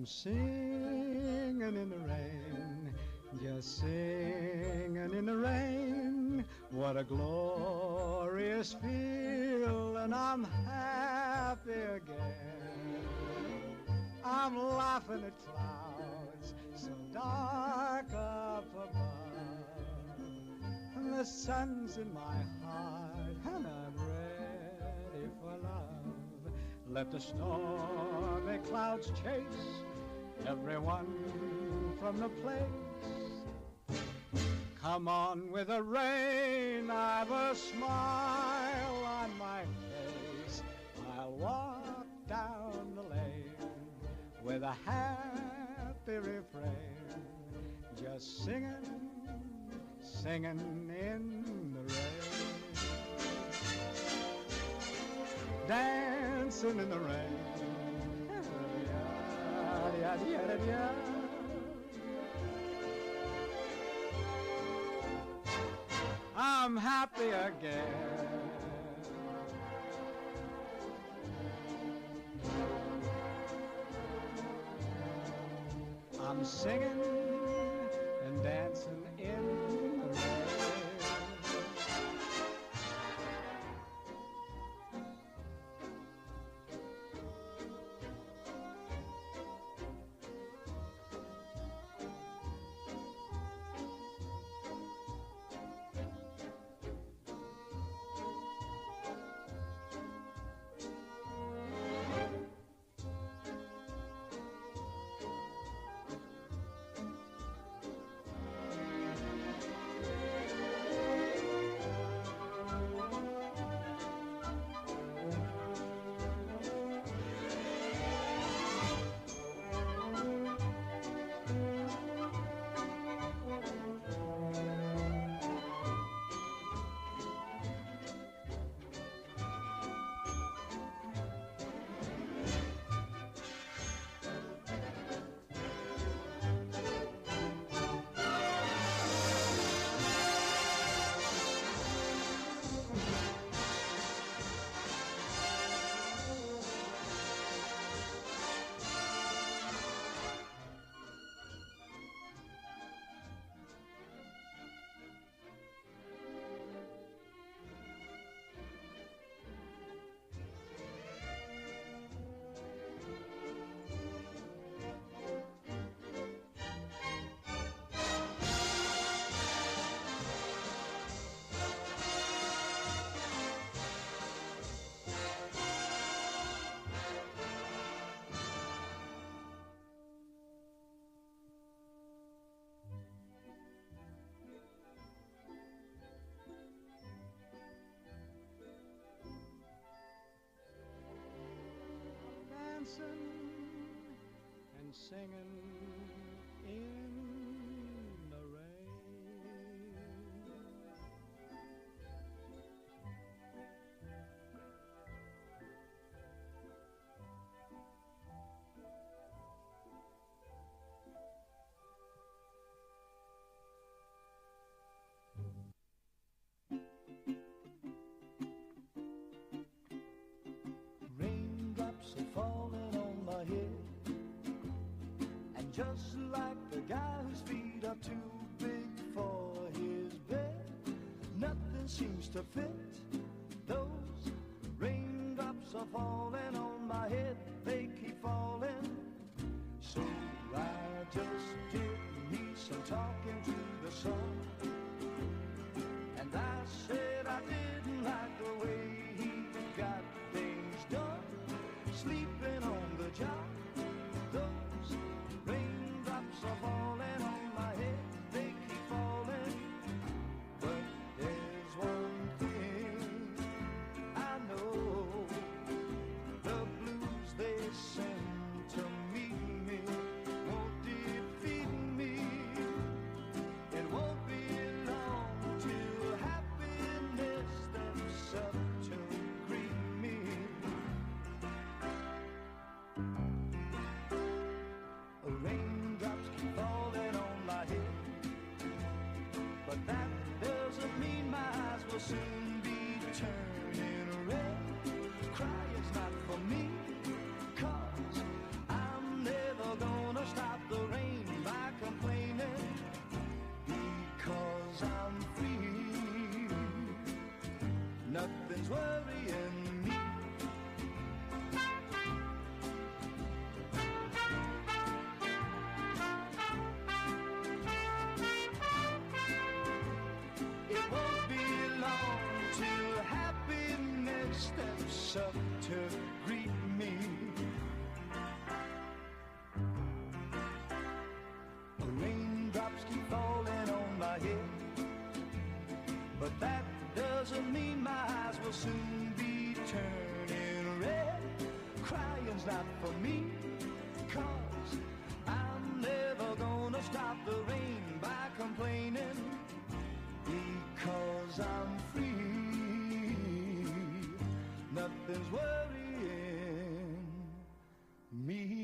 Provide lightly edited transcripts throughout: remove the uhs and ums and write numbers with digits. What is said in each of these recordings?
I'm singing in the rain, just singing in the rain. What a glorious feeling, I'm happy again. I'm laughing at clouds so dark up above, and the sun's in my heart, and I'm ready for love. Let the stormy clouds chase everyone from the place. Come on with the rain, I've a smile on my face. I'll walk down the lane with a happy refrain, just singing, singing in the rain, dancing in the rain. I'm happy again. I'm singing and dancing in the rain. Dancing and singing in the rain. Raindrops are falling on my head, and just like the guy whose feet are too big for his bed, nothing seems to fit. Those raindrops are falling on my head, they keep falling. So I just did me some talking to the sun, and I said I didn't like the way he got things done, sleeping on the job. Those raindrops are falling on my head, they keep falling. But there's one thing I know, the blues they send to meet me won't defeat me. It won't be long till happiness walks up to greet me. The raindrops keep falling on my head, but that doesn't mean my eyes will soon be turning red. Crying's not for me, 'cause I'm never gonna stop the rain by complaining, because I'm free. Nothing's worrying me.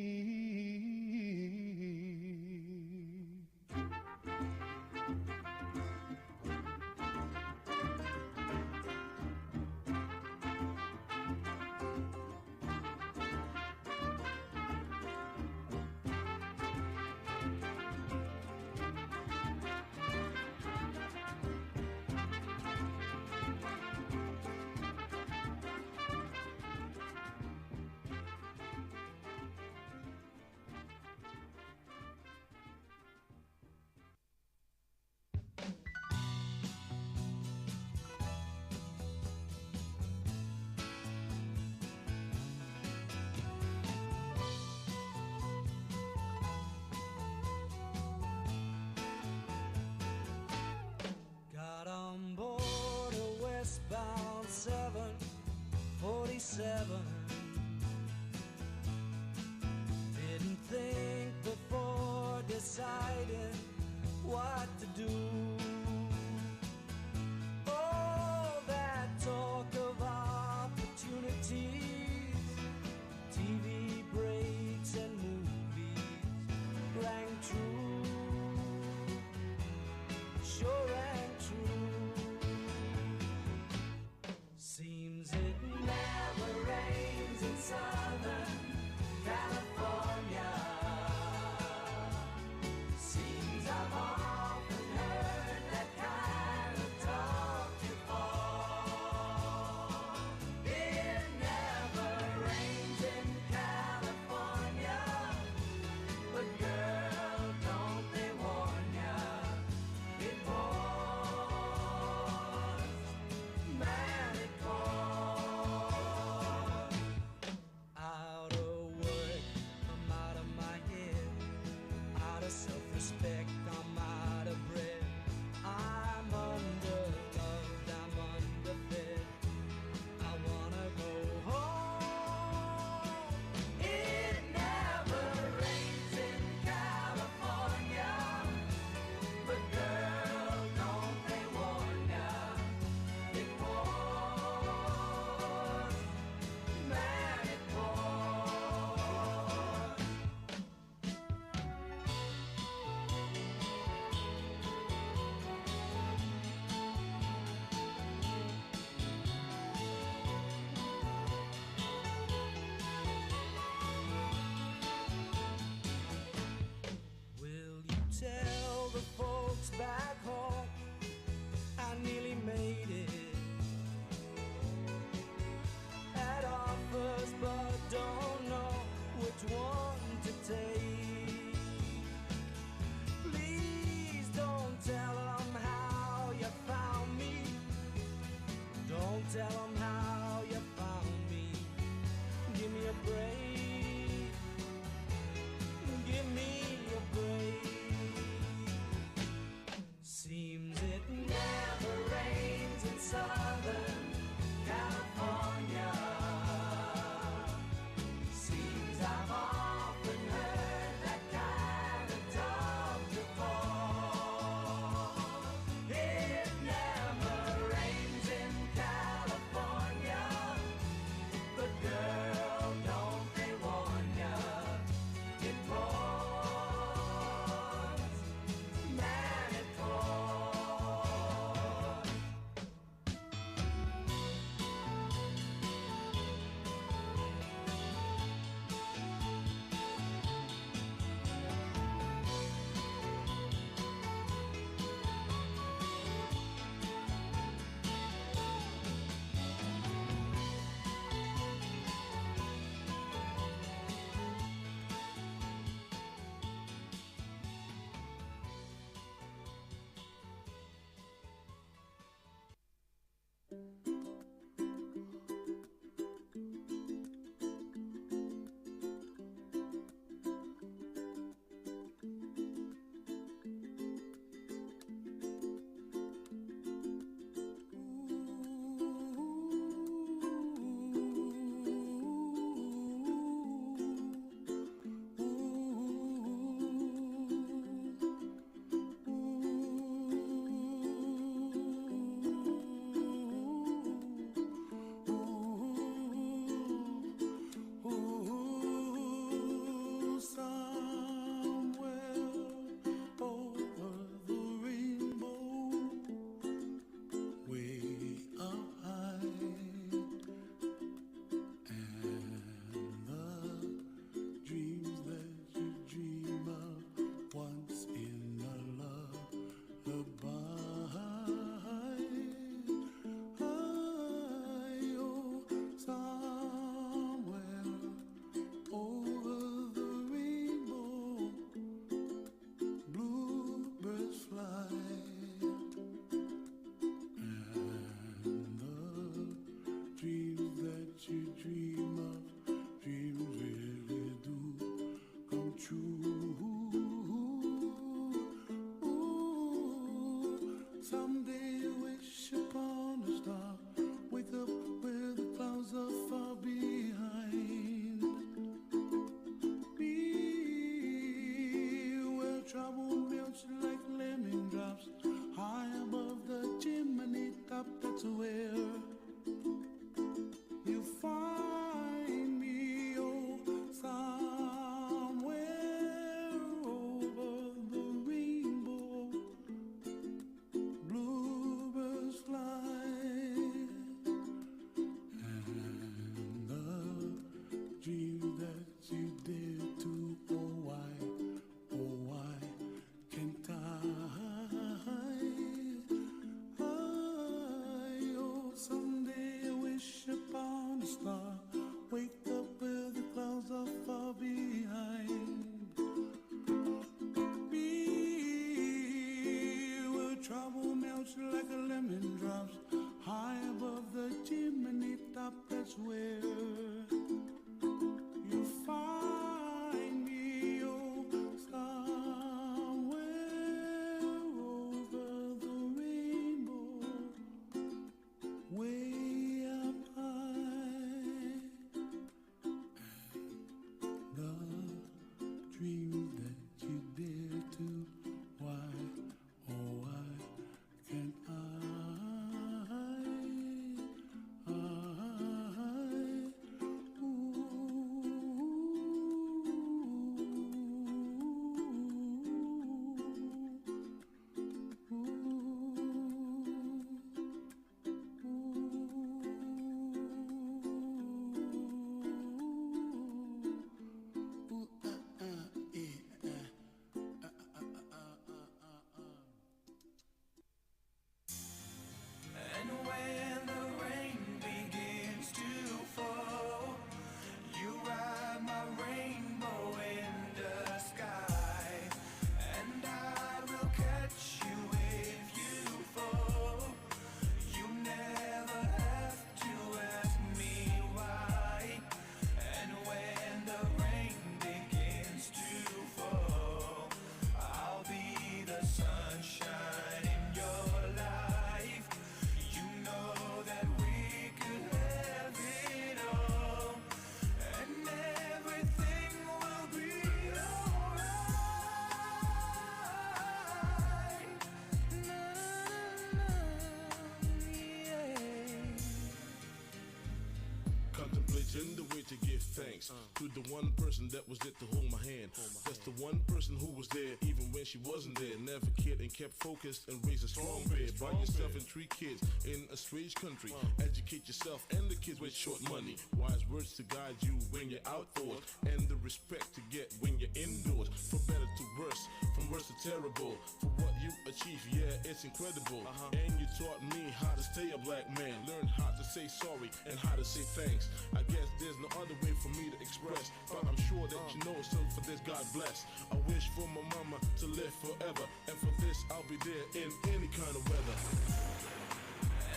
thanks to the one person that was there to hold my hand. That's the one person who was there even when she wasn't there. Never cared and kept focused and raised a strong bed. By yourself and 3 kids in a strange country. Educate yourself and the kids with short money. Wise words to guide you when you're outdoors, and the respect to get when you're indoors. From better to worse, from worse to terrible. For what you achieve, yeah, it's incredible. And you taught me how to stay a black man. Learn how to say sorry and how to say thanks. I guess there's no other way for me to express, but I'm sure that you know, so for this God bless. I wish for my mama to live forever, and for this I'll be there in any kind of weather.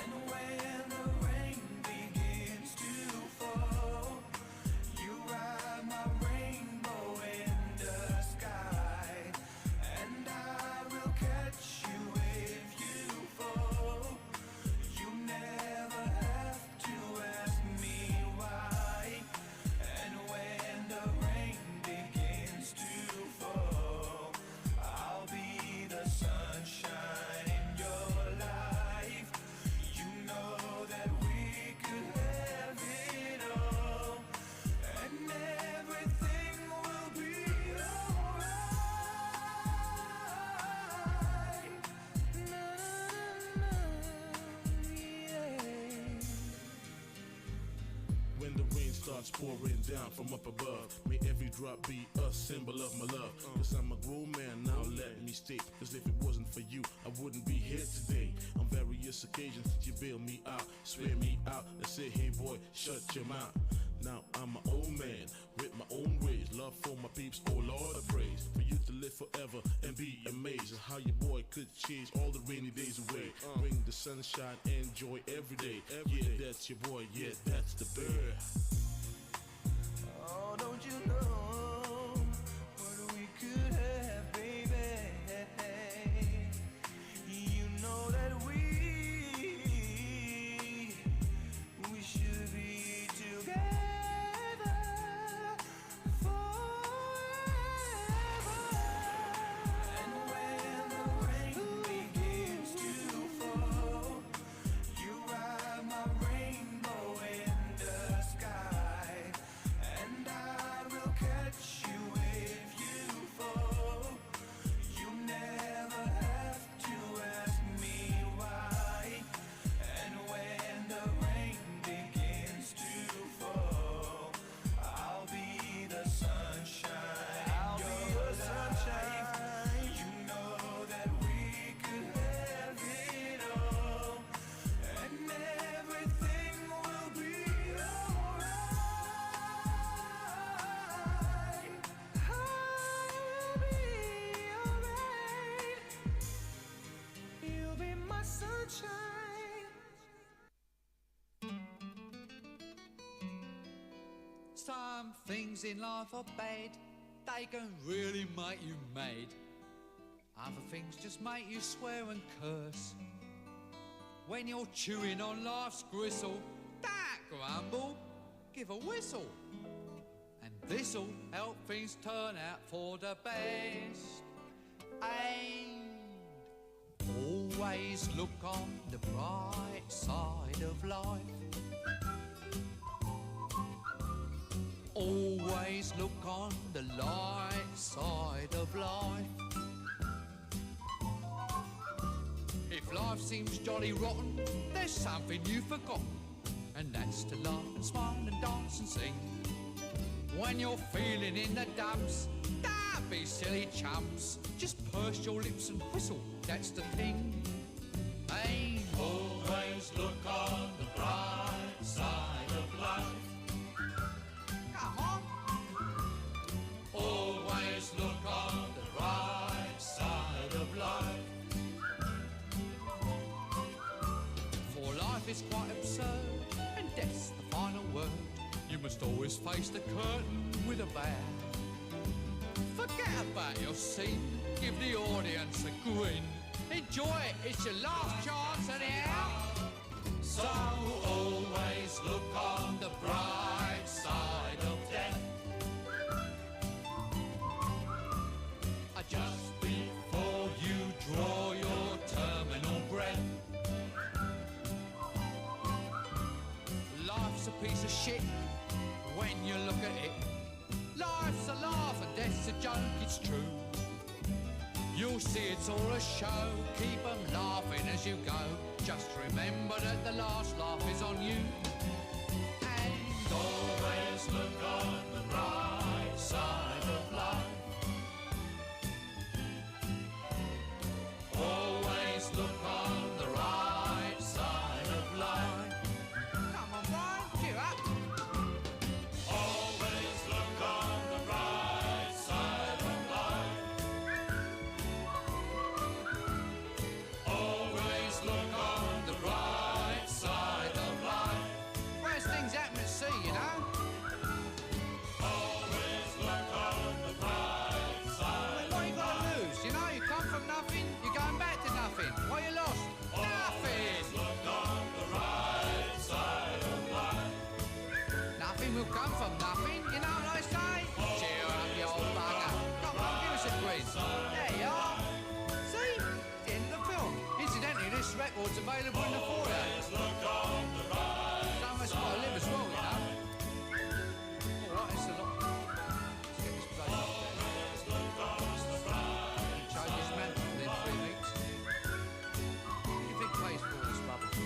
And when the rain begins to fall, you ride my rainbow in the sky, and I will catch you if you fall. You never have to ask me why. And when the rain begins to fall, I'll be the sunshine in your life. You know that we could have it all, and everything will be alright. Na, na, na, yeah. When the rain starts pouring down from up above, may every drop be a symbol of my love. Cause I'm a grown man now, let me state. Cause if it wasn't for you, I wouldn't be here today. On various occasions, you bail me out, swear me out, and say, hey boy, shut your mouth. Now I'm an old man with my own ways. Love for my peeps, oh Lord, I praise. For you to live forever and be amazed at how your boy could chase all the rainy days away. Bring the sunshine and joy every day. Yeah, that's your boy, yeah, that's the bird. Oh, don't you know what we could have, baby? You know that we should be together forever. And when the rain begins to fall, you ride my rainbow in the sky, and I will catch you if you fall. You never have to ask me why. And when the rain begins to fall, I'll be the sunshine. I'll be your sunshine. You know that we could have it all, and everything will be alright. I'll be alright. You'll be my sunshine. Some things in life are bad, they can really make you mad. Other things just make you swear and curse. When you're chewing on life's gristle, don't grumble, give a whistle. And this'll help things turn out for the best. And always look on the bright side of life. Always look on the light side of life. If life seems jolly rotten, there's something you've forgotten, and that's to laugh and smile and dance and sing. When you're feeling in the dumps, don't be silly chumps. Just purse your lips and whistle, that's the thing. Hey, always look on the bright side of life. Come on. Always look on the right side of life. For life is quite absurd, and death's the final word. You must always face the curtain with a bow. Forget about your scene, give the audience a grin. Enjoy it, it's your last chance anyhow. So always look on the bright side of death. Just before you draw your terminal breath. Life's a piece of shit when you look at it. Life's a laugh and death's a joke, it's true. You'll see it's all a show, keep 'em laughing as you go. Just remember that the last laugh is on you. And always look on the bright side of life. Always look on the right side of life. Come on, Brian, cheer up. Always look on the right side of life. Always look on the right side of life. Worst things happen at sea, you know. Always look on the right side. What you got to lose? You know, you come from nothing, you're going back to nothing. What you lost? Nothing. Look on the right side of life. Nothing will come from nothing, you know what I say? Cheer up, you old bugger. Come on, give us a quiz. There you are. See? The end of the film. Incidentally, this record's available in the foyer. Someone's got to live as well, you know. All right, it's a lot. Let's get this place up there. Change this man within 3 weeks. What do you think pays for all this rubbish?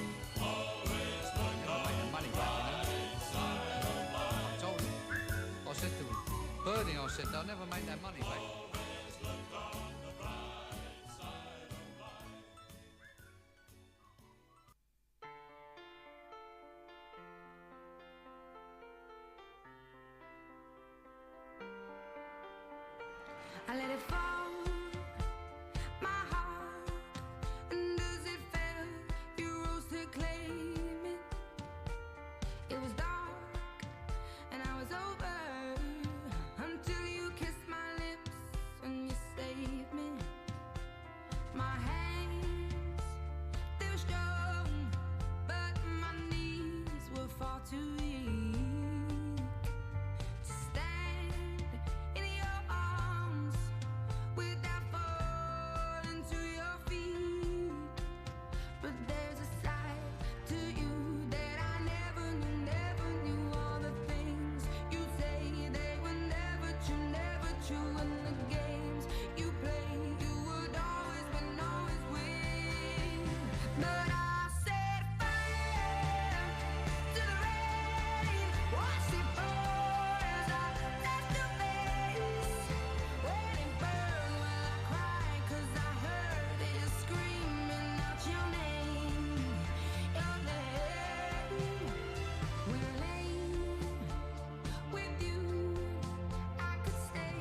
Never make the money back, you know. I told him. I said to him, Bernie, I said, they'll never make that money back. I let it fall, my heart, and as it fell, you rose to claim it. It was dark, and I was over, until you kissed my lips and you saved me. My hands, they were strong, but my knees were far too weak to stand in your arms without falling to your feet. But there's a side to you that I never knew. All the things you say, they were never true. And the games you play, you would always win. But I set fire to the rain, watch it pour as I touched your face. When it burned, well, I cried 'cause I heard it screaming out your name. When I lay with you, I could stay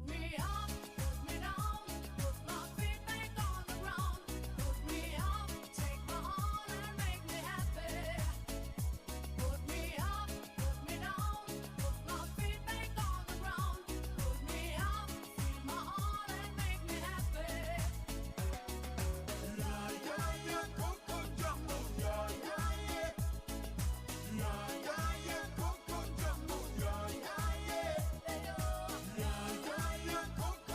Put me up, put me down, put my feet back on the ground. Put me up, take my all and make me happy. Put me up, put me down, put my feet back on the ground. Put me up, feel my all and make me happy. Yeah, yeah, yeah, Coco Jumbo, yeah, yeah, yeah. Yeah, yeah, yeah, Coco Jumbo, yeah, yeah, yeah. Yeah, yeah, yeah, Coco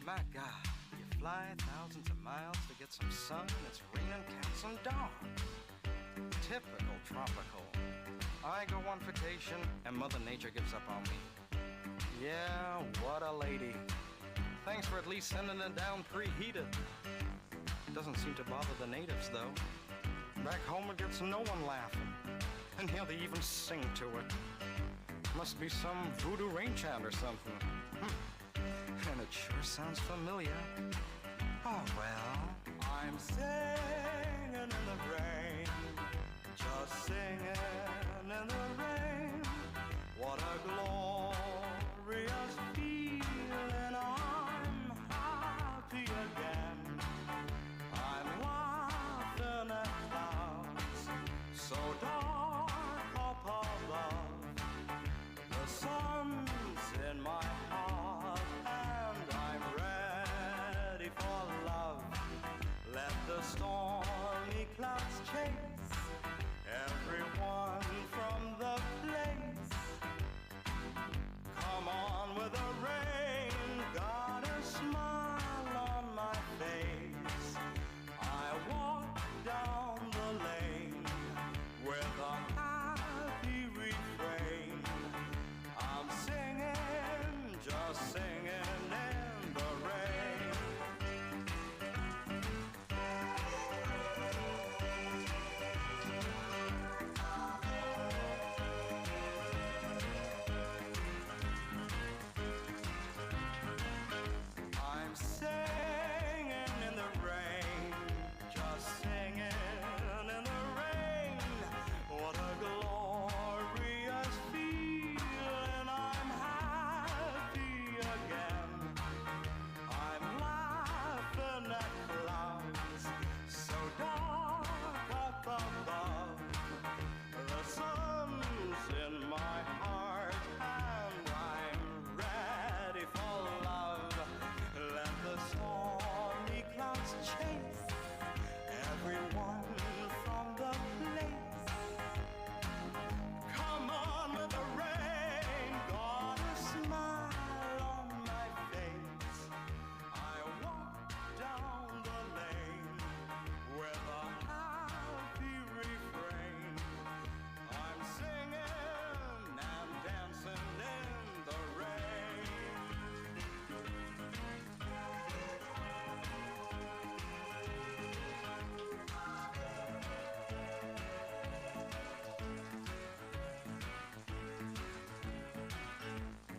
My God, you fly thousands of miles to get some sun and it's raining cats and dogs. Typical tropical. I go on vacation and Mother Nature gives up on me. Yeah, what a lady. Thanks for at least sending it down preheated. Doesn't seem to bother the natives, though. Back home it gets no one laughing. And here they even sing to it. Must be some voodoo rain chant or something. And it sure sounds familiar. Oh, well. I'm singing in the rain, just singing in the rain. What a glorious feeling, I'm happy again. I'm laughing at clouds so dark up above. The sun's in my heart and I'm ready for love. Let the stormy clouds chase everyone from the place. Come on with the rain, got a smile on my face. I walk down the lane with a happy refrain. I'm singing, just singing in the rain. I'm singing in the rain, just singing in the rain. What a glorious feeling, I'm happy again. I'm laughing at clouds so dark up above. The sun's in my heart and I'm ready for love. Let the stormy clouds chase everyone from the place. Come on with the rain, got a smile on my face. I walk down the lane with a happy refrain. I'm singing and dancing in the rain.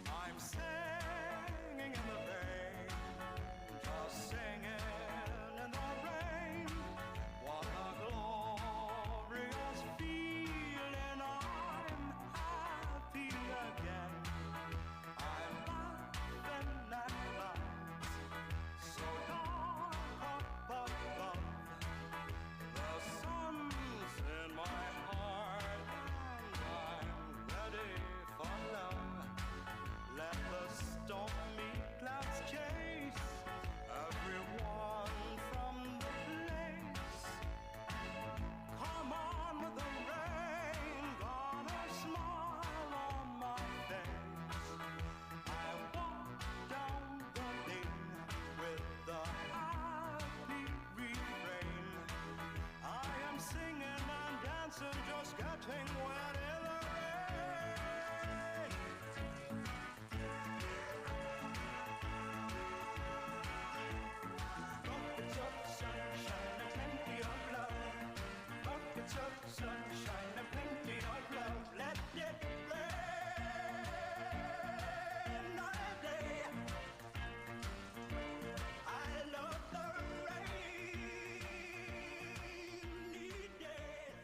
I'm singing in the rain, just singing in the rain. What a glorious feeling, I'm happy again. I'm laughing at clouds so dark up above. The sun's in my heart and I'm ready for love. Let the stormy clouds chase everyone from the place. Come on with the rain, got a smile on my face. I walk down the lane with the happy refrain. I am singing and dancing, just getting wet in the rain. Buckets of sunshine and plenty of love. Buckets of sunshine and plenty of love. Let it rain all day. I love the rainy days.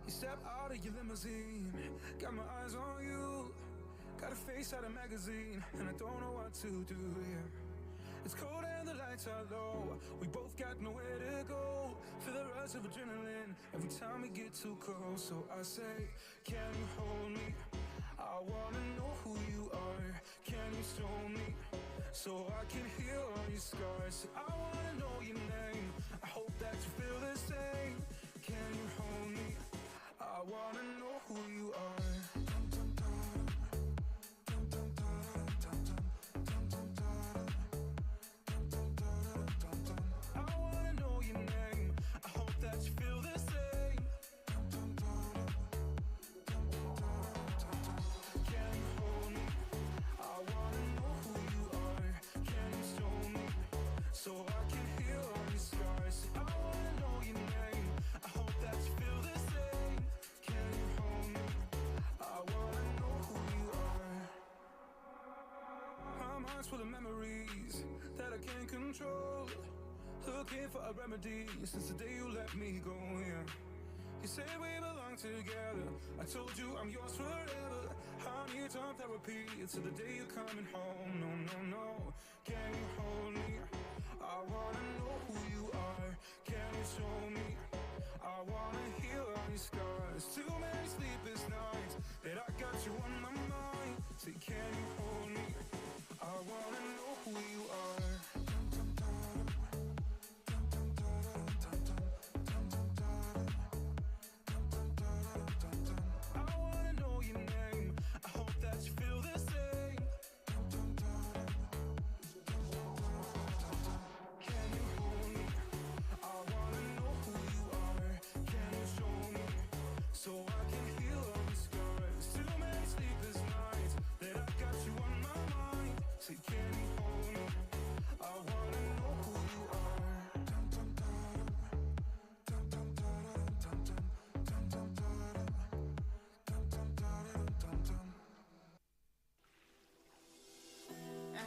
You step out of your limousine, got my eyes on you. Got a face out of magazine, and I don't know what to do here. It's cold and the lights are low. We both got nowhere to go. Feel the rush of adrenaline every time we get too close. So I say, can you hold me? I wanna know who you are. Can you show me so I can heal all your scars? I wanna know your name. I hope that you feel the same. Can you hold me? I wanna know who you are. Full of memories that I can't control. Looking for a remedy since the day you let me go, yeah. You say we belong together. I told you I'm yours forever. I need some therapy till the day you're coming home. No, no, no. Can you hold me? I wanna know who you are. Can you show me? I wanna heal all your scars. Too many sleepless nights that I got you on my mind. Say, can you hold me? I wanna know who you are. I wanna know your name. I hope that you feel the same. Can you hold me? I wanna know who you are. Can you show me so I can heal all the scars? Too many sleepless nights that I got you on my mind. Say, can you hold me? I wanna know who you are.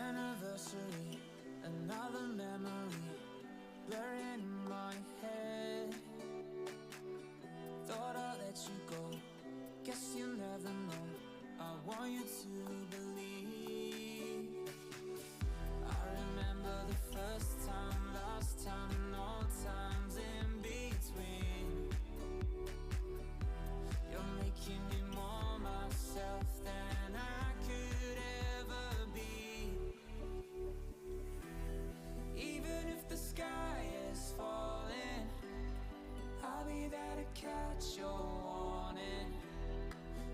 Anniversary, another memory blurring in my head. Thought I'd let you go, guess you never know. I want you to believe. I remember the first time, last time, and all times in between. You're making me more myself than I could ever be. Even if the sky is falling, I'll be there to catch your warning.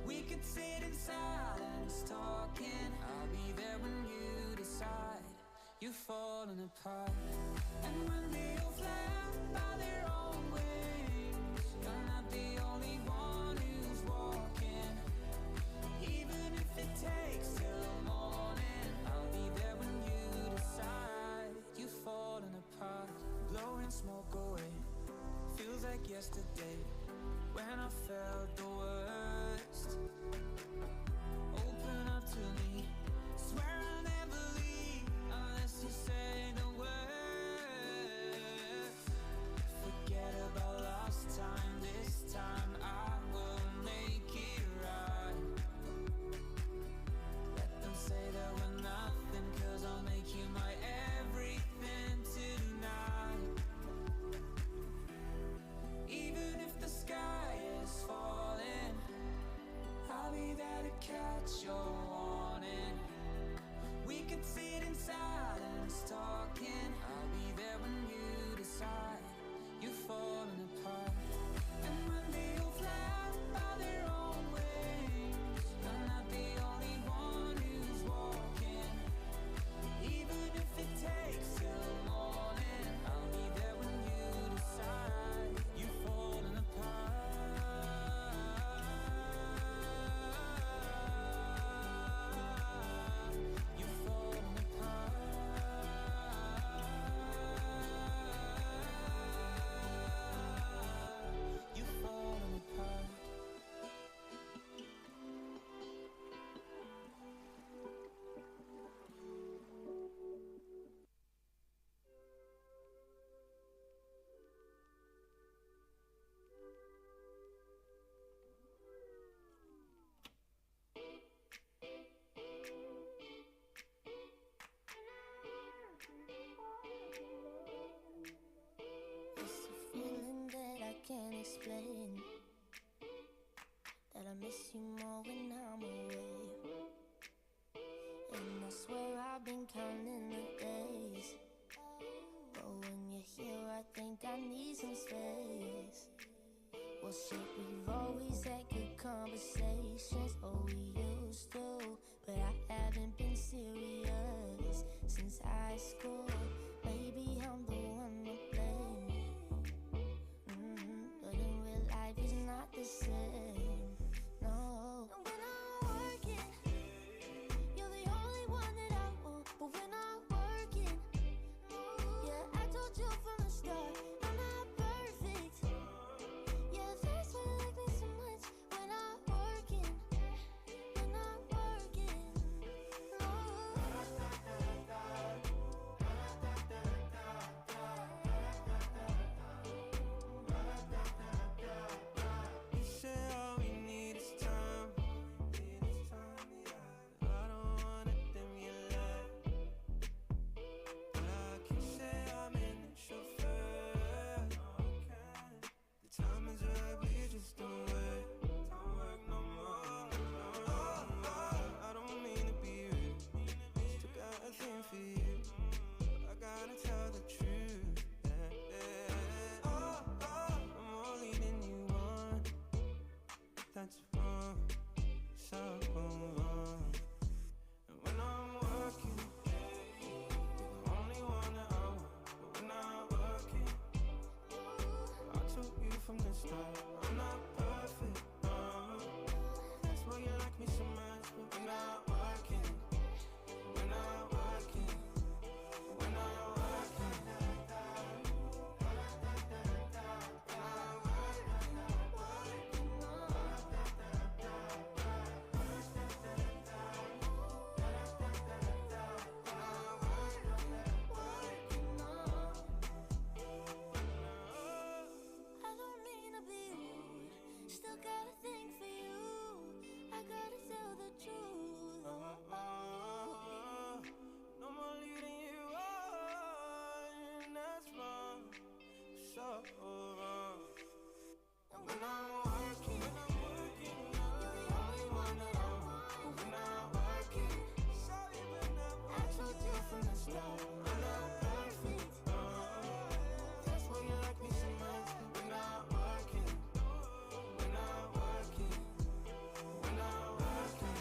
We could sit in silence talking. I'll be there when you decide you're falling apart. And when they all fly out by their own wings, you're not the only one who's walking. Even if it takes till morning, I'll be there when you decide you're falling apart. Blowing smoke away, feels like yesterday when I felt the worst. Open up to me, swear I'll never leave unless you say the word. Forget about last time, this time I will make it right. Let them say that we're nothing, 'cause I'll make you my everything tonight. Even if the sky is falling, explain that I miss you more when I'm away. And I swear I've been counting the days, but when you're here I think I need some space. Well shit, we've always had good conversations, oh we used to, but I haven't been serious since high school. Maybe I'm the one to blame, but in real life it's not the same, no. And when I'm working, you're the only one that I want. But when I'm working, yeah, I told you from the start, I'm not perfect. Yeah, that's why you like me so much. When I'm working, when I'm working, You say all we need is time. I don't wanna dim your light, but I can say I'm in the chauffeur. The time is right, we just don't work no more. I don't mean to be rude, still got a thing for you. I gotta tell the truth. I'm more leading you on. That's wrong, so wrong. And when I'm working, you're the only one that I want. But when I'm working, I told you from the start, I'm not perfect, no. That's why you like me so much. But when I'm working, when I'm working, when I'm working, I don't mean to be rude, still got a thing for you. I gotta tell the truth. no more leading you on. That's wrong, so wrong. And when I'm working, you're the only one that I want. But when I'm working, I told you from the start, I'm not perfect. That's why you like me so much. When I'm working, when I'm working, when I'm working.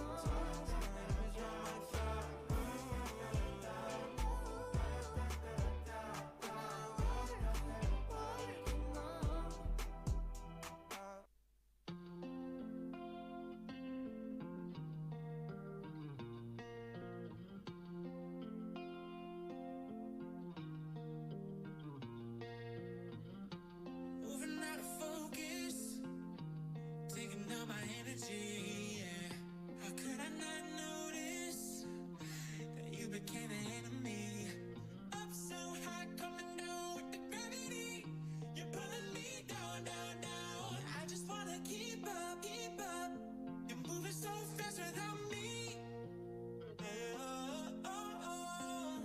Sometimes you're my fault. Moving out of focus, taking down my energy, yeah. How could I not notice that you became an enemy? Up so high, coming down with the gravity. You're pulling me down, down, down. I just wanna keep up, keep up. You're moving so fast without me. Oh, oh, oh.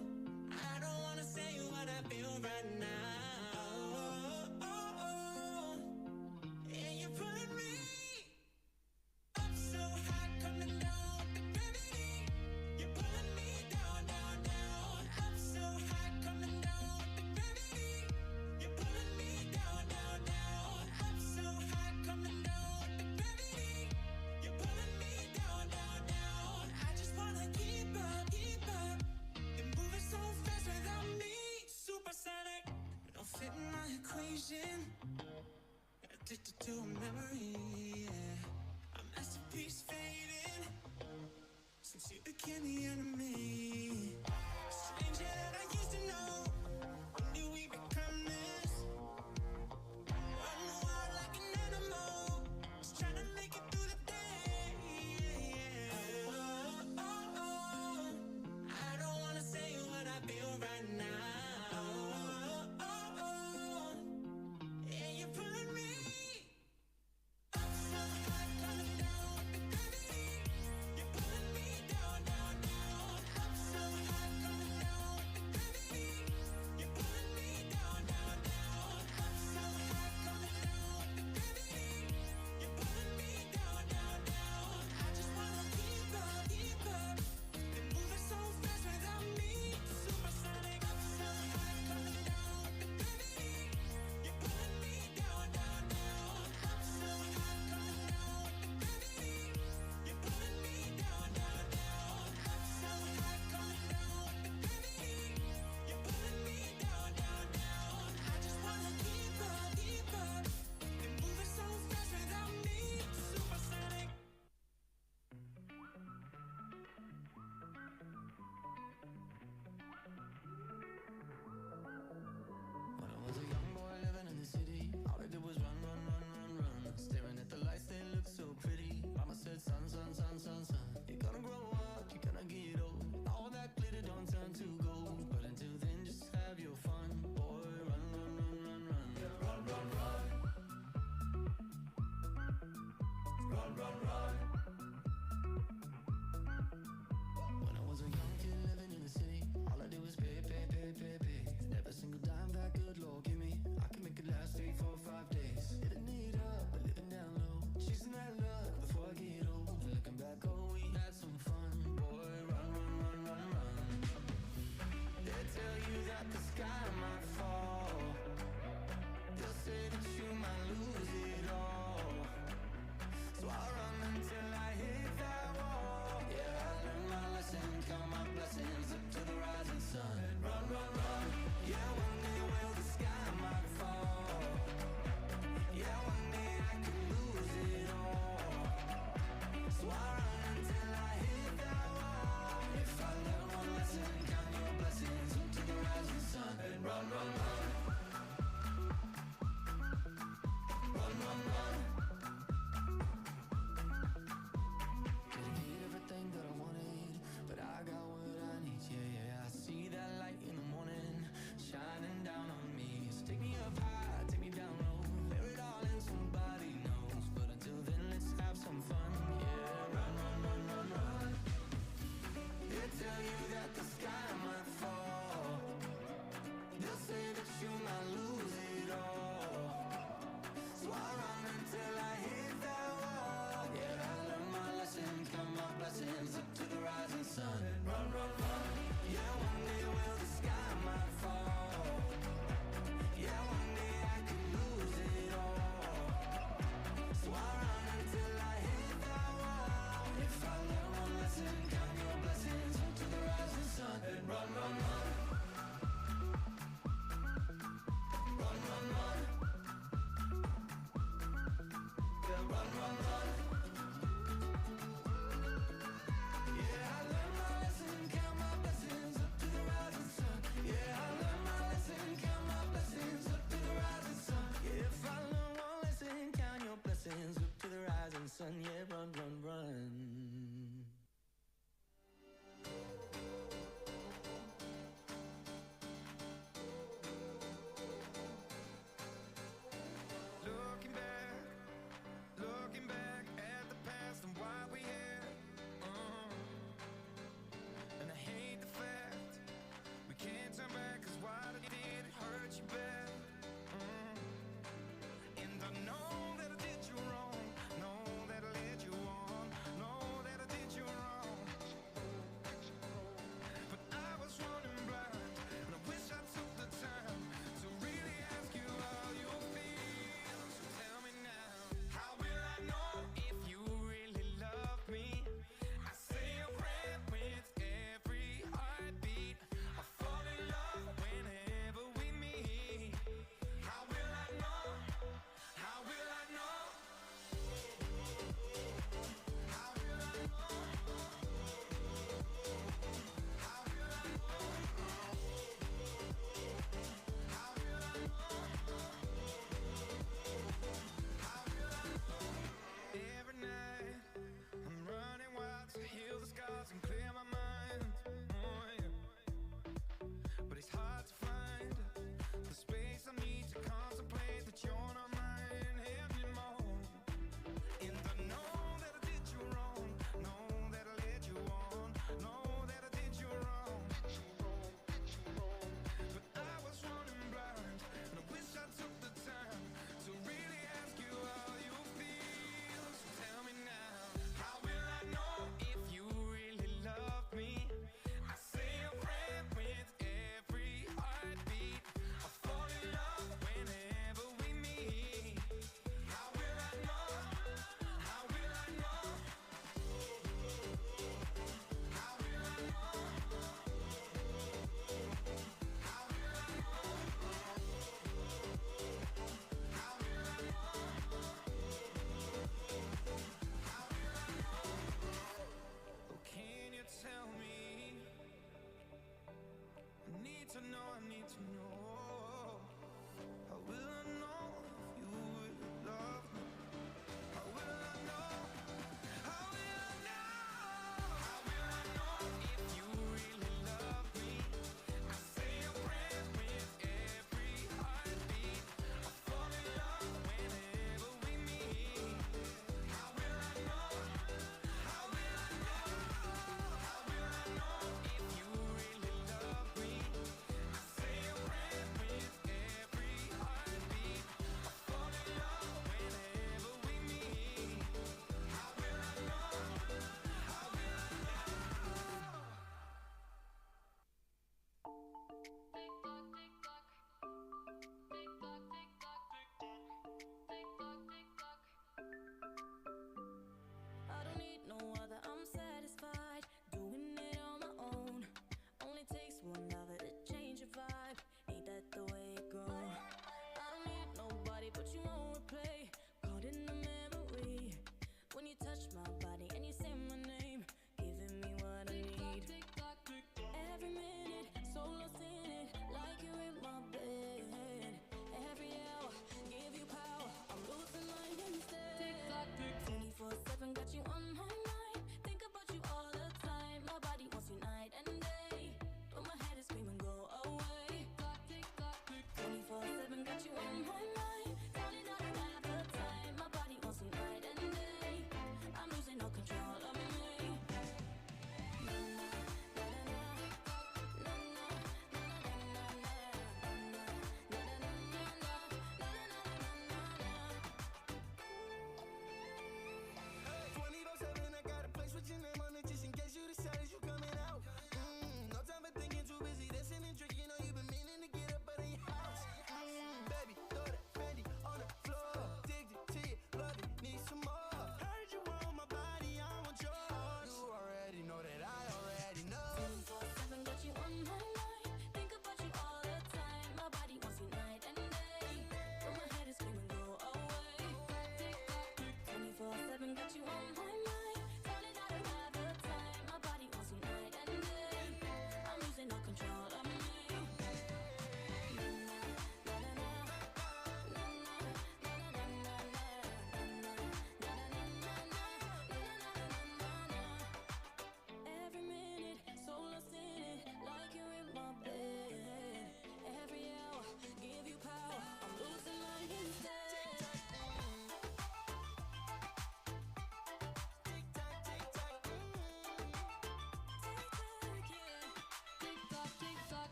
I don't wanna say what I feel right now. Oh, oh, oh. Yeah, you're pulling me up so high, coming down with the gravity. You're pulling me down, down, down. Up so high, coming down with the gravity. You're pulling me down, down, down. Up so high, coming down with the gravity. You're pulling me down, down, down. I just wanna keep up, keep up. You're moving so fast without me. Supersonic, you don't fit in my equation. Addicted to a memory, yeah. A masterpiece fading since you became the enemy. Stranger that I used to know. When did we become this? One wild like an animal, just trying to make it through the day. Oh, oh, oh. I don't wanna say what I feel right now. Oh, oh, oh. Yeah, you're pulling me up so high, coming down with the gravity. You're pulling me down, down, down. Up so high, coming down with the gravity.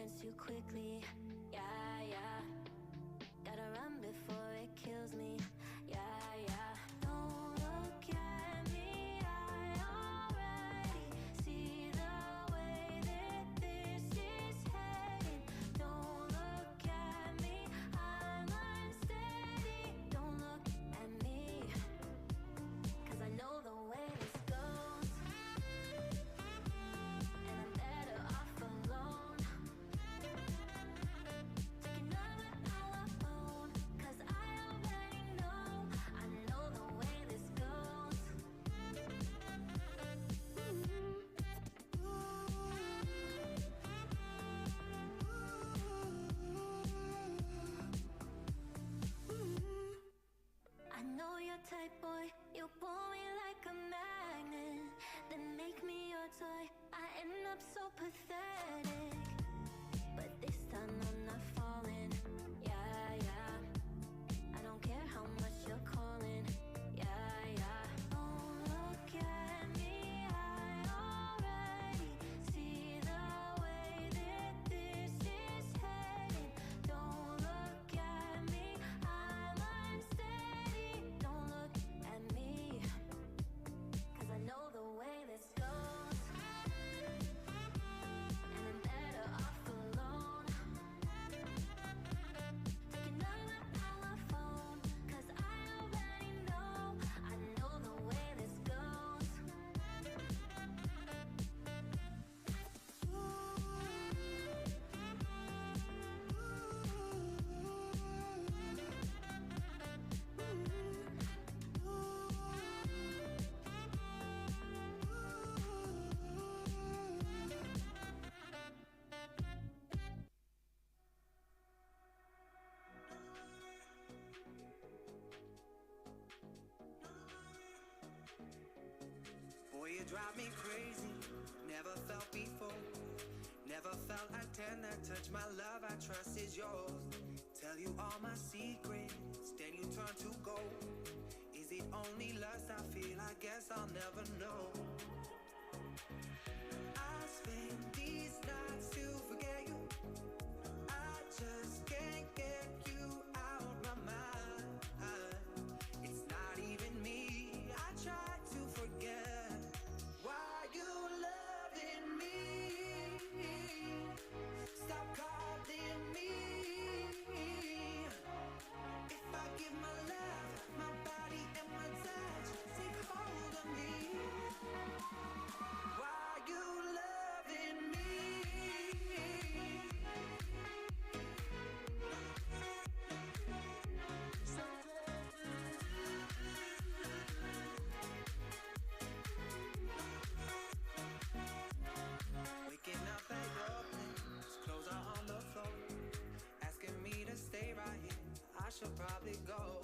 dance too quickly. Yeah, yeah. Gotta run before it kills me. Yeah, yeah. Don't look at me, I already see the way that this is heading. Don't look at me, I'm unsteady. Don't look at me, 'cause I know the way this goes, and I'm better off alone. Taking another phone, 'cause I already know. I know the way this goes. I know your type, boy. You pull me like a magnet, then make me your toy. I end up so pathetic, but this time I'm not falling. Yeah, yeah. I don't care how much you're calling. Yeah, yeah. Don't look at me, I already see the way that this is heading. Don't look at me, I'm unsteady. Don't look at me, 'cause I know the way this goes, and I'm better off alone. Taking another phone, 'cause I already know. I know the way this goes. Boy, you drive me crazy. Never felt before. Never felt like 10 that touch my love. I trust is yours. Tell you all my secrets, then you turn to gold. Is it only lust I feel? I guess I'll never know. I spend these nights to forget you. I just can't get you out my mind. It's not even me. I try to forget why you loving me. Stop calling me. If I give my love, my body and my touch, take hold of me. Why you loving me? Waking up at your place, clothes are on the floor, asking me to stay right here. I should probably go,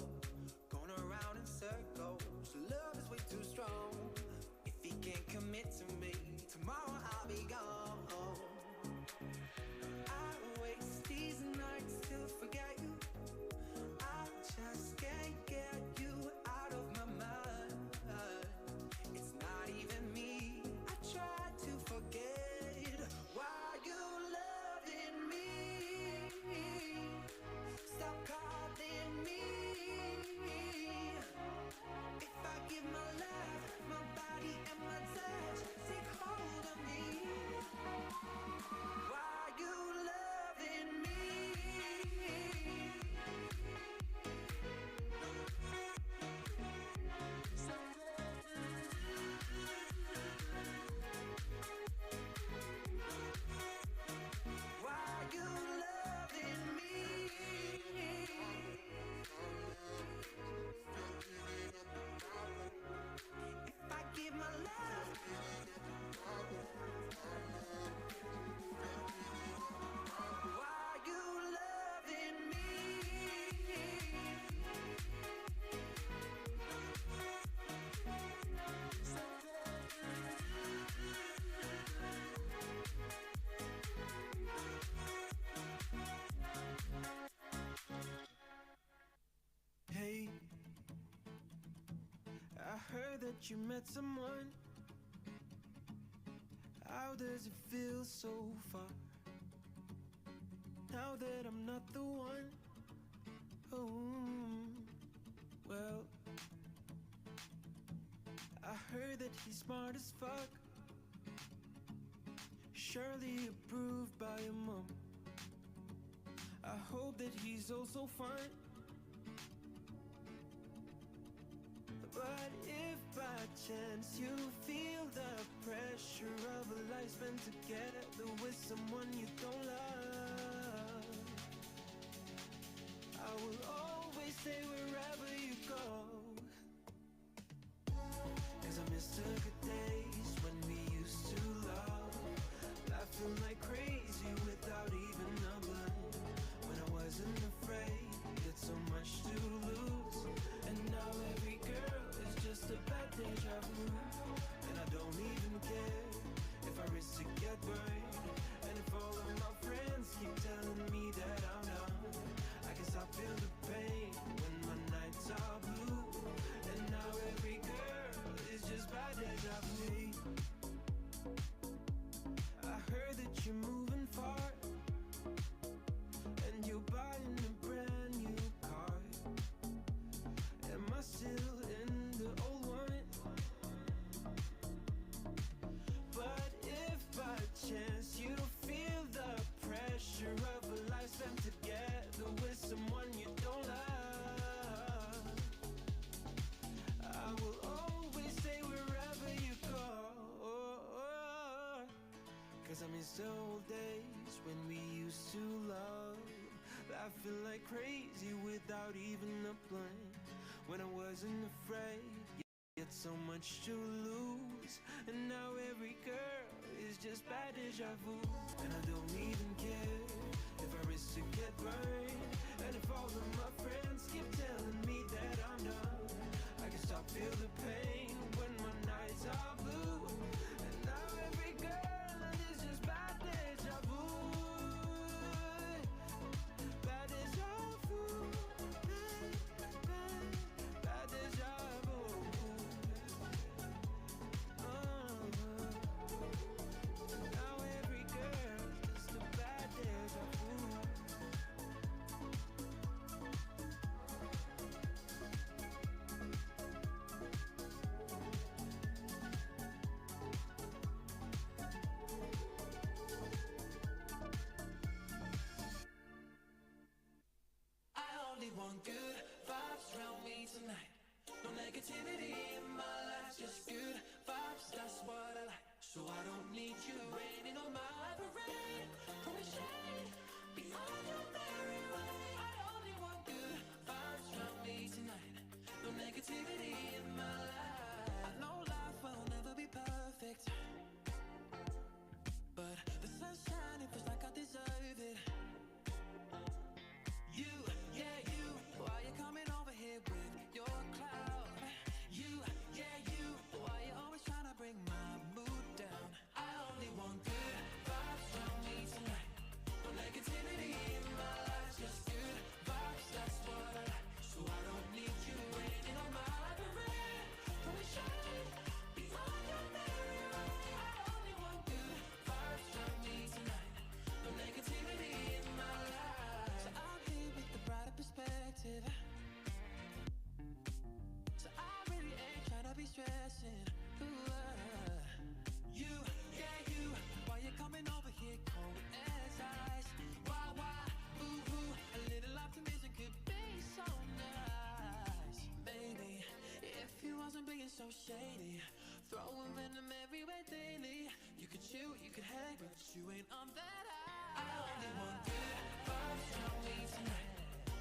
going around in circles. Love is way too strong. If he can't commit to me, tomorrow I'll be gone. I waste these nights to forget you. I just can't get you out of my mind. It's not even me. I try to forget why you loving me. Stop calling me. If I give my love, my body and my touch, take hold of me. Why you loving me? Why you loving me? If I give my love, why you loving me? Hey, I heard that you met someone. How does it feel so far? now that I'm not the one. Oh, well, I heard that he's smart as fuck, surely approved by your mom. I hope that he's also fine. But if by chance you feel the pressure of a life spent together with someone you don't love, I will always stay wherever you go. 'Cause I miss the good days when we used to love, laughing like crazy without even a blame. When I wasn't afraid, had so much to lose, and now every girl is just a bad deja vu. And I don't even care if I risk to get burned, and if all of my friends keep telling me that I'm done. I guess I feel the pain when my nights are blue, and now every girl is just bad deja vu. I heard that you're moving far, and you're buying a brand new car. Am I still in the old one? But if by chance you feel the pressure of a life spent together with someone you don't love, I will always stay wherever you go. 'Cause I miss the old days when we used to love, laughing like crazy without even a plan. When I wasn't afraid, yet so much to lose, and now every girl is just bad deja vu. And I don't even care if I risk to get burned, and if all of my friends keep telling me that I'm done. I guess I feel the pain when my nights are blue, and now every girl is just bad deja vu. Bad deja vu. Bad deja vu. Now every girl is just a bad deja vu. I only want good vibes around me tonight. No negativity in my life, just good vibes, that's what I like. So I don't need you raining on my parade. Throw me shade behind your merry way. I only want good vibes around me tonight. No negativity in my life. I know life will never be perfect, but the sunshine, it feels like I deserve it. You, yeah, you, why you coming over here with your cloud? You, yeah, you, why you always trying to bring my mood down? I only want good vibes from me tonight. No negativity in my life, just good vibes, that's what I like. So I don't need you raining on my parade. Throw me shade behind your merry way. I only want good vibes from me tonight. No negativity in my life. So I'm here with the brighter perspective. So I really ain't trying to be stressing. Ooh, you, yeah, you, why you coming over here cold as ice? Why, ooh, a little optimism could be so nice. Maybe if you wasn't being so shady, throwing venom everywhere daily. You could shoot, you could hang, but you ain't on that high. I only want good vibes from me tonight.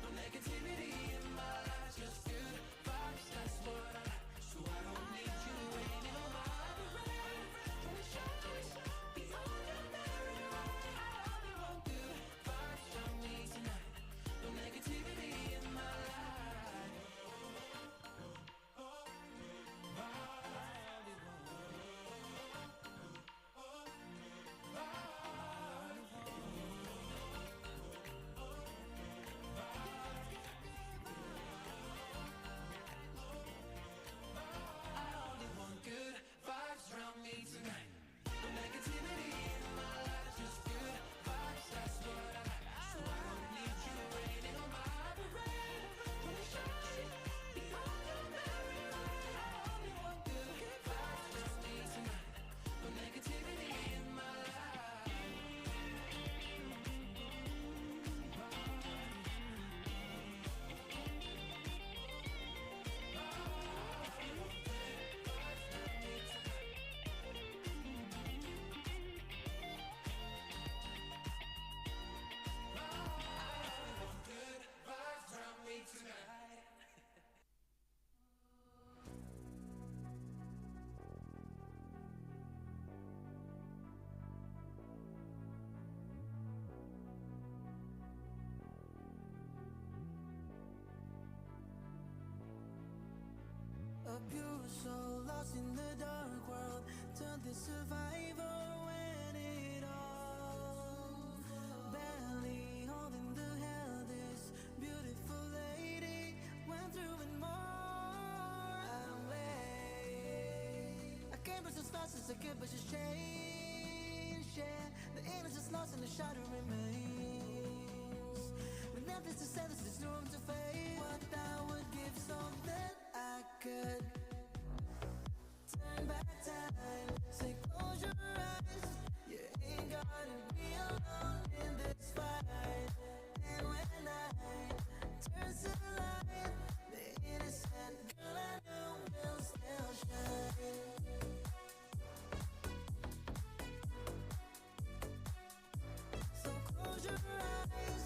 No negativity in my life, just good vibes, that's what I like. So I don't need you raining on my parade. Throw me shade behind your merry way. I only want good vibes from me tonight. No negativity in my life. A pure soul lost in the dark world, turned the survivor when it all barely holding the hell. This beautiful lady went through and more. I'm late. I came but as fast as I could, but she's changed. Yeah, the innocence lost and the shadow remains. With nothing to say, there's no room to fade. What I would give so that I could turn back time. Say close your eyes. You ain't gotta be alone in this fight. And when I turn to light, the innocent girl I knew will still shine. So close your eyes.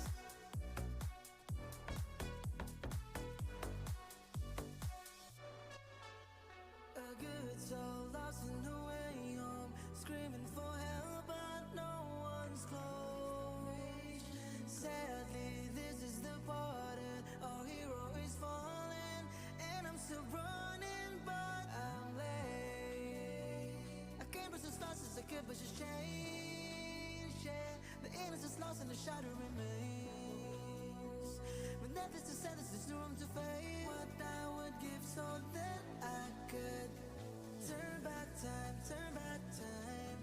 A good soul lost in the way home, screaming for help, but no one's close. Sadly, this is the part that our hero is falling, and I'm still running, but I'm late. I came just as fast as I could, but she's changed. Yeah, the innocence lost and the shadow remains. With nothing to say, there's no room to fade. What I would give so that I could turn back time, turn back time.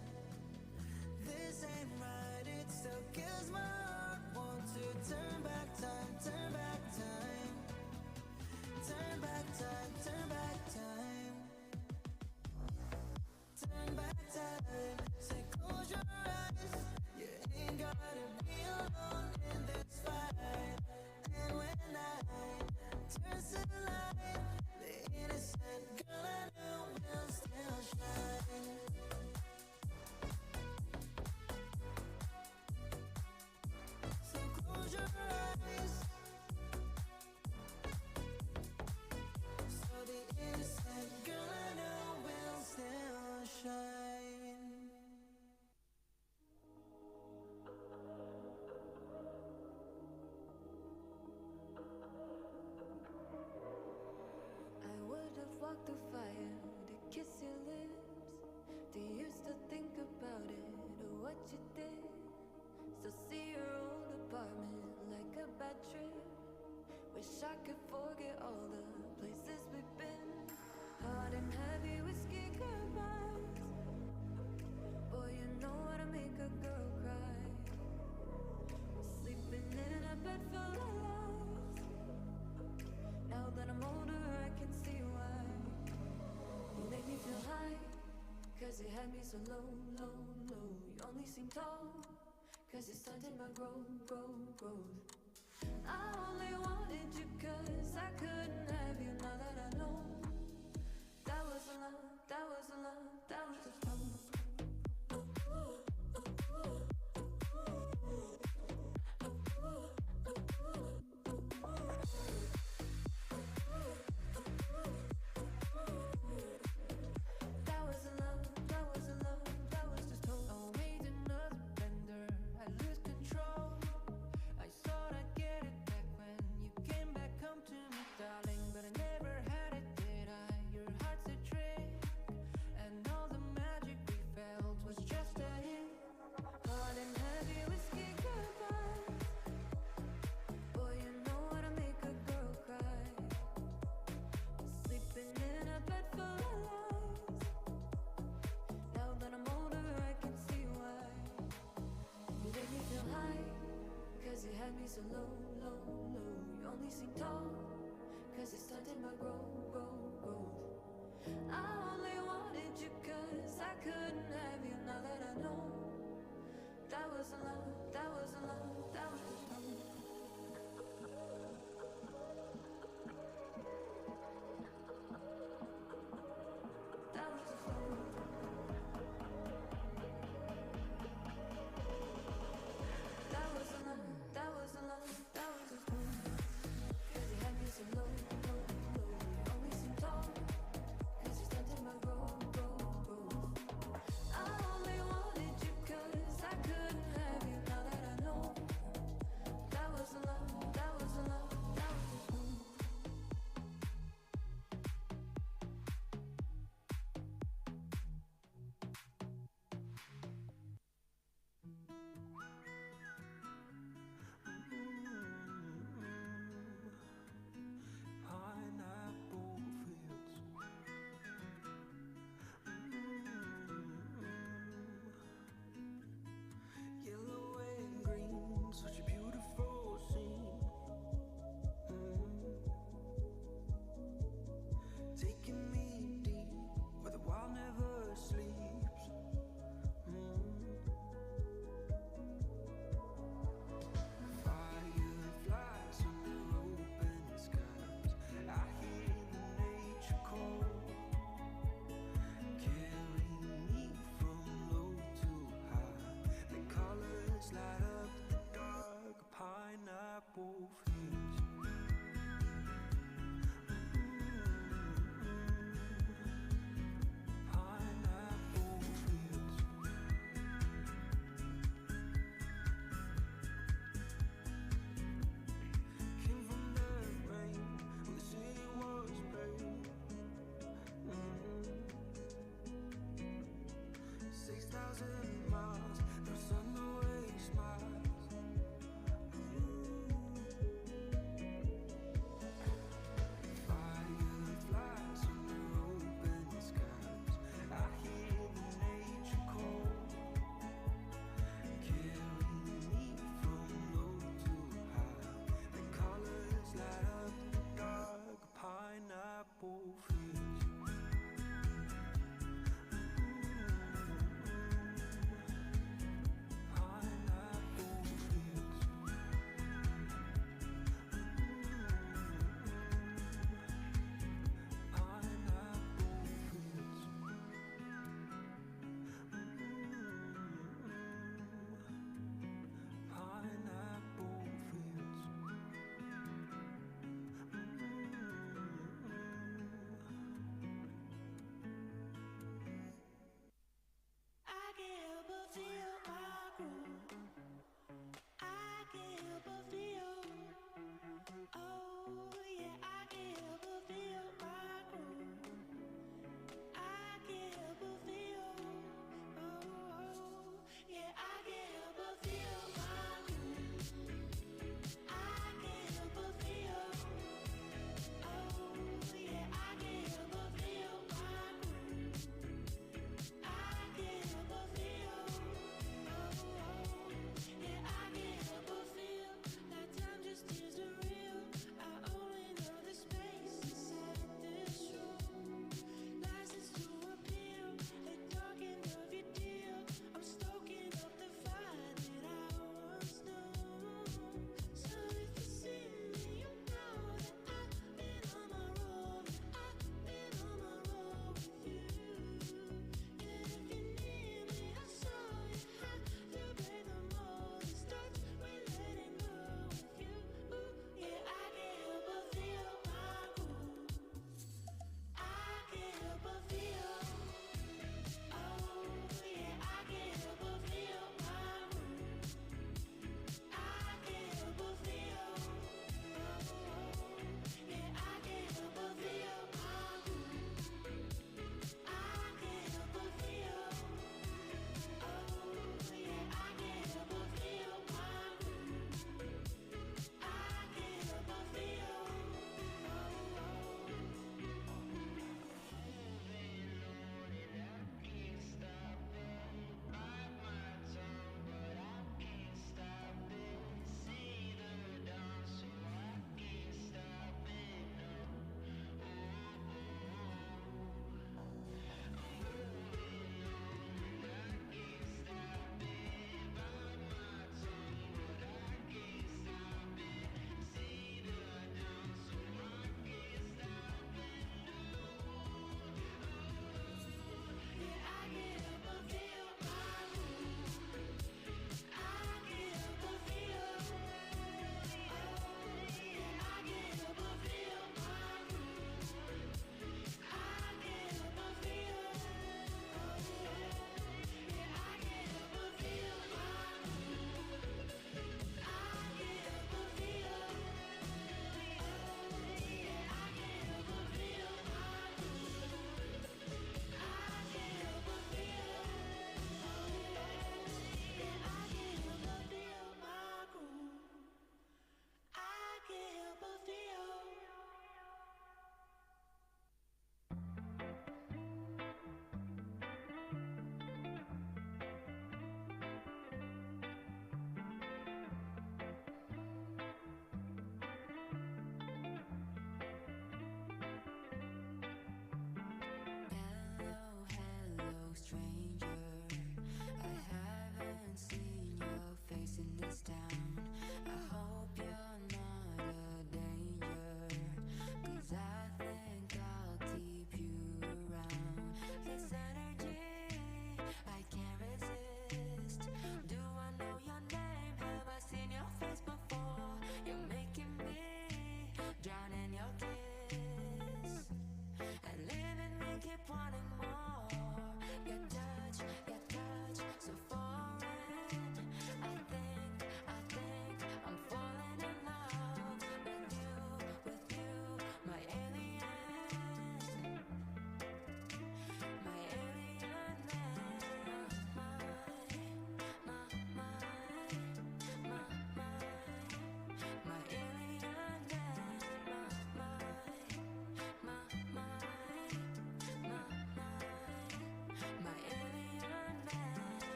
This ain't right, it still kills my heart. Want to turn back time, turn back time. Turn back time, turn back time. Turn back time. Say close your eyes. You ain't gotta be alone in this fight. And when I turn to light, the innocent girl I knew will still shine. So close your eyes. So the innocent girl I know will still shine. I would have walked through fire to kiss your lips. Do you still think about it or what you did? Still see your old apartment like a bad trip. Wish I could forget all the places we've been. Hot and heavy whiskey goodbyes. Boy, you know how to make a girl cry. Sleeping in a bed full of lies. Now that I'm older, I can see why. You make me feel high, cause you had me so low, low, low. You only seem tall, cause you stunted my growth. I only wanted you cause I couldn't have you. Now that I know that was a love, that was a love, that was just love. That was a love, that was a love, that was just hope. I made another bender, I lose control. I thought I'd get it back when you came back home to me, darling. But I never had it, did I? Your heart's a trick, and all the magic we felt was just a hit. Hot and heavy whiskey goodbyes. Boy, you know how to make a girl cry. Sleeping in a bed full of lies. Now that I'm older, I can see why. You make me feel high, cause you had me so low, low, low. You only seem tall, cause you stunted my growth. I only wanted you cause I couldn't have you. Now that I know that was a love, that was a love, that was just love. That was just love. That was a love, that was a love, that was just love. Cause you had me so low, low, low. You only seem tall, cause you stunted my growth. I only wanted you cause I couldn't have you. Now that I know fields. Pineapple fields. Came from the rain when the city was paid. 6,000 miles, no sun, no way smiles.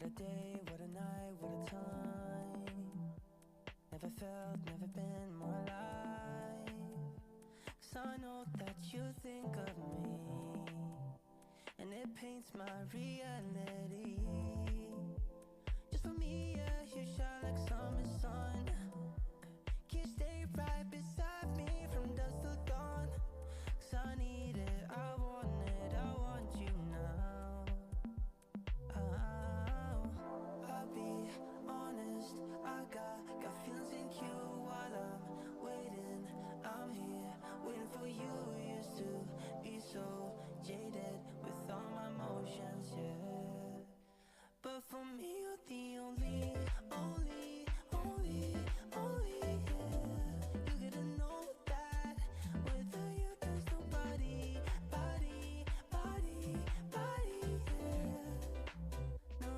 a day, what a night, what a time. Never felt, never been more alive. 'Cause I know that you think of me, and it paints my reality. Just for me, yeah, you shine like summer sun. Can you stay right beside me from dusk till dawn? 'Cause I need it, I want it, I want you now. I'll be honest, I got feelings in you while I'm waiting. I'm here, waiting for you. Used to be so jaded with all my emotions, yeah. But for me, you're the only, yeah. You gotta know that without you, there's nobody, yeah. No,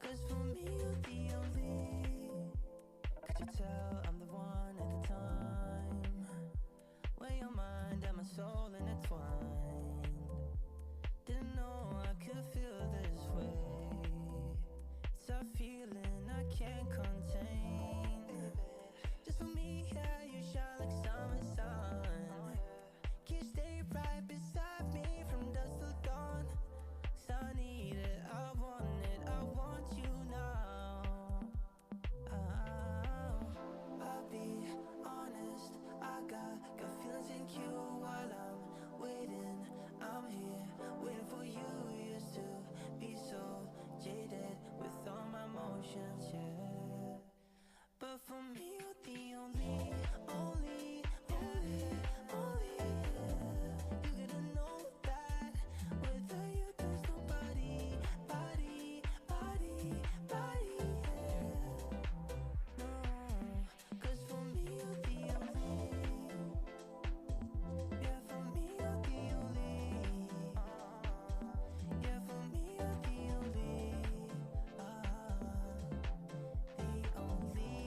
'cause for me, you're the only. Could you tell I'm the one at the time? When your mind and my soul intertwined. Didn't know I could feel this way. It's a feeling I can't contain. Just for me, yeah, you shine like summer sun. Can you stay right beside me from dusk till dawn? 'Cause I need it, I want it, I want you now. I'll be honest, I got feelings in you while I'm waiting. I'm here, waiting for you. Used to be so jaded with all my emotions, yeah. But for me, you're the only, yeah. You gotta know that without you, there's nobody, yeah. No, 'cause for me, you're the only. Yeah, for me, you're the only. Yeah, for me, you're the only. The only.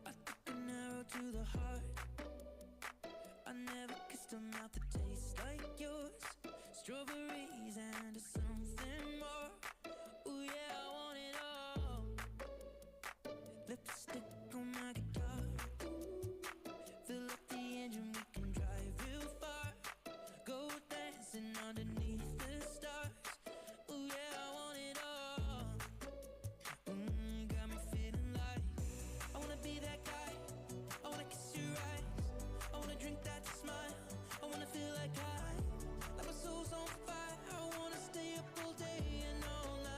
I took an arrow to the heart. I never kissed a mouth that tastes like yours. Strawberries and something more. Ooh yeah, I want it all. Lipstick on my guitar. Fill up the engine, we can drive real far. Go dancing underneath the stars. Ooh yeah, I want it all. Got me feeling like I wanna be that guy. I wanna kiss your eyes. I wanna drink that smile. I wanna feel like my soul's on fire. I wanna stay up all day and all night.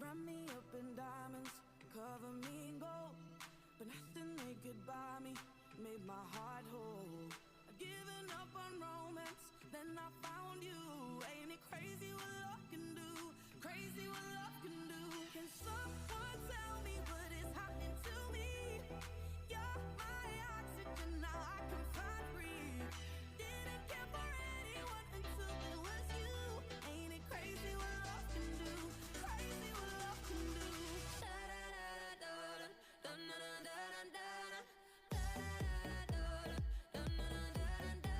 Wrap me up in diamonds, cover me in gold, but nothing they could buy me made my heart whole. I'd given up on romance, then I found you. Ain't it crazy what love can do? Crazy what love can do. Can someone tell me what is happening to me? You're my oxygen, now I can find breathe. Didn't care for anyone until it was you. Ain't it crazy what love can do? Crazy what love can do. Da da da da da da da da da da. Da da da da da da da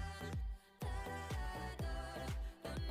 da da da.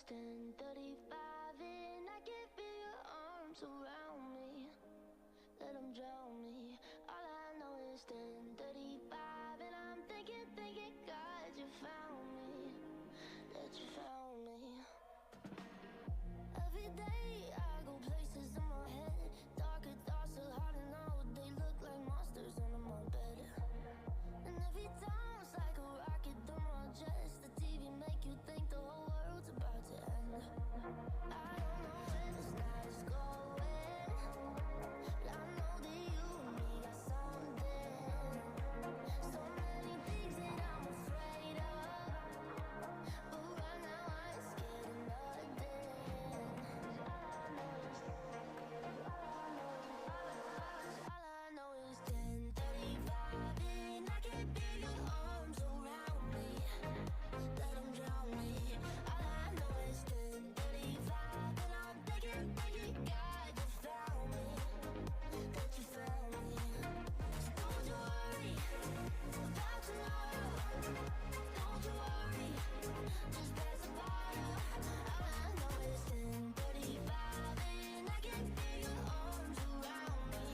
it's 10:35 and I can feel your arms around me. Let them drown me. All I know is 10:35 and I'm thinking, God, you found me. That you found me. Every day I go places in my head. Darker thoughts are hard to know. They look like monsters under my bed. And every time it's like a rocket through my chest. The TV make you think the whole world's about to end. I don't know where this night is going, but I know that you and me got something. So many things that I'm afraid of, but right now I ain't scared of nothing. All I know is 10:35 and I can feel your arms around me. Let them drown me. All I know is 10:35 and I'm thinking, God, you found me. That you found me. So don't you worry about tomorrow. Don't you worry, just pass the bottle. All I know is 10:35 and I can feel your arms around me.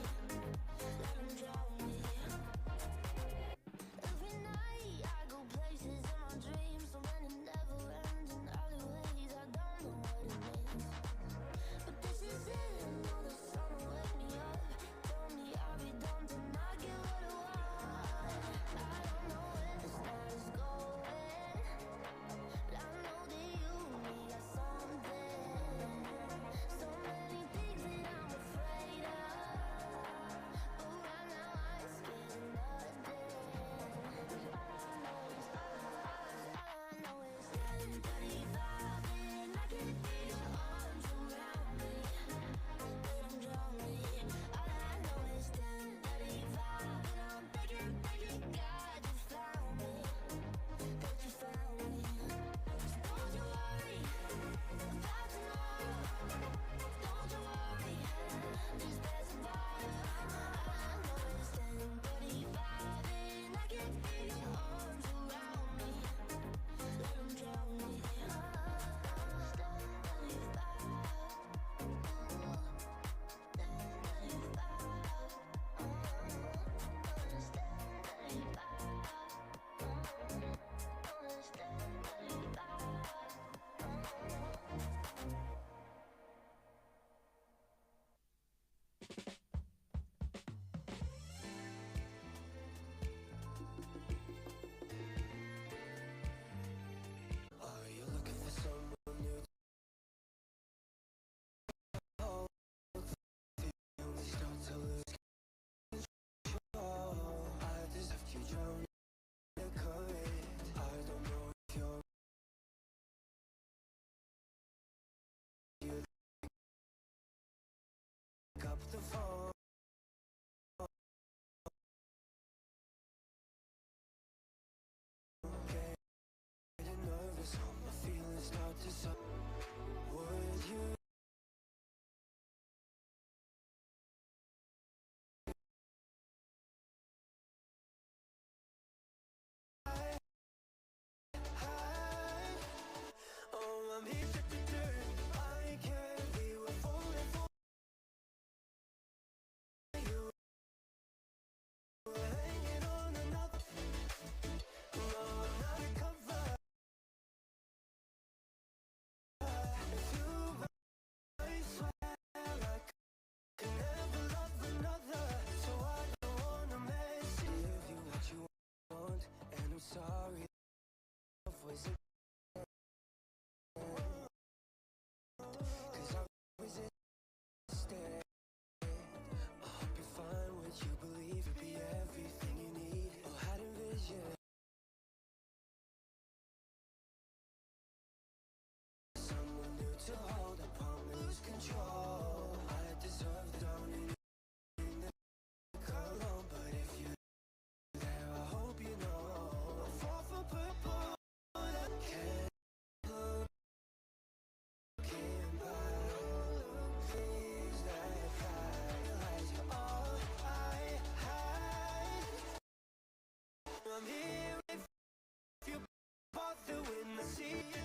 Let them drown me. Every night I go places in my dreams, so many never-ending alleyways. I don't know what it means, but this is it. I know the sun will wake me up. Tell me I'll be done to not get what I want. I don't know where this night is going, but I know that you and me got something. So many things that I'm afraid of, but right now I ain't scared of nothing. All I know is 10:35 and I can feel your arms around me. Let them drown me. All I know is 10:35 and I'm thinking, God, you found me. That you found me. So don't you worry about tomorrow. Don't you worry, just pass the bottle. All I know is 10:35 and I can feel your arms around me. Let them drown me. 10:35. Are you looking for someone new to hold? You only start to lose control. I just left you drowning in the current. I don't know if you're you pick up the phone. Getting nervous, all my feelings start to suck. Would you? Oh, I'm here to I can't be with falling for you. Hanging on another. No, I'm not recovered. If you, I swear I could never love another. So I don't wanna mess you. Give you what you want, and I'm sorry. Love was it? 'Cause I resisted. I hope you find what you believe to be everything you need. Oh, had a vision. Someone new to hold, I promise lose control. I deserve the drowning in the current, but if you're there, I hope you know. I fall for purple, but I can't look back. Please let it paralyze you. All I had. I'm here if you bother when I see you.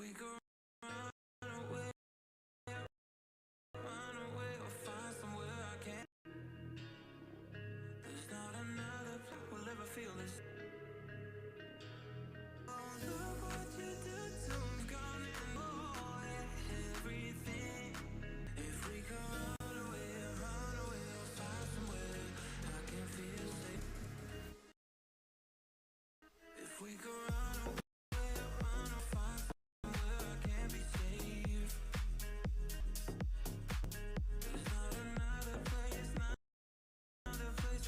we could run away or find somewhere I can. There's not another place we'll ever feel this. Oh, look what you did to me, gone and all everything. If we could run away or find somewhere I can feel safe. If we could run away or find somewhere I can be safe. There's not another place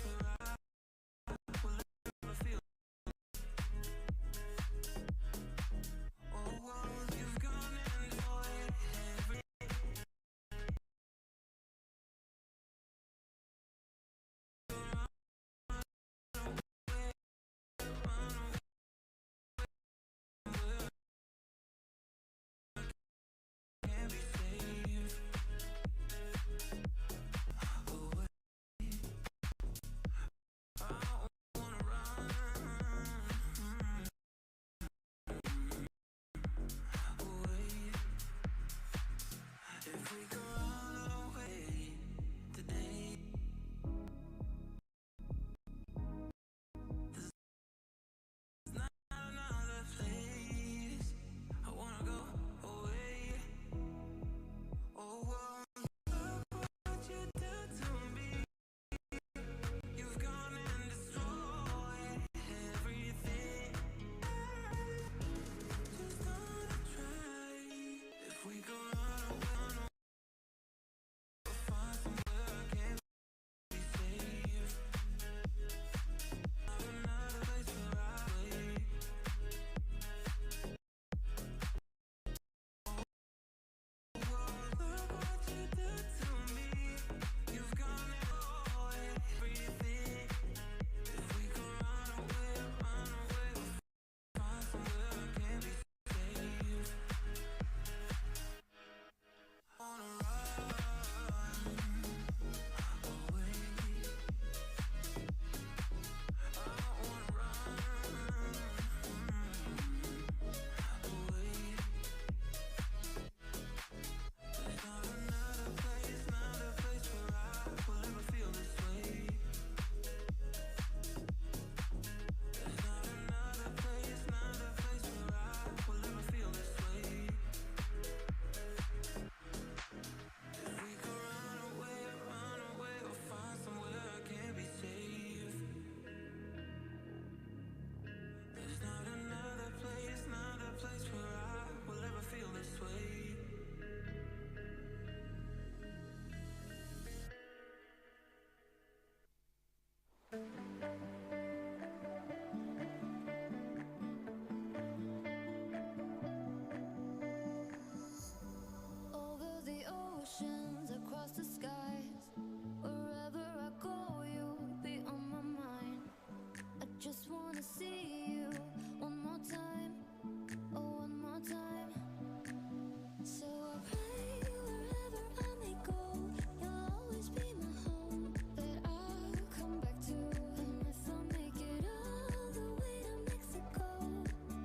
where I will ever feel. Oh, well, you've gone and destroyed everything. Can't be safe. Away. I wanna run away. If we could run away today, there's not another place I wanna go away. Oh, well, look what you did to me. You've gone and destroyed everything. Just gonna try. If we could run away or find somewhere I can be safe. Not another place where I wait. Whoa, look what you did to me. You've gone and destroyed everything. If we could run away or find somewhere I can be safe. I wanna run away. I wanna run away. There's not another place where I will ever feel this way. There's not another place where I will ever feel this way. If we could run away or find somewhere I can be safe. There's not another place where I will ever feel this way. Over the oceans, across the skies, wherever I go, you'll be on my mind. I just wanna see you one more time, oh, one more time. So I pray wherever I may go, you'll always be my home that I'll come back to. And if I make it all the way to Mexico,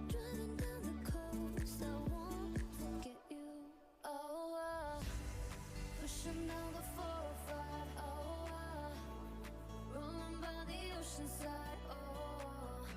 driving down the coast, I won't forget you. Oh, pushing down the 405. Oh, rolling by the ocean side. Oh,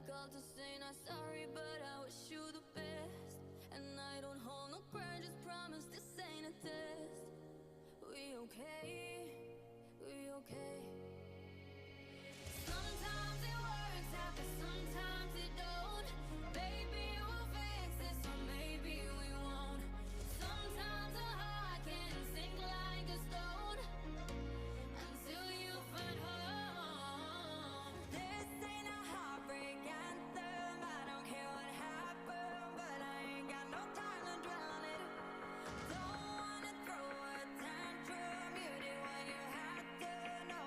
called to say not sorry, but I wish you the best. And I don't hold no grudges, promise this ain't a test. We okay, we okay. Sometimes it works out, but sometimes it don't. Baby, we'll fix this, or maybe we won't. Sometimes a heart can sink like a stone until you find home. This ain't a heartbreak anthem. I don't care what happened, but I ain't got no time to dwell on it. Don't wanna throw a tantrum. You did what you had to. No,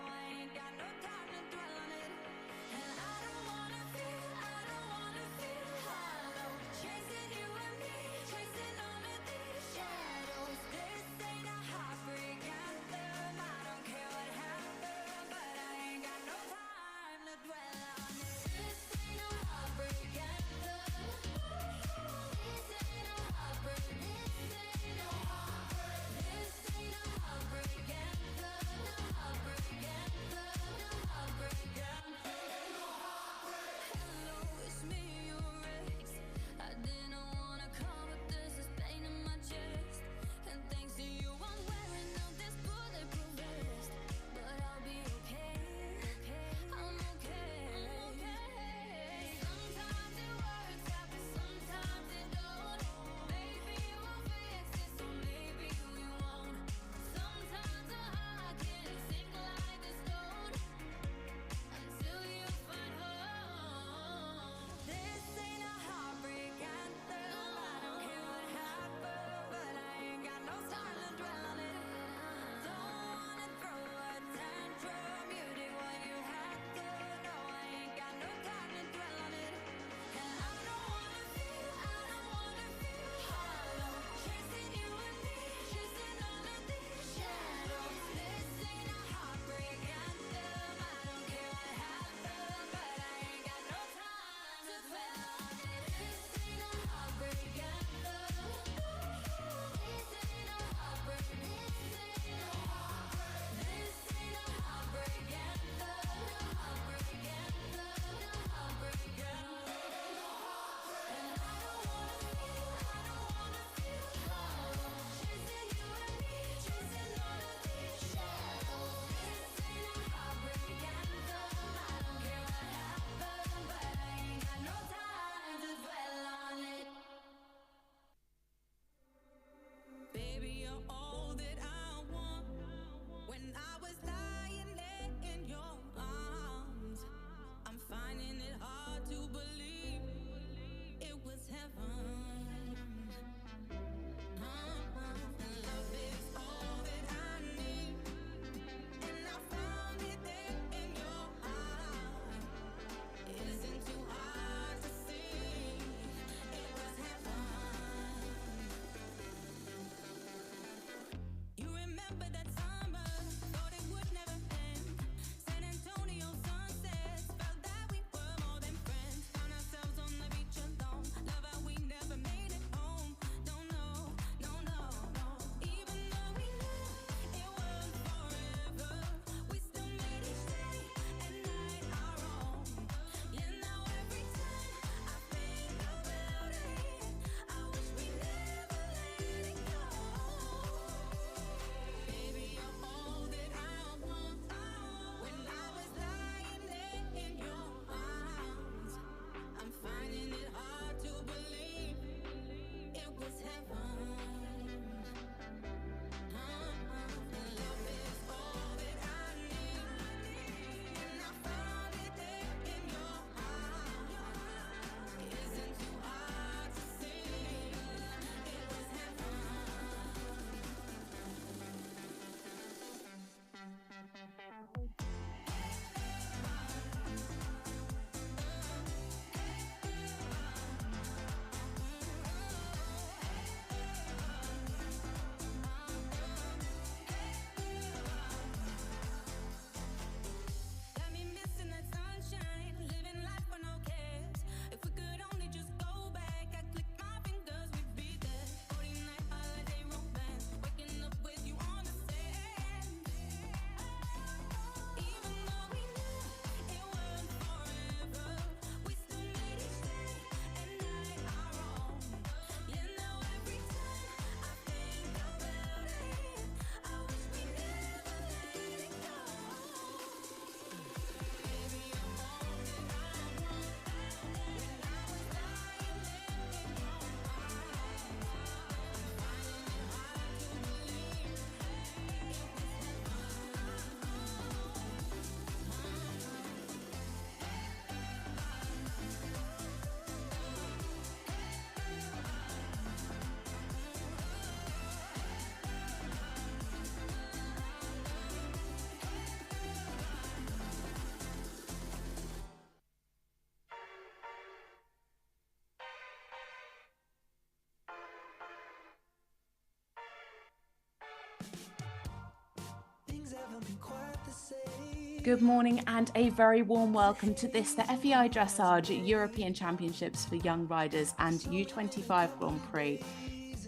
coming quite the same. Good morning and a very warm welcome to this, the FEI Dressage European Championships for Young Riders and U25 Grand Prix.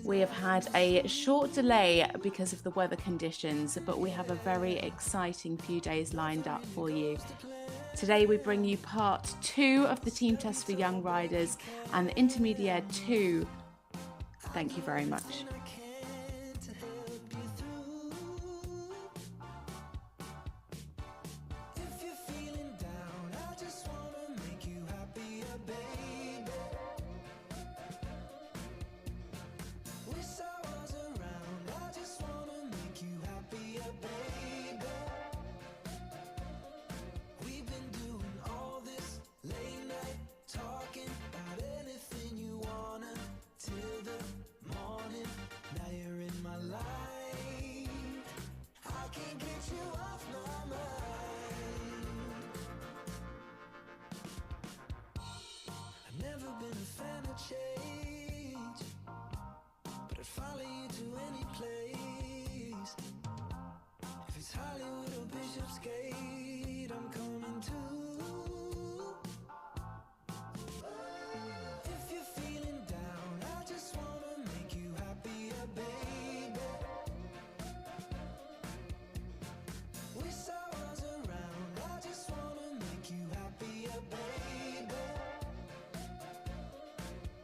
We have had a short delay because of the weather conditions, but we have a very exciting few days lined up for you. Today we bring you part 2 of the team test for young riders and the Intermediate 2. Thank you very much. Change, but I'd follow you to any place. If it's Hollywood or Bishopsgate, I'm coming too. If you're feeling down, I just wanna make you happier, baby. Wish I was around, I just wanna make you happier, baby.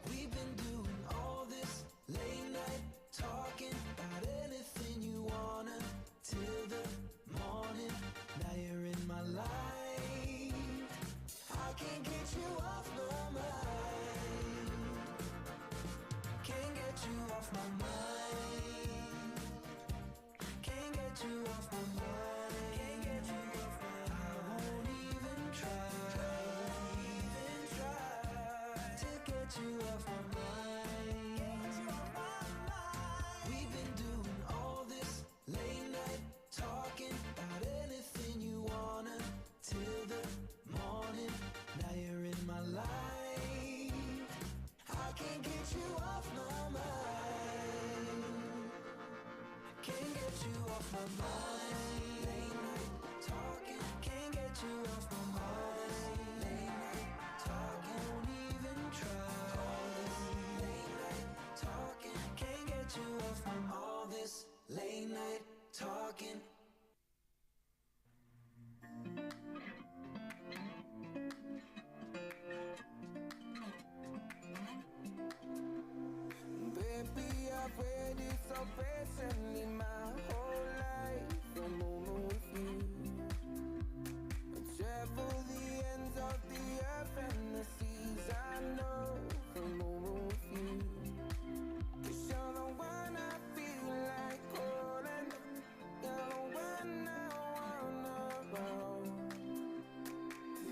We've been doing all this late night talking about anything you wanna till the morning. Now you're in my life, I can't get you off my mind. Can't get you off my mind. Can't get you off my mind. Can't get you off my mind. I won't even try to get you off my mind. We've been doing all this late night talking about anything you wanna till the morning. Now you're in my life, I can't get you off my mind. Can't get you off my mind. Late night talking, can't get you off my mind. Late night talking, won't even try. Late night talking, can't get you off from all this late night talking. Baby, I've waited so patiently my whole life for a moment with you. I travel the ends of the earth and the seas, I know, for a moment with you. 'Cause you're the one I feel like calling, you're the one I wanna hold.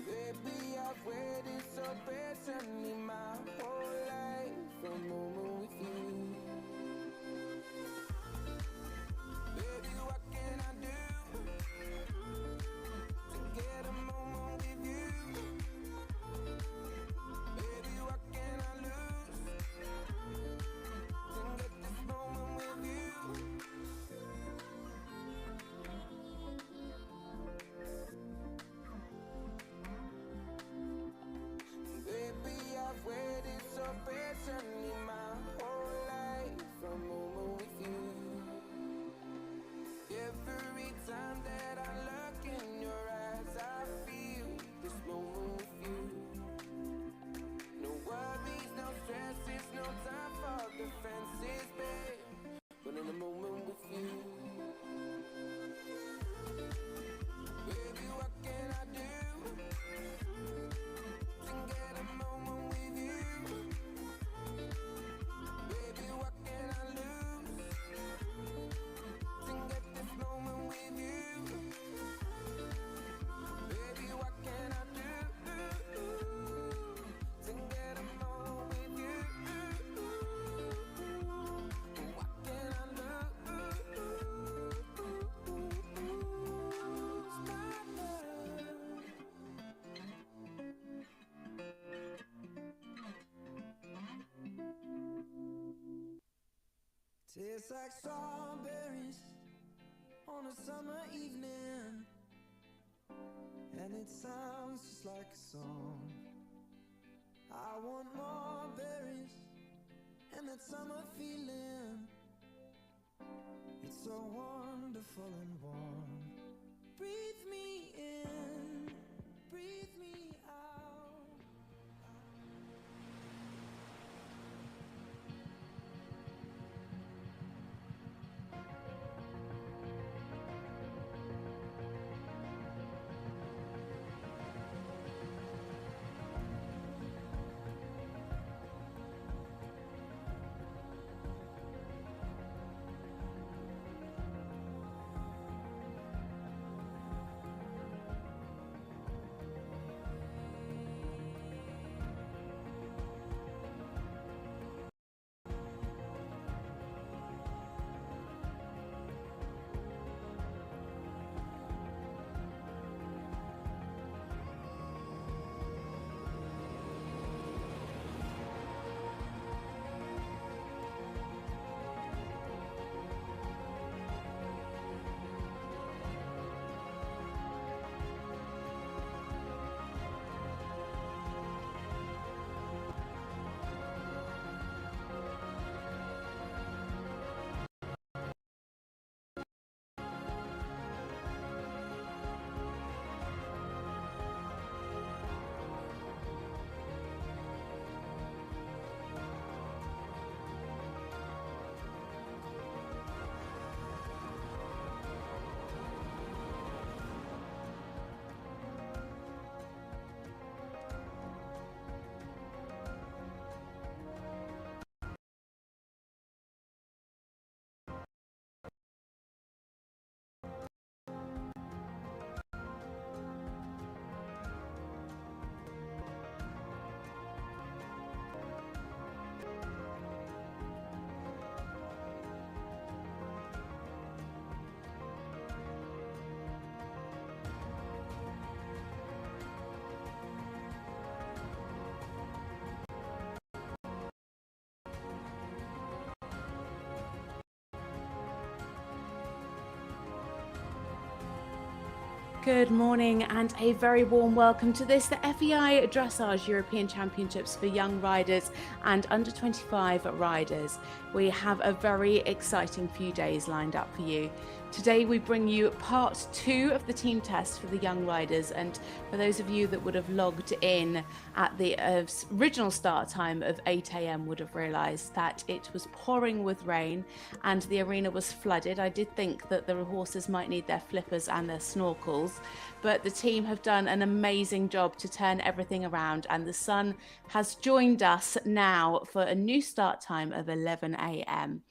Baby, I've waited so patiently my whole life for a moment with you. Baby, what can I do to get a moment with you? Baby, what can I lose to get this moment with you? Baby, I've waited so patiently my whole life for a moment with you. Every time that I look in your eyes, I feel this moment with you. No worries, no stresses, no time for defenses, babe. But in a moment with you. Baby, what can I do to get a moment with you? Baby, what can I lose to get this moment with you? Baby, what can I do to get a moment with you? What can I Tastes like strawberries on a summer evening, and it sounds just like a song. I want more berries and that summer feeling. It's so wonderful and warm. Breathe me in, breathe me out. Good morning and a very warm welcome to this, the FEI Dressage European Championships for young riders and under 25 riders. We have a very exciting few days lined up for you. Today we bring you part 2 of the team test for the young riders, and for those of you that would have logged in at the original start time of 8 AM would have realised that it was pouring with rain and the arena was flooded. I did think that the horses might need their flippers and their snorkels, but the team have done an amazing job to turn everything around, and the sun has joined us now for a new start time of 11 AM.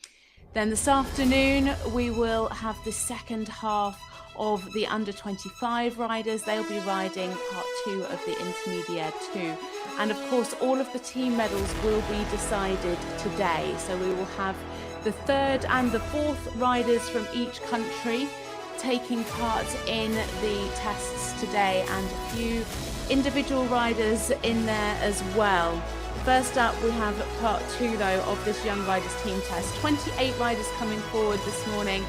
Then this afternoon we will have the second half of the under 25 riders. They'll be riding part 2 of the Intermediate 2, and of course all of the team medals will be decided today, so we will have the 3rd and the 4th riders from each country taking part in the tests today, and a few individual riders in there as well. First up, we have part 2 though of this young riders team test. 28 riders coming forward this morning.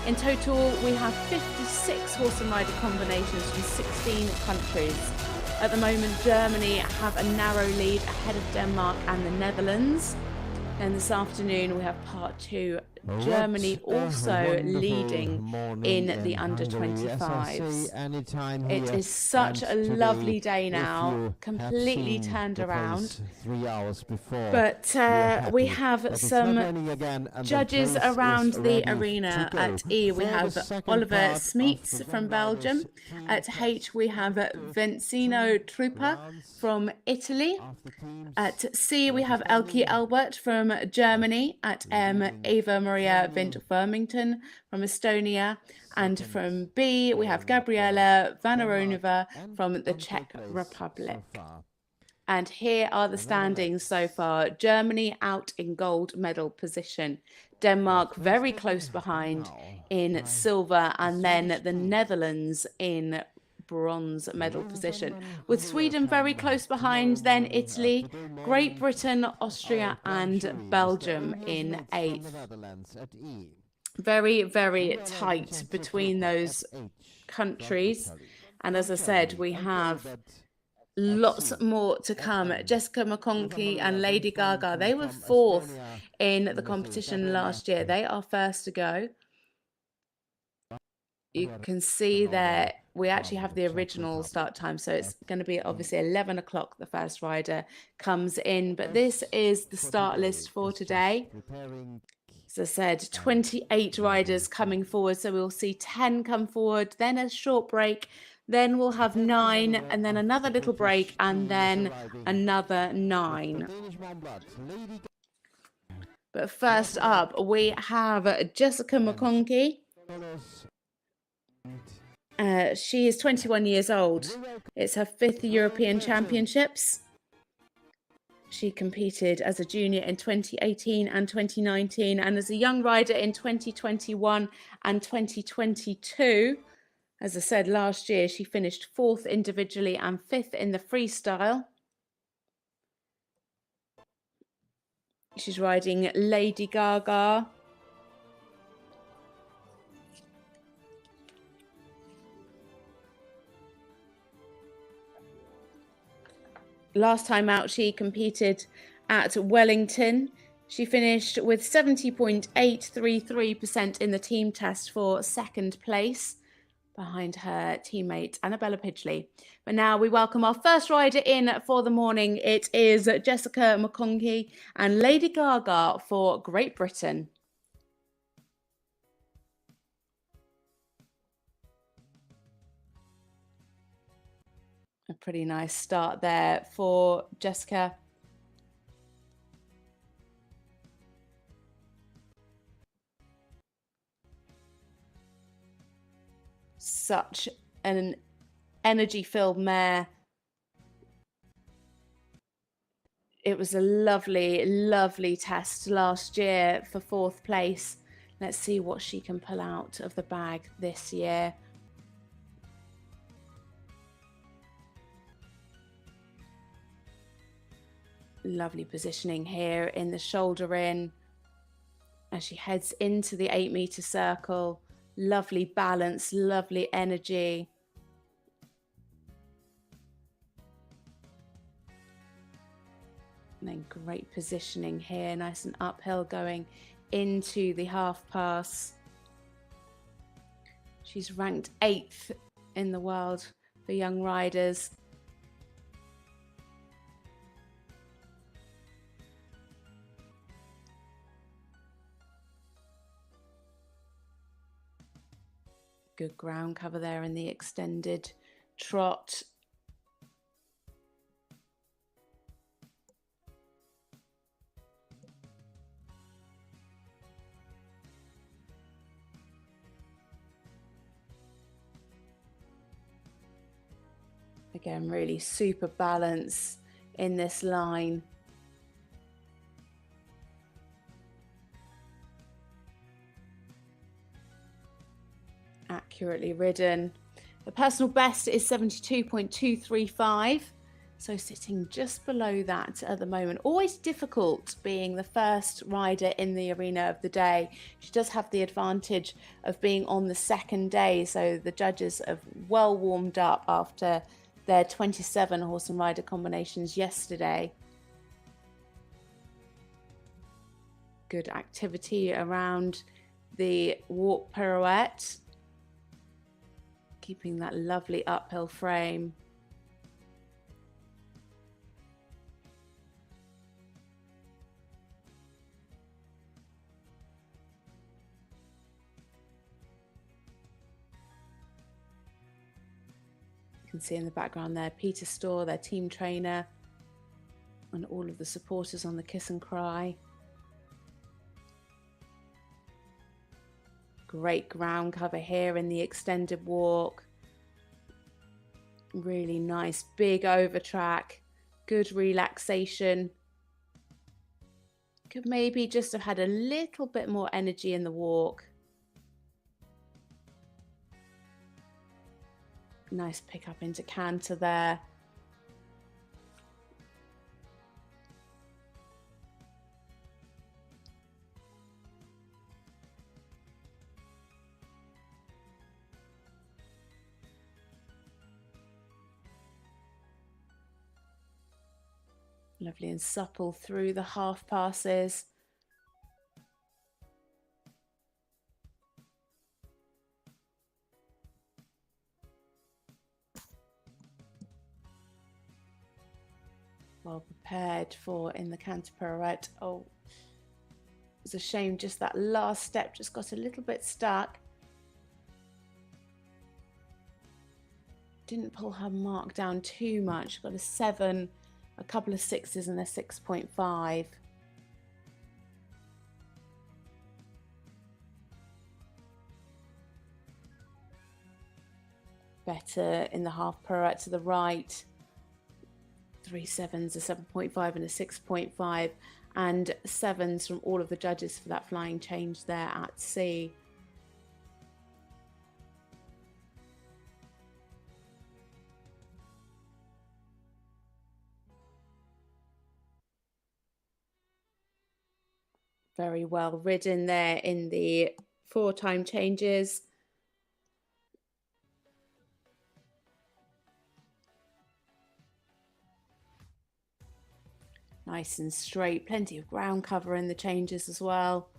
In total, we have 56 horse and rider combinations from 16 countries. At the moment, Germany have a narrow lead ahead of Denmark and the Netherlands. And this afternoon, we have part 2. Germany also leading in the under 25s. It is such a lovely day now, completely turned around. 3 hours before, but we have some judges around the arena. At E, we have Oliver Smeets from Belgium. At H, we have Vincino Truppa from Italy. At C, we have Elke Albert from Germany. At M, Eva Maria Vint-Vermington from Estonia, and from B we have Gabriela Vanaronova from the Czech Republic. And here are the standings so far. Germany out in gold medal position, Denmark very close behind in silver, and then the Netherlands in bronze medal position, with Sweden very close behind, then Italy, Great Britain, Austria and Belgium in 8th. Very, very tight between those countries. And as I said, we have lots more to come. Jessica McConkey and Lady Gaga, they were fourth in the competition last year. They are first to go. You can see there we actually have the original start time, so it's going to be obviously 11 o'clock the first rider comes in, but this is the start list for today. As I said, 28 riders coming forward, so we'll see 10 come forward, then a short break, then we'll have 9, and then another little break, and then another 9. But first up, we have Jessica McConkey. She is 21 years old. It's her 5th European Championships. She competed as a junior in 2018 and 2019, and as a young rider in 2021 and 2022. As I said, last year she finished 4th individually and 5th in the freestyle. She's riding Lady Gaga. Last time out, she competed at Wellington. She finished with 70.833% in the team test for 2nd place behind her teammate Annabella Pidgley. But now we welcome our first rider in for the morning. It is Jessica McConkey and Lady Gaga for Great Britain. A pretty nice start there for Jessica. Such an energy-filled mare. It was a lovely, lovely test last year for 4th place. Let's see what she can pull out of the bag this year. Lovely positioning here in the shoulder in as she heads into the 8-meter circle. Lovely balance, lovely energy. And then great positioning here, nice and uphill going into the half pass. She's ranked 8th in the world for young riders. Good ground cover there in the extended trot. Again, really super balance in this line. Accurately ridden. The personal best is 72.235, so sitting just below that at the moment. Always difficult being the first rider in the arena of the day. She does have the advantage of being on the 2nd day, so the judges have well warmed up after their 27 horse and rider combinations yesterday. Good activity around the walk pirouette. Keeping that lovely uphill frame. You can see in the background there Peter Storr, their team trainer, and all of the supporters on the kiss and cry. Great ground cover here in the extended walk. Really nice big over track. Good relaxation. Could maybe just have had a little bit more energy in the walk. Nice pick up into canter there. Lovely and supple through the half passes. Well prepared for in the canter pirouette. Oh, it's a shame just that last step just got a little bit stuck. Didn't pull her mark down too much. Got a 7, a couple of 6s and a 6.5. Better in the half pirouette to the right. 3 7s, a 7.5 and a 6.5, and 7s from all of the judges for that flying change there at sea. Very well ridden there in the 4 time changes. Nice and straight, plenty of ground cover in the changes as well.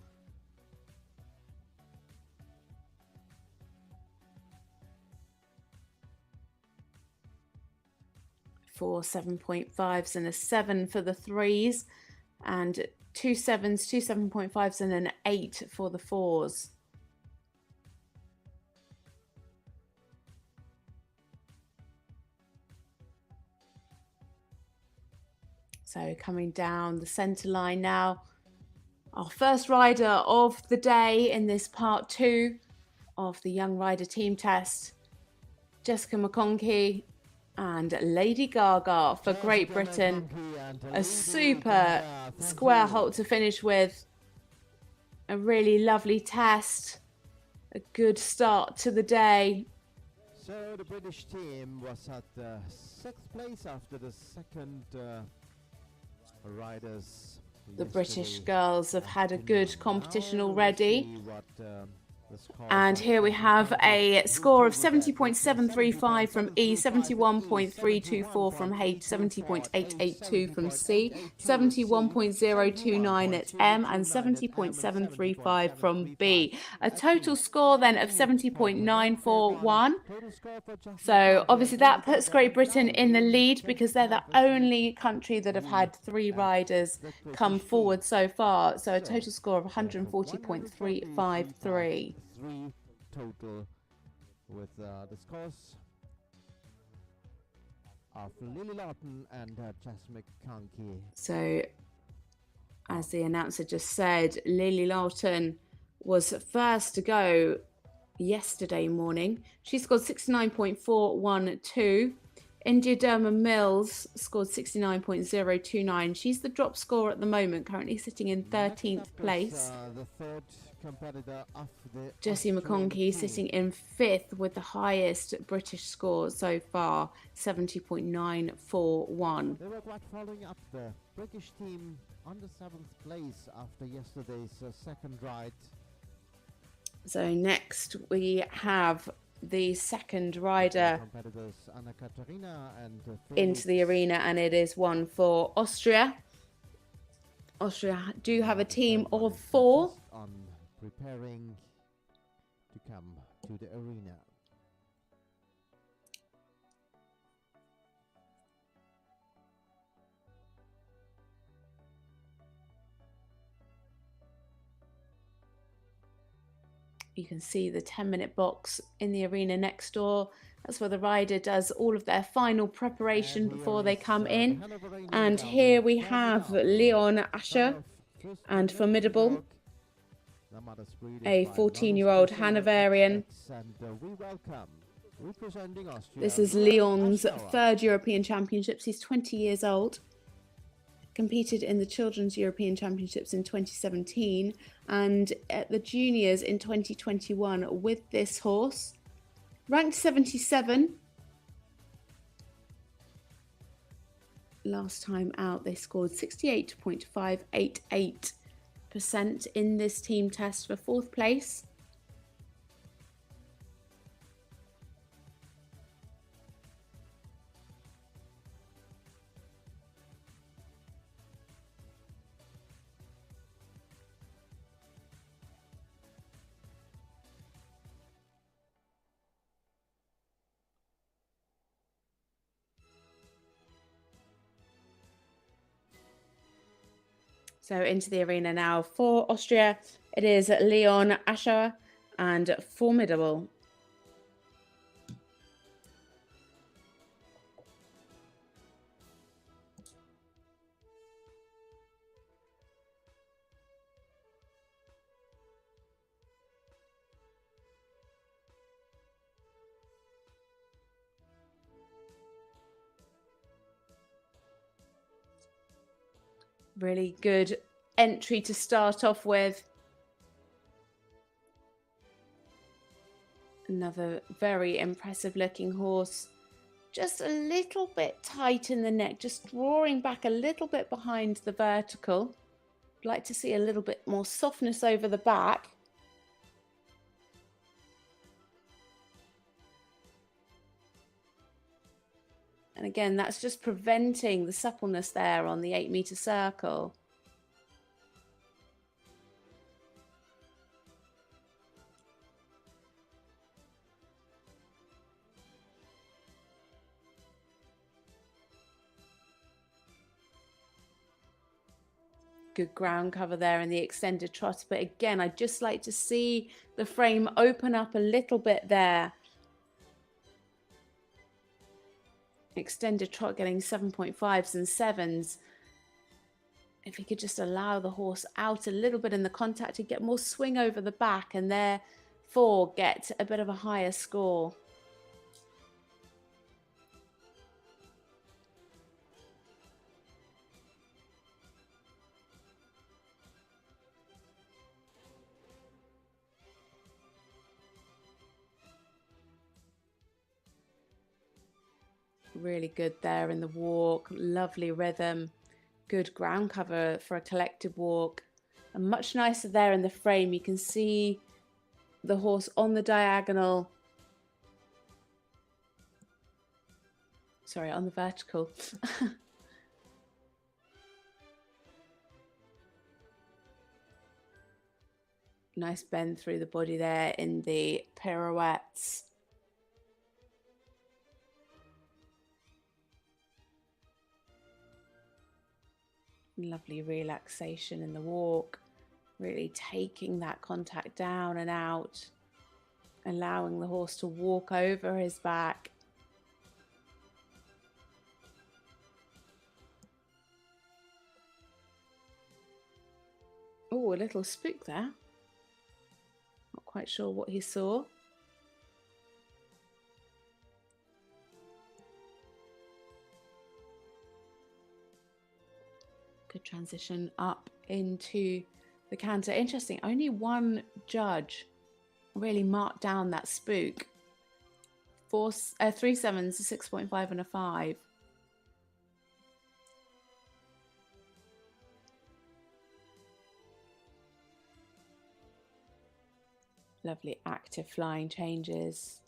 4 7.5s and a 7 for the 3s, and 2 7s, 2 7.5s and an 8 for the 4s. So coming down the centre line now, our first rider of the day in this part 2 of the Young Rider Team Test, Jessica McConkey and Lady Gaga for Great Britain. A super square halt to finish with. A really lovely test. A good start to the day. So the British team was at 6th place after the second riders. The British girls have had a good competition already. And here we have a score of 70.735 from E, 71.324 from H, 70.882 from C, 71.029 at M, and 70.735 from B. A total score then of 70.941. So obviously that puts Great Britain in the lead because they're the only country that have had 3 riders come forward so far. So a total score of 140.353. 3 total with the scores of Lily Lawton and Jess McConkey. So, as the announcer just said, Lily Lawton was first to go yesterday morning. She scored 69.412. India Derma Mills scored 69.029. She's the drop scorer at the moment, currently sitting in 13th place. The third competitor of the Jessie McConkey sitting in 5th with the highest British score so far, 70.941. They were quite following up the British team on the 7th place after yesterday's second ride. So next we have the second rider into the arena, and it is one for Austria. Austria do have a team of 4. On preparing to come to the arena. You can see the 10-minute box in the arena next door. That's where the rider does all of their final preparation before they come in. And here we have Leon Asher and Formidable, a 14-year-old Hanoverian. This is Leon's 3rd European Championships. He's 20 years old. Competed in the Children's European Championships in 2017 and at the Juniors in 2021 with this horse. Ranked 77. Last time out they scored 68.588% in this team test for 4th place. So into the arena now for Austria, it is Leon Ascher and Formidable. Really good entry to start off with. Another very impressive looking horse. Just a little bit tight in the neck, just drawing back a little bit behind the vertical. I'd like to see a little bit more softness over the back. And again, that's just preventing the suppleness there on the 8-meter circle. Good ground cover there in the extended trot, but again, I'd just like to see the frame open up a little bit there. Extended trot getting 7.5s and 7s. If he could just allow the horse out a little bit in the contact, he'd get more swing over the back and therefore get a bit of a higher score. Really good there in the walk, lovely rhythm, good ground cover for a collected walk, and much nicer there in the frame. You can see the horse on the diagonal, sorry, on the vertical. Nice bend through the body there in the pirouettes. Lovely relaxation in the walk, really taking that contact down and out, allowing the horse to walk over his back. Oh, a little spook there. Not quite sure what he saw. Good transition up into the canter. Interesting, only one judge really marked down that spook. 3 7s, a 6.5 and a 5. Lovely active flying changes.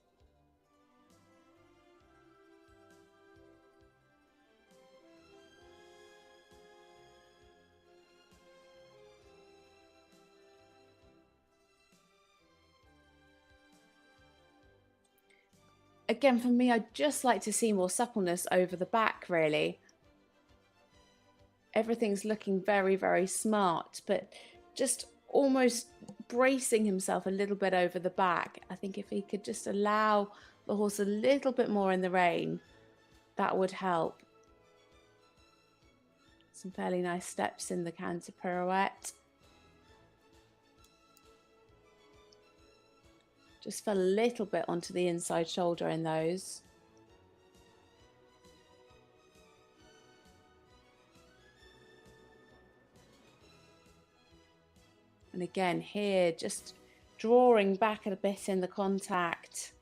Again, for me, I'd just like to see more suppleness over the back, really. Everything's looking very, very smart, but just almost bracing himself a little bit over the back. I think if he could just allow the horse a little bit more in the rein, that would help. Some fairly nice steps in the canter pirouette. Just fell a little bit onto the inside shoulder in those. And again here, just drawing back a bit in the contact.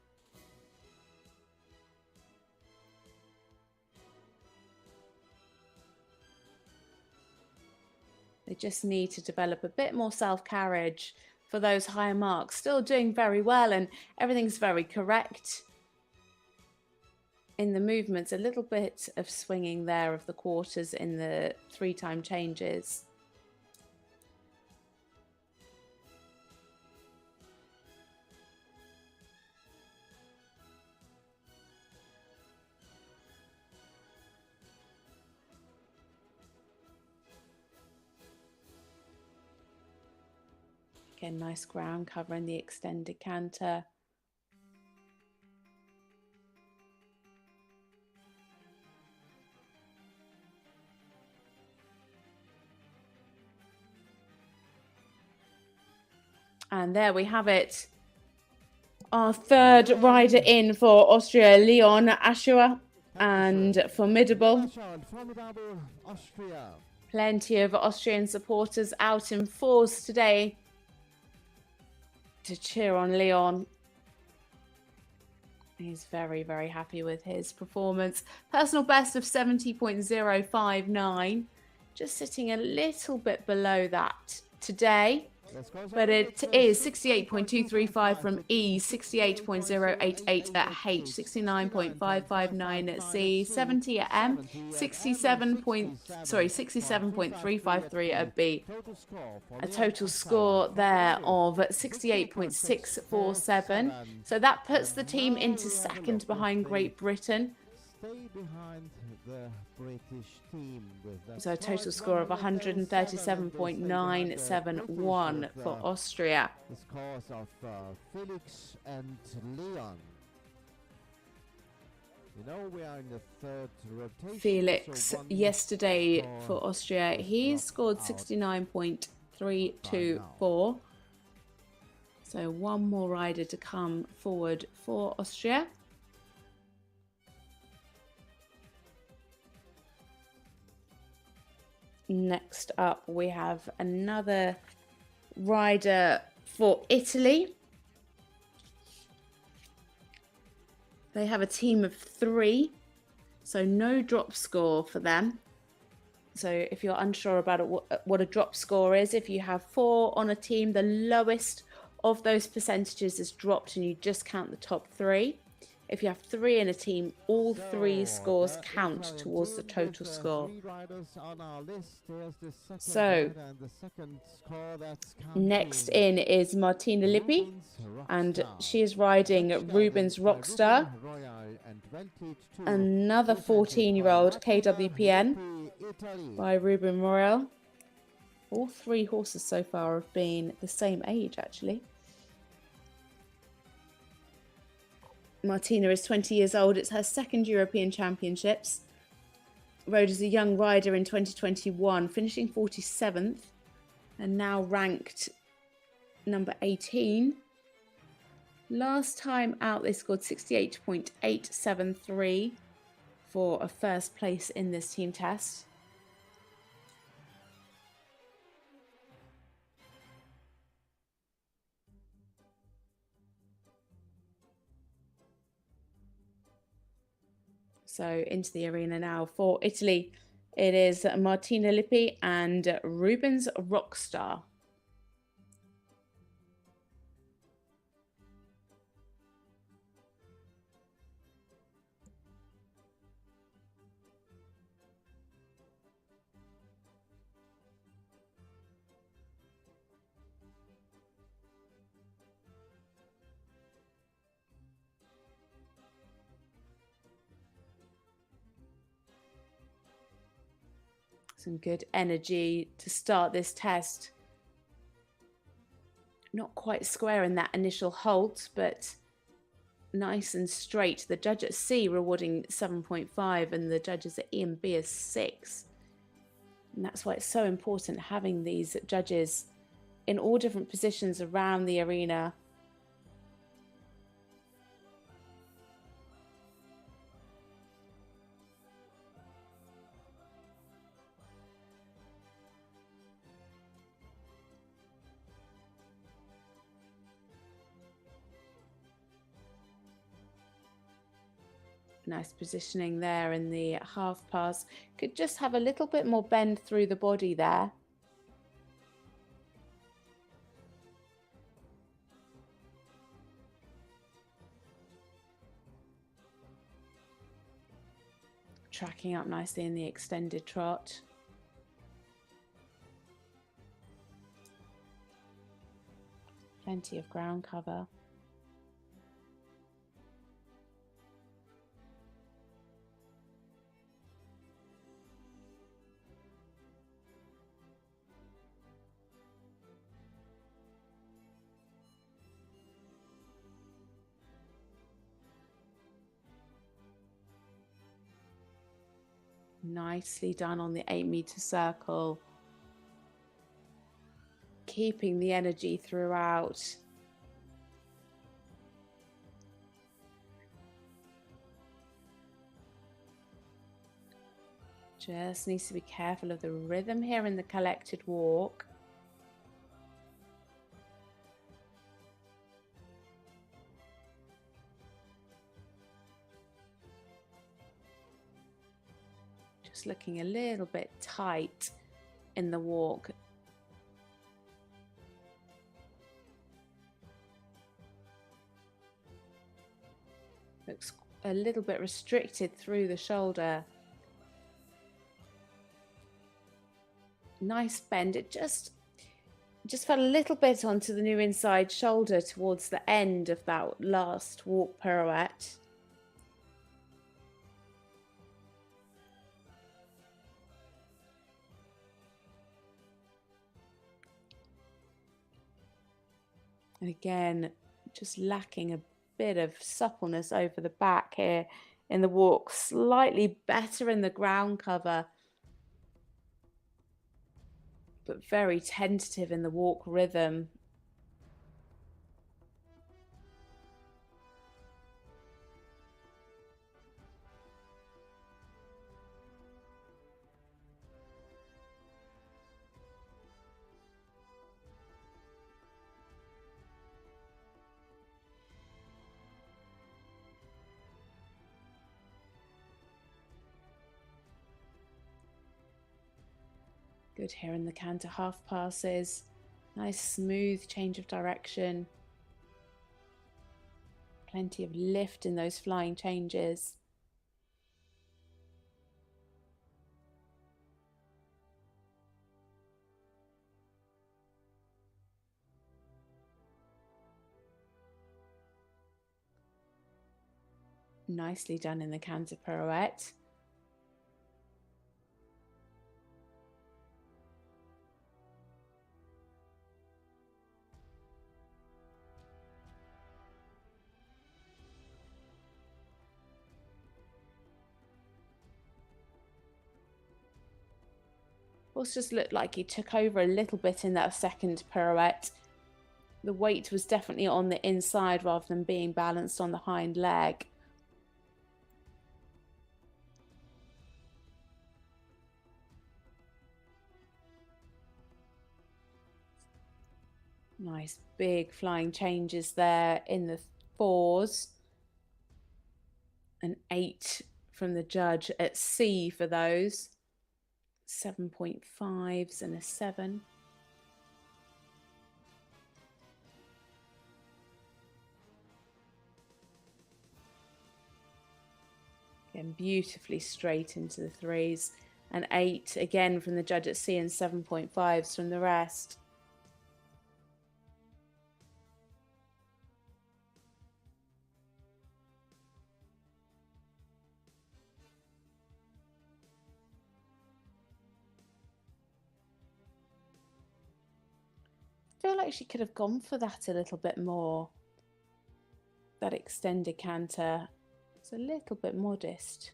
They just need to develop a bit more self-carriage for those higher marks. Still doing very well and everything's very correct in the movements. A little bit of swinging there of the quarters in the 3-time changes. Again, nice ground cover in the extended canter. And there we have it. Our third rider in for Austria, Leon Ashua, and formidable. Austria. Plenty of Austrian supporters out in force today to cheer on Leon. He's very, very happy with his performance. Personal best of 70.059, just sitting a little bit below that today. But it is 68.235 from E, 68.088 at H, 69.559 at C, 70 at M, 67.353 at B. A total score there of 68.647. So that puts the team into second behind Great Britain. Stay behind the British team with that. So a total score of 137.971 for Austria. The scores of Felix and Leon. You know, we are in the third rotation. Felix, so yesterday for Austria, he scored 69.324. So one more rider to come forward for Austria. Next up, we have another rider for Italy. They have a team of 3, so no drop score for them. So if you're unsure about what a drop score is, if you have 4 on a team, the lowest of those percentages is dropped and you just count the top 3. If you have 3 in a team, all 3 scores count towards the total score. So, next in is Martina Lippi, and she is riding Rubens Rockstar. Another 14-year-old KWPN by Ruben Royal. All 3 horses so far have been the same age, actually. Martina is 20 years old. It's her second European Championships. Rode as a young rider in 2021, finishing 47th, and now ranked number 18. Last time out, they scored 68.873 for a first place in this team test. So into the arena now for Italy. It is Martina Lippi and Rubens Rockstar. Some good energy to start this test. Not quite square in that initial halt, but nice and straight. The judge at C rewarding 7.5 and the judges at E and B is 6. And that's why it's so important having these judges in all different positions around the arena. Nice positioning there in the half pass. Could just have a little bit more bend through the body there. Tracking up nicely in the extended trot. Plenty of ground cover. Nicely done on the 8-meter circle. Keeping the energy throughout. Just needs to be careful of the rhythm here in the collected walk. Just looking a little bit tight in the walk. Looks a little bit restricted through the shoulder. Nice bend. It just fell a little bit onto the new inside shoulder towards the end of that last walk pirouette. And again, just lacking a bit of suppleness over the back here in the walk. Slightly better in the ground cover, but very tentative in the walk rhythm. Good here in the canter half passes. Nice smooth change of direction. Plenty of lift in those flying changes. Nicely done in the canter pirouette. Also just looked like he took over a little bit in that second pirouette. The weight was definitely on the inside rather than being balanced on the hind leg. Nice big flying changes there in the 4s. An 8 from the judge at C for those. 7.5s and a 7. Again, beautifully straight into the 3s. An 8 again from the judge at C and 7.5s from the rest. I feel like she could have gone for that a little bit more. That extended canter. It's a little bit modest.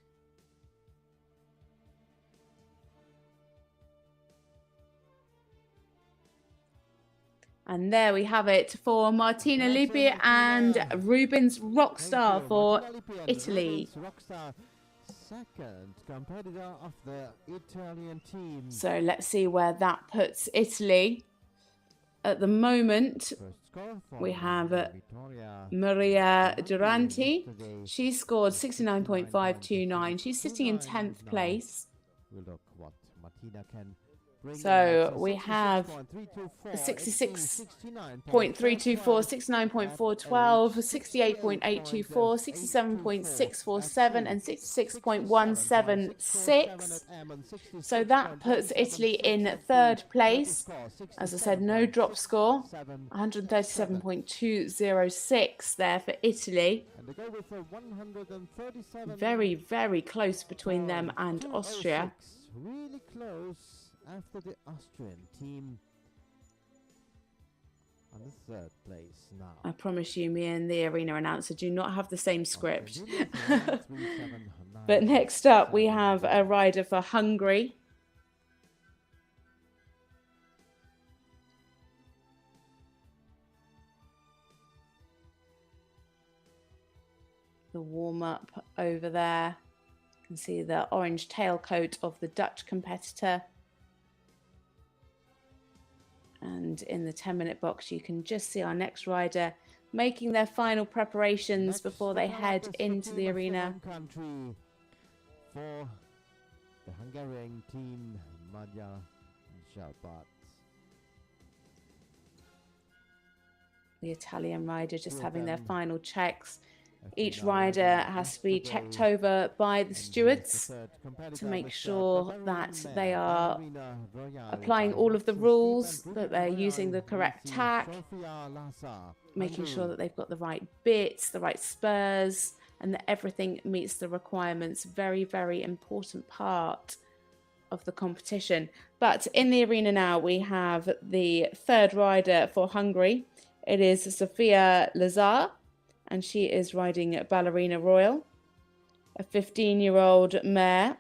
And there we have it for Martina Lippi and Rubens Rockstar for Italy. Second competitor of the Italian team. So let's see where that puts Italy. At the moment, we have Maria Duranti. She scored 69.529. She's sitting in 10th place. We'll look what Martina can bring. So we have 66.324, 69.412, 68.824, 67.647 and 66.176. So that puts Italy in 3rd place. As I said, no drop score. 137.206 there for Italy. Very, very close between them and Austria. Really close after the Austrian team. on the third place now. I promise you, me and the arena announcer do not have the same script. But next up, we have a rider for Hungary. The warm-up over there. You can see the orange tailcoat of the Dutch competitor. And in the 10-minute box, you can just see our next rider making their final preparations before they head into the arena. Country for the Hungarian team, Magyar Zsapat. The Italian rider just having their final checks. Each rider has to be checked over by the stewards to make sure that they are applying all of the rules, that they're using the correct tack, making sure that they've got the right bits, the right spurs, and that everything meets the requirements. Very, very important part of the competition. But in the arena now, we have the third rider for Hungary. It is Sofia Lazar, and she is riding Ballerina Royal, a 15-year-old mare.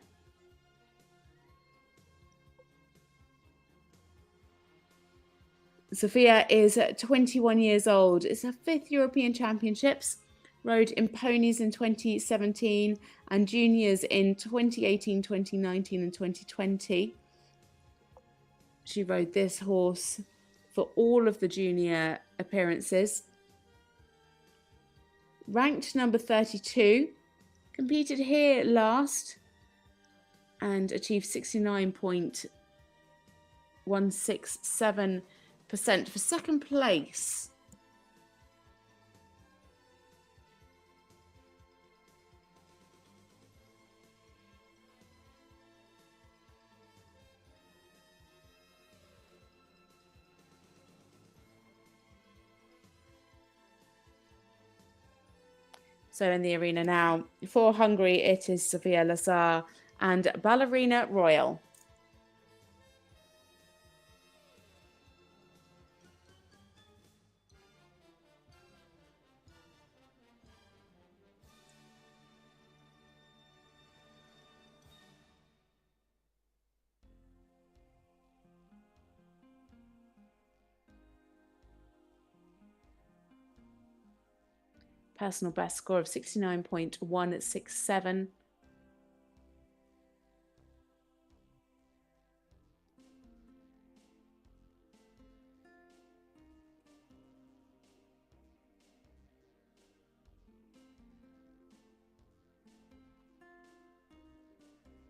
Sofia is 21 years old. It's her 5th European Championships, rode in ponies in 2017 and juniors in 2018, 2019 and 2020. She rode this horse for all of the junior appearances. Ranked number 32, competed here last and achieved 69.167% for second place. So in the arena now, for Hungary, it is Sofia Lazar and Ballerina Royal. Personal best score of 69.167.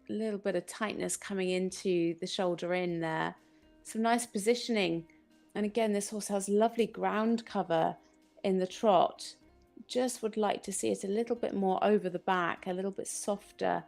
A little bit of tightness coming into the shoulder in there. Some nice positioning. And again, this horse has lovely ground cover in the trot. Just would like to see it a little bit more over the back, a little bit softer.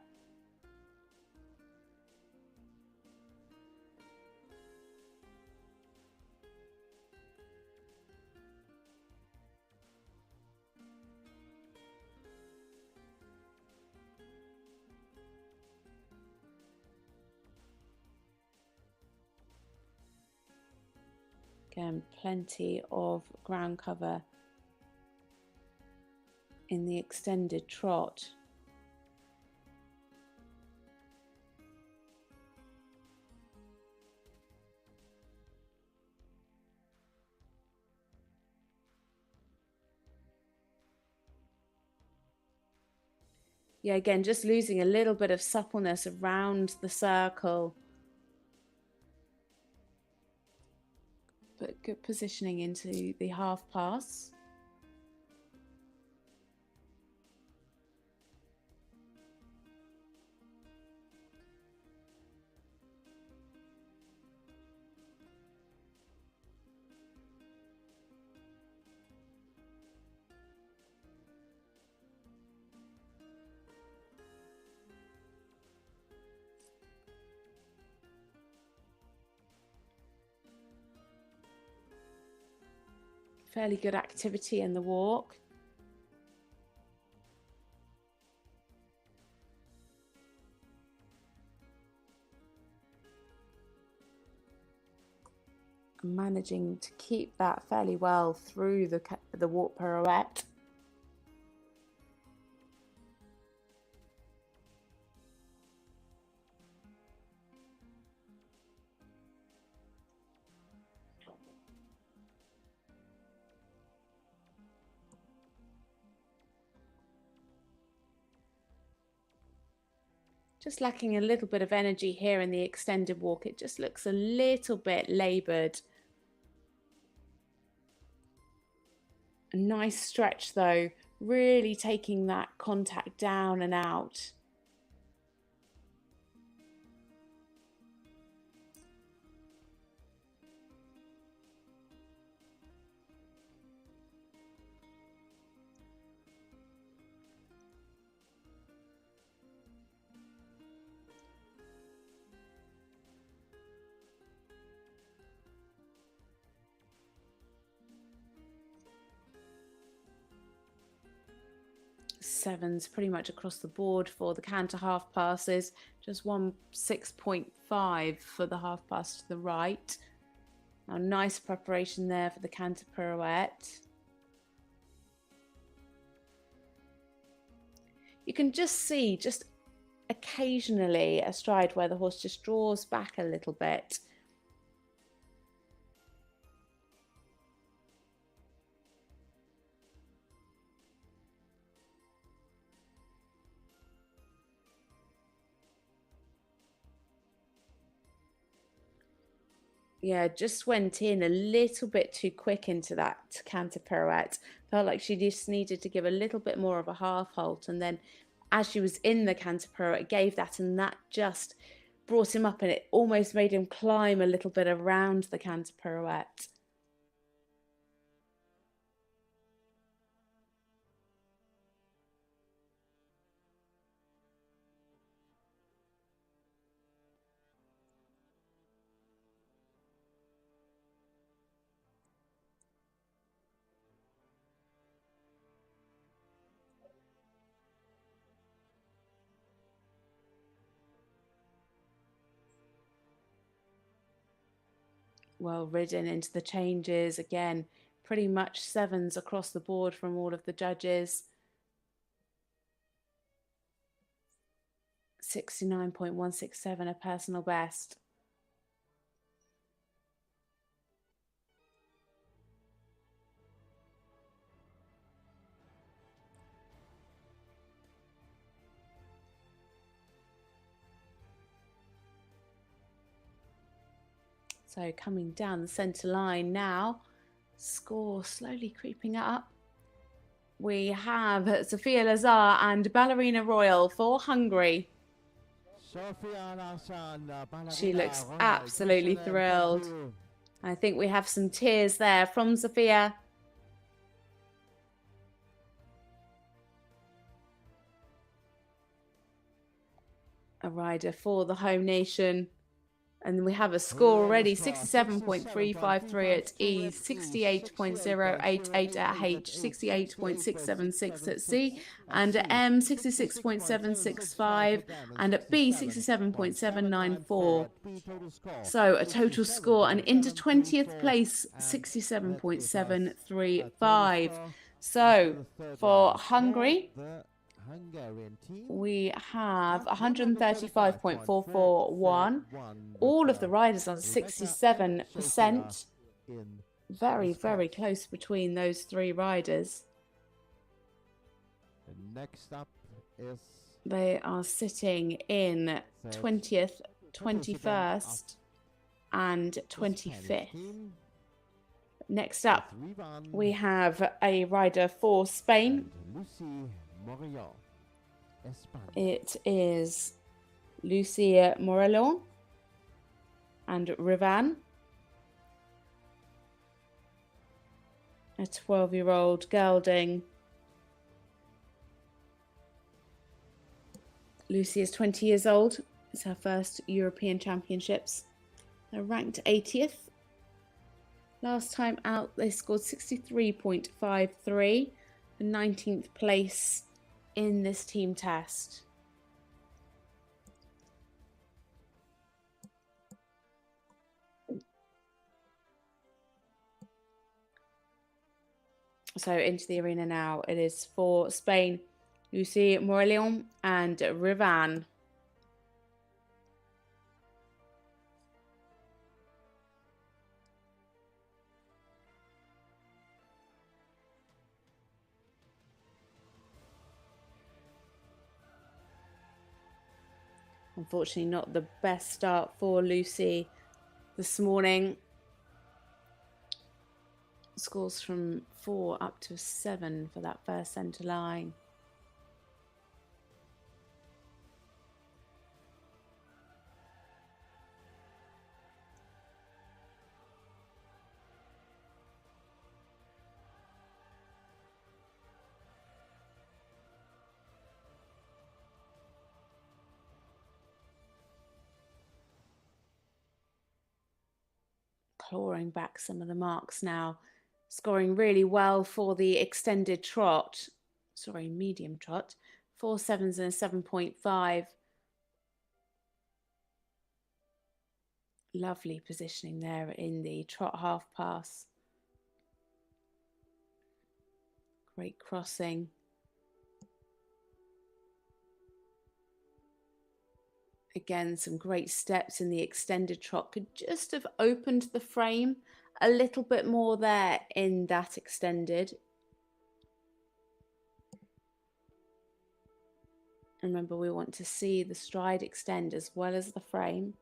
Again, plenty of ground cover in the extended trot. Yeah, again, just losing a little bit of suppleness around the circle. But good positioning into the half pass. Fairly good activity in the walk. Managing to keep that fairly well through the walk pirouette. Just lacking a little bit of energy here in the extended walk. It just looks a little bit laboured. A nice stretch though, really taking that contact down and out. Sevens pretty much across the board for the canter half passes. Just 1.6.5 for the half pass to the right. Now, nice preparation there for the canter pirouette. You can just see, just occasionally, a stride where the horse just draws back a little bit. Yeah, just went in a little bit too quick into that canter pirouette. Felt like she just needed to give a little bit more of a half halt. And then as she was in the canter pirouette, gave that, and that just brought him up, and it almost made him climb a little bit around the canter pirouette. Well ridden into the changes again, pretty much sevens across the board from all of the judges. 69.167, a personal best. So coming down the centre line now, score slowly creeping up. We have Sophia Lazar and Ballerina Royal for Hungary. She looks absolutely thrilled. I think we have some tears there from Sophia. A rider for the home nation. And we have a score already, 67.353 at E, 68.088 at H, 68.676 at C, and at M, 66.765, and at B, 67.794. So a total score, and into 20th place, 67.735. So for Hungary, we have 135.441. All of the riders on 67%. Very, very close between those three riders. Next up is they are sitting in 20th, 21st, and 25th. Next up, we have a rider for Spain. It is Lucia Morellon and Rivan, a 12-year-old gelding. Lucy is 20 years old. It's her first European Championships. They're ranked 80th. Last time out, they scored 63.53, the 19th place in this team test. So into the arena now. It is for Spain, Lucy Morelion and Rivan. Unfortunately, not the best start for Lucy this morning. Scores from 4 up to 7 for that first centre line. Clawing back some of the marks now, scoring really well for the extended trot, sorry, medium trot, 4 sevens and a 7.5. Lovely positioning there in the trot half pass. Great crossing. Again, some great steps in the extended trot. Could just have opened the frame a little bit more there in that extended. Remember, we want to see the stride extend as well as the frame.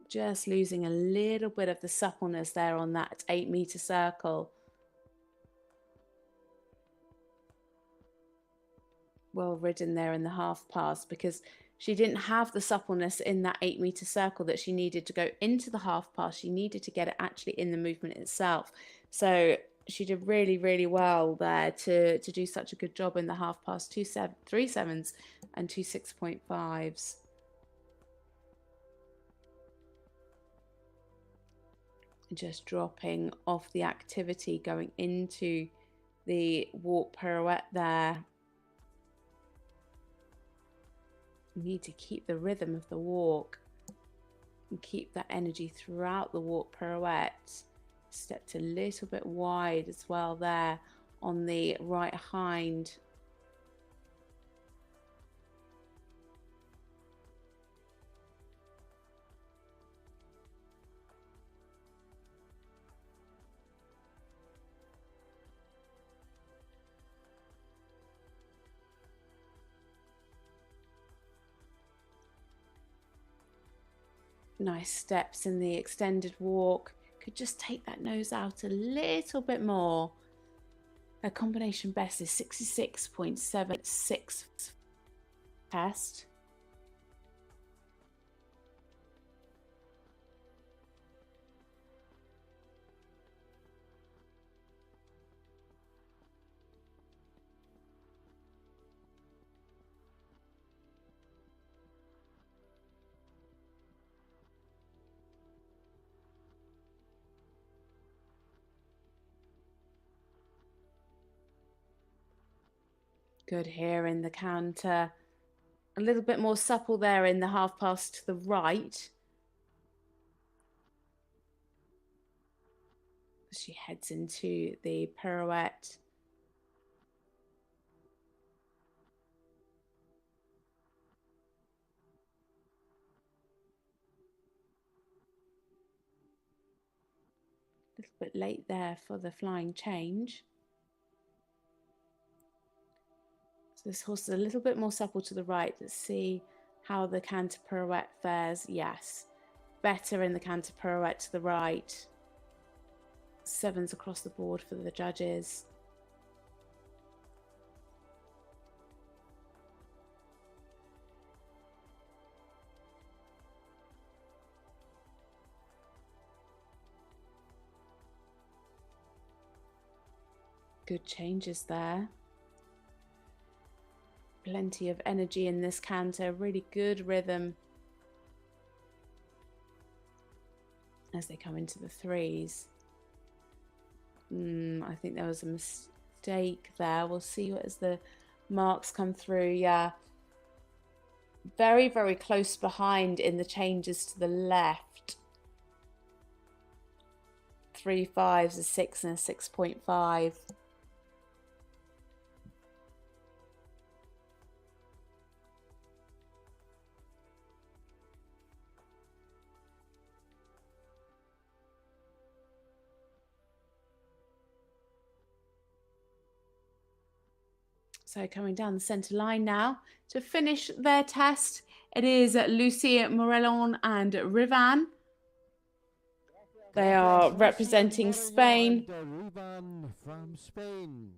Just losing a little bit of the suppleness there on that 8-meter circle. Well ridden there in the half pass, because she didn't have the suppleness in that 8-meter circle that she needed to go into the half pass. She needed to get it actually in the movement itself. So she did really, really well there to do such a good job in the half pass. 3 sevens and 2 6.5s. Just dropping off the activity, going into the walk pirouette there. You need to keep the rhythm of the walk and keep that energy throughout the walk pirouette. Stepped a little bit wide as well there on the right hind. Nice steps in the extended walk. Could just take that nose out a little bit more. Her combination best is 66.76 test. Good here in the canter. A little bit more supple there in the half pass to the right. She heads into the pirouette. A little bit late there for the flying change. This horse is a little bit more supple to the right. Let's see how the canter pirouette fares. Yes, better in the canter pirouette to the right. Sevens across the board for the judges. Good changes there. Plenty of energy in this canter, really good rhythm as they come into the threes. I think there was a mistake there. We'll see what as the marks come through. Yeah, very, very close behind in the changes to the left. 3 5s, a 6 and a 6.5. So coming down the centre line now to finish their test, it is Lucie Morellon and Rivan. They are representing Spain. Rivan from Spain.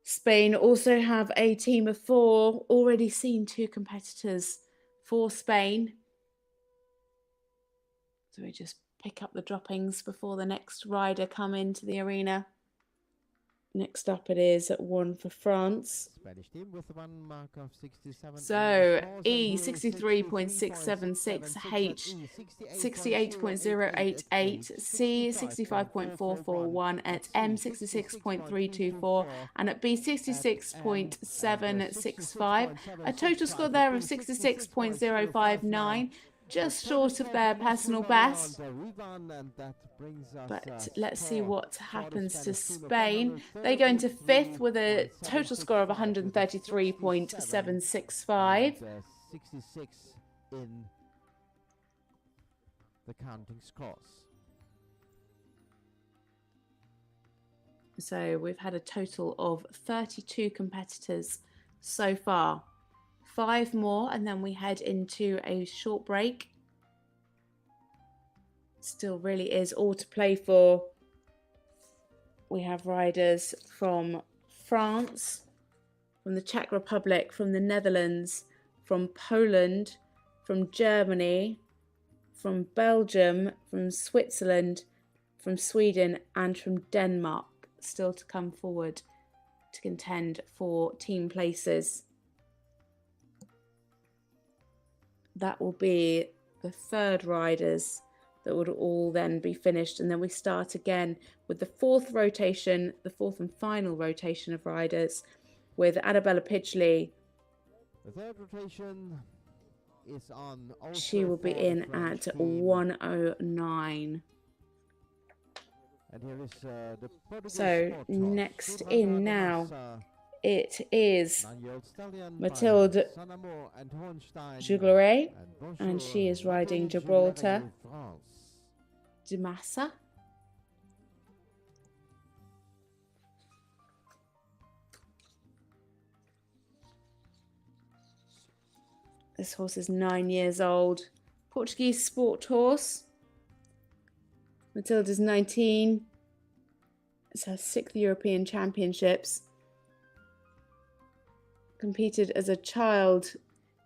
Spain also have a team of 4, already seen 2 competitors for Spain. So we just pick up the droppings before the next rider come into the arena. Next up it is 1 for France. Spanish team with 1 mark of 67. So E 63.676, H 68.088, C 65.441, at M 66.324, and at B 66.765. A total score there of 66.059. Just short of their personal best. But let's see what happens to Spain. They go into 5th with a total score of 133.765. 66 in the counting scores. So we've had a total of 32 competitors so far. 5 more and then we head into a short break. Still really is all to play for. We have riders from France, from the Czech Republic, from the Netherlands, from Poland, from Germany, from Belgium, from Switzerland, from Sweden and from Denmark, still to come forward to contend for team places. That will be the 3rd riders that would all then be finished, and then we start again with the 4th rotation, the 4th and final rotation of riders, with Annabella Pidgley. The 3rd rotation is on. She will be in at 109. And here is the Portuguese So sport next horse, in Silvana now, Massa, it is 9-year-old stallion by Mathilde Sanamo and Hohenstein. Jougleray, And and she is bonjour, riding Mathilde Gibraltar Jougleray, France. de Massa. This horse is 9 years old. Portuguese sport horse. Matilda's 19. It's her 6th European Championships. Competed as a child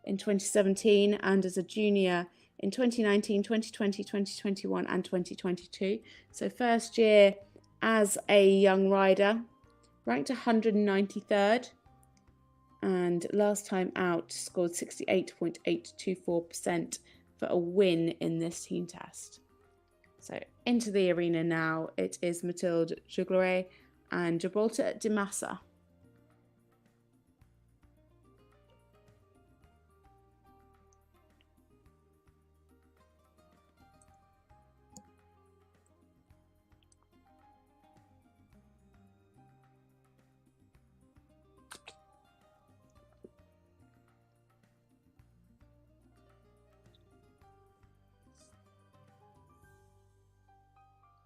in 2017 and as a junior in 2019, 2020, 2021 and 2022. So first year as a young rider, ranked 193rd, and last time out scored 68.824% for a win in this team test. So into the arena now, it is Mathilde Jougleray and Gibraltar de Massa.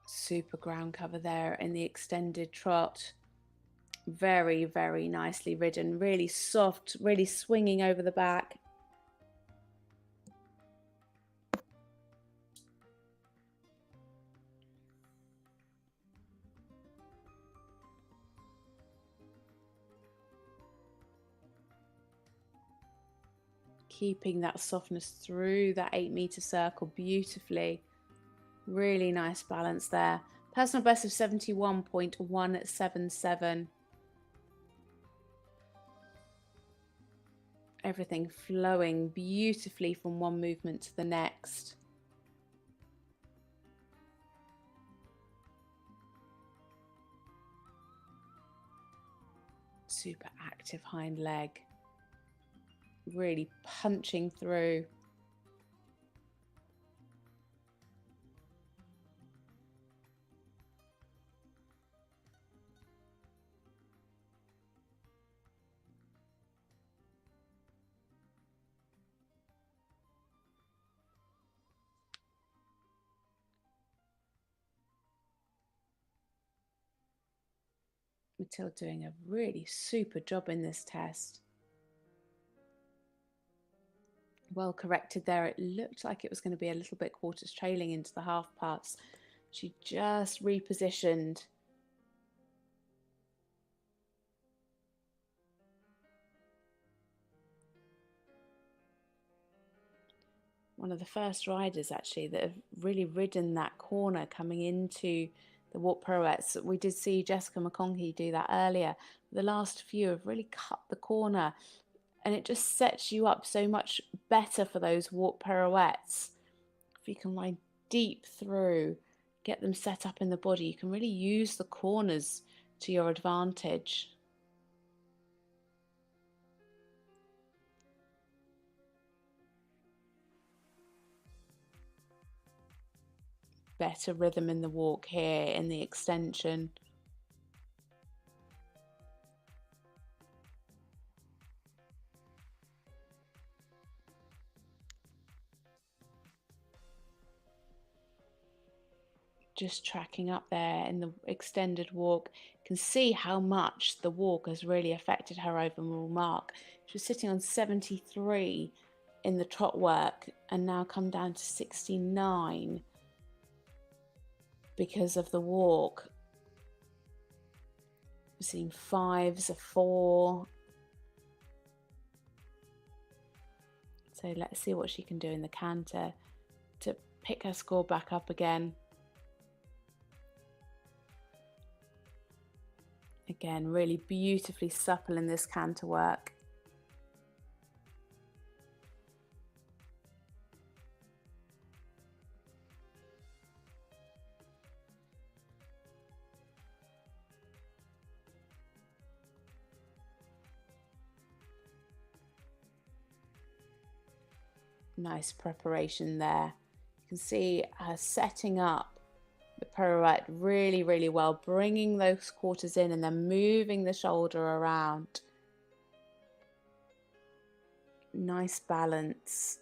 Super ground cover there in the extended trot. Very, very nicely ridden, really soft, really swinging over the back. Keeping that softness through that 8-meter circle beautifully. Really nice balance there. Personal best of 71.177. Everything flowing beautifully from one movement to the next. Super active hind leg. Really punching through. Matilda doing a really super job in this test. Well corrected there. It looked like it was going to be a little bit quarters trailing into the half pass. She just repositioned. One of the first riders actually that have really ridden that corner coming into the walk pirouettes. We did see Jessica McConkie do that earlier. The last few have really cut the corner, and it just sets you up so much better for those walk pirouettes. If you can ride deep through, get them set up in the body, you can really use the corners to your advantage. Better rhythm in the walk here, in the extension. Just tracking up there in the extended walk. You can see how much the walk has really affected her overall mark. She was sitting on 73 in the trot work and now come down to 69 because of the walk. We're seeing 5s, a 4. So let's see what she can do in the canter to pick her score back up again. Again, really beautifully supple in this canter work. Nice preparation there. You can see her setting up the pirouette really, really well, bringing those quarters in and then moving the shoulder around. Nice balance.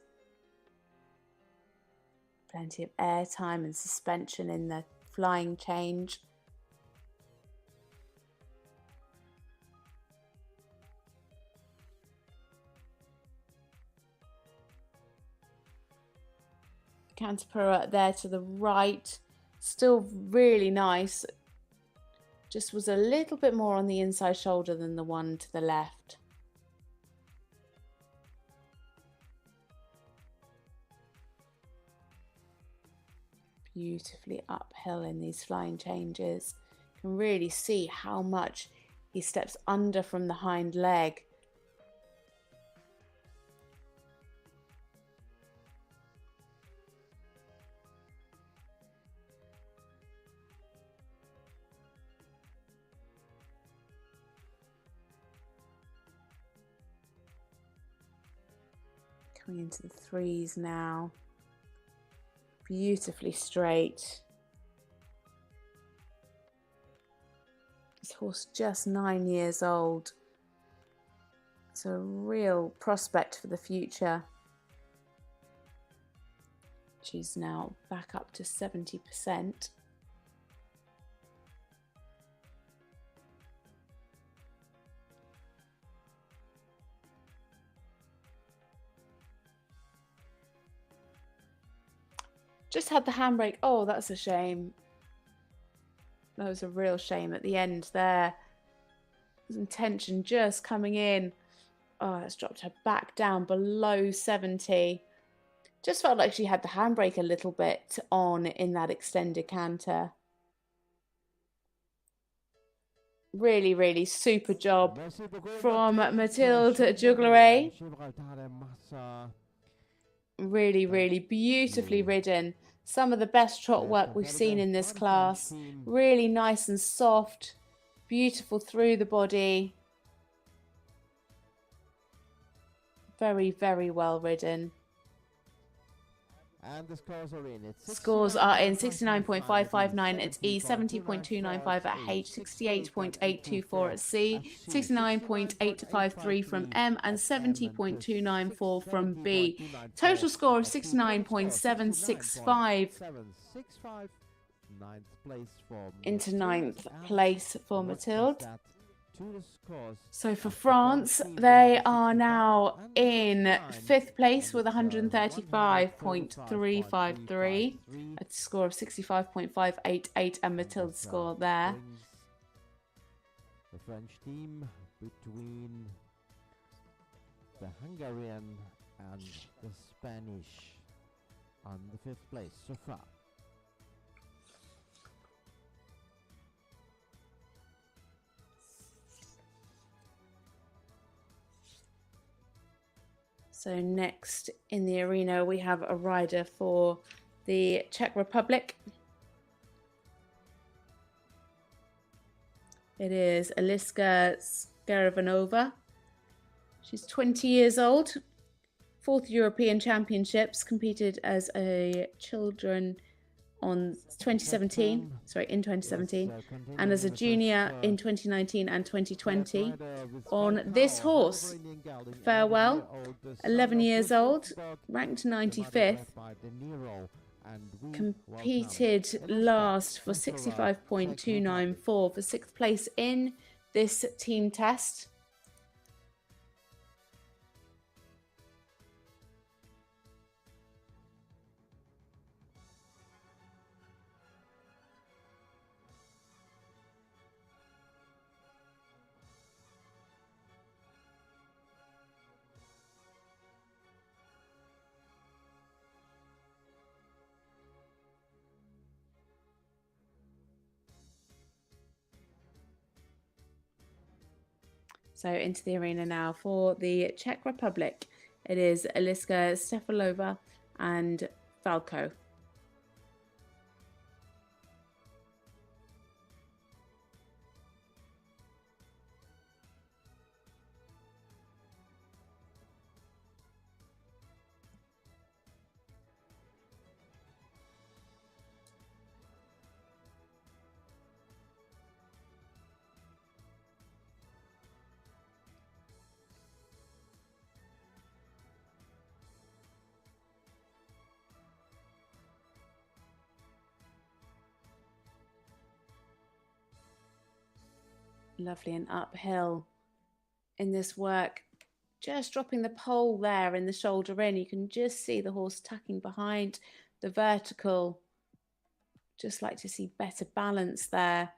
Plenty of air time and suspension in the flying change. Canter pirouette there to the right, still really nice. Just was a little bit more on the inside shoulder than the one to the left. Beautifully uphill in these flying changes. You can really see how much he steps under from the hind leg. Coming into the 3s now. Beautifully straight. This horse just 9 years old. It's a real prospect for the future. She's now back up to 70%. Just had the handbrake. Oh, that's a shame. That was a real shame at the end there. Some tension just coming in. Oh, that's dropped her back down below 70. Just felt like she had the handbrake a little bit on in that extended canter. Really, really super job from Mathilde Juglaret. Really, really beautifully ridden. Some of the best trot work we've seen in this class. Really nice and soft. Beautiful through the body. Very, very well ridden. And the scores are in. It's Scores are in 69.559 69.559 at E, 70.295 at H, 68.824 at C, 69.853 from M, and 70.294 from B. Total score of 69.765 into ninth place for Mathilde. So for France, they are now in fifth place with 135.353, a score of 65.588, and Mathilde's score there. The French team between the Hungarian and the Spanish on the fifth place so far. So next in the arena, we have a rider for the Czech Republic. It is Eliska Skaravanova. She's 20 years old, fourth European Championships, competed as a children in 2017, and as a junior in 2019 and 2020. On this horse, Farewell, 11 years old, ranked 95th, competed last for 65.294 for 6th place in this team test. So into the arena now for the Czech Republic. It is Eliska Stefalova and Falco. Lovely and uphill in this work. Just dropping the pole there in the shoulder in. You can just see the horse tacking behind the vertical. Just like to see better balance there.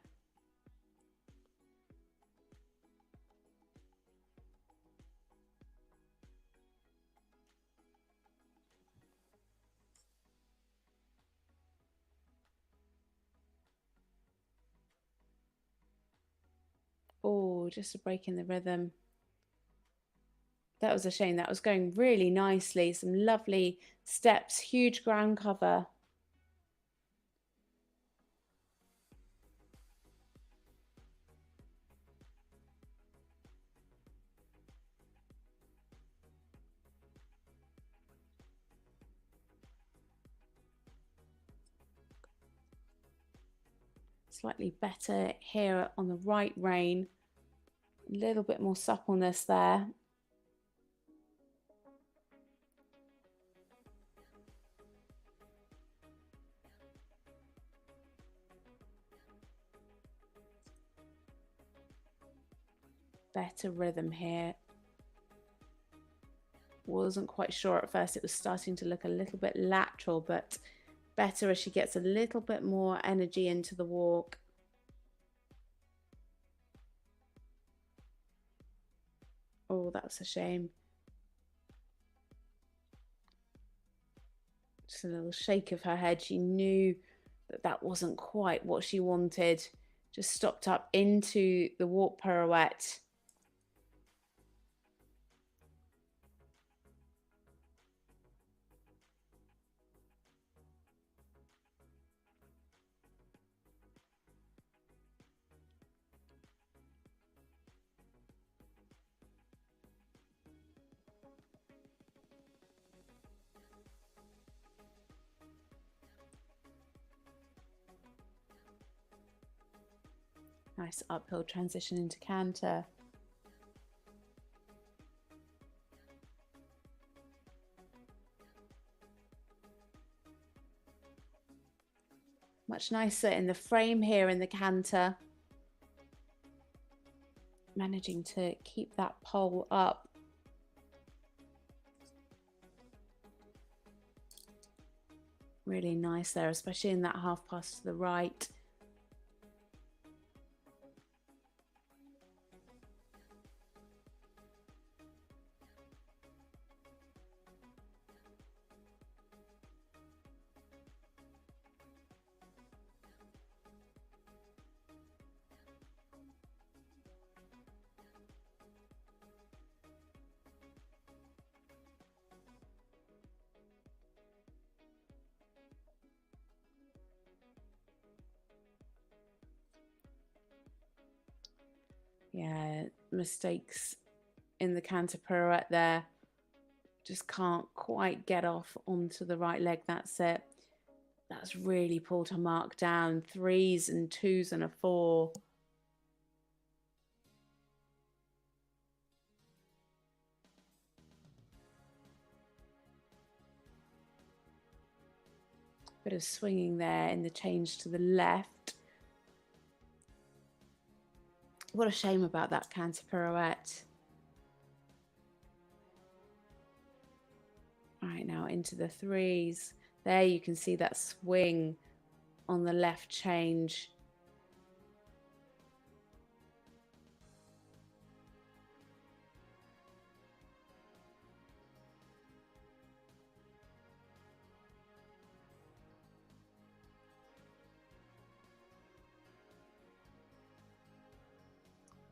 Oh, just a break in the rhythm. That was a shame. That was going really nicely. Some lovely steps, huge ground cover. Slightly better here on the right rein. A little bit more suppleness there. Better rhythm here. Wasn't quite sure at first. It was starting to look a little bit lateral, but better as she gets a little bit more energy into the walk. Oh, that was a shame. Just a little shake of her head. She knew that that wasn't quite what she wanted. Just stopped up into the walk pirouette. Nice uphill transition into canter. Much nicer in the frame here in the canter. Managing to keep that pole up. Really nice there, especially in that half pass to the right. Yeah, mistakes in the canter pirouette there. Just can't quite get off onto the right leg. That's it. That's really pulled her mark down. 3s and 2s and a 4. Bit of swinging there in the change to the left. What a shame about that canter pirouette. Right, now into the 3s. There you can see that swing on the left change.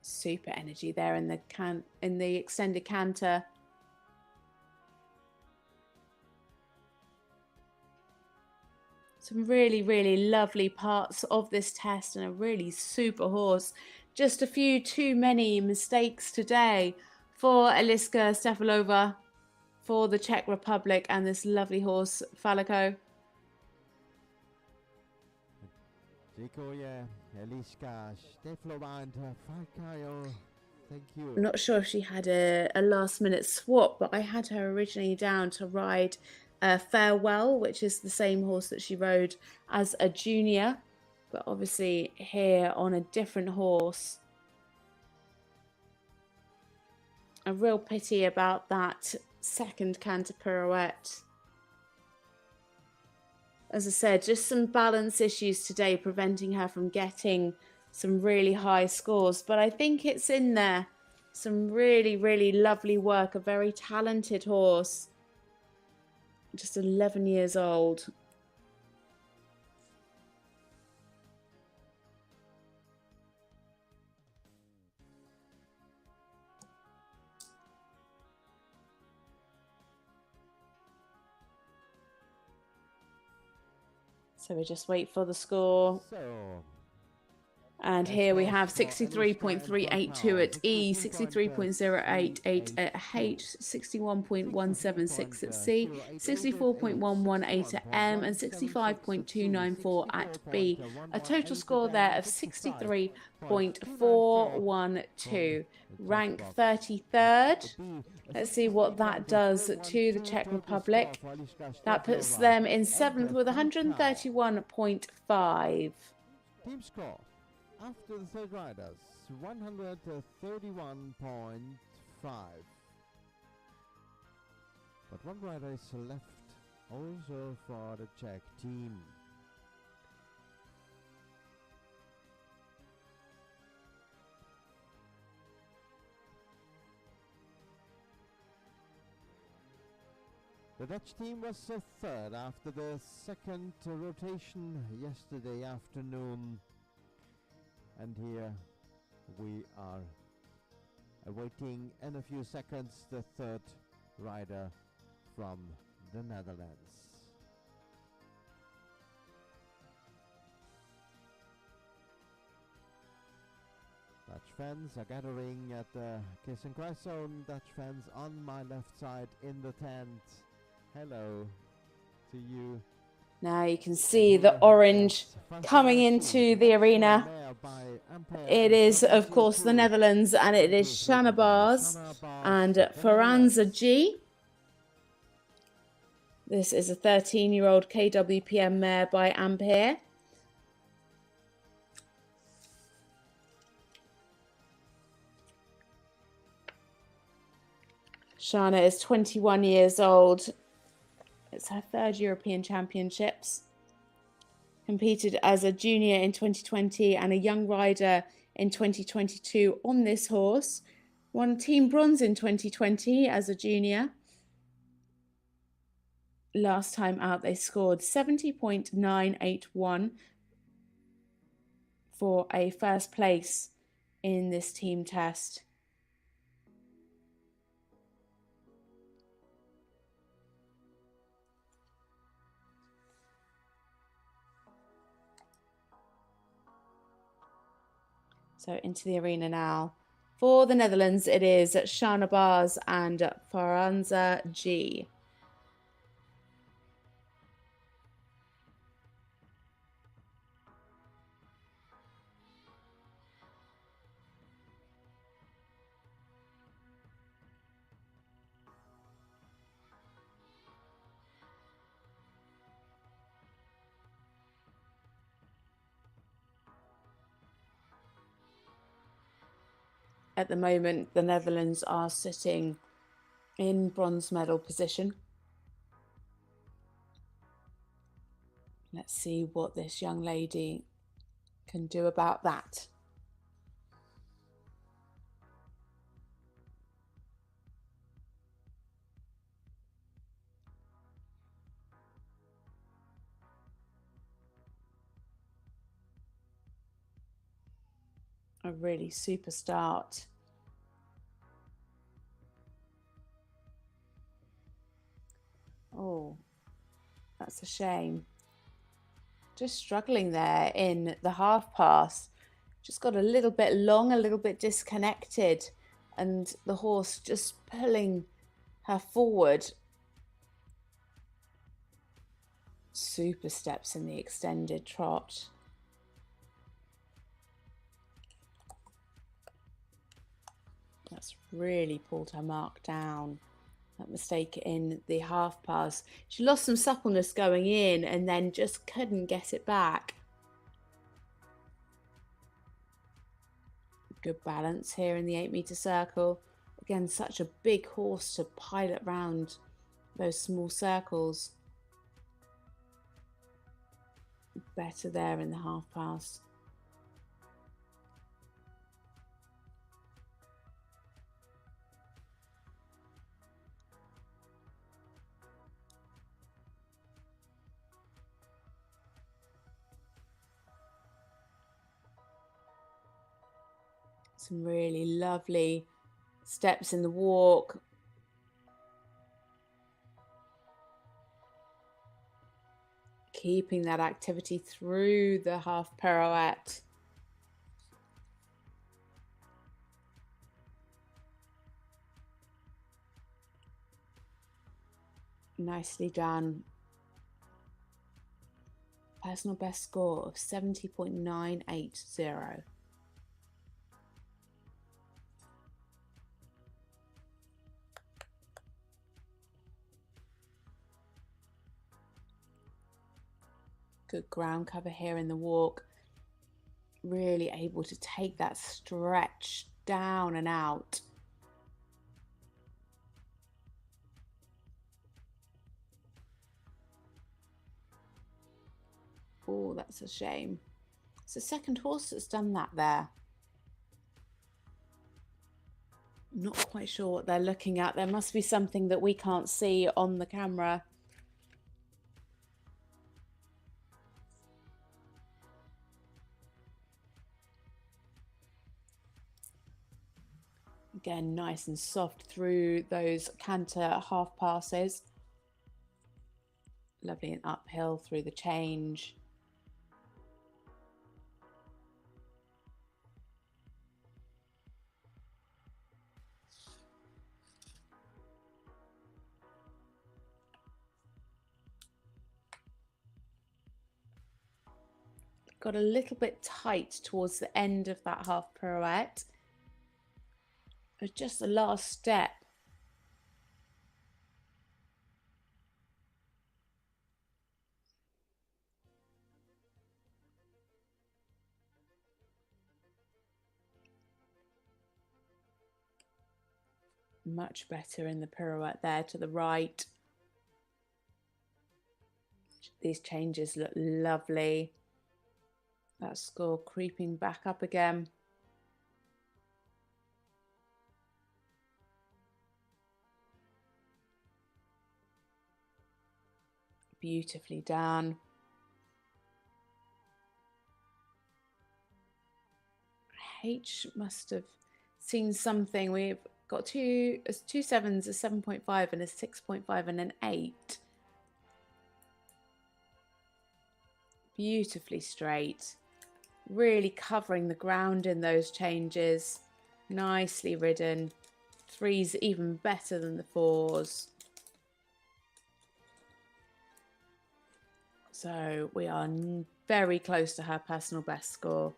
Super energy there in the extended canter. Some really, really lovely parts of this test and a really super horse. Just a few too many mistakes today for Eliska Stefalova, for the Czech Republic, and this lovely horse, Falco. Dziękuję, Eliska Stefalova and Falco. Thank you. I'm not sure if she had a last minute swap, but I had her originally down to ride Farewell, which is the same horse that she rode as a junior, but obviously here on a different horse. A real pity about that second canter pirouette. As I said, just some balance issues today preventing her from getting some really high scores, but I think it's in there. Some really, really lovely work. A very talented horse. Just 11 years old. So we just wait for the score. And here we have 63.382 at E, 63.088 at H, 61.176 at C, 64.118 at M, and 65.294 at B. A total score there of 63.412. Rank 33rd. Let's see what that does to the Czech Republic. That puts them in 7th with 131.5. Team score after the third riders, 131.5. But one rider is left also for the Czech team. The Dutch team was third after the second rotation yesterday afternoon. And here we are awaiting in a few seconds the third rider from the Netherlands. Dutch fans are gathering at the Kiss and Cry zone. Dutch fans on my left side in the tent. Hello to you. Now you can see the orange coming into the arena. It is, of course, the Netherlands, and it is Shanabars and Faranza G. This is a 13-year-old KWPM mare by Ampere. Shana is 21 years old. It's her third European Championships. Competed as a junior in 2020 and a young rider in 2022 on this horse. Won team bronze in 2020 as a junior. Last time out, they scored 70.981 for a first place in this team test. So into the arena now. For the Netherlands, it is Shanabars and Faranza G. At the moment, the Netherlands are sitting in bronze medal position. Let's see what this young lady can do about that. A really super start. Oh, that's a shame. Just struggling there in the half pass. Just got a little bit long, a little bit disconnected, and the horse just pulling her forward. Super steps in the extended trot. That's really pulled her mark down. That mistake in the half pass. She lost some suppleness going in and then just couldn't get it back. Good balance here in the 8-meter circle. Again, such a big horse to pilot round those small circles. Better there in the half pass. Some really lovely steps in the walk. Keeping that activity through the half pirouette. Nicely done. Personal best score of 70.980. Good ground cover here in the walk. Really able to take that stretch down and out. Oh, that's a shame. It's the second horse that's done that there. Not quite sure what they're looking at. There must be something that we can't see on the camera. Again, nice and soft through those canter half passes. Lovely and uphill through the change. got a little bit tight towards the end of that half pirouette. It's just the last step. Much better in the pirouette there to the right. These changes look lovely. That score creeping back up again. Beautifully done. H must have seen something. We've got two sevens, a 7.5 and a 6.5 and an 8. Beautifully straight. Really covering the ground in those changes. Nicely ridden. 3's even better than the 4's. So we are very close to her personal best score.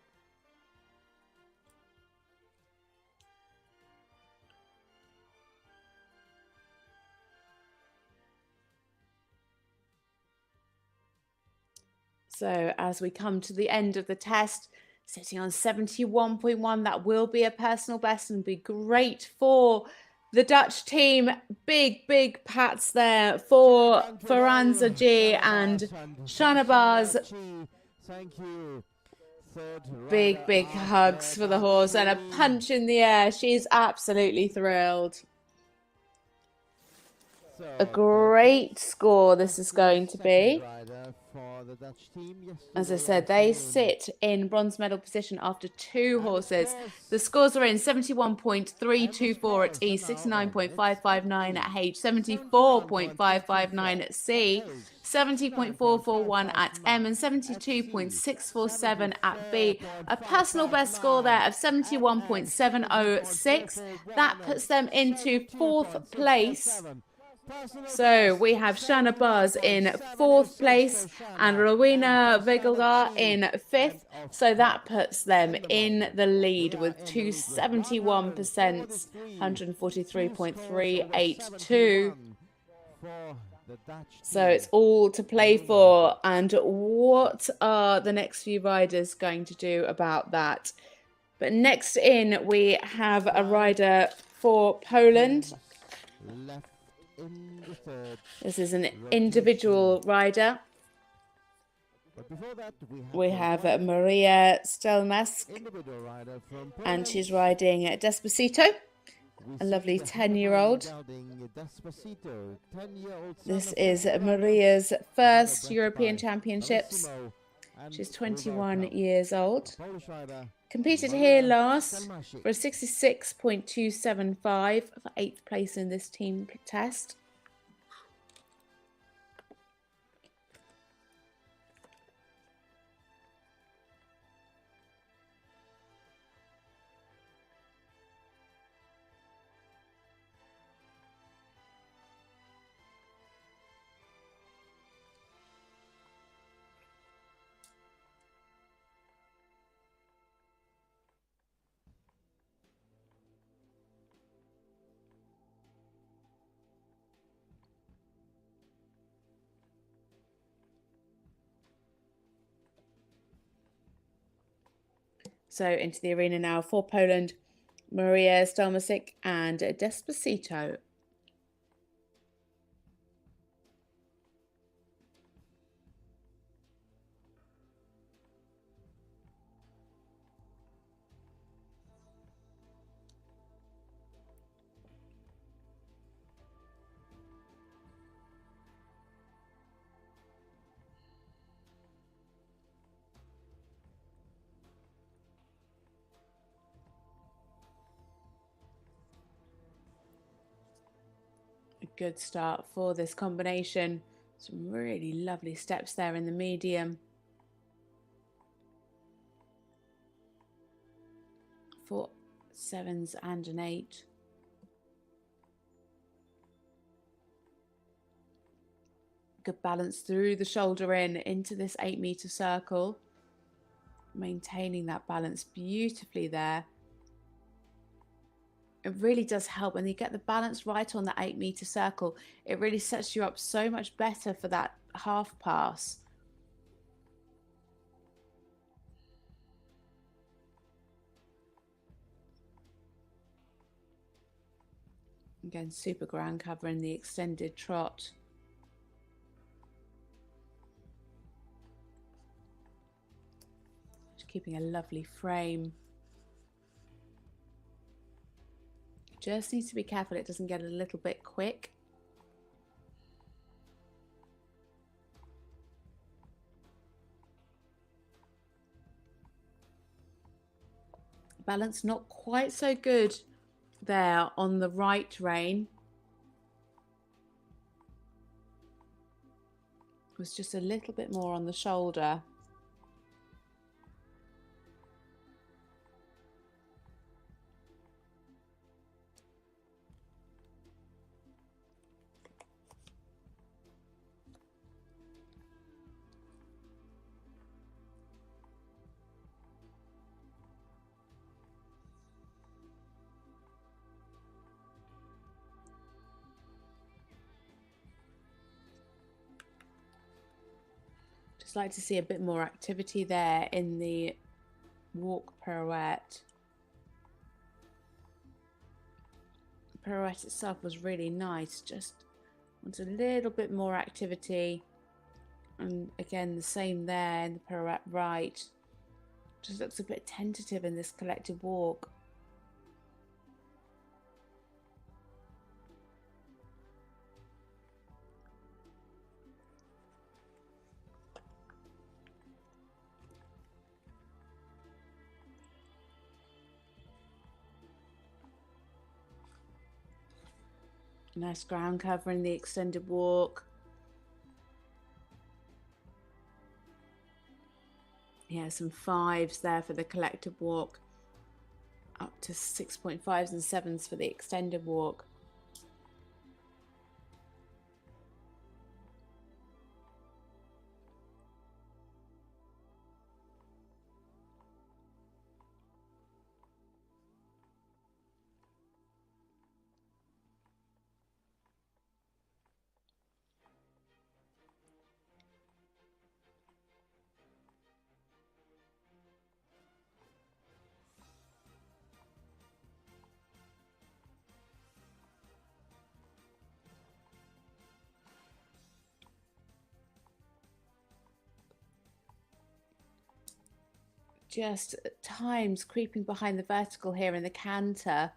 So as we come to the end of the test, sitting on 71.1, that will be a personal best and be great for the Dutch team. Big pats there for Faranza G and Shanabaz. Thank you. Big hugs for the horse and a punch in the air. She's absolutely thrilled. A great score this is going to be. As I said, they sit in bronze medal position after 2 horses. The scores are in 71.324 at E, 69.559 at H, 74.559 at C, 70.441 at M, and 72.647 at B. A personal best score there of 71.706. That puts them into 4th place. So we have Shanna Buzz in 4th place and Rowena Vegelgar in 5th. So that puts them in the lead with 271%, 143.382. So it's all to play for. And what are the next few riders going to do about that? But next in, we have a rider for Poland. This is an individual rider. We have Maria Stelmask, and she's riding Despacito, a lovely 10-year-old. This is Maria's first European Championships. She's 21 years old. Competed here last for a 66.275 for 8th place in this team test. So into the arena now for Poland, Maria Stelmasic and Despacito. Good start for this combination. Some really lovely steps there in the medium. 4 7s and an 8. Good balance through the shoulder into this 8-meter circle. Maintaining that balance beautifully there. It really does help when you get the balance right on the 8-meter circle. It really sets you up so much better for that half pass. Again, super ground cover in the extended trot. Just keeping a lovely frame. Just needs to be careful it doesn't get a little bit quick. Balance not quite so good there on the right rein. It was just a little bit more on the shoulder. Just like to see a bit more activity there in the walk pirouette. The pirouette itself was really nice, just wants a little bit more activity. And again, the same there in the pirouette right. Just looks a bit tentative in this collective walk. Nice ground cover in the extended walk. Yeah, some 5s there for the collective walk. Up to 6.5s and 7s for the extended walk. Just at times creeping behind the vertical here in the canter.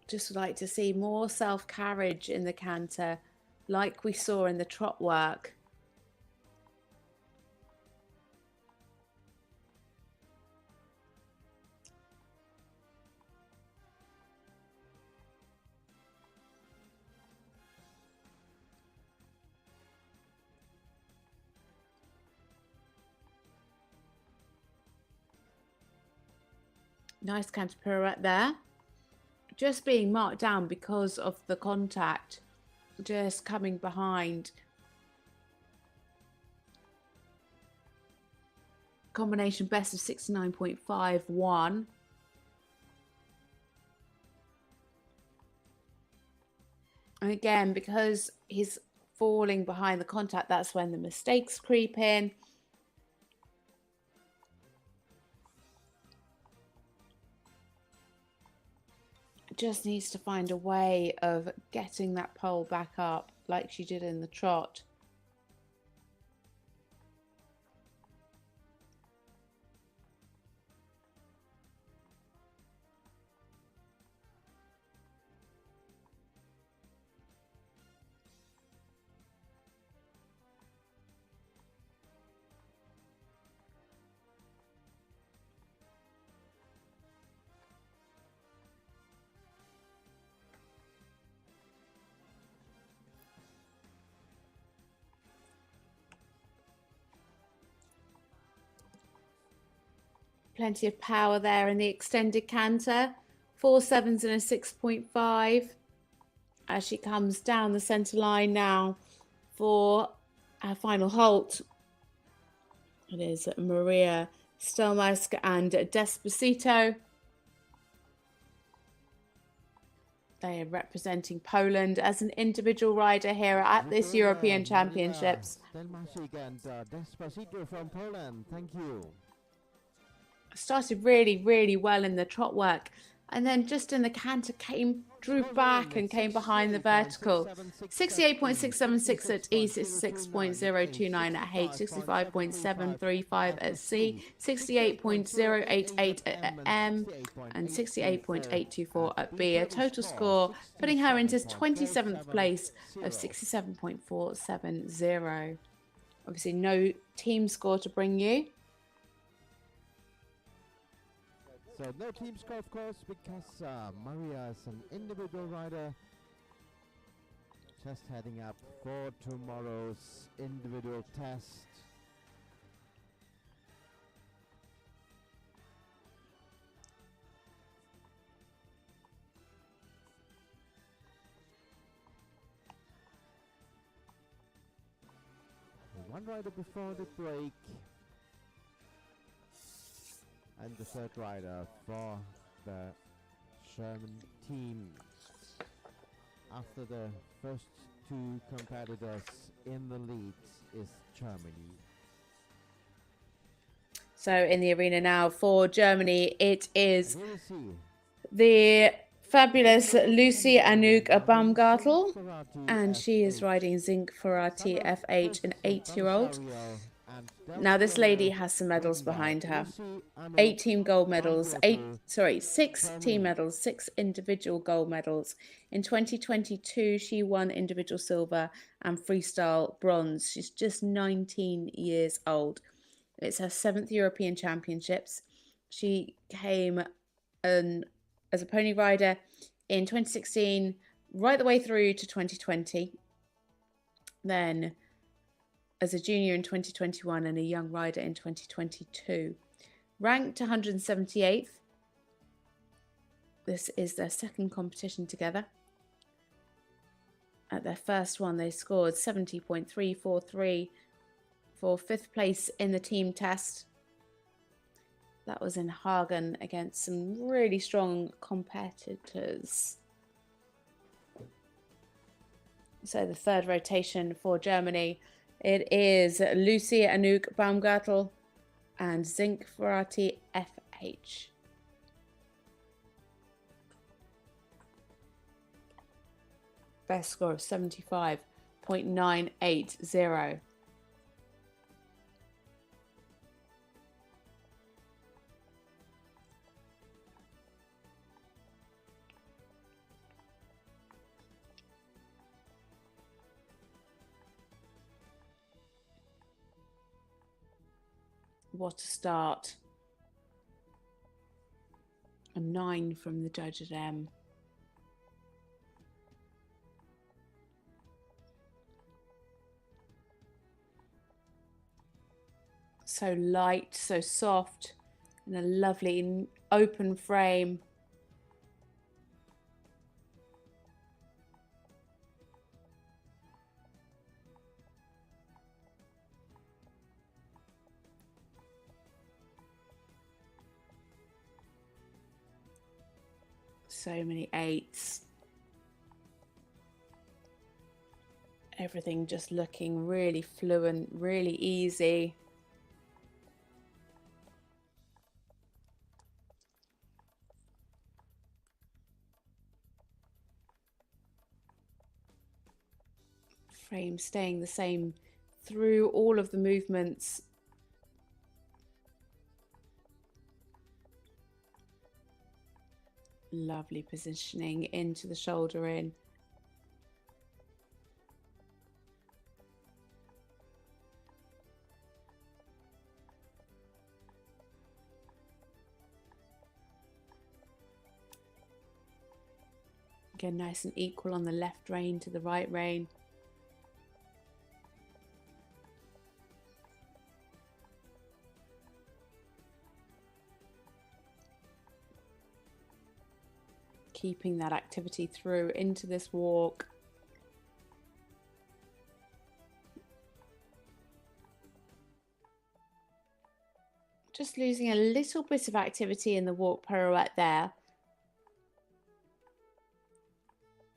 Just like to see more self-carriage in the canter, like we saw in the trot work. Nice canter pirouette there. Just being marked down because of the contact. Just coming behind. Combination best of 69.51. And again, because he's falling behind the contact, that's when the mistakes creep in. Just needs to find a way of getting that pole back up like she did in the trot. Plenty of power there in the extended canter. 4 7s and a 6.5 as she comes down the centre line now for our final halt. It is Maria Stelmask and Despacito. They are representing Poland as an individual rider here at this European Championships. Stelmaschik and Despacito from Poland. Thank you. Started really well in the trot work, and then just in the canter drew back and came behind the vertical. 68.676 at E, 66.029 at H, 65.735 at C, 68.088 at M, and 68.824 at B. A total score putting her into 27th place of 67.470. Obviously no team score to bring you. So no team score, of course, because Maria is an individual rider, just heading up for tomorrow's individual test. One rider before the break. And the third rider for the German team. After the first two competitors in the lead is Germany. So in the arena now for Germany, it is the fabulous Lucy Anouk Baumgartel, and she is riding Zinc Ferrati FH, an 8-year-old. Now this lady has some medals behind her. 6 team medals, 6 individual gold medals. In 2022, she won individual silver and freestyle bronze. She's just 19 years old. It's her 7th European Championships. She came as a pony rider in 2016, right the way through to 2020. Then as a junior in 2021 and a young rider in 2022. Ranked 178th. This is their second competition together. At their first one, they scored 70.343 for 5th place in the team test. That was in Hagen against some really strong competitors. So the third rotation for Germany, it is Lucy Anouk Baumgartel and Zinc Ferrati FH. Best score of 75.980. What a start. A 9 from the judge at M. So light, so soft, and a lovely open frame. So many 8s. Everything just looking really fluent, really easy. Frame staying the same through all of the movements. Lovely positioning into the shoulder in. Again, nice and equal on the left rein to the right rein. Keeping that activity through into this walk. Just losing a little bit of activity in the walk pirouette there.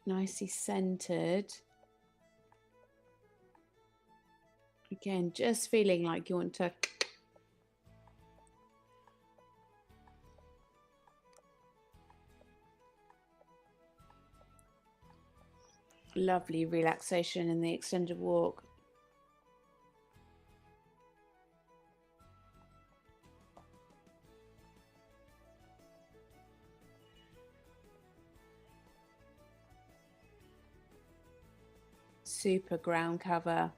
Nicely centered. Again, just feeling like you want to lovely relaxation in the extended walk. Super ground cover.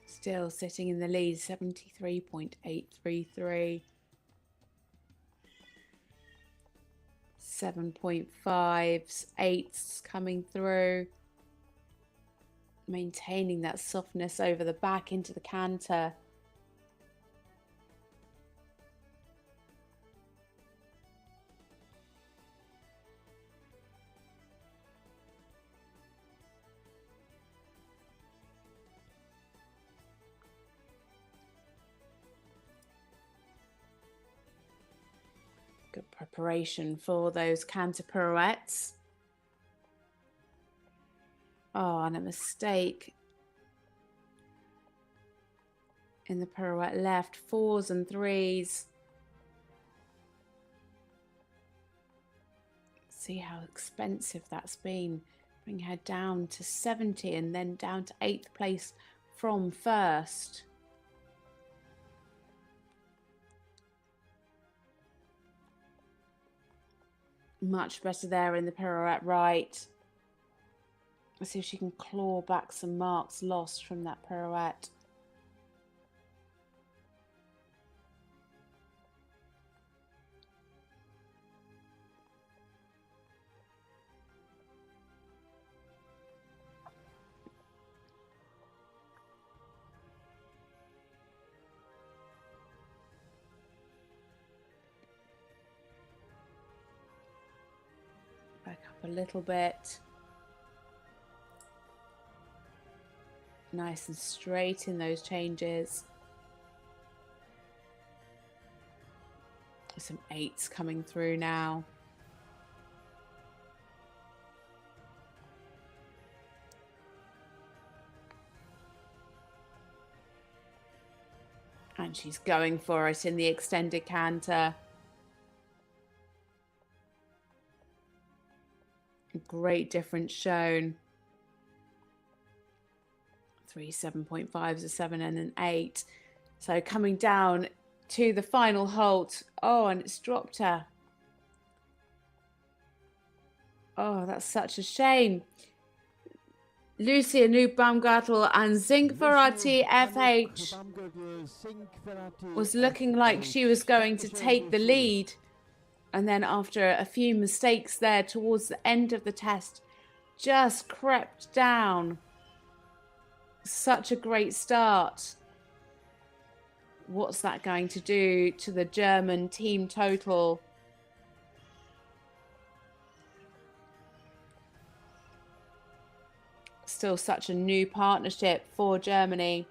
Still sitting in the lead, 73.833. 7.5s, 8s coming through. Maintaining that softness over the back into the canter. Good preparation for those canter pirouettes. Oh, and a mistake in the pirouette left. 4s and 3s. See how expensive that's been. Bring her down to 70 and then down to 8th place from 1st. Much better there in the pirouette right. Let's see if she can claw back some marks lost from that pirouette. Back up a little bit. Nice and straight in those changes. Some 8s coming through now. And she's going for it in the extended canter. Great difference shown. 3 7.5s, a 7 and an 8. So coming down to the final halt. Oh, and it's dropped her. Oh, that's such a shame. Lucia Baumgartel and Zinkverati FH was looking like she was going to take the lead. And then after a few mistakes there towards the end of the test, just crept down. Such a great start. What's that going to do to the German team total? Still such a new partnership for Germany.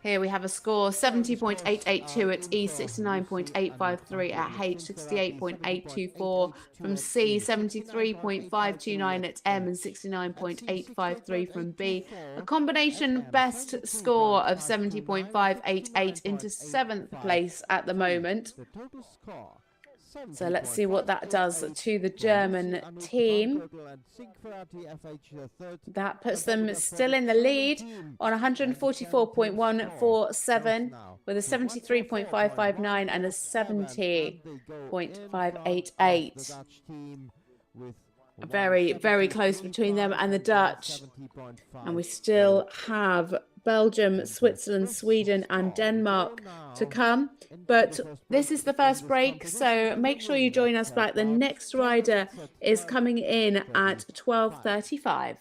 Here we have a score, 70.882 at E, 69.853 at H, 68.824 from C, 73.529 at M, and 69.853 from B. A combination best score of 70.588 into 7th place at the moment. So let's see what that does to the German team. That puts them still in the lead on 144.147 with a 73.559 and a 70.588. Very, very close between them and the Dutch. And we still have Belgium, Switzerland, Sweden and Denmark to come. But this is the first break, so make sure you join us back. The next rider is coming in at 12:35.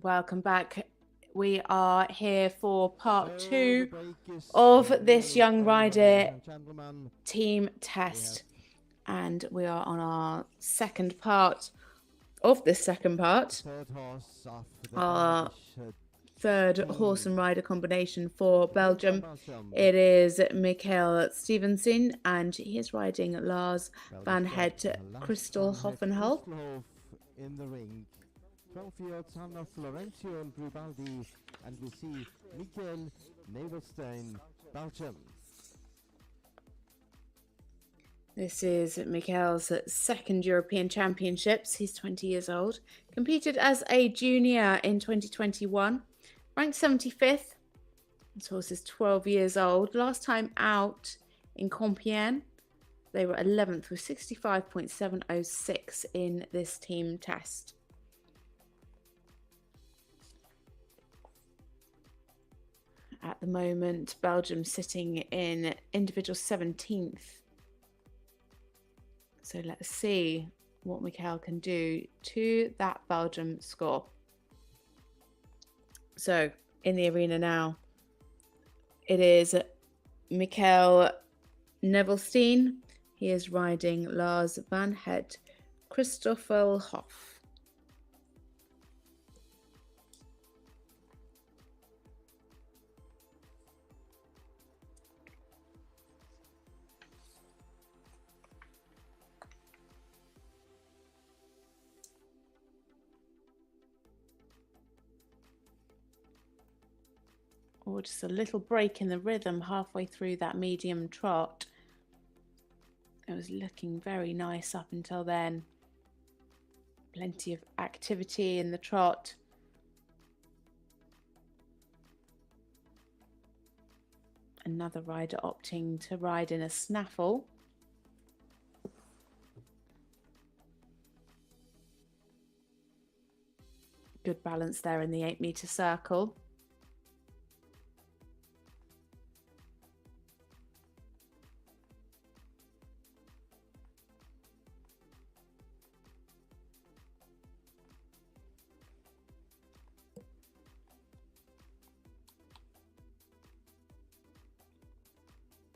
Welcome back. We are here for part 2 of this young rider team test, and we are on our second part of this second part, our third horse and rider combination for Belgium. It is Michael Stevenson, and he is riding Lars van Het Crystal Hoffenhulp. In the ring, 12-year-old son of Florencio and Gribaldi, and we see Michael Nebelstein, Belgium. This is Michael's second European Championships. He's 20 years old. Competed as a junior in 2021. Ranked 75th. This horse is 12 years old. Last time out in Compiègne, they were 11th with 65.706 in this team test. At the moment, Belgium sitting in individual 17th. So let's see what Michael can do to that Belgium score. So in the arena now, it is Michael Nebelstein. He is riding Lars van Het Christoffelhoff. Or just a little break in the rhythm halfway through that medium trot. It was looking very nice up until then. Plenty of activity in the trot. Another rider opting to ride in a snaffle. Good balance there in the 8-meter circle.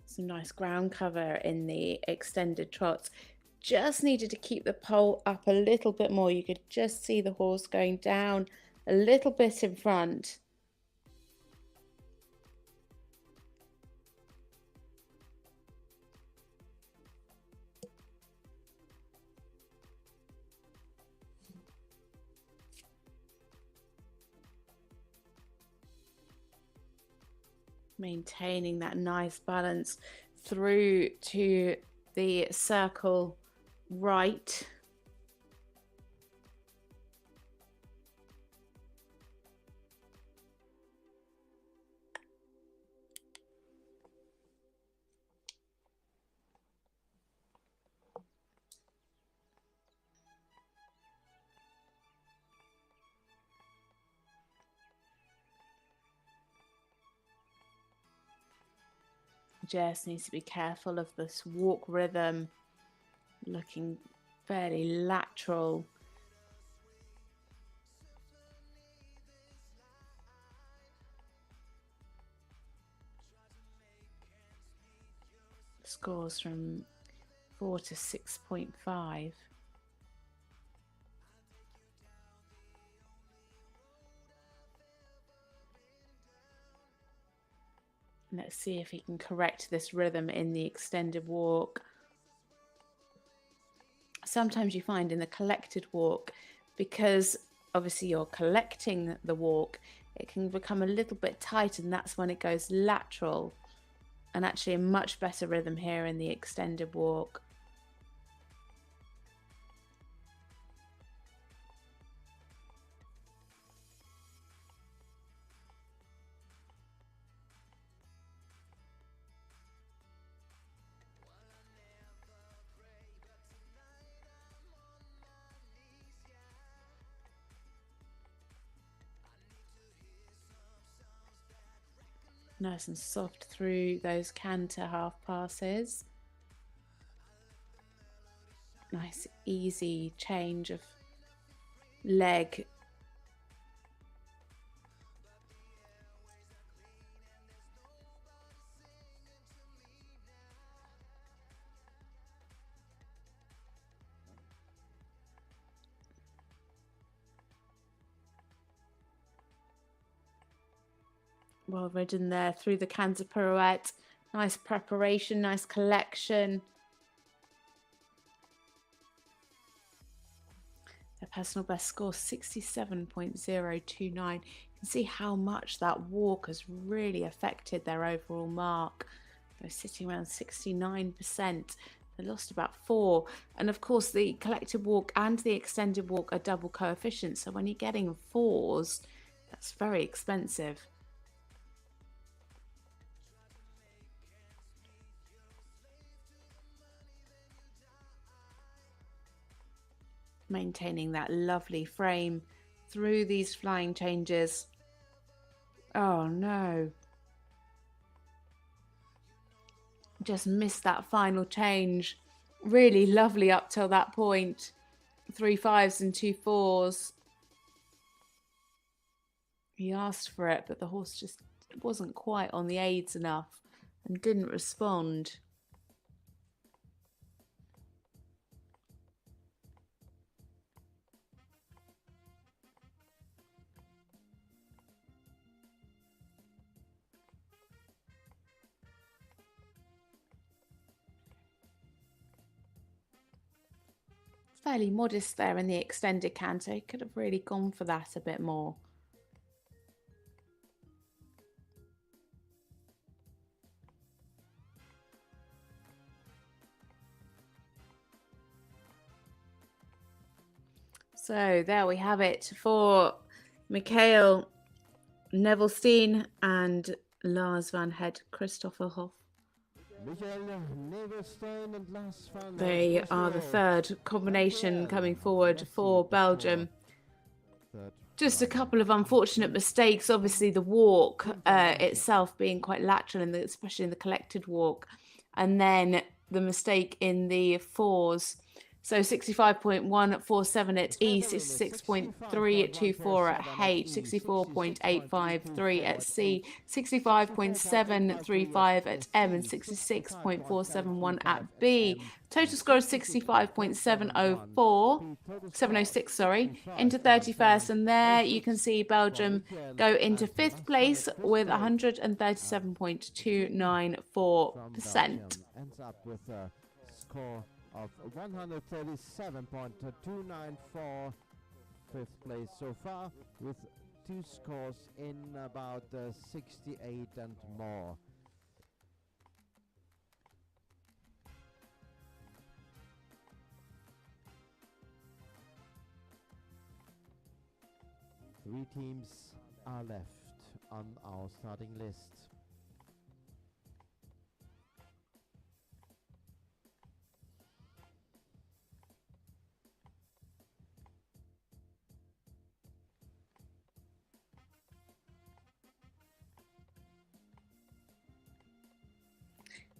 Some nice ground cover in the extended trots. Just needed to keep the pole up a little bit more. You could just see the horse going down a little bit in front. Maintaining that nice balance through to the circle right. Just needs to be careful of this walk rhythm, looking fairly lateral. Scores from 4 to 6.5. Let's see if he can correct this rhythm in the extended walk. Sometimes you find in the collected walk, because obviously you're collecting the walk, it can become a little bit tight, and that's when it goes lateral. And actually a much better rhythm here in the extended walk. Nice and soft through those canter half passes. Nice easy change of leg Well ridden there through the canter pirouette. Nice preparation, nice collection. Their personal best score 67.029. You can see how much that walk has really affected their overall mark. They're sitting around 69%. They lost about 4. And of course, the collected walk and the extended walk are double coefficients. So when you're getting 4s, that's very expensive. Maintaining that lovely frame through these flying changes. Oh no. Just missed that final change. Really lovely up till that point. 3 5s and 2 4s. He asked for it, but the horse just wasn't quite on the aids enough and didn't respond. Fairly modest there in the extended canter. He could have really gone for that a bit more. So there we have it for Mikhail Nevelstein and Lars van Het Christopher Hoff. They are the third combination coming forward for Belgium. Just a couple of unfortunate mistakes. Obviously, the walk itself being quite lateral, especially in the collected walk. And then the mistake in the 4s. So 65.147 at E, 66.324 at H, 64.853 at C, 65.735 at M, and 66.471 at B. Total score is 706, sorry, into 31st. And there you can see Belgium go into 5th place with 137.294%. Ends up with a score of 137.294, 5th place so far, with 2 scores in about 68 and more. Three teams are left on our starting list.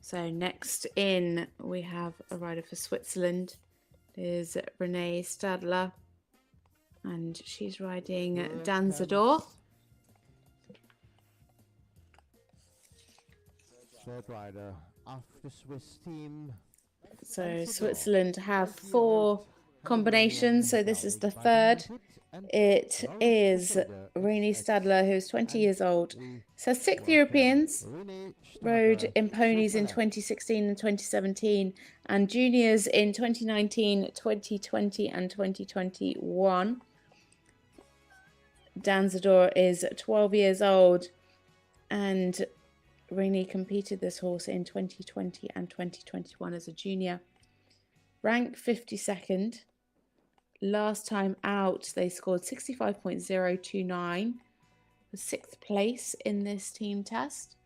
So next in, we have a rider for Switzerland. There's Renee Stadler, and she's riding Danzador. Third rider of the Swiss team. So Switzerland have 4 combinations. So this is the third. It is Renee Stadler, who's 20 years old. So 6 Europeans, rode in ponies in 2016 and 2017, and juniors in 2019, 2020 and 2021. Danzador is 12 years old, and Renee competed this horse in 2020 and 2021 as a junior. Rank 52nd. Last time out, they scored 65.029, the 6th place in this team test.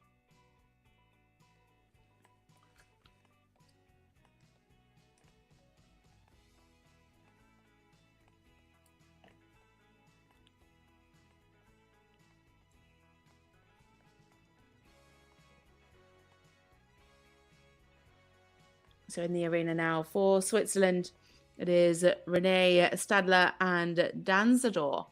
So in the arena now for Switzerland, it is Renee Stadler and Danzador.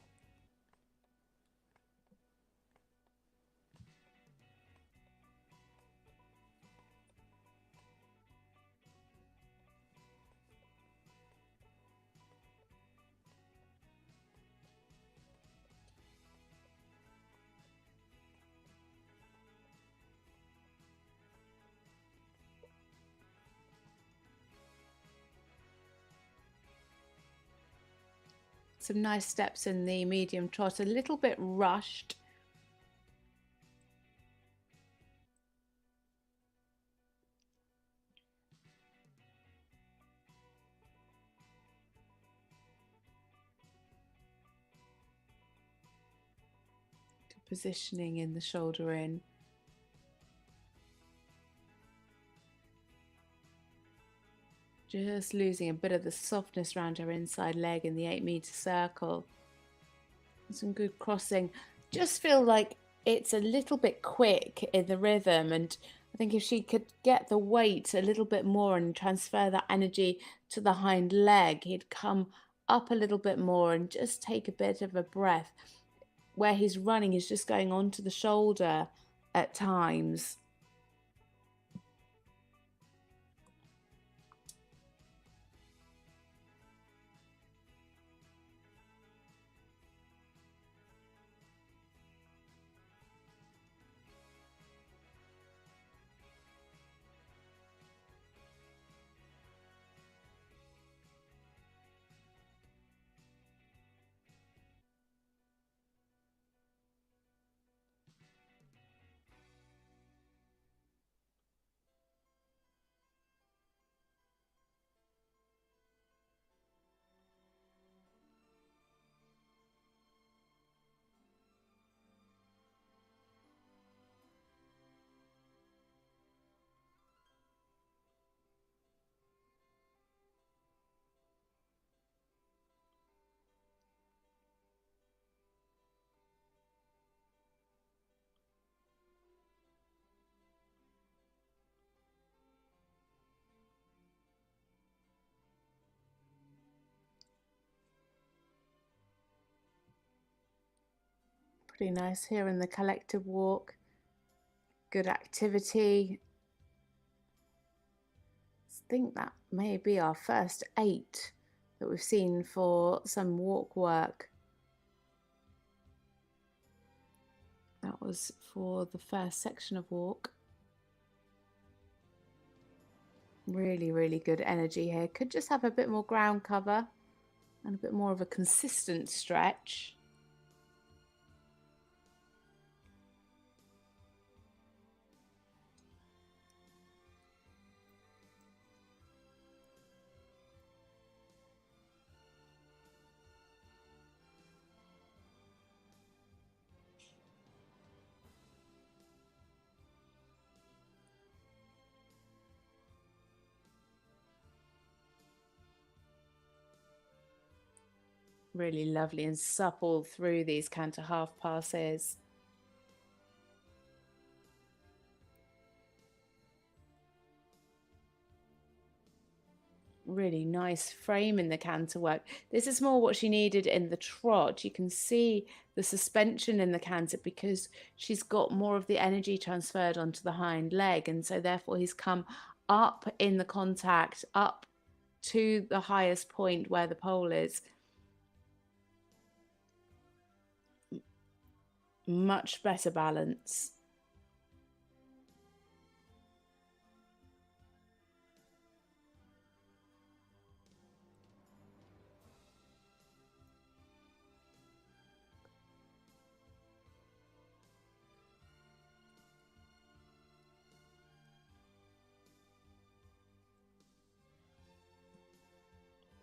Some nice steps in the medium trot, a little bit rushed. Positioning in the shoulder in. Just losing a bit of the softness around her inside leg in the 8-meter circle. Some good crossing. Just feel like it's a little bit quick in the rhythm, and I think if she could get the weight a little bit more and transfer that energy to the hind leg, he'd come up a little bit more and just take a bit of a breath. Where he's running, he's just going onto the shoulder at times. Pretty nice here in the collective walk. Good activity. I think that may be our first 8 that we've seen for some walk work. That was for the first section of walk. Really, really good energy here. Could just have a bit more ground cover and a bit more of a consistent stretch. Really lovely and supple through these canter half passes. Really nice frame in the canter work. This is more what she needed in the trot. You can see the suspension in the canter because she's got more of the energy transferred onto the hind leg, and so therefore he's come up in the contact, up to the highest point where the pole is. Much better balance.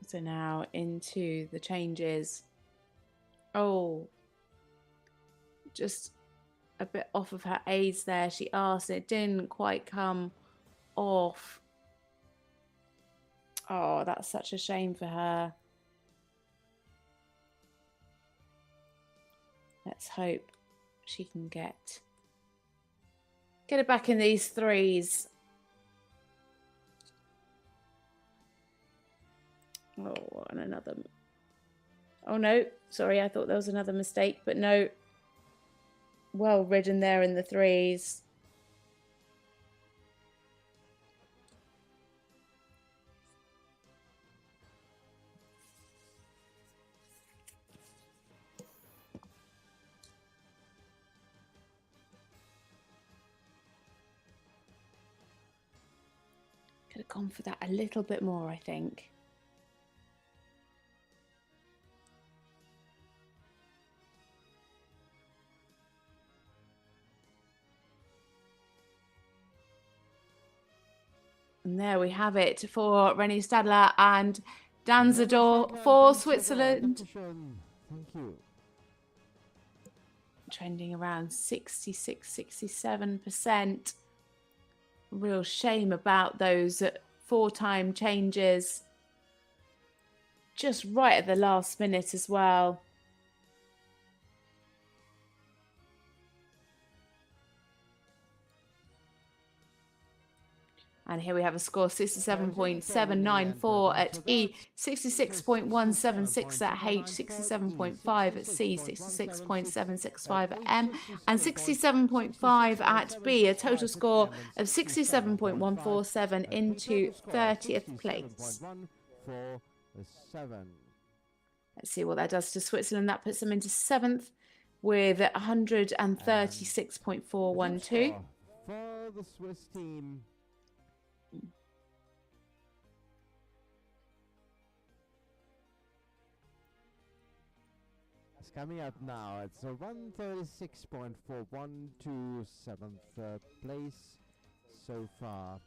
So now into the changes. Oh, just a bit off of her aids there. She asked, it didn't quite come off. Oh, that's such a shame for her. Let's hope she can get it back in these 3s. Oh, and another. Oh no, sorry, I thought there was another mistake, but no. Well ridden there in the 3s. Could have gone for that a little bit more, I think. And there we have it for Rennie Stadler and Dan Zador for Switzerland. Thank you. Trending around 66-67%. Real shame about those 4-time changes. Just right at the last minute as well. And here we have a score 67.794 at E, 66.176 at H, 67.5 at C, 66.765 at M, and 67.5 at B. A total score of 67.147 into 30th place. Let's see what that does to Switzerland. That puts them into 7th with 136.412. For the Swiss team. It's coming up now. It's a 136.412, 7th place so far,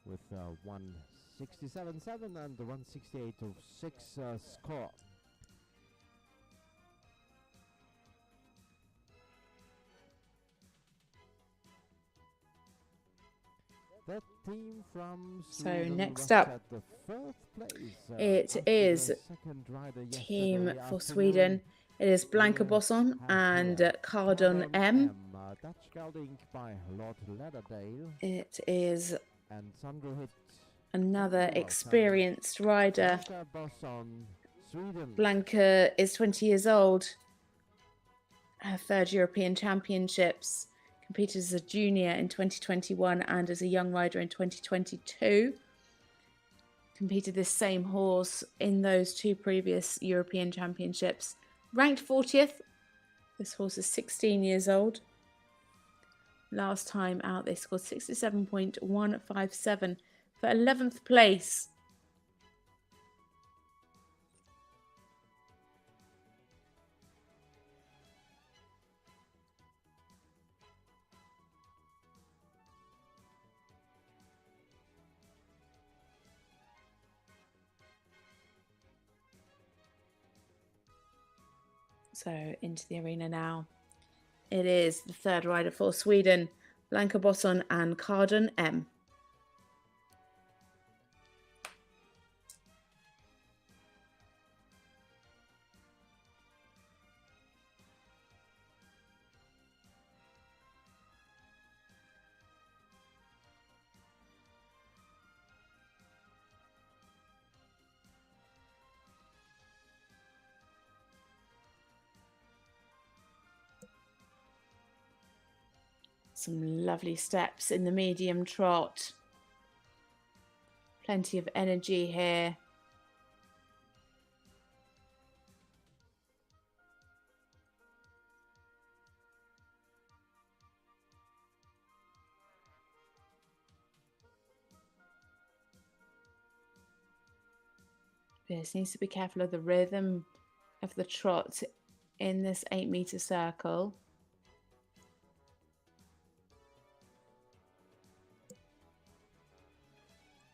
with 167.7 and the 168.06 score. That team from Sweden, so next was up, at the 4th place, it is team for Sweden. It is Blanca Bosson and Cardon M. Dutch gelding by Lord Lauderdale. It is and Sandro Hitt, another experienced rider. Blanca Bosson, Sweden. Blanca is 20 years old. Her 3rd European Championships. Competed as a junior in 2021 and as a young rider in 2022. Competed this same horse in those 2 previous European Championships. Ranked 40th. This horse is 16 years old. Last time out, they scored 67.157 for 11th place. So into the arena now. It is the 3rd rider for Sweden, Blanca Bosson and Cardon M. Some lovely steps in the medium trot. Plenty of energy here. Pierce needs to be careful of the rhythm of the trot in this 8-meter circle.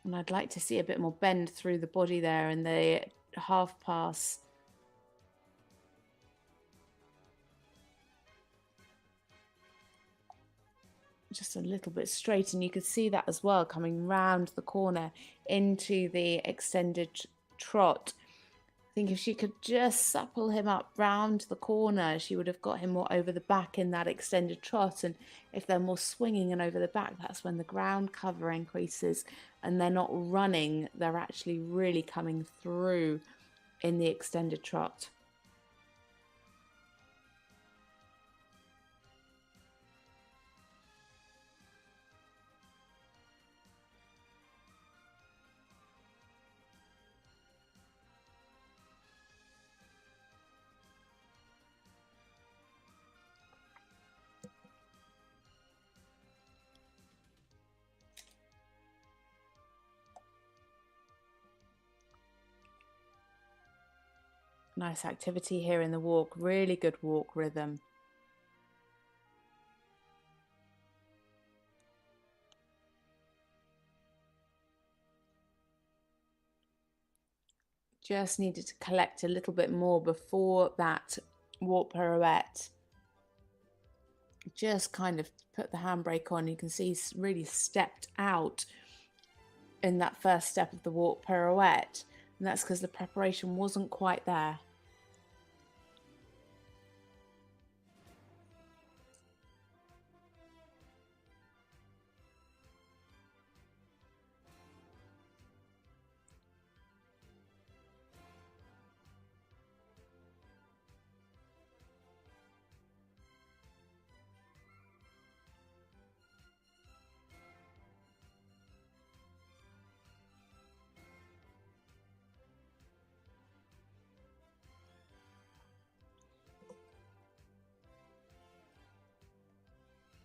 And I'd like to see a bit more bend through the body there in the half pass. Just a little bit straight, and you could see that as well coming round the corner into the extended trot. I think if she could just supple him up round the corner, she would have got him more over the back in that extended trot. And if they're more swinging and over the back, that's when the ground cover increases and they're not running, they're actually really coming through in the extended trot. Nice activity here in the walk, really good walk rhythm. Just needed to collect a little bit more before that warp pirouette. Just kind of put the handbrake on. You can see he's really stepped out in that first step of the warp pirouette. And that's because the preparation wasn't quite there.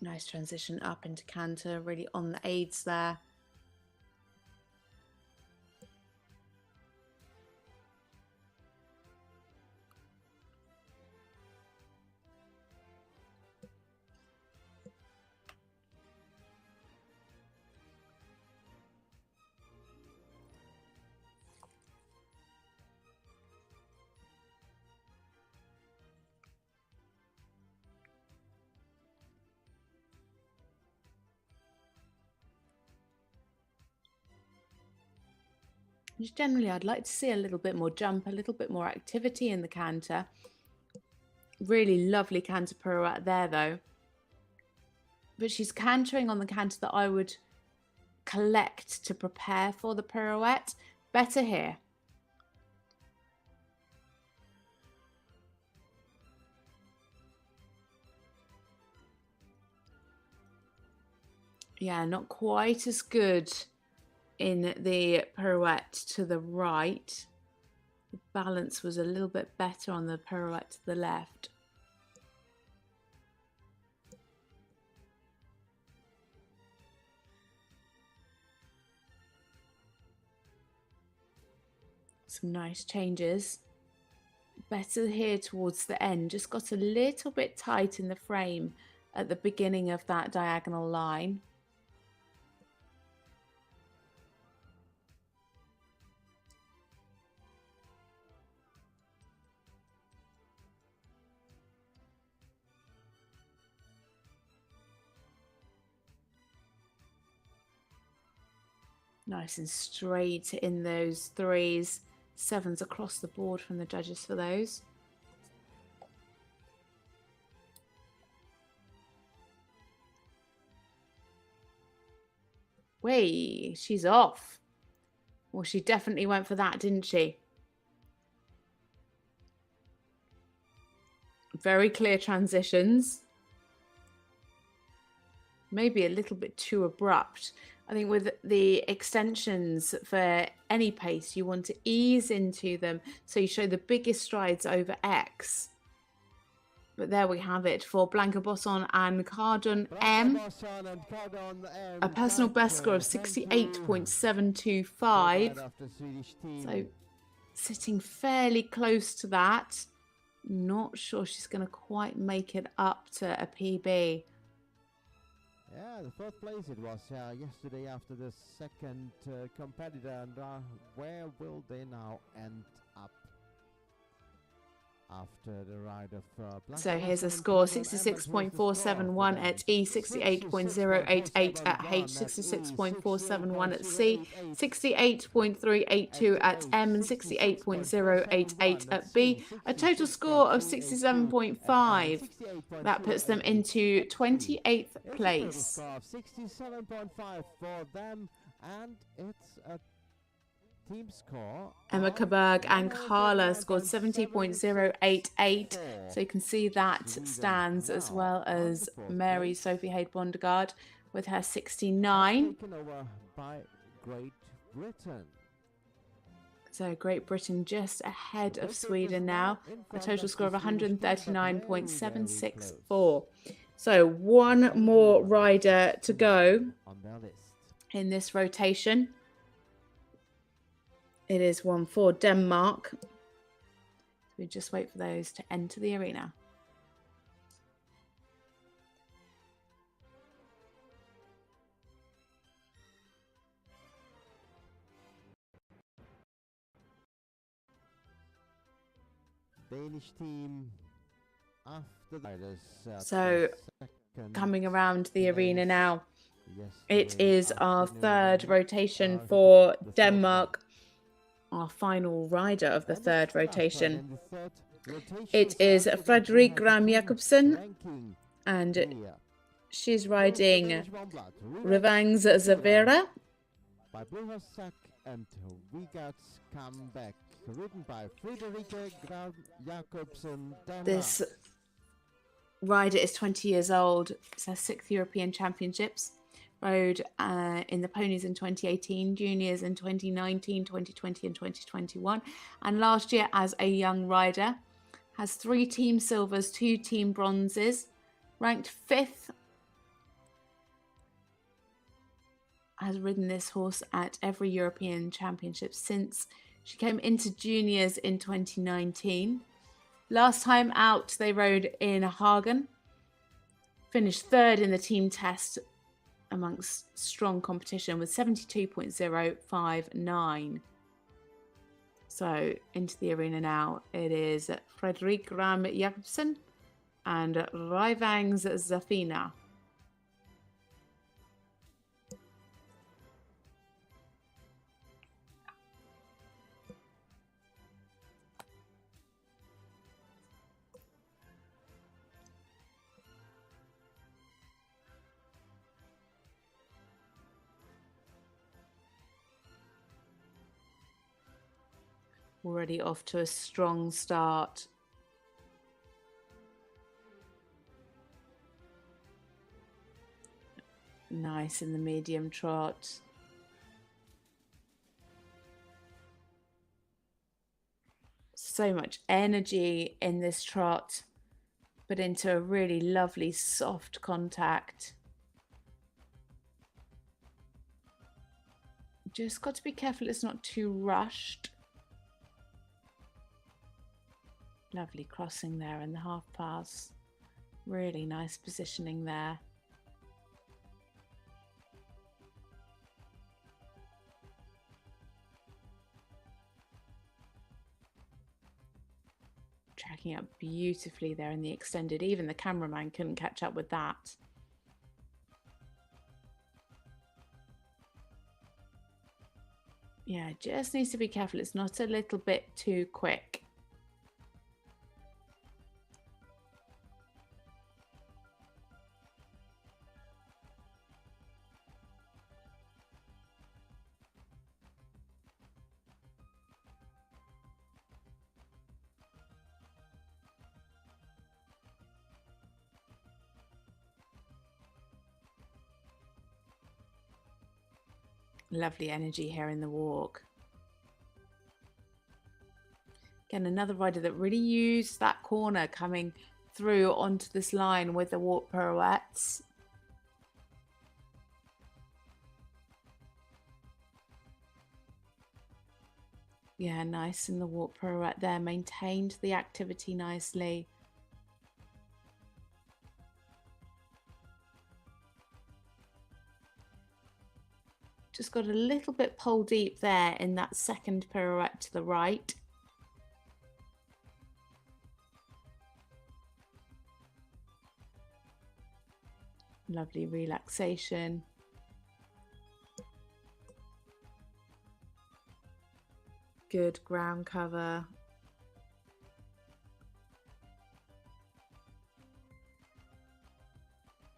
Nice transition up into canter, really on the aids there. Just generally, I'd like to see a little bit more jump, a little bit more activity in the canter. Really lovely canter pirouette there, though. But she's cantering on the canter that I would collect to prepare for the pirouette. Better here. Yeah, not quite as good in the pirouette to the right. The balance was a little bit better on the pirouette to the left. Some nice changes. Better here towards the end. Just got a little bit tight in the frame at the beginning of that diagonal line. Nice and straight in those threes. Sevens across the board from the judges for those. Wait, she's off. Well, she definitely went for that, didn't she? Very clear transitions. Maybe a little bit too abrupt. I think with the extensions for any pace, you want to ease into them so you show the biggest strides over X. But there we have it for Blanca Bosson and Cardon M. A personal best score of 68.725. So sitting fairly close to that. Not sure she's going to quite make it up to a PB. Yeah, the first place it was yesterday after the second competitor, and where will they now end up after the ride of Blanca? So here's a score: 66.471 at E, 68.088 at H, 66.471 at C, 68.382 at M, and 68.088 at B. A total score of 67.5. That puts them into 28th place. 67.5 for them, and it's a team score. Emma Kaberg and Carla scored 70.088. So you can see that stands, as well as Mary Sophie Hayde Bondegard with her 69. Taken over by Great Britain. So Great Britain just ahead of Sweden now. A total score of 139.764. So one more rider to go on their list in this rotation. It is one for Denmark. So we just wait for those to enter the arena. Danish team after the riders at So the second coming around the arena place now, it yesterday is our afternoon, third and rotation the for third Denmark, our final rider of the And third it's the last ride rotation. in the third rotation, It so is after that we Fredrik have the Gram team Jakobsen, ranking and here. she's First, the riding Danish warm-blood, Revangs Zavera. by Bluhorsak, and we got come back, ridden by Friederike Gram Jakobsen, Denmark. This rider is 20 years old. It's her 6th European Championships. Rode in the ponies in 2018, juniors in 2019, 2020 and 2021. And last year as a young rider. Has 3 team silvers, 2 team bronzes. Ranked 5th. Has ridden this horse at every European Championship since she came into juniors in 2019. Last time out, they rode in Hagen. Finished 3rd in the team test amongst strong competition with 72.059. So into the arena now, it is Fredrik Gram Jakobsen and Revangs Zafina. Already off to a strong start. Nice in the medium trot. So much energy in this trot, but into a really lovely soft contact. Just got to be careful it's not too rushed. Lovely crossing there in the half pass. Really nice positioning there. Tracking up beautifully there in the extended. Even the cameraman couldn't catch up with that. Yeah, just needs to be careful. It's not a little bit too quick. Lovely energy here in the walk. Again, another rider that really used that corner coming through onto this line with the walk pirouettes. Yeah, nice in the walk pirouette there. Maintained the activity nicely. Just got a little bit pole deep there in that second pirouette to the right. Lovely relaxation. Good ground cover.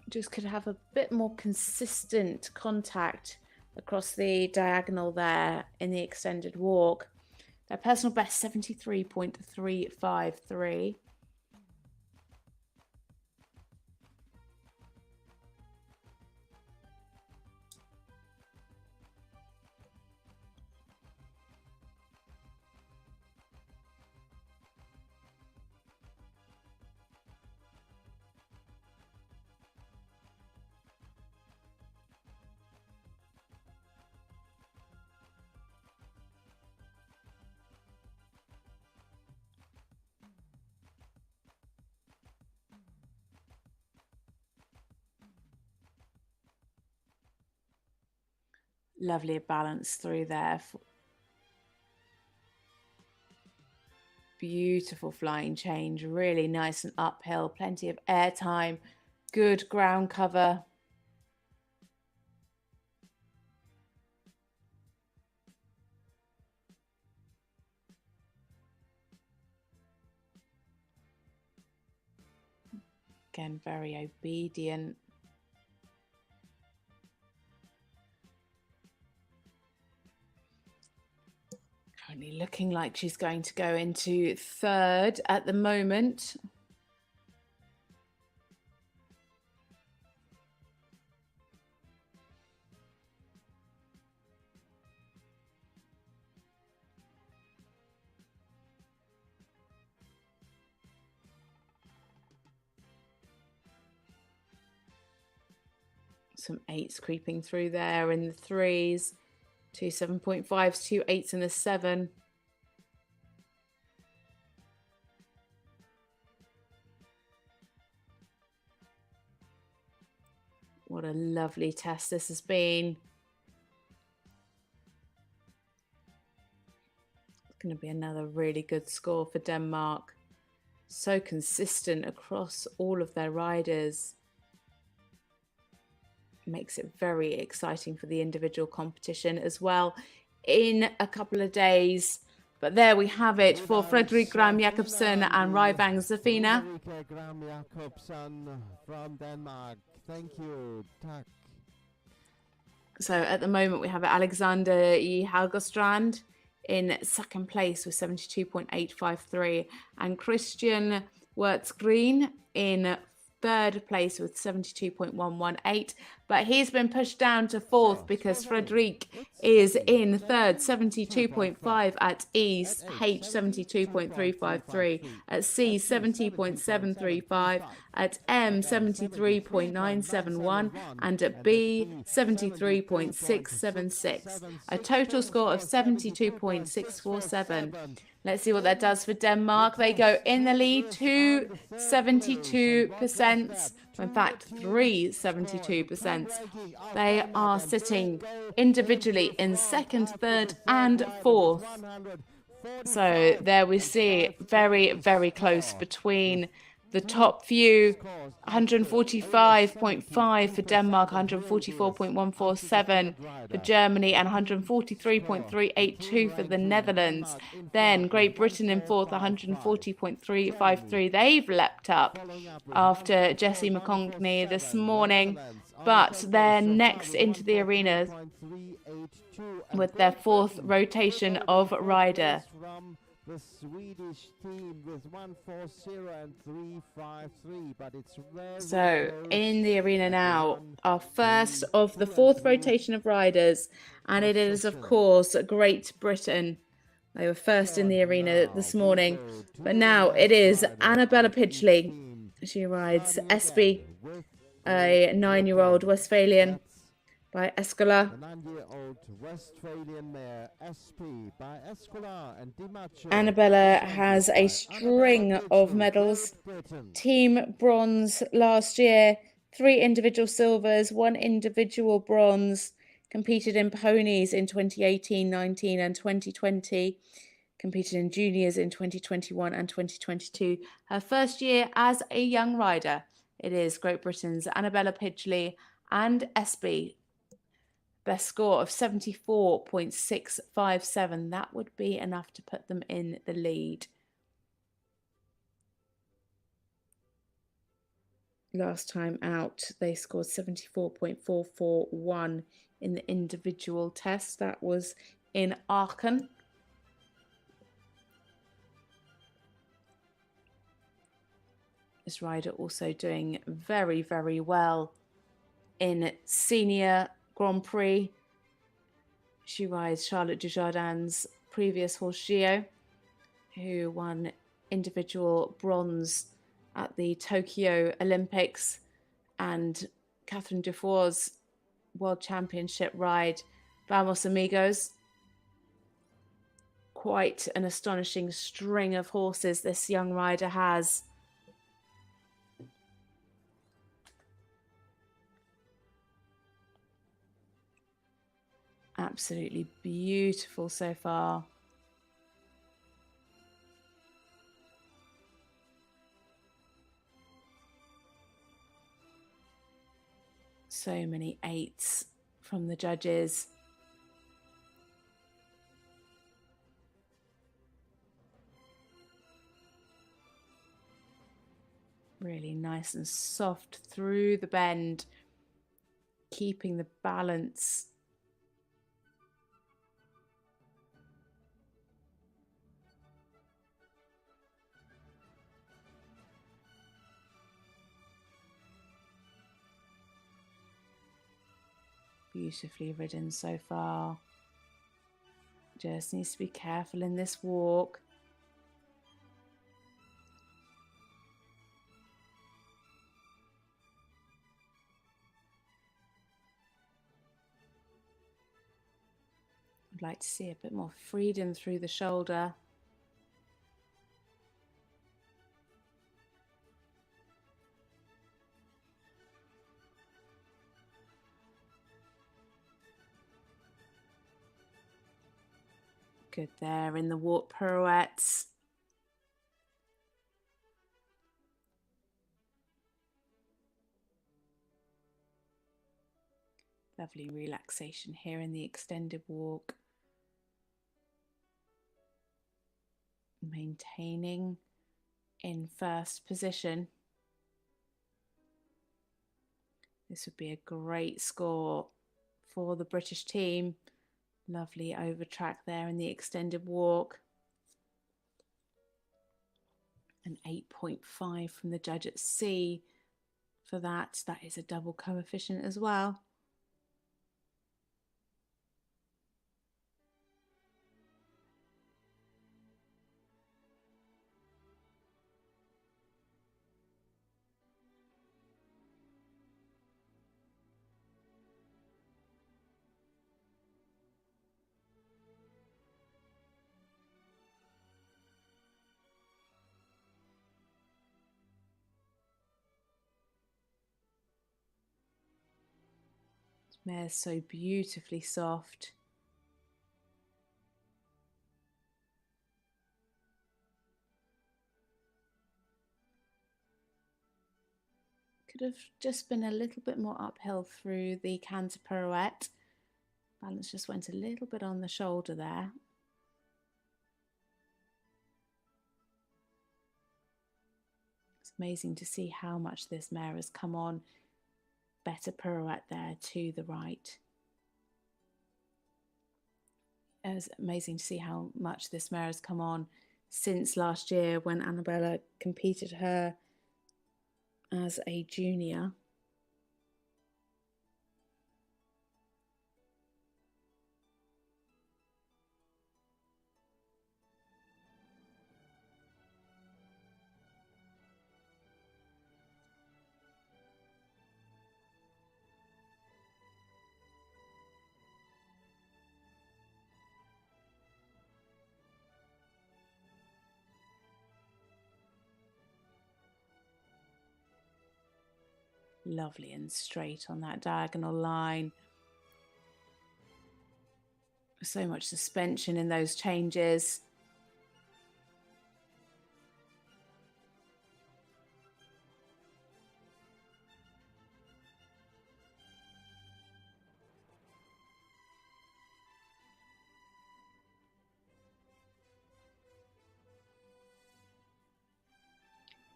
Just could have a bit more consistent contact across the diagonal there in the extended walk. Their personal best 73.353. Lovely balance through there. Beautiful flying change, really nice and uphill, plenty of air time, good ground cover. Again, very obedient. Currently looking like she's going to go into third at the moment. Some 8s creeping through there in the 3s. 2 7.5s, 2 8s and a 7. What a lovely test this has been. It's going to be another really good score for Denmark. So consistent across all of their riders. Makes it very exciting for the individual competition as well in a couple of days. But there we have it for Fredrik Gram Jakobsen and Ryvang Zafina. Fredrik Gram Jakobsen from Denmark. Thank you. Tack. So at the moment we have Alexander Haugerstrand in second place with 72.853 and Christian Wirtz-Green in third place with 72.118, but he's been pushed down to fourth because Fredrik is in third, 72.5 at E, H 72.353, at C 70.735, at M 73.971, and at B 73.676. A total score of 72.647. Let's see what that does for Denmark. They go in the lead, 2 72%, in fact 3 72%. They are sitting individually in second, third and fourth. So there we see very, very close between the top few. 145.5 for Denmark, 144.147 for Germany, and 143.382 for the Netherlands. Then Great Britain in fourth, 140.353. They've leapt up after Jessie McConkney this morning, but they're next into the arena with their fourth rotation of rider. The Swedish team with 140 and 353, but it's very so in the arena now, our first of the fourth rotation of riders, and it is of course Great Britain. They were first in the arena this morning, but now it is Annabella Pidgley. She rides Espy, a 9-year-old Westphalian by Escola. The 9-year-old Westphalian mare SP by Escola and DiMaggio. Annabella has a string of medals. Team bronze last year, 3 individual silvers, 1 individual bronze. Competed in ponies in 2018, 19 and 2020. Competed in juniors in 2021 and 2022. Her first year as a young rider. It is Great Britain's Annabella Pidgley and Espy. Best score of 74.657. That would be enough to put them in the lead. Last time out, they scored 74.441 in the individual test. That was in Aachen. This rider also doing very, very well in senior Grand Prix. She rides Charlotte Dujardin's previous horse Gio, who won individual bronze at the Tokyo Olympics, and Catherine Dufour's World Championship ride Vamos Amigos. Quite an astonishing string of horses this young rider has. Absolutely beautiful so far. So many 8s from the judges. Really nice and soft through the bend, keeping the balance. Beautifully ridden so far. Just needs to be careful in this walk. I'd like to see a bit more freedom through the shoulder. Good there in the walk pirouettes. Lovely relaxation here in the extended walk. Maintaining in first position. This would be a great score for the British team. Lovely over track there in the extended walk. An 8.5 from the judge at C for that. That is a double coefficient as well. Mare's so beautifully soft. Could have just been a little bit more uphill through the canter pirouette. Balance just went a little bit on the shoulder there. It's amazing to see how much this mare has come on. Better pirouette there to the right. It's amazing to see how much this mare has come on since last year when Annabella competed her as a junior. Lovely and straight on that diagonal line. So much suspension in those changes.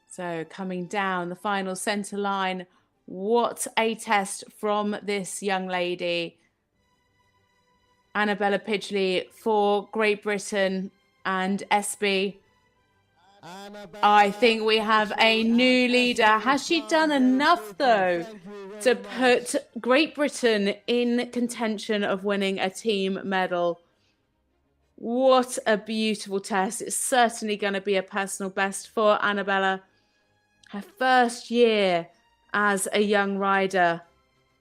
So coming down the final centre line, what a test from this young lady. Annabella Pidgley for Great Britain and SB. I think we have a new leader. Has she done enough, though, to put Great Britain in contention of winning a team medal? What a beautiful test. It's certainly going to be a personal best for Annabella. Her first year as a young rider.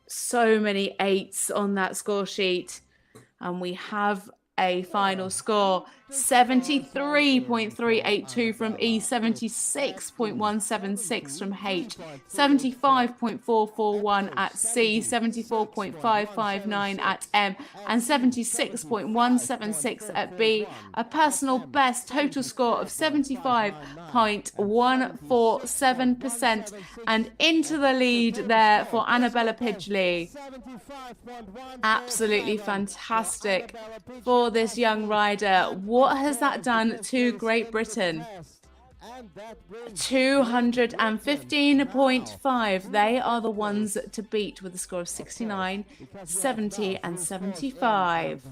So many 8s on that score sheet. And we have a final score. 73.382 from E, 76.176 from H, 75.441 at C, 74.559 at M, and 76.176 at B. A personal best total score of 75.147%, and into the lead there for Annabella Pidgley. Absolutely fantastic for this young rider. What has that done to Great Britain? 215.5. They are the ones to beat with a score of 69, 70 and 75.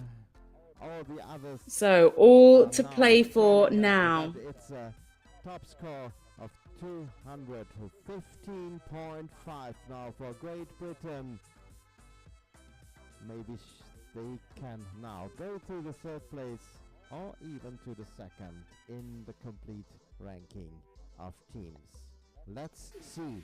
So all to play for now. It's a top score of 215.5 now for Great Britain. Maybe they can now go to the third place or even to the second in the complete ranking of teams. Let's see.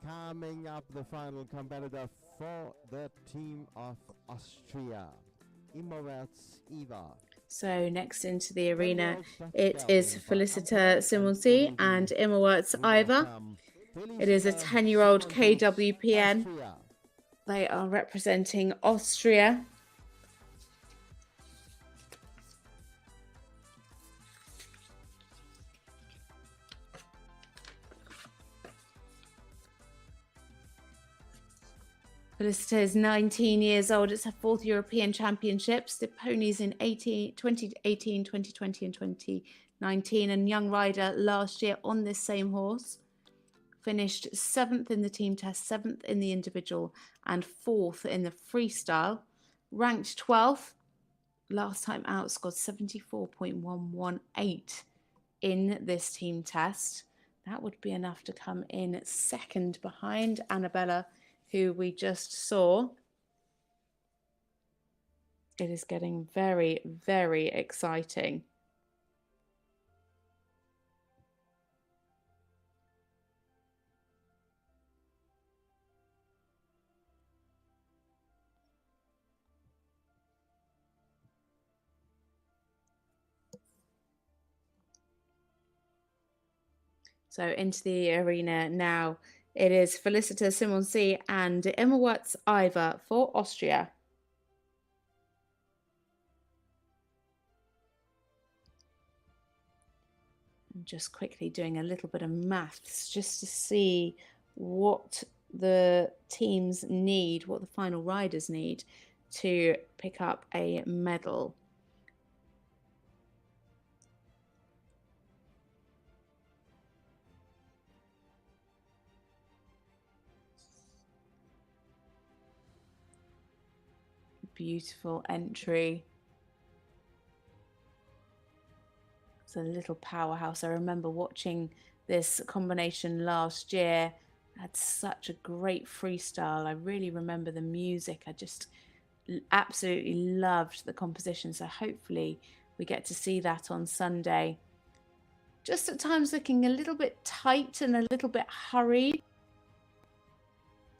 Coming up, the final competitor for the team of Austria, Immerwärts Eva. So next into the arena, it is Felicita Simonsi and Immerwärts Iva. It is a 10-year-old KWPN. They are representing Austria. Felicita is 19 years old. It's her fourth European Championships. The ponies in 2018, 2020 and 2019. And young rider last year on this same horse. Finished 7th in the team test, 7th in the individual and 4th in the freestyle. Ranked 12th. Last time out scored 74.118 in this team test. That would be enough to come in second behind Annabella, who we just saw. It is getting very, very exciting. So into the arena now. It is Felicita Simonsi and Immerwärts Iva for Austria. I'm just quickly doing a little bit of maths just to see what the teams need, what the final riders need to pick up a medal. Beautiful entry. It's a little powerhouse. I remember watching this combination last year. It had such a great freestyle. I really remember the music. I just absolutely loved the composition. So hopefully we get to see that on Sunday. Just at times looking a little bit tight and a little bit hurried.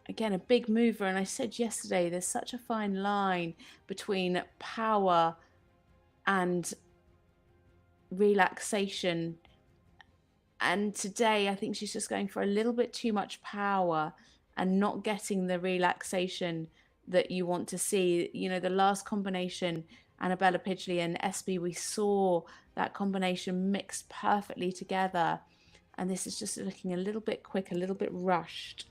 Again, a big mover, and I said yesterday there's such a fine line between power and relaxation, and today I think she's just going for a little bit too much power and not getting the relaxation that you want to see. You know, the last combination, Annabella Pidgley and SB, we saw that combination mixed perfectly together, and this is just looking a little bit quick, a little bit rushed.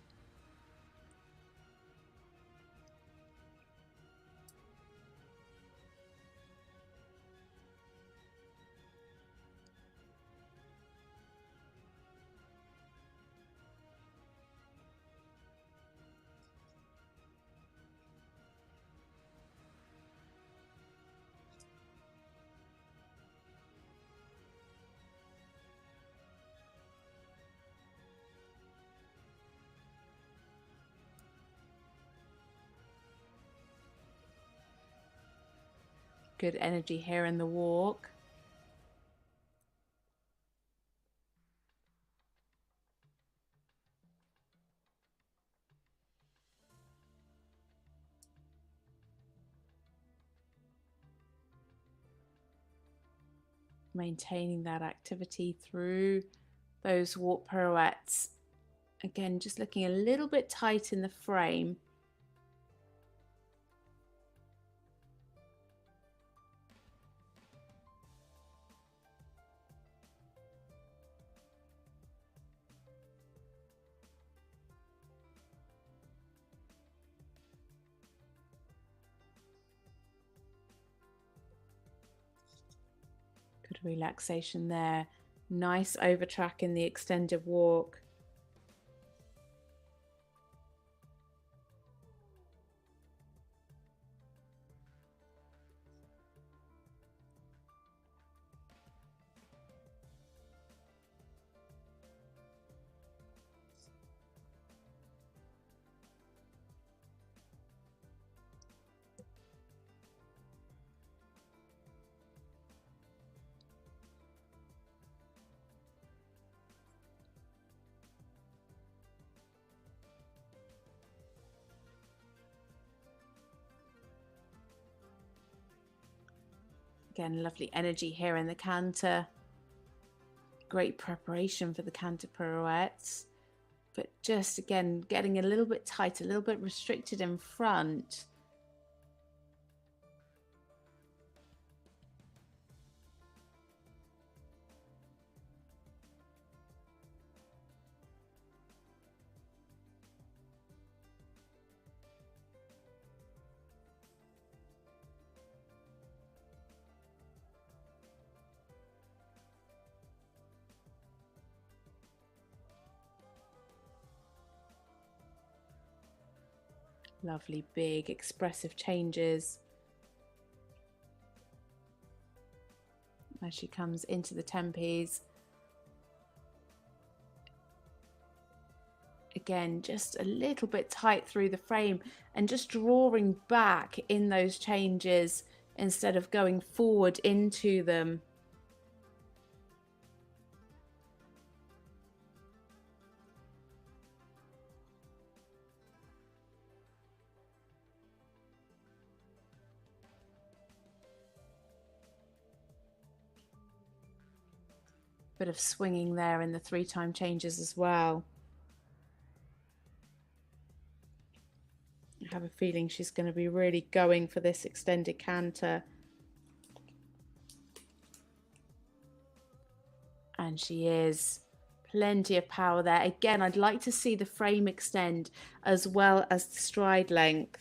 Good energy here in the walk. Maintaining that activity through those walk pirouettes. Again, just looking a little bit tight in the frame. Good relaxation there. Nice over track in the extended walk. Again, lovely energy here in the canter. Great preparation for the canter pirouettes. But just again, getting a little bit tight, a little bit restricted in front. Lovely, big, expressive changes as she comes into the tempes. Again, just a little bit tight through the frame and just drawing back in those changes instead of going forward into them. Bit of swinging there in the 3-time changes as well. I have a feeling she's going to be really going for this extended canter. And she is. Plenty of power there. Again, I'd like to see the frame extend as well as the stride length.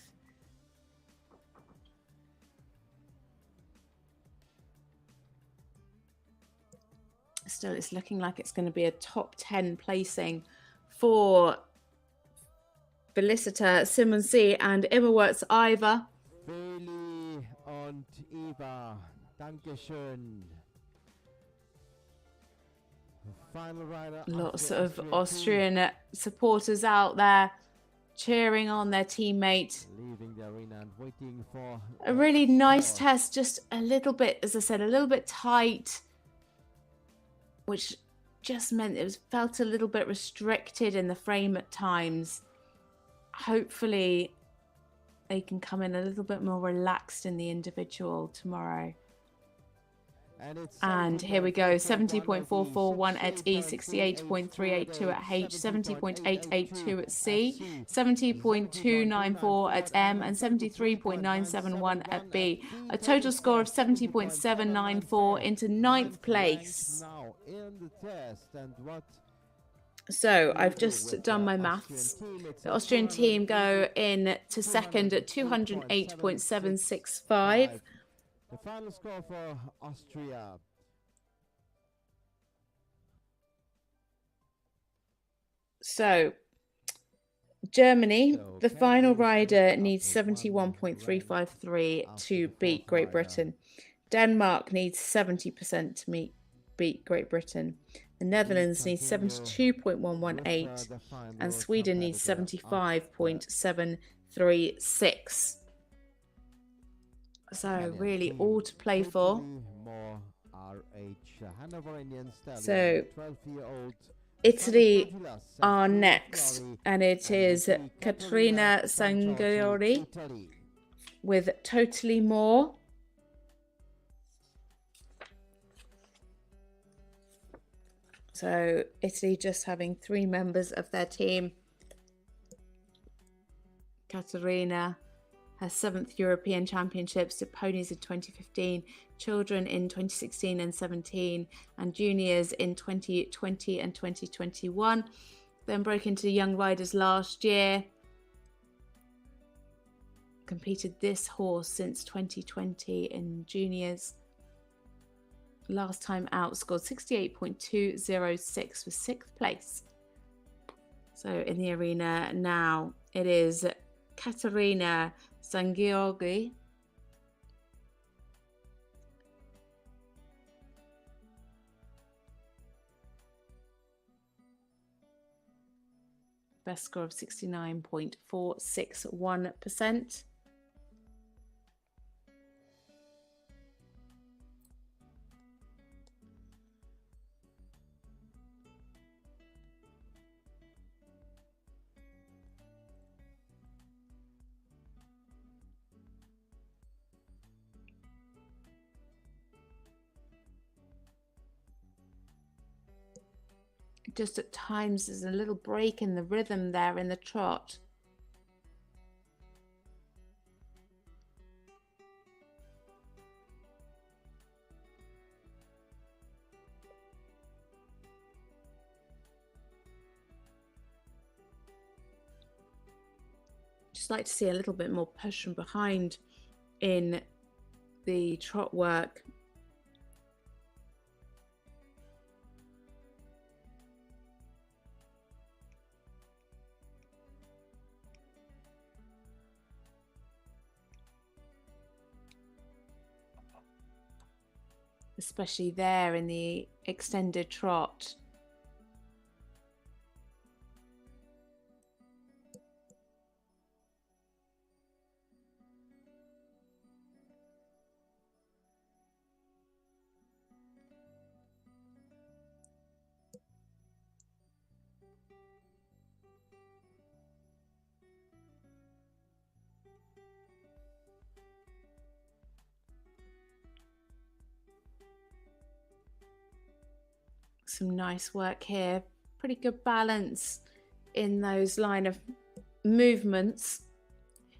Still, it's looking like it's going to be a top 10 placing for Felicita Simonsee and Immerwerts Iva. Bailey und Eva, Dankeschön. Final rider. Lots of Austrian supporters out there cheering on their teammate. Leaving the arena and waiting for A really nice test, just a little bit, as I said, a little bit tight, which just meant it felt a little bit restricted in the frame at times. Hopefully they can come in a little bit more relaxed in the individual tomorrow. And here we go, 70.441 at E, 68.382 at H, 70.882 at C, 70.294 at M, and 73.971 at B. A total score of 70.794 into 9th place. So I've just done my maths. The Austrian team go in to second at 208.765. The final score for Austria. So, Germany, the final rider needs 71.353 to beat Great Britain. Denmark needs 70% to beat Great Britain. The Netherlands needs 72.118 and Sweden needs 75.736. So Kenyan really team. all to play for. Totally more RH Hanoverian stallion, So 12-year-old Italy are next, and it is Katerina Sangiori Italy. with Totally More. So Italy just having 3 members of their team. Katerina, her 7th European Championships, did ponies in 2015, children in 2016 and 17, and juniors in 2020 and 2021. Then broke into young riders last year. Competed this horse since 2020 in juniors. Last time out, scored 68.206 for 6th place. So in the arena now, it is Katerina Sangiorgi. Best score of 69.461%. Just at times there's a little break in the rhythm there in the trot. Just like to see a little bit more push from behind in the trot work. Especially there in the extended trot. Some nice work here. Pretty good balance in those line of movements.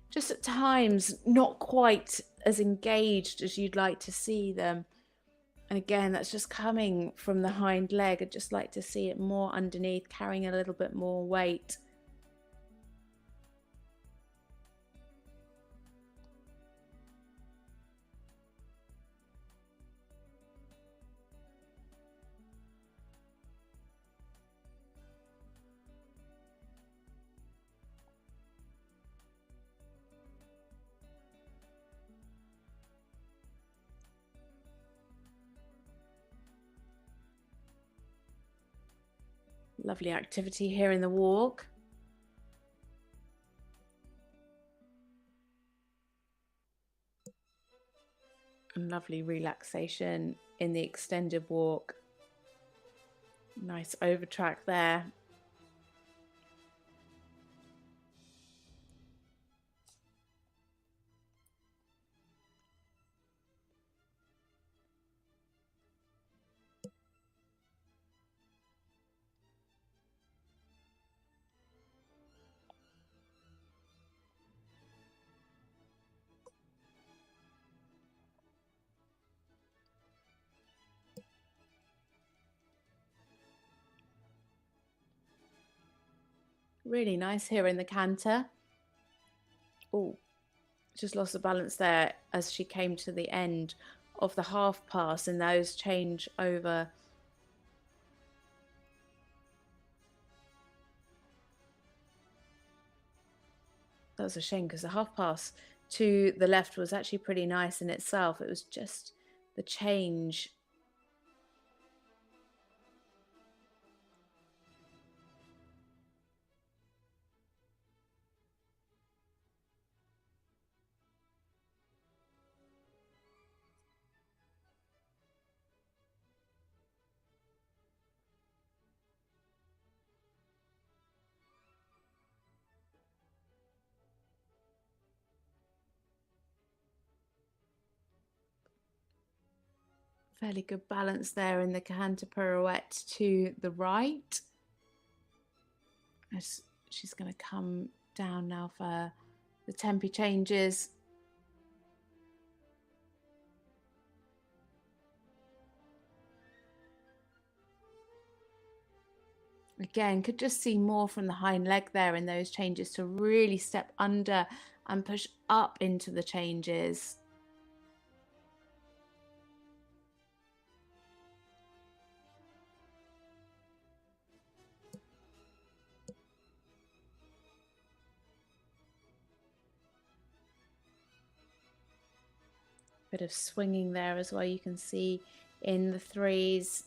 Just at times not quite as engaged as you'd like to see them. And again, that's just coming from the hind leg. I'd just like to see it more underneath, carrying a little bit more weight. Lovely activity here in the walk. And lovely relaxation in the extended walk. Nice overtrack there. Really nice here in the canter. Oh, just lost the balance there as she came to the end of the half pass, and those change over. That was a shame because the half pass to the left was actually pretty nice in itself. It was just the change. Fairly good balance there in the canter pirouette to the right. As she's going to come down now for the tempi changes. Again, could just see more from the hind leg there in those changes to really step under and push up into the changes. Bit of swinging there as well, you can see in the threes.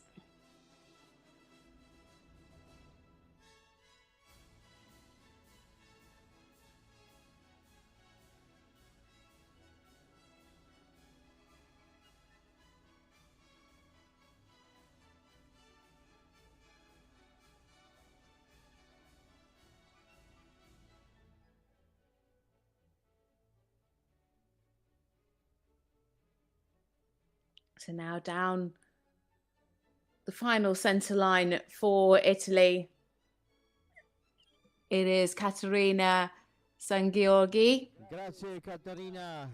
So now down the final centre line for Italy. It is Caterina Sangiorgi. Grazie, Caterina.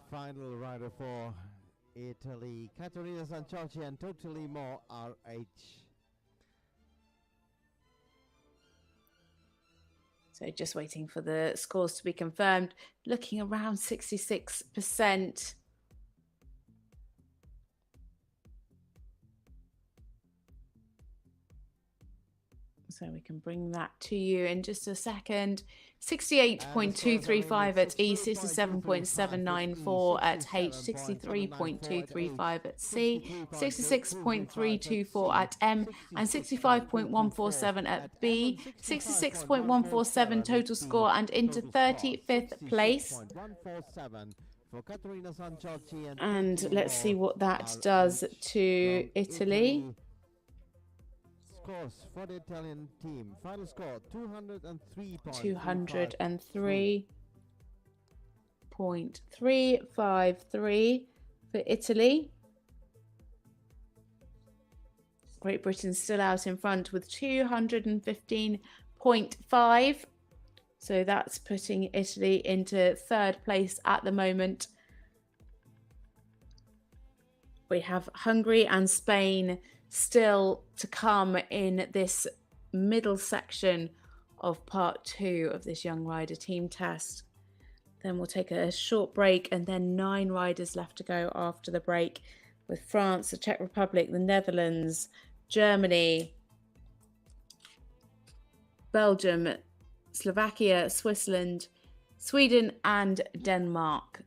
Final rider for Italy, Caterina Sangiorgi, and totally more RH. So just waiting for the scores to be confirmed. Looking around 66%. So we can bring that to you in just a second. 68.235 at E, 67.794 at H, 63.235 at C, 66.324 at M, and 65.147 at B, 66.147 total score, and into 35th place. And let's see what that does to Italy. Scores for the Italian team. Final score 203.353 for Italy. Great Britain still out in front with 215.5. So that's putting Italy into third place at the moment. We have Hungary and Spain still to come in this middle section of part 2 of this young rider team test. Then we'll take a short break, and then 9 riders left to go after the break, with France, the Czech Republic, the Netherlands, Germany, Belgium, Slovakia, Switzerland, Sweden and Denmark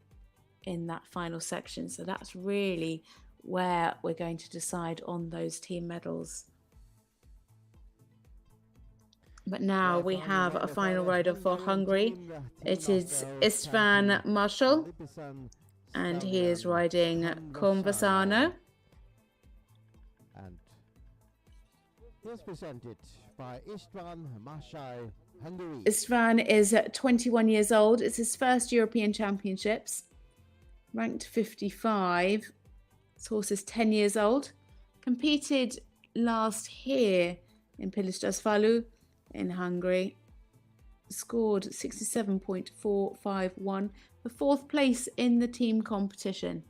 in that final section. So that's really where we're going to decide on those team medals. But now we have a final rider for Hungary. It is István Marshall, and he is riding Conversano. And he is presented by István Marshall, Hungary. István is 21 years old. It's his first European Championships. Ranked 55. This horse is 10 years old. Competed last here in Pilisjászfalu in Hungary. Scored 67.451 for 4th place in the team competition.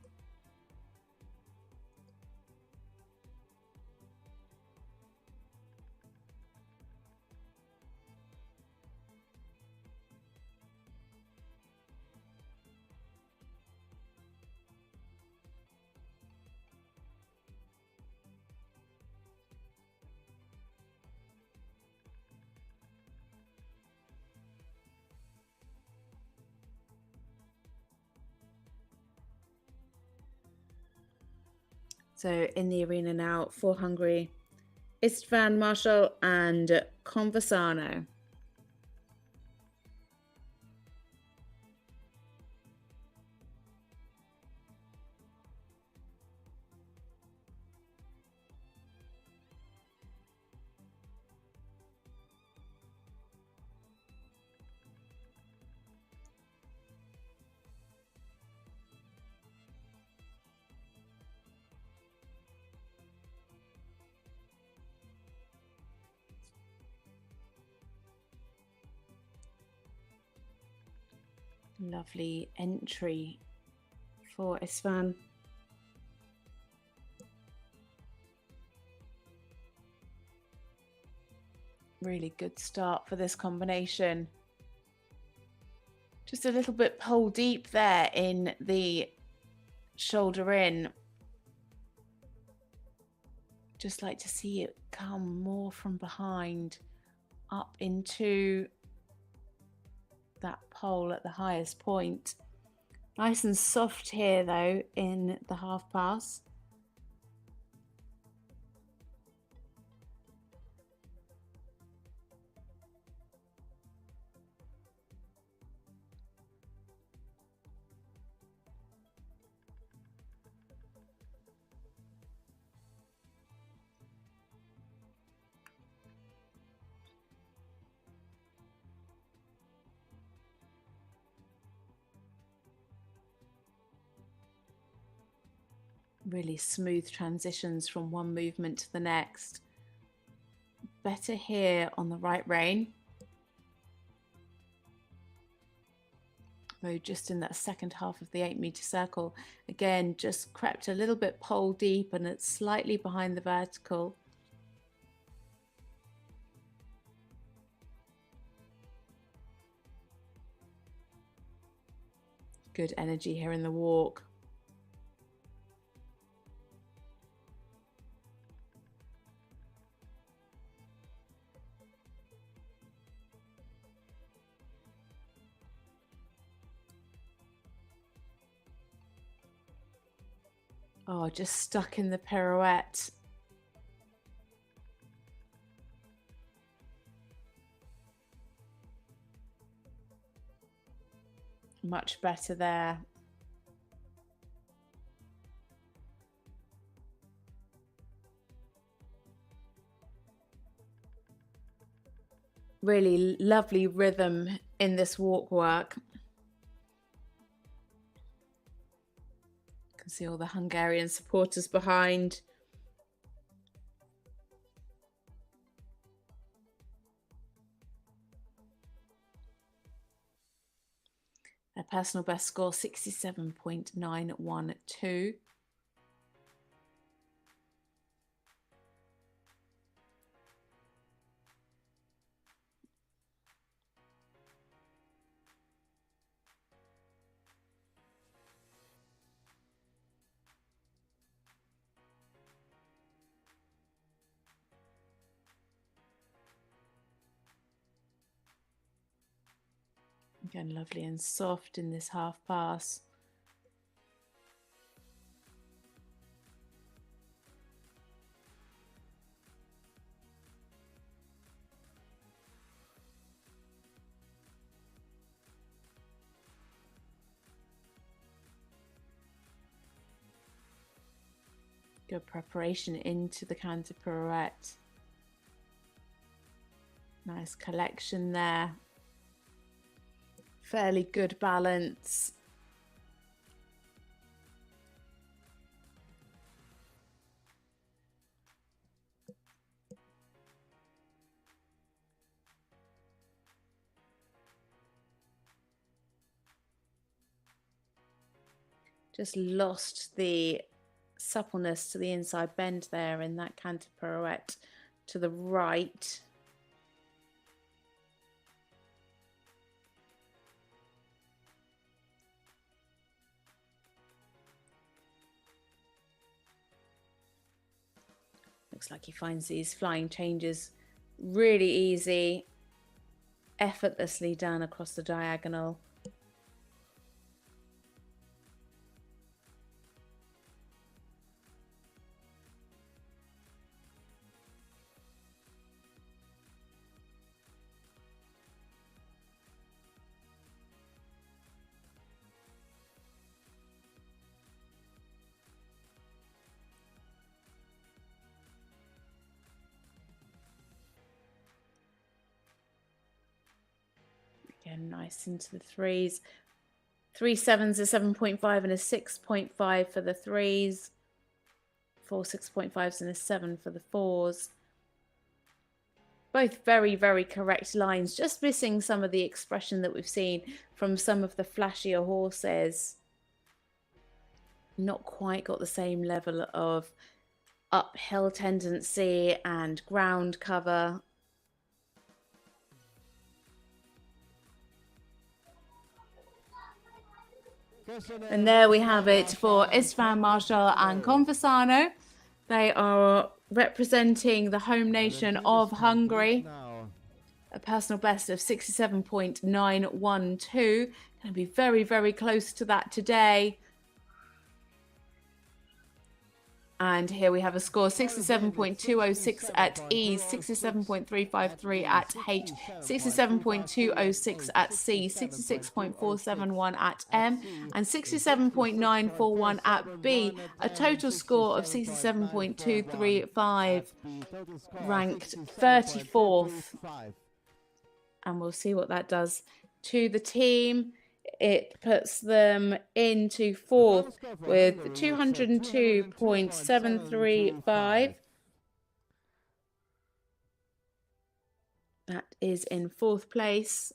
So in the arena now for Hungary, István Marshall and Conversano. Lovely entry for Isfan. Really good start for this combination. Just a little bit pole deep there in the shoulder in. Just like to see it come more from behind up into that pole at the highest point. Nice and soft here though in the half pass. Really smooth transitions from one movement to the next. Better here on the right rein. Though just in that second half of the 8-meter circle, again, just crept a little bit pole deep and it's slightly behind the vertical. Good energy here in the walk. Oh, just stuck in the pirouette. Much better there. Really lovely rhythm in this walk work. You can see all the Hungarian supporters behind. Their personal best score 67.912. Again, lovely and soft in this half pass. Good preparation into the canter pirouette. Nice collection there. Fairly good balance. Just lost the suppleness to the inside bend there in that canter pirouette to the right. Looks like he finds these flying changes really easy, effortlessly done across the diagonal. Again, nice into the threes. 3 7s, a 7.5 and a 6.5 for the threes. 4 6.5s and a 7 for the fours. Both very, very correct lines. Just missing some of the expression that we've seen from some of the flashier horses. Not quite got the same level of uphill tendency and ground cover. And there we have it for Istvan, Marshall and Conversano. They are representing the home nation of Hungary. A personal best of 67.912. Going to be very, very close to that today. And here we have a score 67.206 at E, 67.353 at H, 67.206 at C, 66.471 at M, and 67.941 at B. A total score of 67.235, ranked 34th. And we'll see what that does to the team. It puts them into fourth with 202.735. That is in fourth place.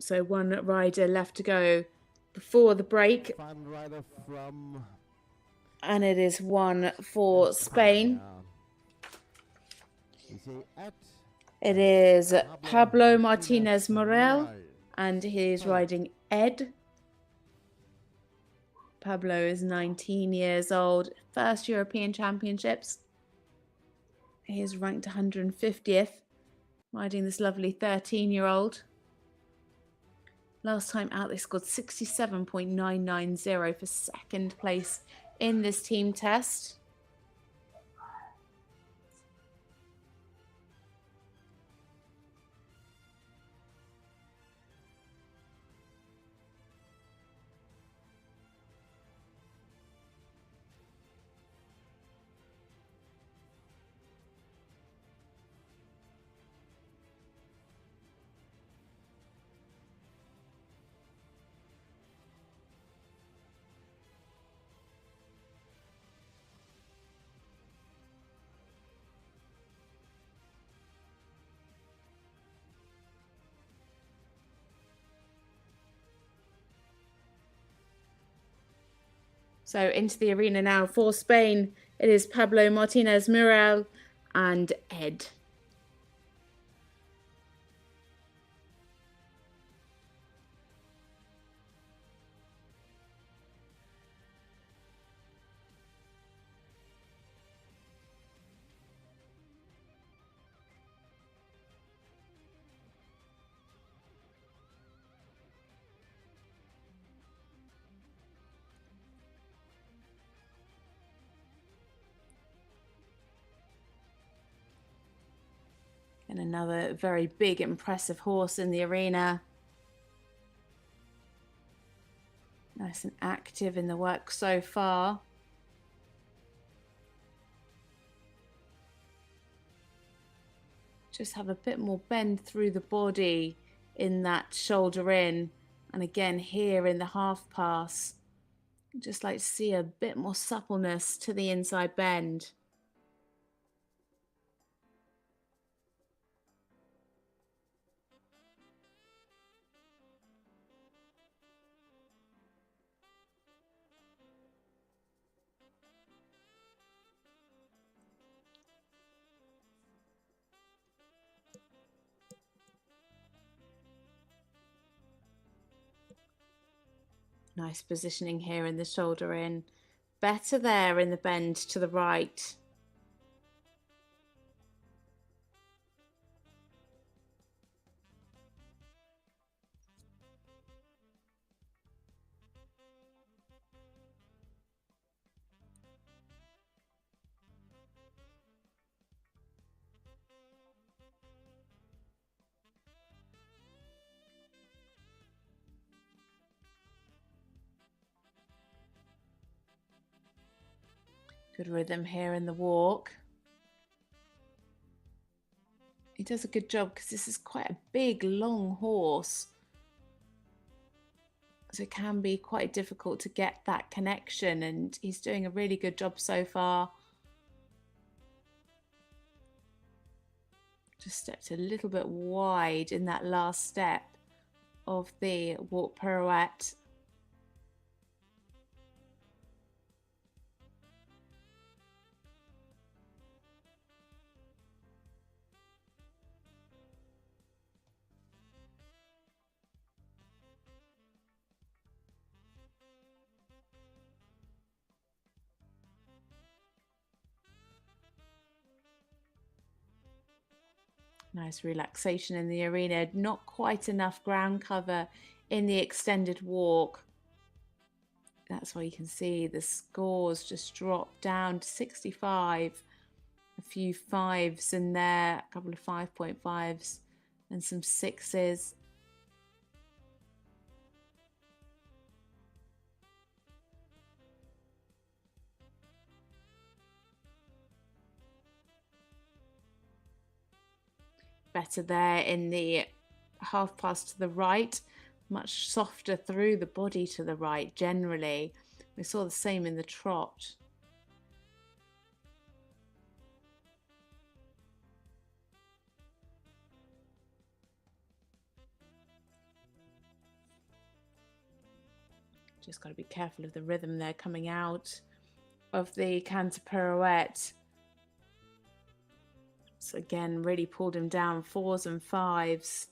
So one rider left to go before the break. And it is one for Spain. It is Pablo Martinez Morel, and he is riding Ed. Pablo is 19 years old, first European Championships. He is ranked 150th, riding this lovely 13-year-old. Last time out, they scored 67.990 for second place in this team test. So into the arena now for Spain, it is Pablo Martinez Morel and Ed. And another very big, impressive horse in the arena. Nice and active in the work so far. Just have a bit more bend through the body in that shoulder in. And again, here in the half pass, just like to see a bit more suppleness to the inside bend. Nice positioning here in the shoulder in. Better there in the bend to the right. Good rhythm here in the walk. He does a good job because this is quite a big, long horse. So it can be quite difficult to get that connection, and he's doing a really good job so far. Just stepped a little bit wide in that last step of the walk pirouette. Nice relaxation in the arena. Not quite enough ground cover in the extended walk. That's why you can see the scores just drop down to 65. A few fives in there, a couple of 5.5s and some sixes. Better there in the half pass to the right, much softer through the body to the right generally. We saw the same in the trot. Just got to be careful of the rhythm there coming out of the canter pirouette. So again, really pulled him down, 4s and 5s.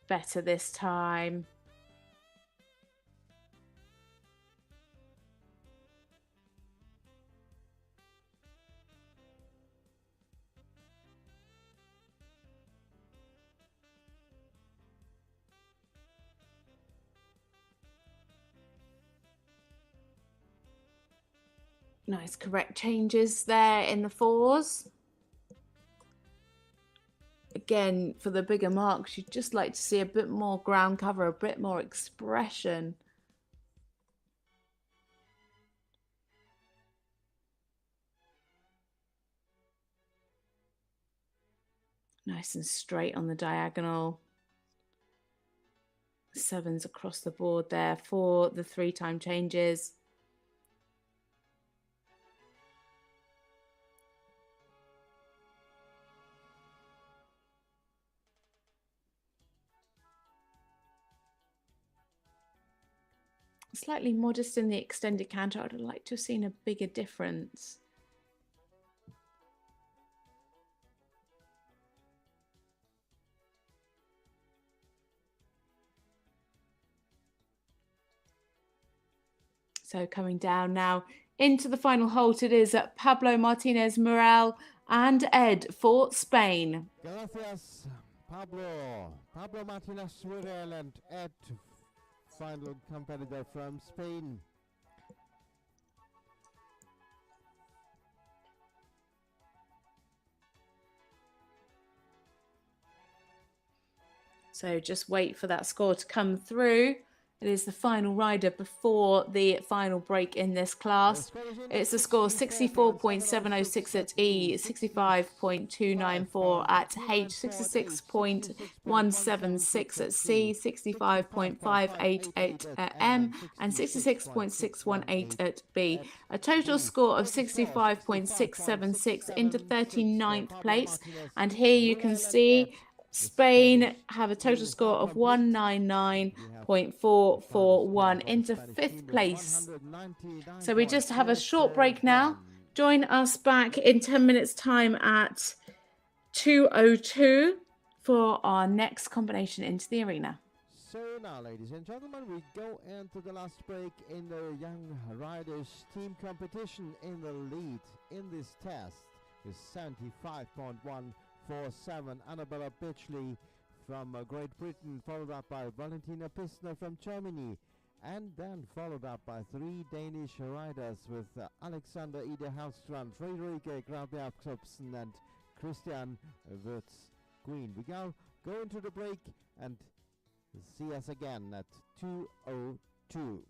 Better this time. Nice correct changes there in the 4s. Again, for the bigger marks, you'd just like to see a bit more ground cover, a bit more expression. Nice and straight on the diagonal. 7s across the board there for the 3-time changes. Slightly modest in the extended canter. I'd like to have seen a bigger difference. So coming down now into the final halt, it is Pablo Martinez Morel and Ed for Spain. Gracias, Pablo. Pablo Martinez Morel and Ed, final competitor from Spain. So just wait for that score to come through. It is the final rider before the final break in this class. It's the score 64.706 at E, 65.294 at H, 66.176 at C, 65.588 at M, and 66.618 at B. A total score of 65.676 into 39th place. And here you can see Spain have a total score of 199.441 into 5th place. So we just have a short break now. Join us back in 10 minutes time at 2:02 for our next combination into the arena. So now, ladies and gentlemen, we go into the last break in the Young Riders team competition. In the lead in this test is 75.147 Annabella Bitchley from Great Britain, followed up by Valentina Pistner from Germany, and then followed up by 3 Danish riders with Alexander Ide Hafstrand, Friederike Graf-Jacobsen and Christian Wirtz Queen. We now go into the break and see us again at 2:02.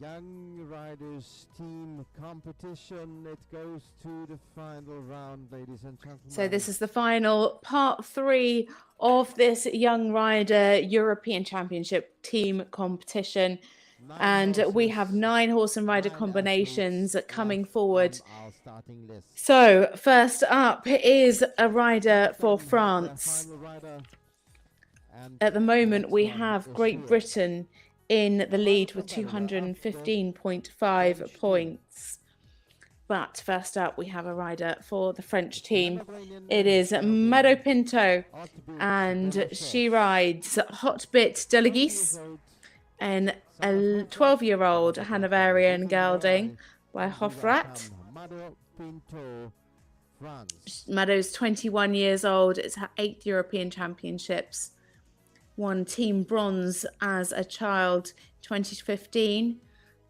Young Riders Team Competition. It goes to the final round, ladies and gentlemen. So this is the final part 3 of this Young Rider European Championship team competition. And we have 9 horse and rider combinations coming forward. Our starting list. So first up is a rider for France. At the moment, we have Great Britain in the lead with 215.5 points. But first up, we have a rider for the French team. It is Mado Pinto, and she rides Hotbit de la Guise, and a 12-year-old Hanoverian gelding by Hofrat. Mado's 21 years old. It's her 8th European Championships. Won team bronze as a child 2015.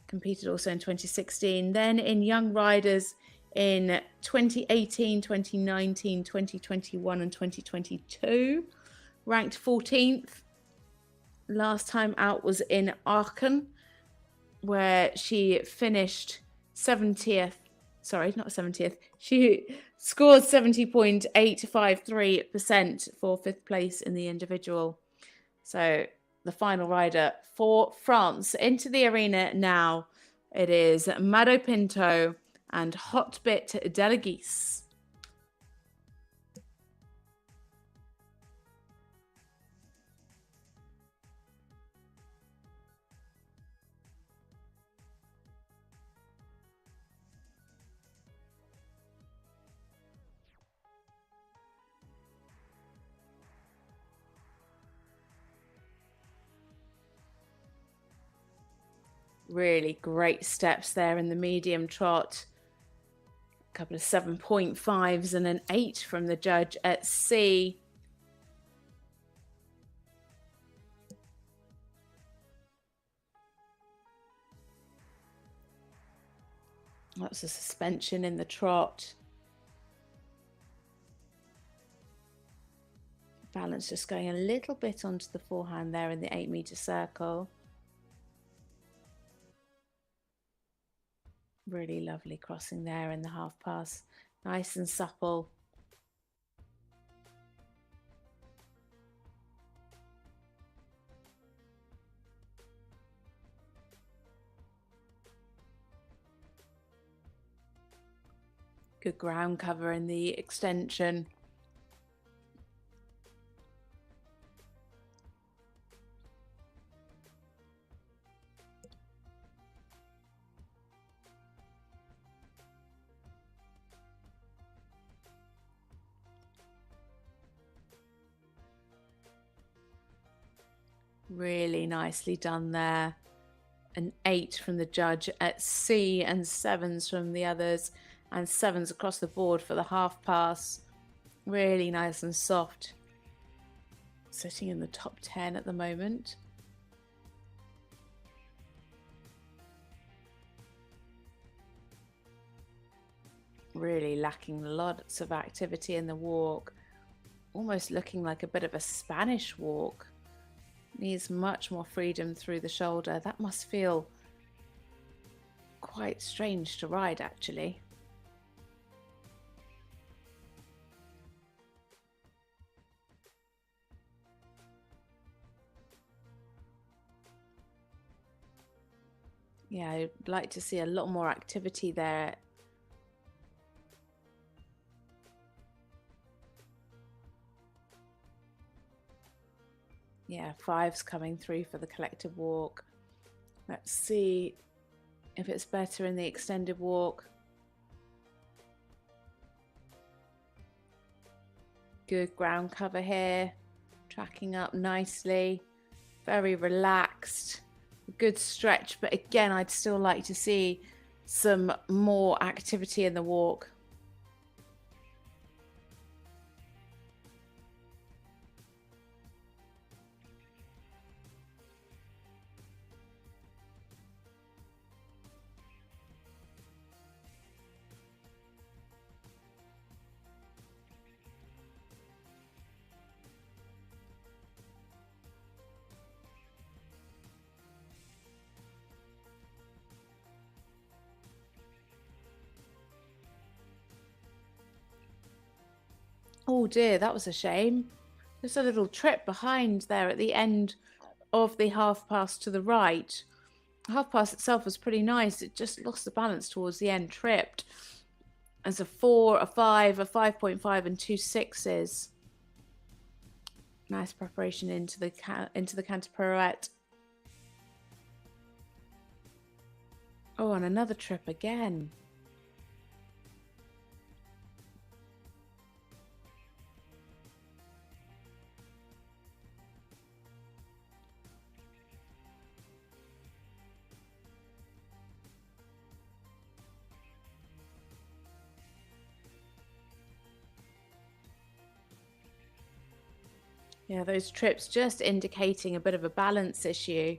Competed also in 2016. Then in Young Riders in 2018, 2019, 2021 and 2022. Ranked 14th. Last time out was in Aachen, where she finished 70th. Sorry, not 70th. She scored 70.853% for 5th place in the individual. So the final rider for France into the arena now. It is Mado Pinto and Hotbit de la Guise. Really great steps there in the medium trot. A couple of 7.5s and an 8 from the judge at C. Lots of suspension in the trot. Balance just going a little bit onto the forehand there in the 8-meter circle. Really lovely crossing there in the half pass. Nice and supple. Good ground cover in the extension. Really nicely done there. An 8 from the judge at C and 7s from the others, and 7s across the board for the half pass. Really nice and soft. Sitting in the top 10 at the moment. Really lacking lots of activity in the walk. Almost looking like a bit of a Spanish walk. Needs much more freedom through the shoulder. That must feel quite strange to ride, actually. Yeah, I'd like to see a lot more activity there. Yeah, 5s coming through for the collective walk. Let's see if it's better in the extended walk. Good ground cover here. Tracking up nicely. Very relaxed. Good stretch, but again, I'd still like to see some more activity in the walk. Oh dear, that was a shame. There's a little trip behind there at the end of the half pass to the right. The half pass itself was pretty nice. It just lost the balance towards the end, tripped. As a 4, a 5, a 5.5, and 2 6s. Nice preparation into the canter pirouette. Oh, and another trip again. Yeah, those trips just indicating a bit of a balance issue.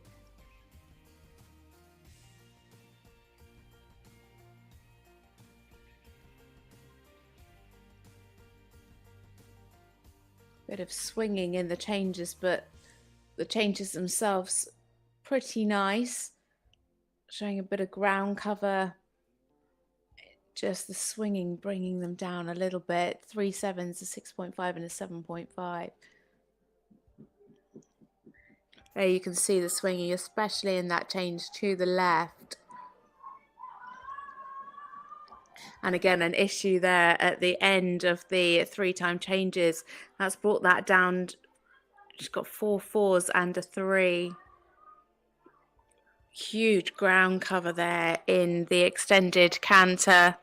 Bit of swinging in the changes, but the changes themselves pretty nice. Showing a bit of ground cover. Just the swinging bringing them down a little bit. 3 7s, a 6.5 and a 7.5. There you can see the swinging, especially in that change to the left. And again, an issue there at the end of the 3-time changes. That's brought that down. She's got 4 4s and a 3. Huge ground cover there in the extended canter.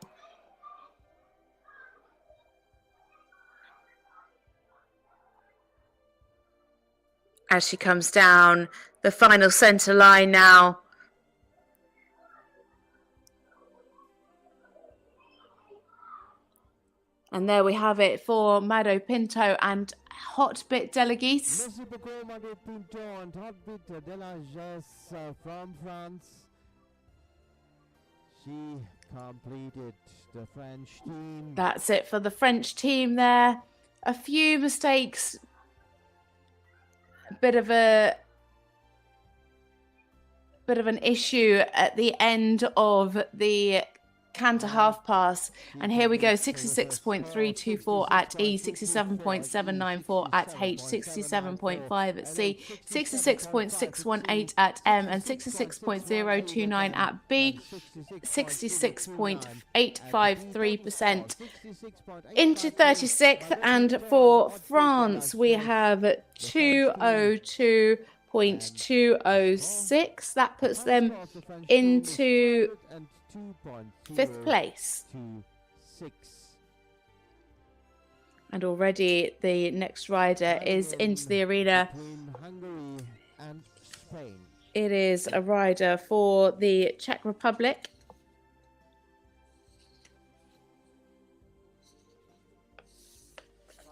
As she comes down the final centre line now. And there we have it for Mado Pinto and Hotbit Deleguise. Merci beaucoup, Mado Pinto and Hotbit Deleguise from France. She completed the French team. That's it for the French team there. A few mistakes. A bit of an issue at the end of the canter half pass, and here we go. 66.324 at E, 67.794 at H, 67.5 at C, 66.618 at M, and 66.029 at B, 66.853% into 36th. And for France we have 202.206. That puts them into 5th place. And already the next rider is into the arena. It is a rider for the Czech Republic.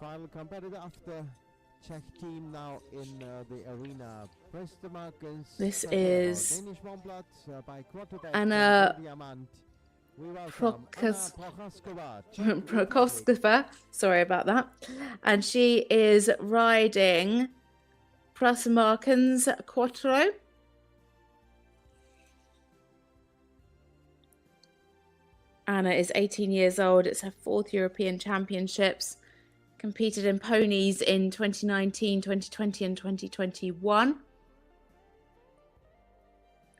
Final competitor after Czech team now in the arena. This is Anna Prokoskova, sorry about that. And she is riding Prasmarkens Quattro. Anna is 18 years old. It's her 4th European Championships. Competed in ponies in 2019, 2020 and 2021.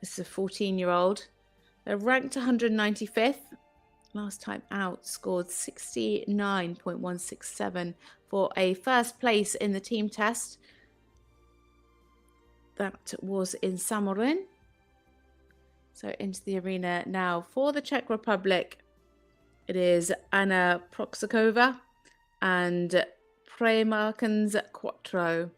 This is a 14-year-old. They're ranked 195th. Last time out, scored 69.167 for a first place in the team test. That was in Samorin. So into the arena now for the Czech Republic. It is Anna Proksakova and Prasmarkens Quattro.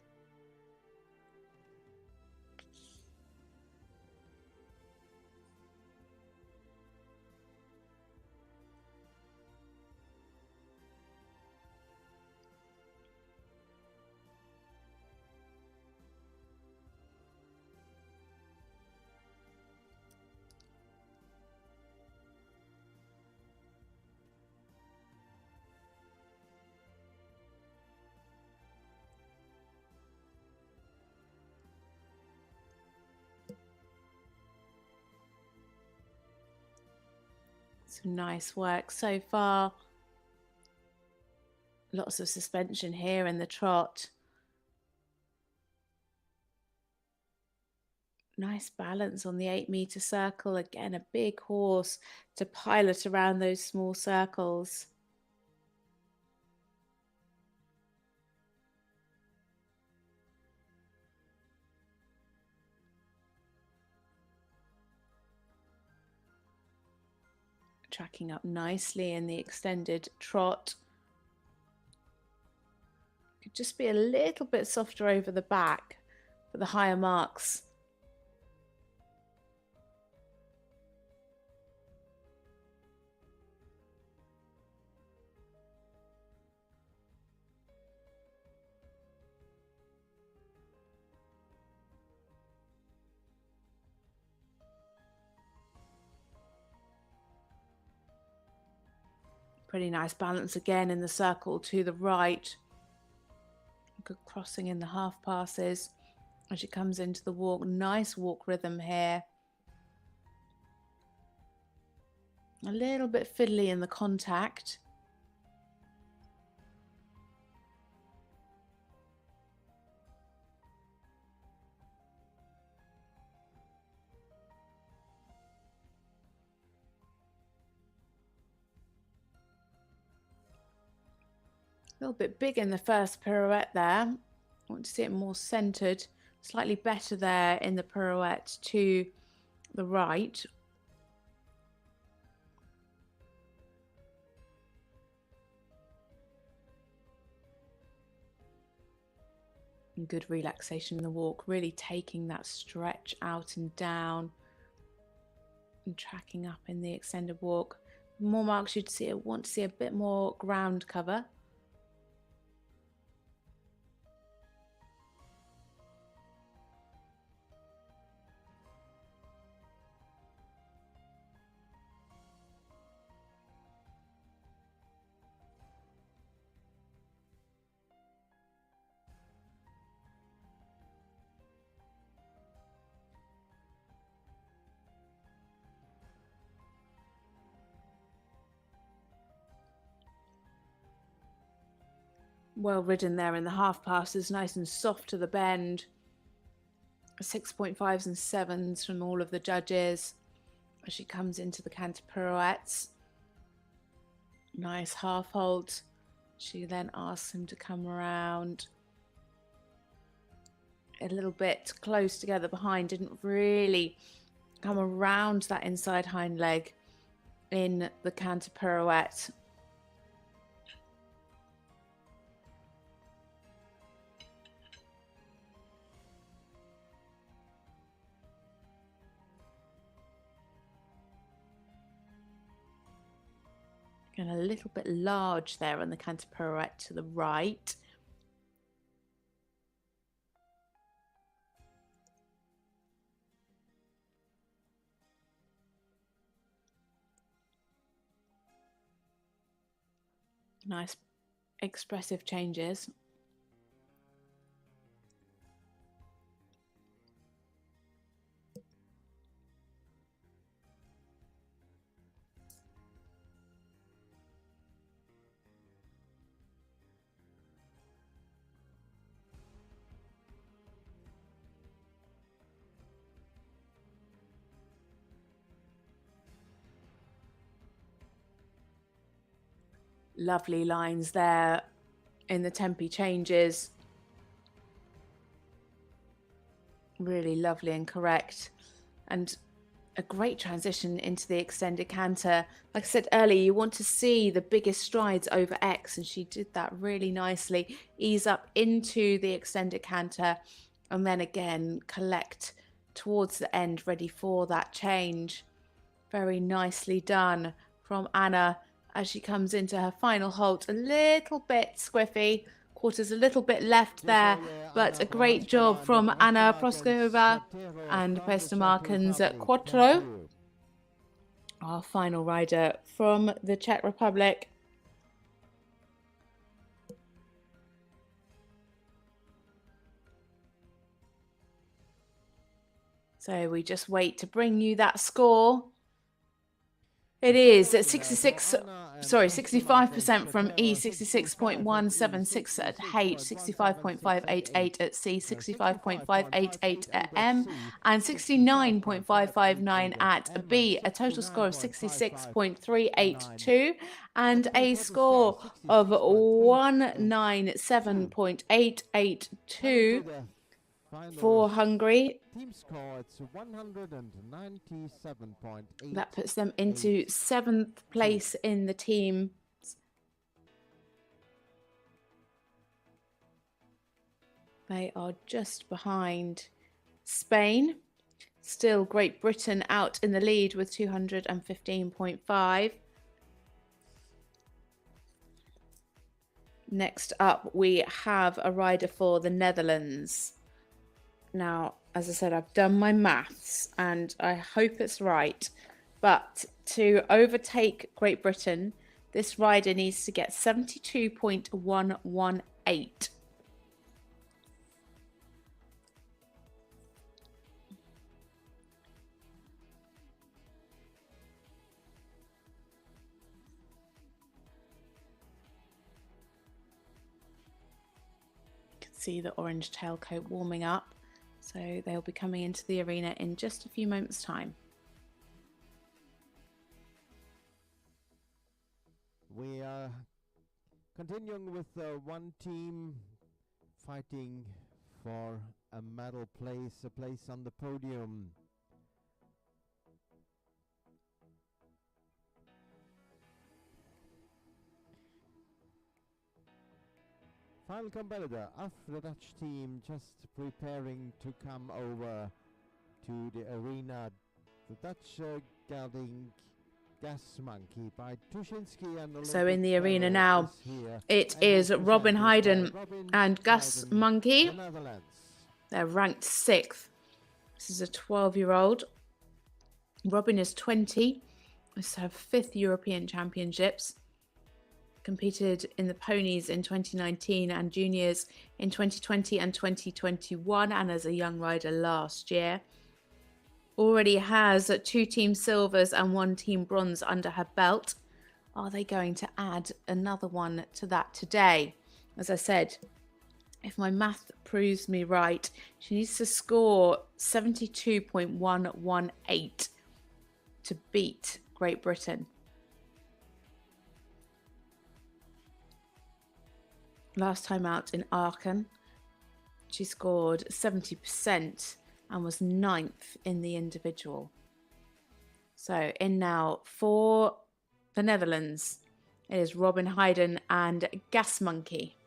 Some nice work so far. Lots of suspension here in the trot. Nice balance on the 8-meter circle. Again, a big horse to pilot around those small circles. Tracking up nicely in the extended trot. Could just be a little bit softer over the back for the higher marks. Pretty nice balance again in the circle to the right. Good crossing in the half passes as she comes into the walk. Nice walk rhythm here. A little bit fiddly in the contact. A little bit big in the first pirouette there. I want to see it more centered, slightly better there in the pirouette to the right. And good relaxation in the walk, really taking that stretch out and down and tracking up in the extended walk. More marks you'd see, want to see a bit more ground cover. Well ridden there in the half passes, nice and soft to the bend. 6.5s and 7s from all of the judges as she comes into the canter pirouettes. Nice half halt. She then asks him to come around a little bit close together behind. Didn't really come around that inside hind leg in the canter pirouette. And a little bit large there on the canter pirouette to the right. Nice expressive changes. Lovely lines there in the tempi changes. Really lovely and correct. And a great transition into the extended canter. Like I said earlier, you want to see the biggest strides over X, and she did that really nicely. Ease up into the extended canter, and then again collect towards the end, ready for that change. Very nicely done from Anna as she comes into her final halt. A little bit squiffy, quarters a little bit left there, but a great job from Anna Proskova and Pestemarkens at Quattro, our final rider from the Czech Republic. So we just wait to bring you that score. It is at 65% from E, 66.176 at H, 65.588 at C, 65.588 at M, and 69.559 at B, a total score of 66.382, and a score of 197.882 for Hungary. Team score, it's 197.8. That puts them into 7th place in the team. They are just behind Spain. Still Great Britain out in the lead with 215.5. Next up, we have a rider for the Netherlands. Now, as I said, I've done my maths and I hope it's right. But to overtake Great Britain, this rider needs to get 72.118. You can see the orange tailcoat warming up. So they'll be coming into the arena in just a few moments' time. We are continuing with one team fighting for a medal place, a place on the podium. Final competitor of the Dutch team just preparing to come over to the arena. The Dutch gelding Gas Monkey by Tuschinski and so in the arena now, it is Robin Hayden and Gas Monkey. They're ranked 6th. This is a 12-year-old. Robin is 20. This is her 5th European Championships. Competed in the ponies in 2019 and juniors in 2020 and 2021, and as a young rider last year. Already has 2 team silvers and 1 team bronze under her belt. Are they going to add another one to that today? As I said, if my math proves me right, she needs to score 72.118 to beat Great Britain. Last time out in Aachen, she scored 70% and was 9th in the individual. So in now for the Netherlands, it is Robin Hayden and Gas Monkey.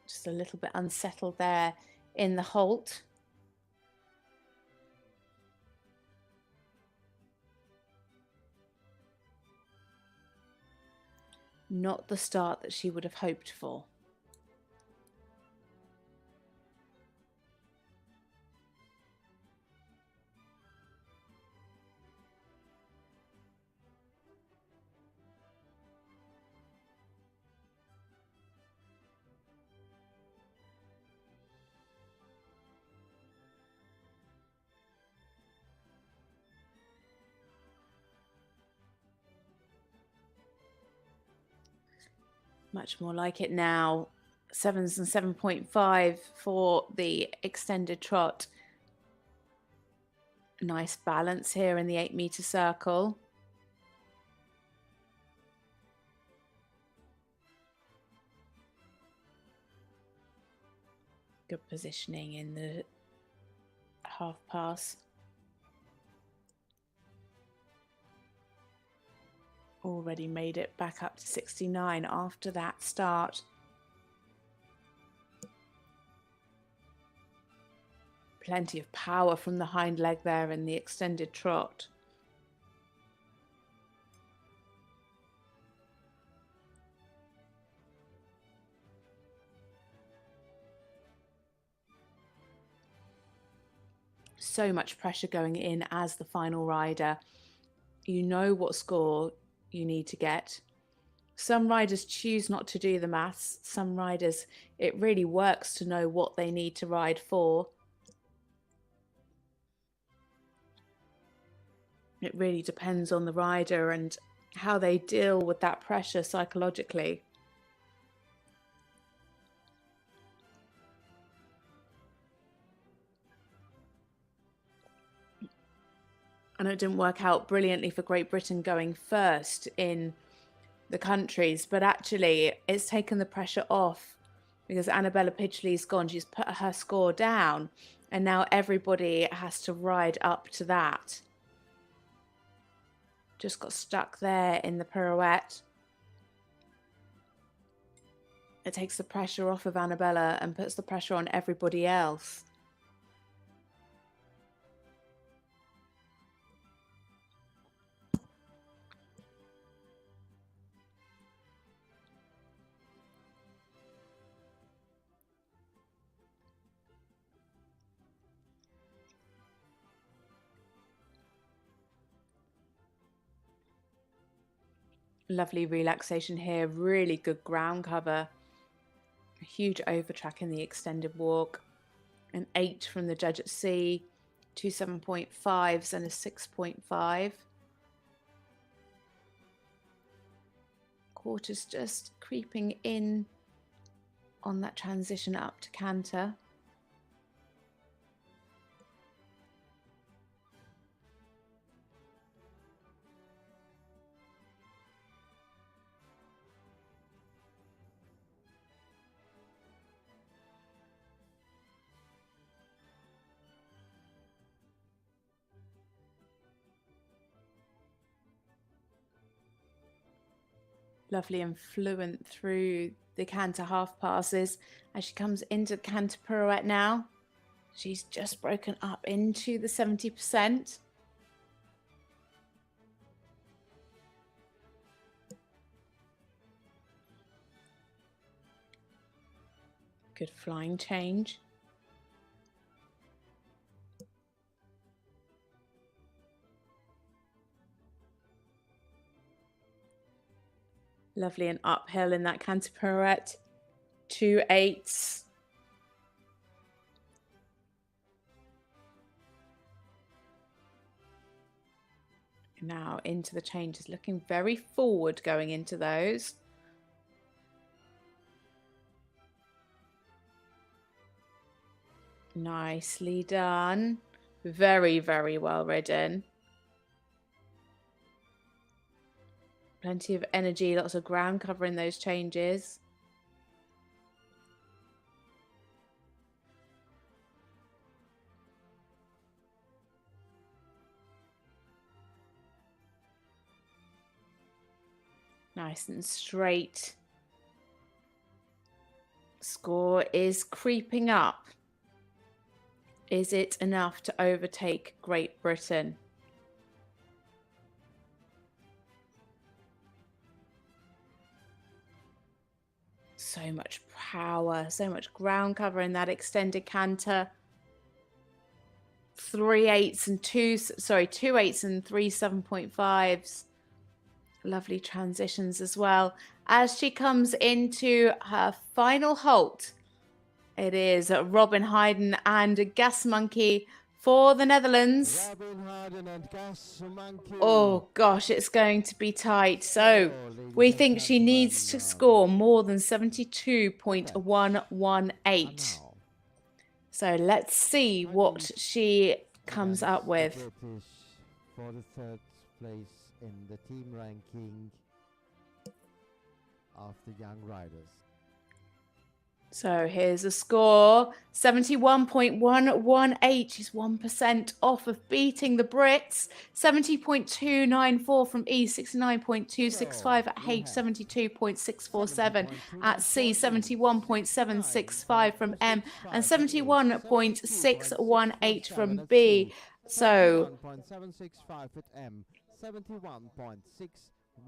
Just a little bit unsettled there in the halt. Not the start that she would have hoped for. Much more like it now. 7s and 7.5 for the extended trot. Nice balance here in the 8-meter circle. Good positioning in the half pass. Already made it back up to 69 after that start. Plenty of power from the hind leg there in the extended trot. So much pressure going in as the final rider. You know what score you need to get. Some riders choose not to do the maths. Some riders, it really works to know what they need to ride for. It really depends on the rider and how they deal with that pressure psychologically. I know it didn't work out brilliantly for Great Britain going first in the countries, but actually it's taken the pressure off because Annabella Pidgley's gone. She's put her score down and now everybody has to ride up to that. Just got stuck there in the pirouette. It takes the pressure off of Annabella and puts the pressure on everybody else. Lovely relaxation here, really good ground cover. A huge overtrack in the extended walk. An 8 from the judge at C, 2 7.5s and a 6.5. Quarters just creeping in on that transition up to canter. Lovely and fluent through the canter half passes as she comes into the canter pirouette now. She's just broken up into the 70%. Good flying change. Lovely and uphill in that canter pirouette. 2 8s. Now into the changes, looking very forward going into those. Nicely done. Very, very well ridden. Plenty of energy, lots of ground cover in those changes. Nice and straight. Score is creeping up. Is it enough to overtake Great Britain? So much power, so much ground cover in that extended canter. 2 8s and 3 7.5s. Lovely transitions as well. As she comes into her final halt, it is Robin Hayden and Gas Monkey for the Netherlands. Robin Hayden and Gas Monkey. Oh gosh, it's going to be tight. So we think she needs to score more than 72.118. So let's see what she comes up with. British for the 3rd place in the team ranking of the young riders. So here's a score, 71.118. She's 1% off of beating the Brits. 70.294 from E, 69.265 at H, 72.647 at C, 71.765 from M, and 71.618 from B. So 71.765 at M, 71.6.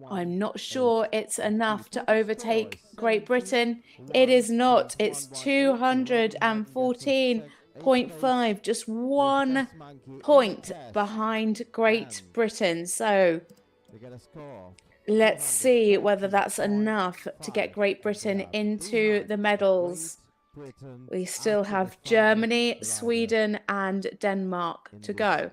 I'm not sure it's enough to overtake Great Britain. It is not. It's 214.5, just 1 point behind Great Britain. So Let's see whether that's enough to get Great Britain into the medals. We still have Germany, Sweden and Denmark to go.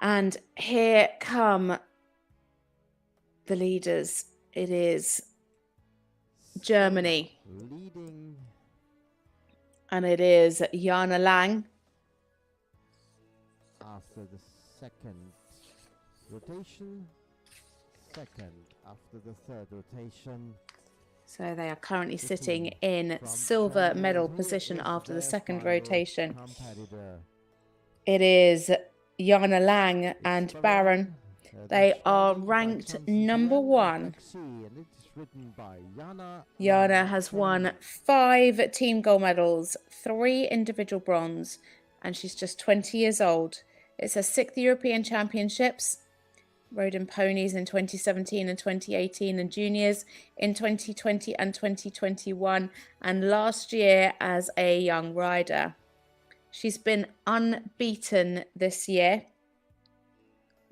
And here come the leaders. It is Germany. Leading. And it is Jana Lang. After the second rotation. Second after the third rotation. So they are currently sitting in silver medal position after the second rotation. It is Jana Lang and Baron. They are ranked number 1. Jana has won 5 team gold medals, 3 individual bronze, and she's just 20 years old. It's her 6th European Championships. Rode in ponies in 2017 and 2018 and juniors in 2020 and 2021 and last year as a young rider. She's been unbeaten this year.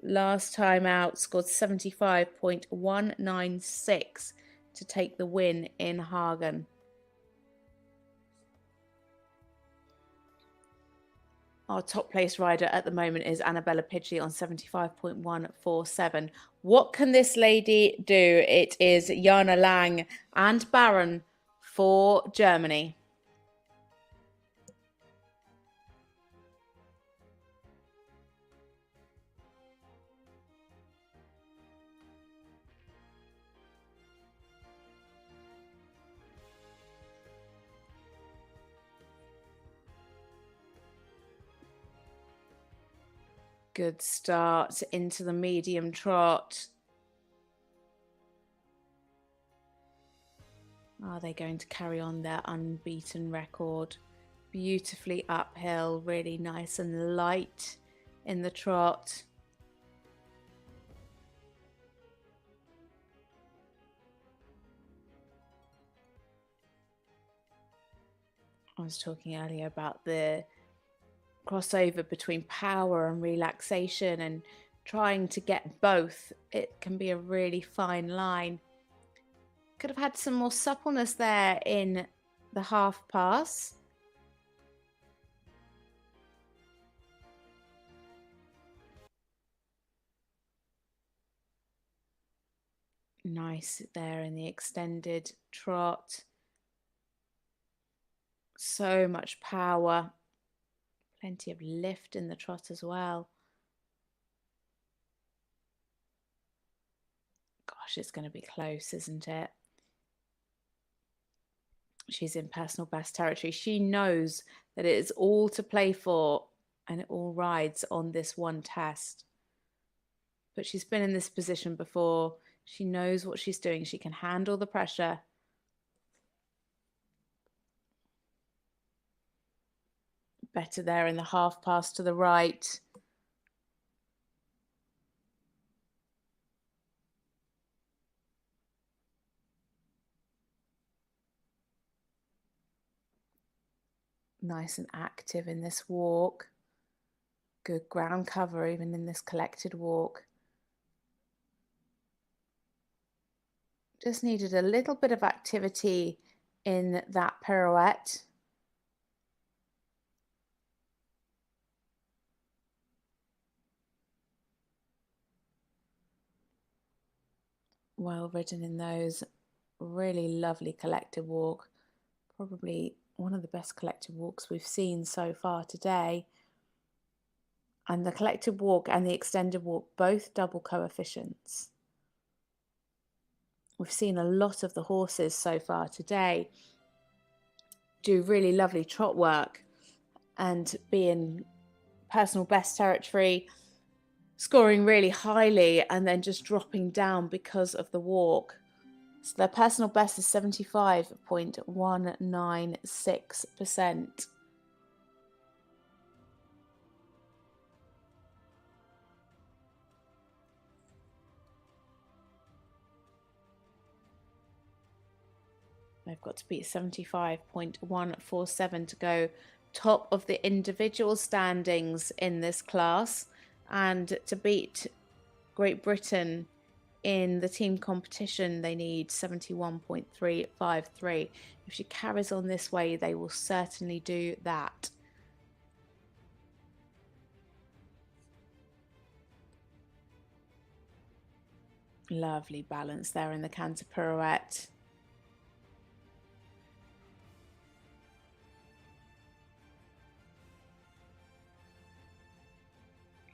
Last time out scored 75.196 to take the win in Hagen. Our top place rider at the moment is Annabella Pidgey on 75.147. What can this lady do? It is Jana Lang and Baron for Germany. Good start into the medium trot. Are they going to carry on their unbeaten record? Beautifully uphill, really nice and light in the trot. I was talking earlier about the crossover between power and relaxation and trying to get both. It can be a really fine line. Could have had some more suppleness there in the half pass. Nice there in the extended trot. So much power. Plenty of lift in the trot as well. Gosh, it's going to be close, isn't it? She's in personal best territory. She knows that it is all to play for and it all rides on this one test. But she's been in this position before. She knows what she's doing. She can handle the pressure. Better there in the half pass to the right. Nice and active in this walk. Good ground cover even in this collected walk. Just needed a little bit of activity in that pirouette. Well ridden in those. Really lovely collective walk. Probably one of the best collective walks we've seen so far today. And the collective walk and the extended walk, both double coefficients. We've seen a lot of the horses so far today do really lovely trot work and be in personal best territory, scoring really highly and then just dropping down because of the walk. So their personal best is 75.196%. They've got to beat 75.147 to go top of the individual standings in this class. And to beat Great Britain in the team competition, they need 71.353. If she carries on this way, they will certainly do that. Lovely balance there in the canter pirouette.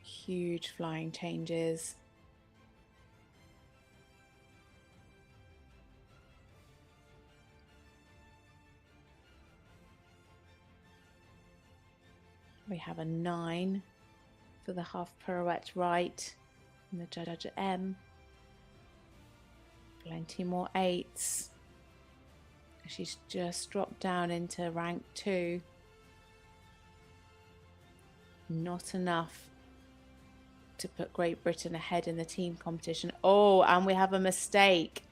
Huge flying changes. We have a 9 for the half pirouette right, and the judge at M. Plenty more 8s. She's just dropped down into rank 2. Not enough to put Great Britain ahead in the team competition. Oh, and we have a mistake.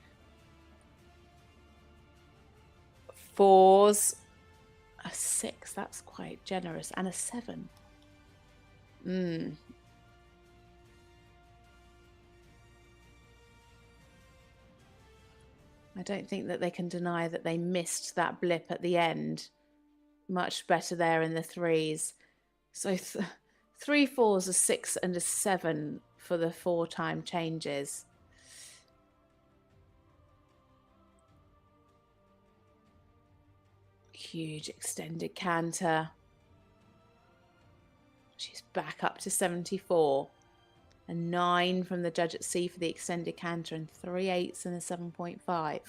4s. A 6, that's quite generous. And a 7. I don't think that they can deny that they missed that blip at the end. Much better there in the 3s. So 3 4s, a 6 and a 7 for the 4-time changes. Huge extended canter. She's back up to 74. A 9 from the judge at C for the extended canter, and 3 8s and a 7.5.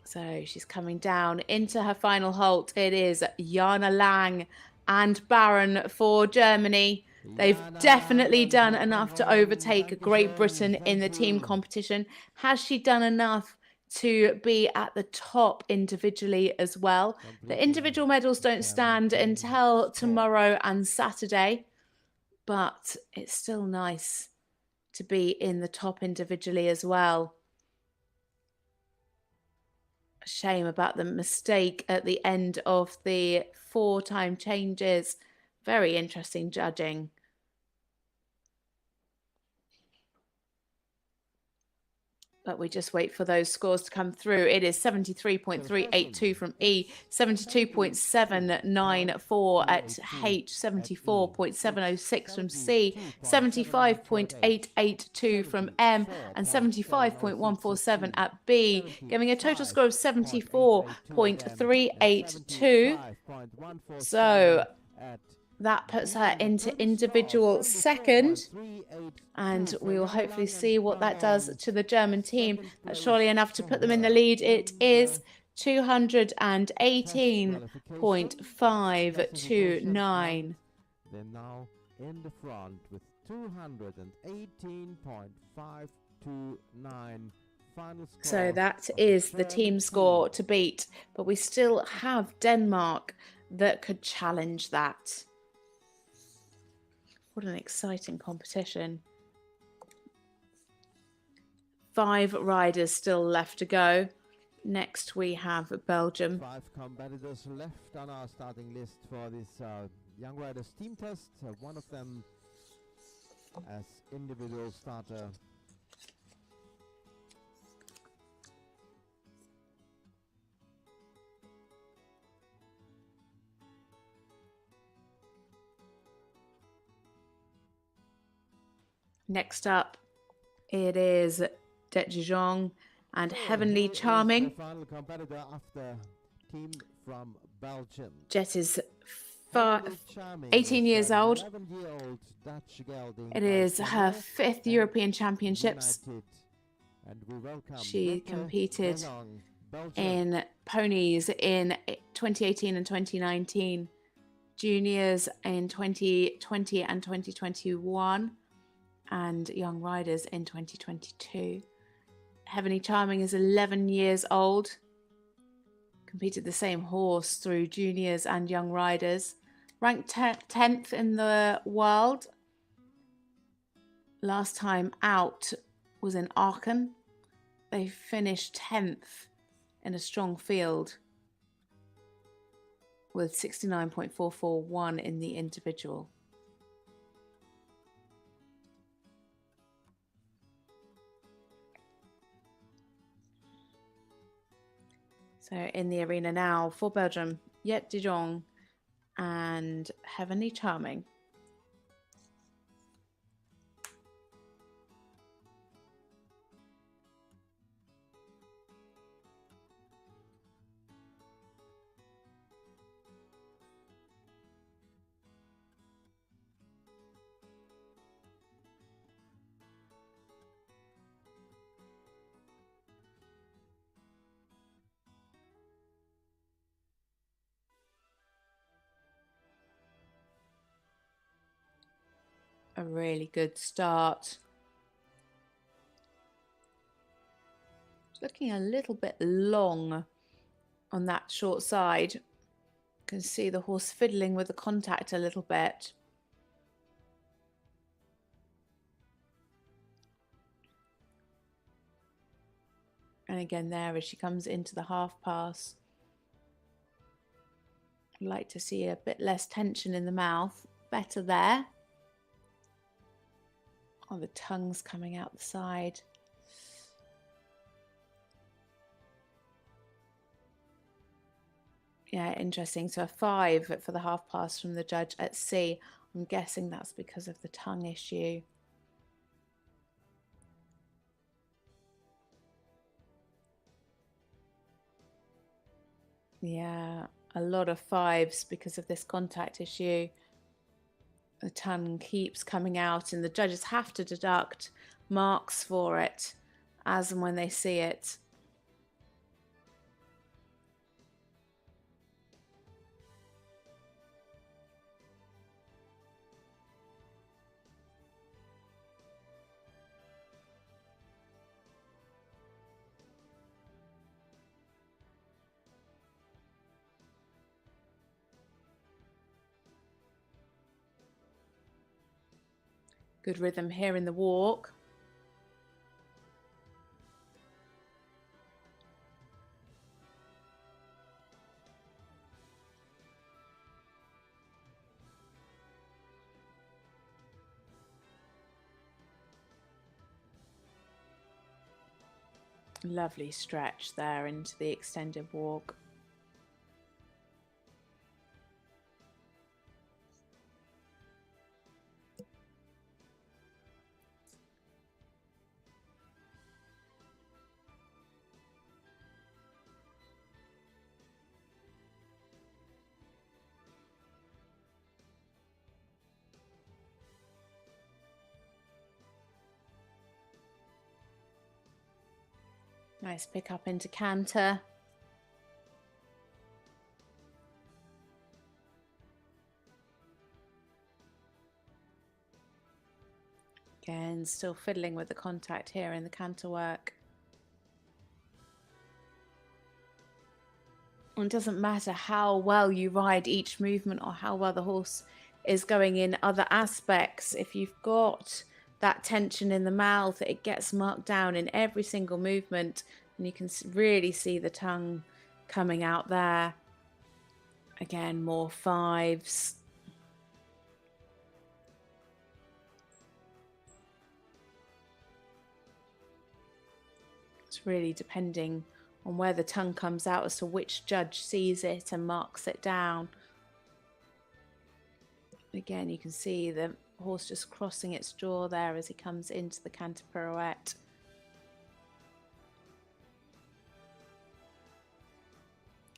So she's coming down into her final halt. It is Jana Lang and Baron for Germany. They've definitely done enough to overtake Great Britain in the team competition. Has she done enough to be at the top individually as well? The individual medals don't stand until tomorrow and Saturday, but it's still nice to be in the top individually as well. A shame about the mistake at the end of the 4-time changes. Very interesting judging. But we just wait for those scores to come through. It is 73.382 from E, 72.794 at H, 74.706 from C, 75.882 from M, and 75.147 at B, giving a total score of 74.382. So that puts her into individual second, and we will hopefully see what that does to the German team. That's surely enough to put them in the lead. It is 218.529. They're now in the front with 218.529. Final score. So that is the team score to beat, but we still have Denmark that could challenge that. What an exciting competition. 5 riders still left to go. Next we have Belgium. 5 competitors left on our starting list for this young riders team test. One of them as individual starter. Next up, it is Det Jong and Heavenly Charming. The final competitor after team from Belgium. Jet is 18 years old. 11-year-old Dutch gelding. It is her 5th European Championships. And we welcome She Nette competed de Jong, Belgium. in ponies in 2018 and 2019, juniors in 2020 and 2021, and young riders in 2022. Heavenly Charming is 11 years old, competed the same horse through juniors and young riders, ranked 10th in the world. Last time out was in Aachen. They finished 10th in a strong field with 69.441 in the individual. So in the arena now for Belgium, Yet de Jong and Heavenly Charming. A really good start. Looking a little bit long on that short side. You can see the horse fiddling with the contact a little bit. And again there as she comes into the half pass. I'd like to see a bit less tension in the mouth. Better there. Oh, the tongue's coming out the side. Yeah, interesting. So a 5 for the half pass from the judge at C. I'm guessing that's because of the tongue issue. Yeah, a lot of 5s because of this contact issue. The tongue keeps coming out and the judges have to deduct marks for it as and when they see it. Good rhythm here in the walk. Lovely stretch there into the extended walk. Nice pick up into canter. Again, still fiddling with the contact here in the canter work. And it doesn't matter how well you ride each movement or how well the horse is going in other aspects. If you've got that tension in the mouth, it gets marked down in every single movement. And you can really see the tongue coming out there. Again, more 5s. It's really depending on where the tongue comes out as to which judge sees it and marks it down. Again, you can see the horse just crossing its jaw there as he comes into the canter pirouette.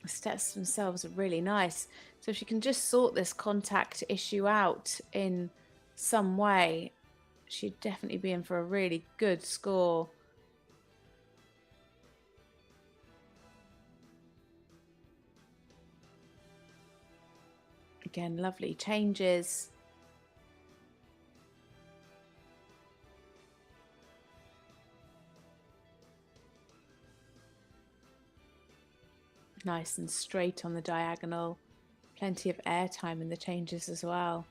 The steps themselves are really nice. So if you can just sort this contact issue out in some way, she'd definitely be in for a really good score. Again, lovely changes. Nice and straight on the diagonal. Plenty of air time in the changes as well.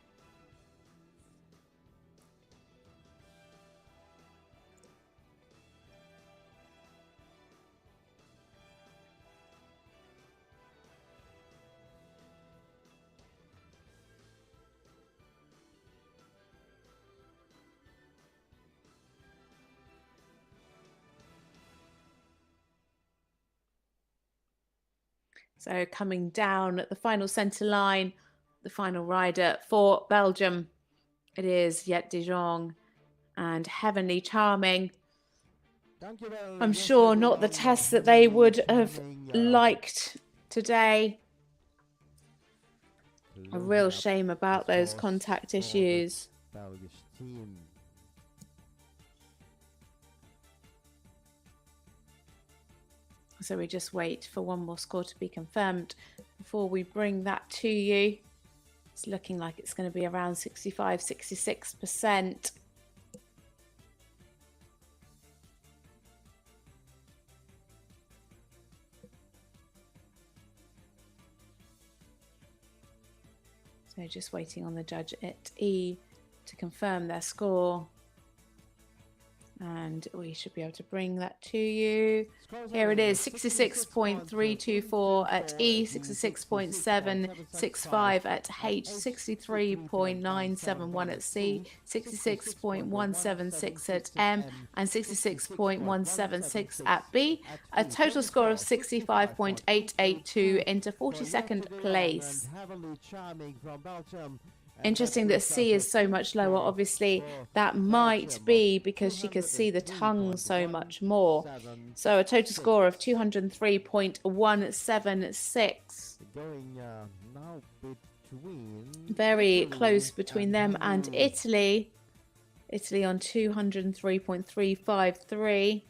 So coming down at the final centre line, the final rider for Belgium, it is Yet de Jong and Heavenly Charming. I'm sure not the test that they would have liked today. A real shame about those contact issues. Belgisch team. So we just wait for one more score to be confirmed before we bring that to you. It's looking like it's going to be around 65-66%. So just waiting on the judge at E to confirm their score. And we should be able to bring that to you. Here it is, 66.324 at E, 66.765 at H, 63.971 at C, 66.176 at M, and 66.176 at B. A total score of 65.882 into 42nd place. Heavenly Charming from Belgium. Interesting that C is so much lower. Obviously, that might be because she could see the tongue so much more. So a total score of 203.176. Going now between. Very close between them and Italy. Italy on 203.353.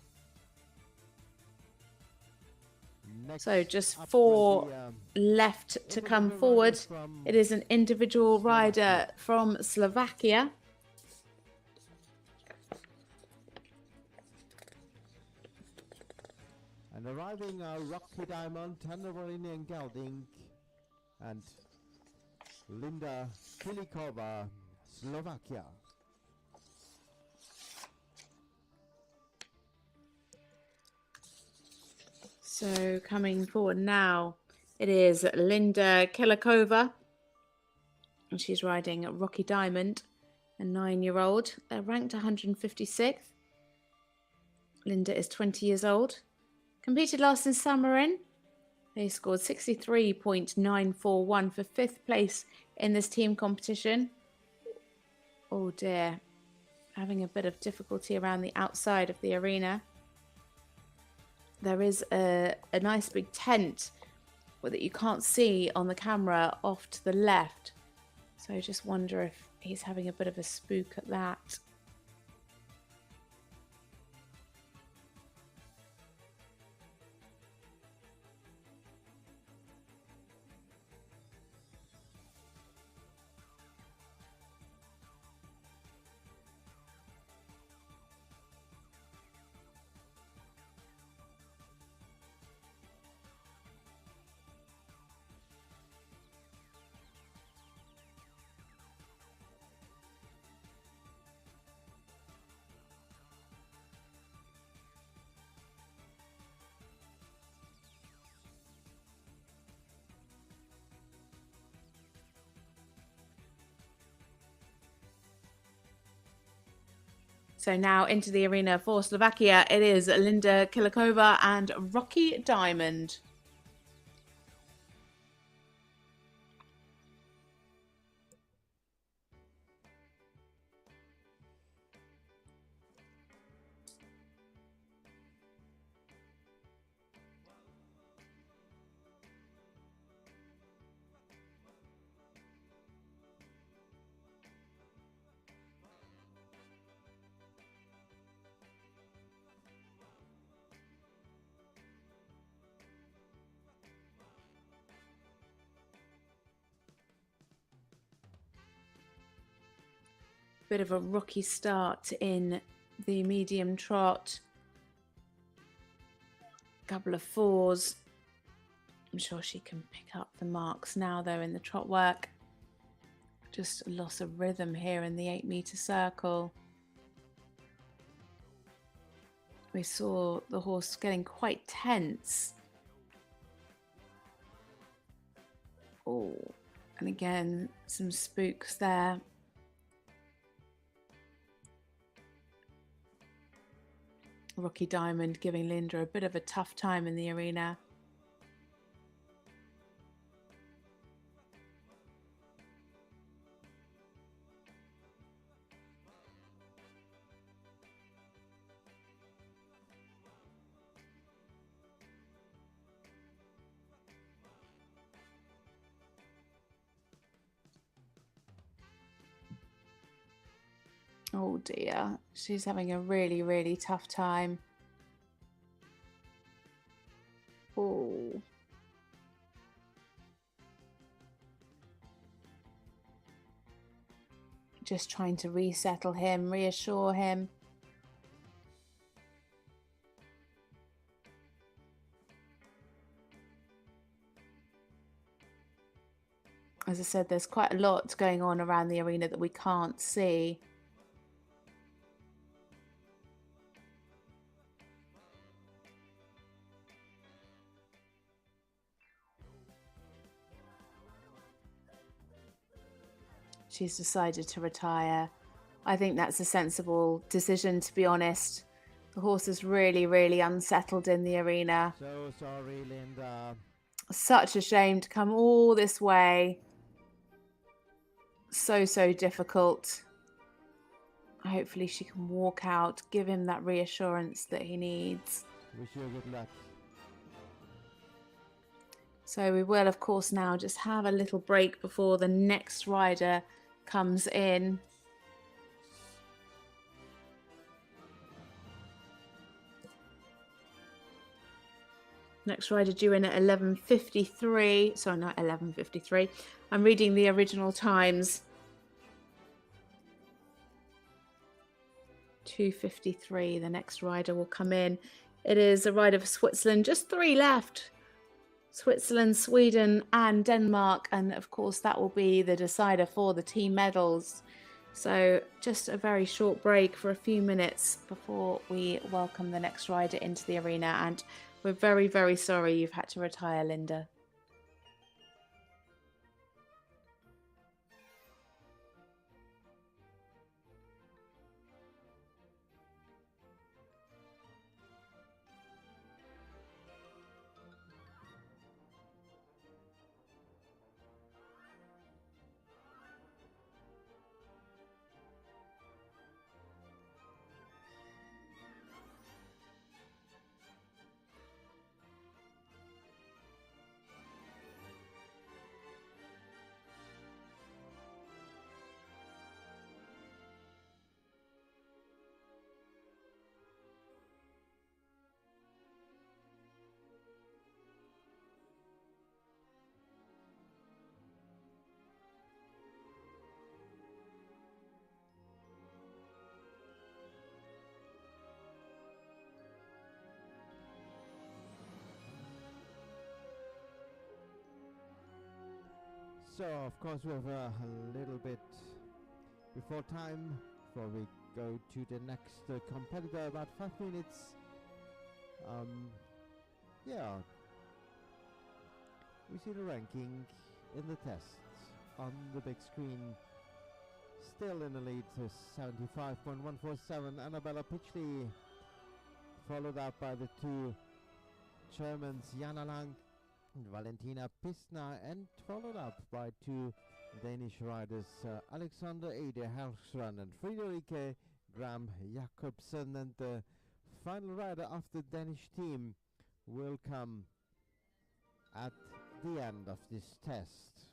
So just 4 left to come forward. It is an individual rider from Slovakia. And arriving are Rocky Diamond, Tannerini and Gelding, and Linda Filikova, Slovakia. So coming forward now, it is Linda Kilikova, and she's riding Rocky Diamond, a 9-year-old. They're ranked 156th. Linda is 20 years old. Competed last in Samarin. They scored 63.941 for 5th place in this team competition. Oh dear, having a bit of difficulty around the outside of the arena. There is a nice big tent that you can't see on the camera off to the left. So I just wonder if he's having a bit of a spook at that. So now into the arena for Slovakia, it is Linda Kilikova and Rocky Diamond. Bit of a rocky start in the medium trot. Couple of 4s. I'm sure she can pick up the marks now though in the trot work. Just a loss of rhythm here in the 8-meter circle. We saw the horse getting quite tense. Oh, and again, some spooks there. Rocky Diamond giving Linda a bit of a tough time in the arena. Oh dear, she's having a really, really tough time. Oh. Just trying to resettle him, reassure him. As I said, there's quite a lot going on around the arena that we can't see. She's decided to retire. I think that's a sensible decision, to be honest. The horse is really, really unsettled in the arena. So sorry, Linda. Such a shame to come all this way. So, so difficult. Hopefully she can walk out, give him that reassurance that he needs. Wish you good luck. So we will, of course, now just have a little break before the next rider comes in. Next rider due in at 11:53. Sorry, not 11:53. I'm reading the original times. 2:53. The next rider will come in. It is a rider for Switzerland. Just 3 left. Switzerland, Sweden and Denmark. And of course, that will be the decider for the team medals. So just a very short break for a few minutes before we welcome the next rider into the arena. And we're very, very sorry you've had to retire, Linda. So, of course, we have a little bit before time before we go to the next competitor, about 5 minutes. Yeah, we see the ranking in the tests on the big screen. Still in the lead to 75.147, Annabella Pitchley, followed up by the 2 Germans, Jana Lang and Valentina Pistner, and followed up by 2 Danish riders, Alexander Ede Helstrand and Friederike Graham Jacobsen. And the final rider of the Danish team will come at the end of this test.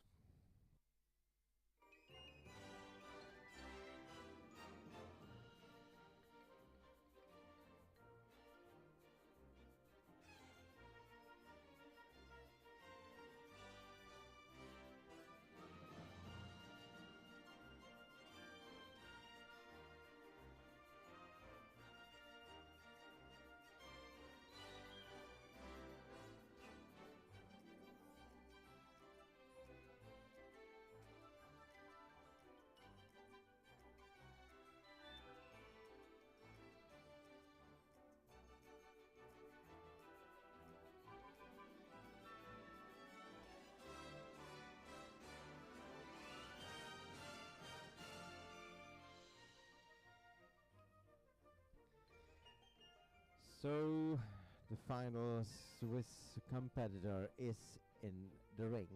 So the final Swiss competitor is in the ring.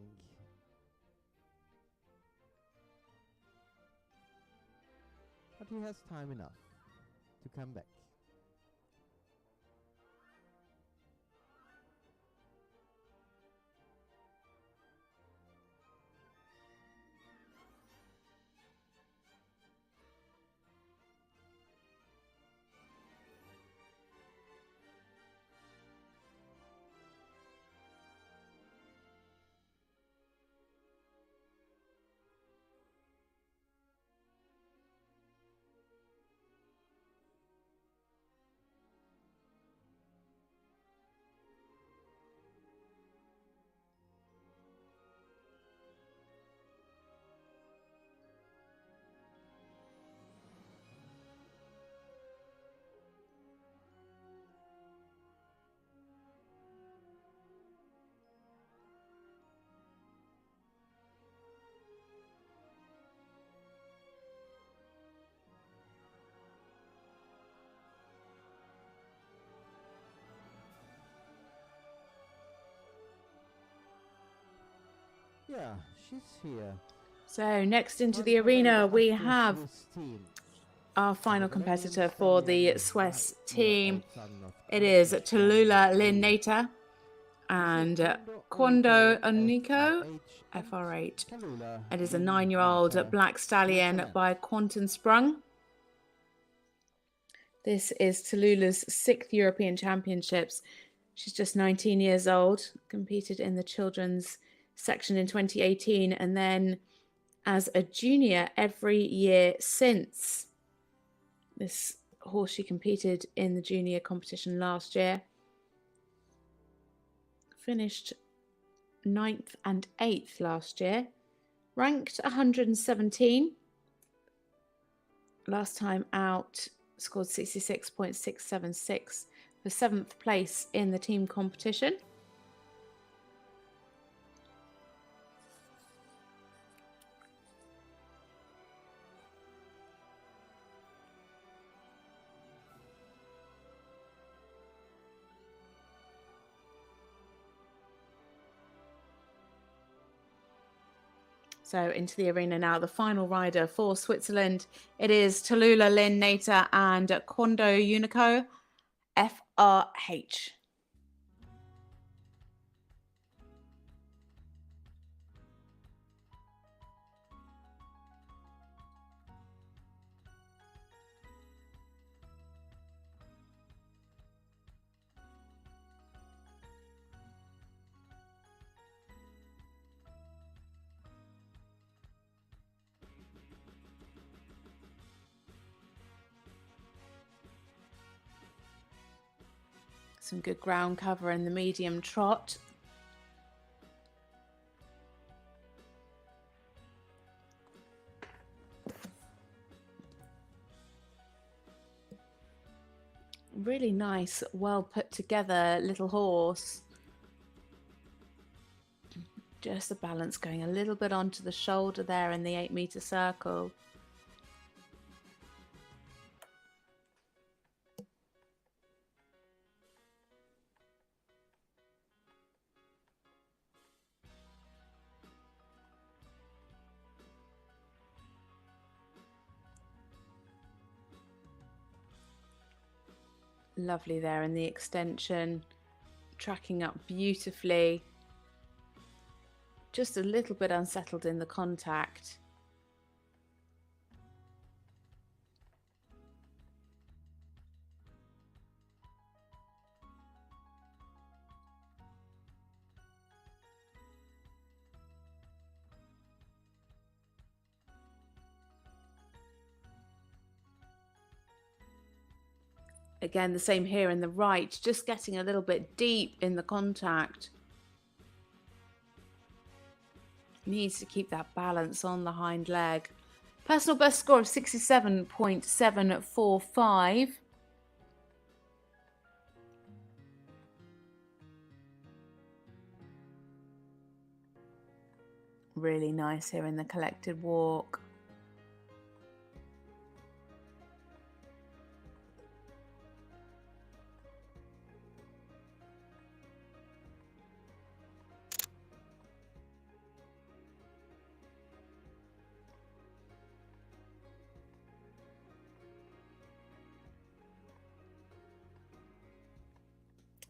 But he has time enough to come back. Yeah, she's here. So next into the arena we have Swiss team. our final competitor for the Swiss team. Son of It is Francis Tallulah Gandhi. Linnater and Quando Oniko, FR8. Tallulah It is a Linnater, 9-year-old black stallion Switzerland. by Quantum Sprung. This is Tallulah's 6th European Championships. She's just 19 years old, competed in the children's section in 2018, and then as a junior every year since. This horse, she competed in the junior competition last year. Finished 9th and 8th last year. Ranked 117. Last time out, scored 66.676 for 7th place in the team competition. So into the arena now, the final rider for Switzerland. It is Tallulah Linnater and Quando Unico, FRH. Some good ground cover in the medium trot. Really nice, well put together little horse. Just the balance going a little bit onto the shoulder there in the 8-meter circle. Lovely there in the extension, tracking up beautifully. Just a little bit unsettled in the contact. Again, the same here in the right, just getting a little bit deep in the contact. Needs to keep that balance on the hind leg. Personal best score of 67.745. Really nice here in the collected walk.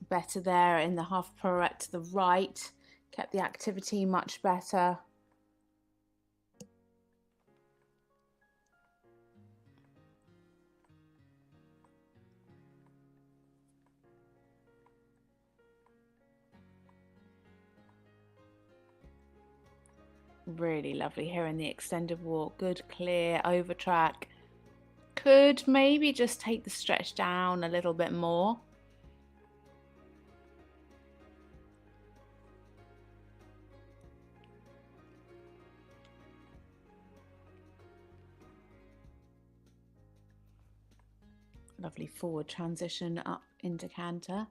Better there in the half pirouette to the right. Kept the activity much better. Really lovely here in the extended walk. Good clear over track. Could maybe just take the stretch down a little bit more. Lovely forward transition up into canter.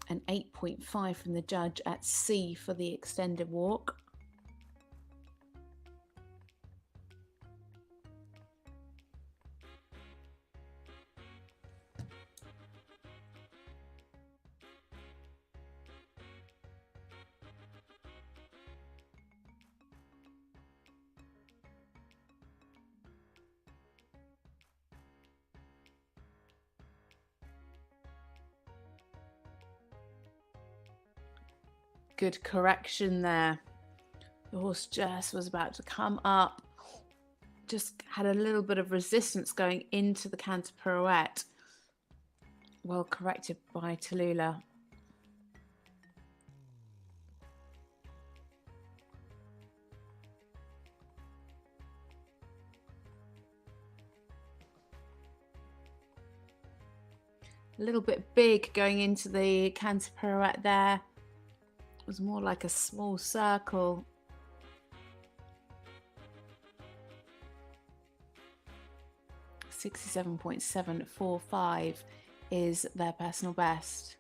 An 8.5 from the judge at C for the extended walk. Good correction there. The horse just was about to come up. Just had a little bit of resistance going into the canter pirouette. Well corrected by Tallulah. A little bit big going into the canter pirouette there. It was more like a small circle. .745 is their personal best.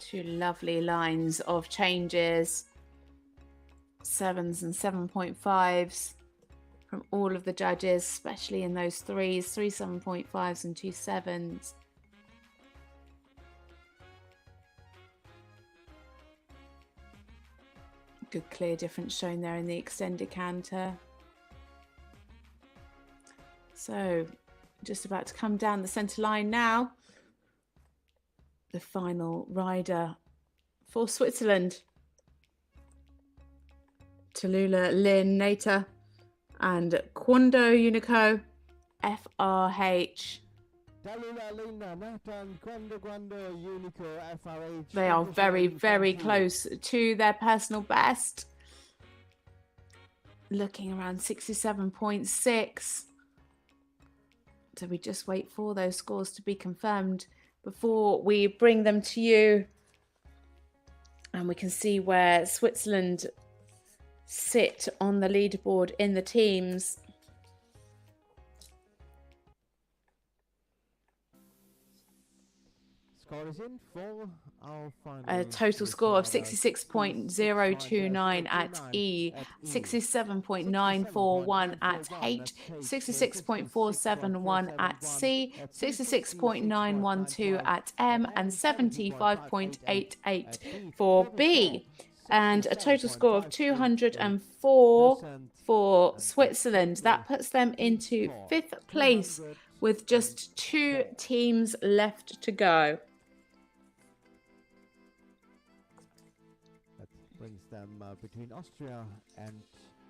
Two lovely lines of changes, 7s and 7.5s from all of the judges, especially in those threes, 3 7.5s and 2 7s. Good clear difference shown there in the extended canter. So just about to come down the centre line now. The final rider for Switzerland. Tallulah Lynn Nater and Kwando Unico FRH. Tallulah Lynn Nater and Kwando Unico FRH. They are very, very close to their personal best. Looking around 67.6. So we just wait for those scores to be confirmed before we bring them to you, and we can see where Switzerland sit on the leaderboard in the teams. Score is in for our final. A total score of 66.029 at E, 67.941 at H, 66.471 at C, 66.912 at M, and 75.88 for B. And a total score of 204 for Switzerland. That puts them into 5th place with just 2 teams left to go. Brings them between Austria and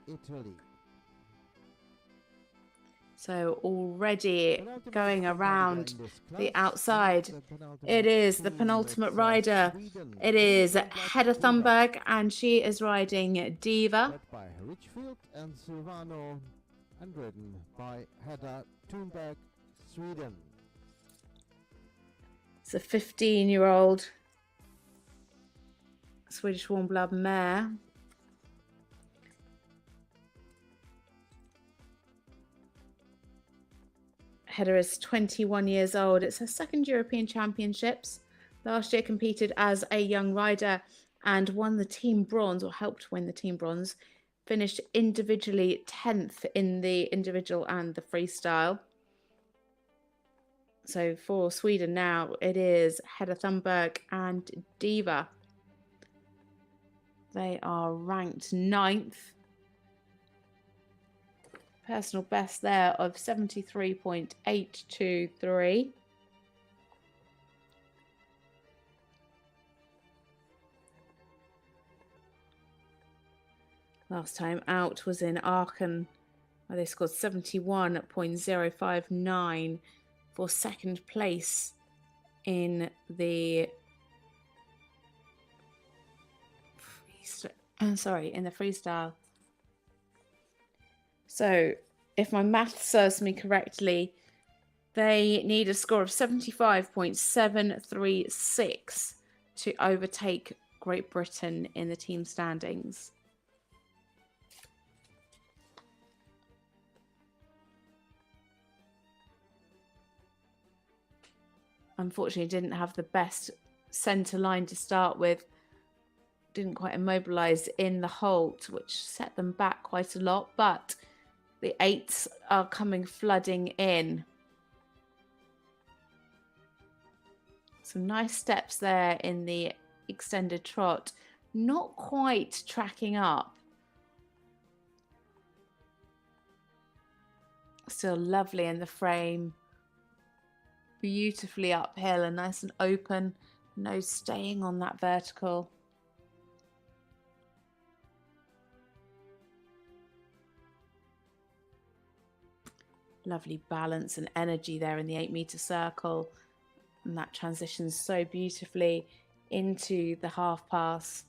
Italy. So already going around the outside, it is the penultimate rider. It is Hedda Thunberg, and she is riding Diva. Led by Richfield and Silvano, and ridden by Hedda Thunberg, Sweden. It's a 15-year-old Swedish warm blood mare. Hedda is 21 years old. It's her second European Championships. Last year competed as a young rider and won the team bronze, or helped win the team bronze. Finished individually 10th in the individual and the freestyle. So for Sweden now, it is Hedda Thunberg and Diva. They are ranked 9th. Personal best there of 73.823. Last time out was in Aachen, where they scored 71.059 for second place in the in the freestyle. So if my math serves me correctly, they need a score of 75.736 to overtake Great Britain in the team standings. Unfortunately, didn't have the best centre line to start with. didn't quite immobilize in the halt, which set them back quite a lot, but the 8s are coming flooding in. Some nice steps there in the extended trot, not quite tracking up. Still lovely in the frame, beautifully uphill and nice and open, nose staying on that vertical. Lovely balance and energy there in the 8-meter circle, and that transitions so beautifully into the half pass.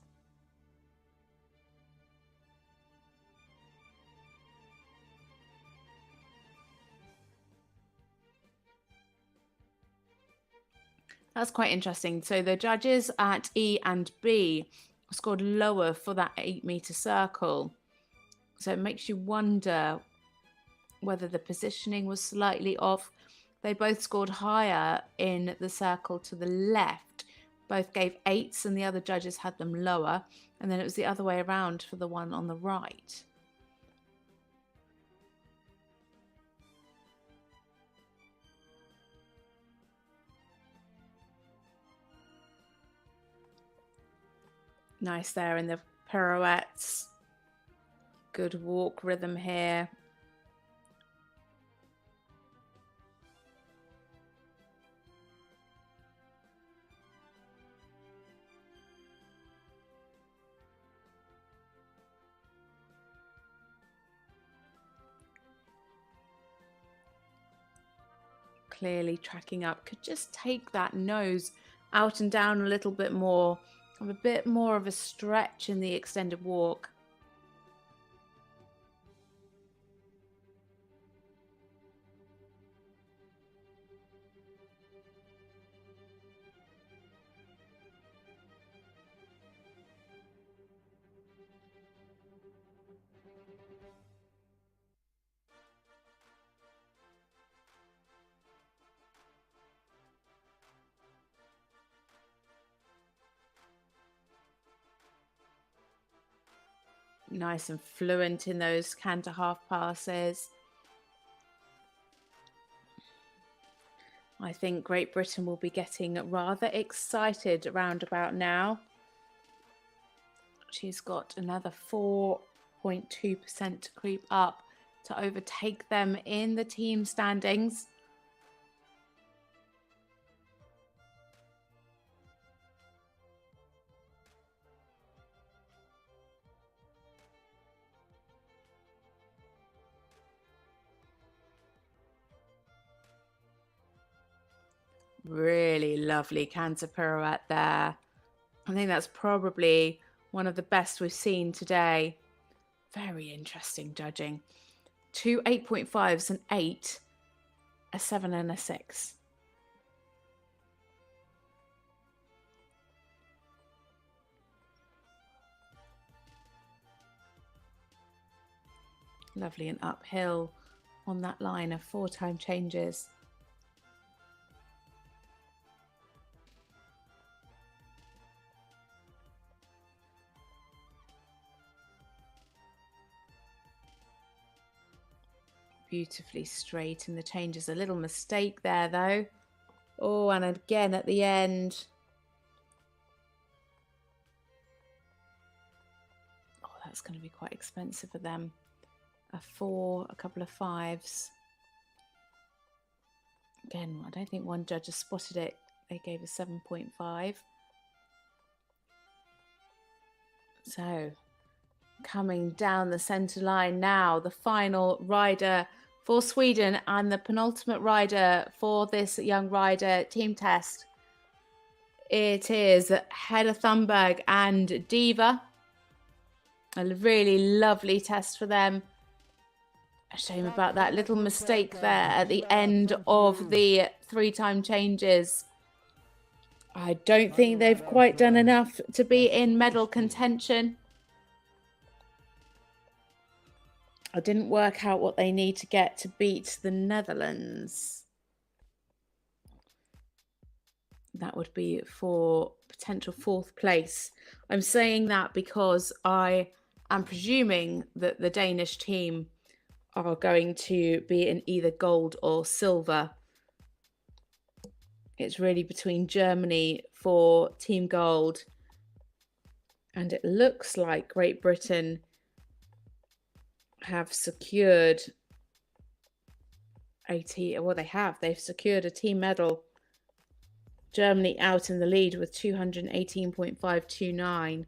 That's quite interesting. So the judges at E and B scored lower for that 8-meter circle. So it makes you wonder whether the positioning was slightly off. They both scored higher in the circle to the left. Both gave 8s and the other judges had them lower. And then it was the other way around for the one on the right. Nice there in the pirouettes. Good walk rhythm here. Clearly tracking up. Could just take that nose out and down a little bit more. Have a bit more of a stretch in the extended walk. Nice and fluent in those canter half passes. I think Great Britain will be getting rather excited around about now. She's got another 4.2% to creep up to overtake them in the team standings. Really lovely canter pirouette there. I think that's probably one of the best we've seen today. Very interesting judging. 2 8.5s, an 8, a 7 and a 6. Lovely and uphill on that line of 4-time changes. Beautifully straight in the changes. A little mistake there though. Oh, and again at the end. Oh, that's going to be quite expensive for them. A 4, a couple of 5s. Again, I don't think one judge has spotted it. They gave a 7.5. So, coming down the centre line now, the final rider for Sweden and the penultimate rider for this young rider team test. It is Hedda Thunberg and Diva. A really lovely test for them. A shame about that little mistake there at the end of the 3-time changes. I don't think they've quite done enough to be in medal contention. I didn't work out what they need to get to beat the Netherlands. That would be for potential 4th place. I'm saying that because I am presuming that the Danish team are going to be in either gold or silver. It's really between Germany for Team Gold, and it looks like Great Britain have secured they've secured a team medal. Germany out in the lead with 218.529.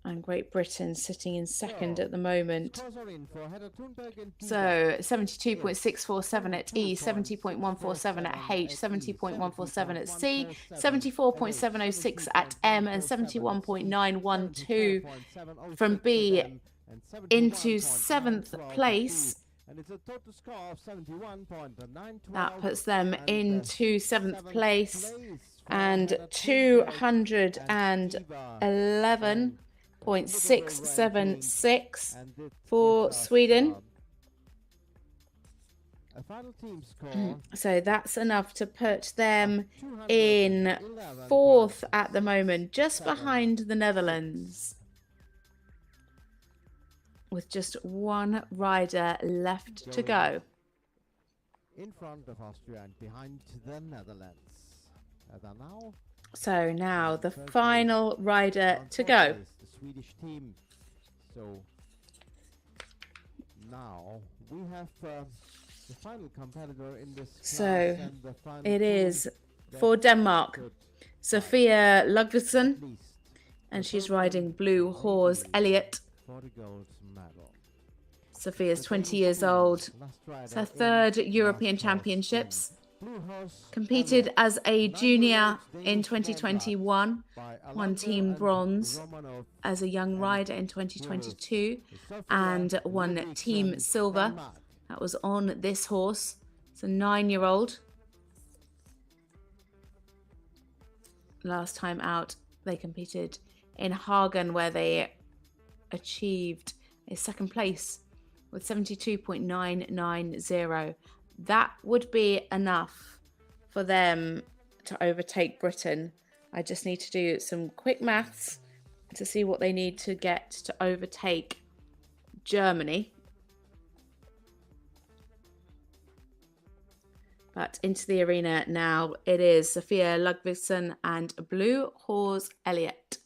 And Great Britain sitting in second at the moment. So 72.647 at E, 70.147 at H, 70.147 at C, 74.706 at M, and 71.912 from B into 7th place. And it's a total score of 71.912. That puts them into 7th place and 211.676 for Sweden. A final team score. So that's enough to put them in 4th at the moment, just behind the Netherlands, with just one rider left to go. In front of Austria and behind the Netherlands. So now the final rider to go. The Swedish team. So now we have the final competitor in this class. So and the final it is team for that Denmark, could Sofia Ludvigsen, least and she's riding Blue Horse Elliot. for the gold medal. Sophia's 20 years old. It's her 3rd European Championships. Competed as a junior in 2021, won team bronze as a young rider in 2022, and won team silver. That was on this horse. It's a 9-year-old. Last time out, they competed in Hagen, where they achieved a 2nd place with 72.990. That would be enough for them to overtake Britain. I just need to do some quick maths to see what they need to get to overtake Germany. But into the arena now, it is Sofia Ludvigsen and Blue Horse Elliot.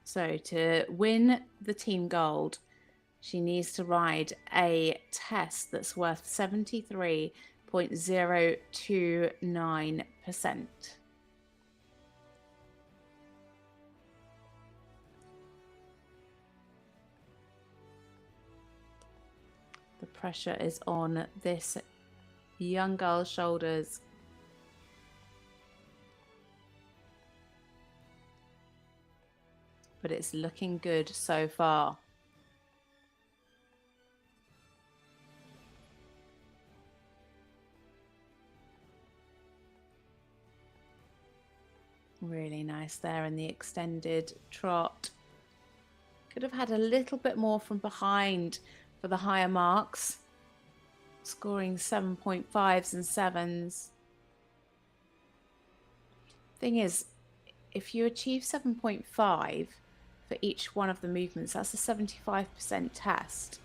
So to win the team gold, she needs to ride a test that's worth 73.029%. The pressure is on this young girl's shoulders. But it's looking good so far. Really nice there in the extended trot. Could have had a little bit more from behind for the higher marks, scoring 7.5s and 7s. Thing is, if you achieve 7.5 for each one of the movements, that's a 75% test.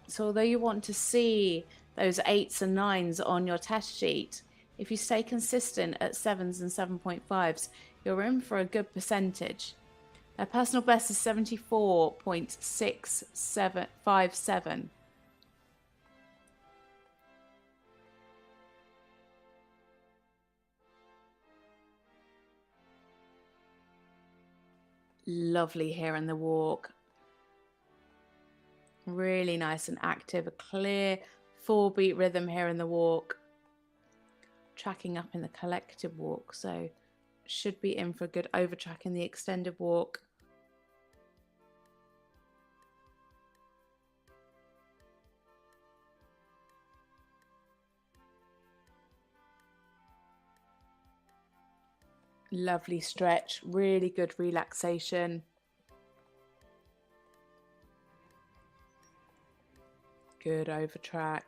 So although you want to see those 8s and 9s on your test sheet, if you stay consistent at 7s and 7.5s, you're in for a good percentage. Their personal best is 74.657. Lovely here in the walk. Really nice and active, a clear 4-beat rhythm here in the walk. Tracking up in the collective walk, so should be in for a good overtrack in the extended walk. Lovely stretch, really good relaxation. Good overtrack.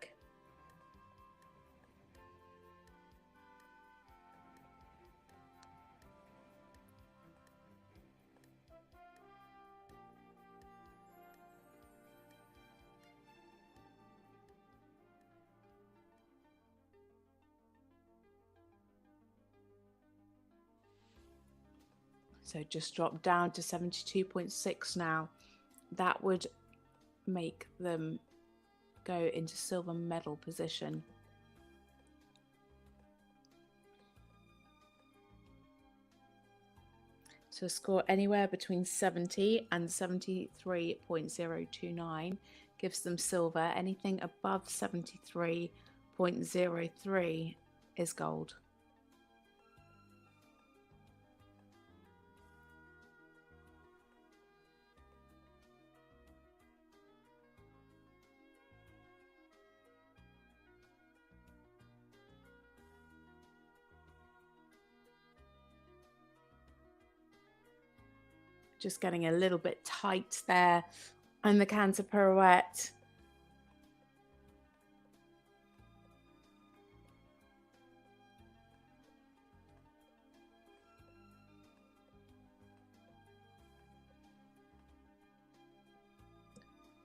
So just drop down to 72.6 now. That would make them go into silver medal position. So score anywhere between 70 and 73.029 gives them silver. Anything above 73.03 is gold. Just getting a little bit tight there on the canter pirouette.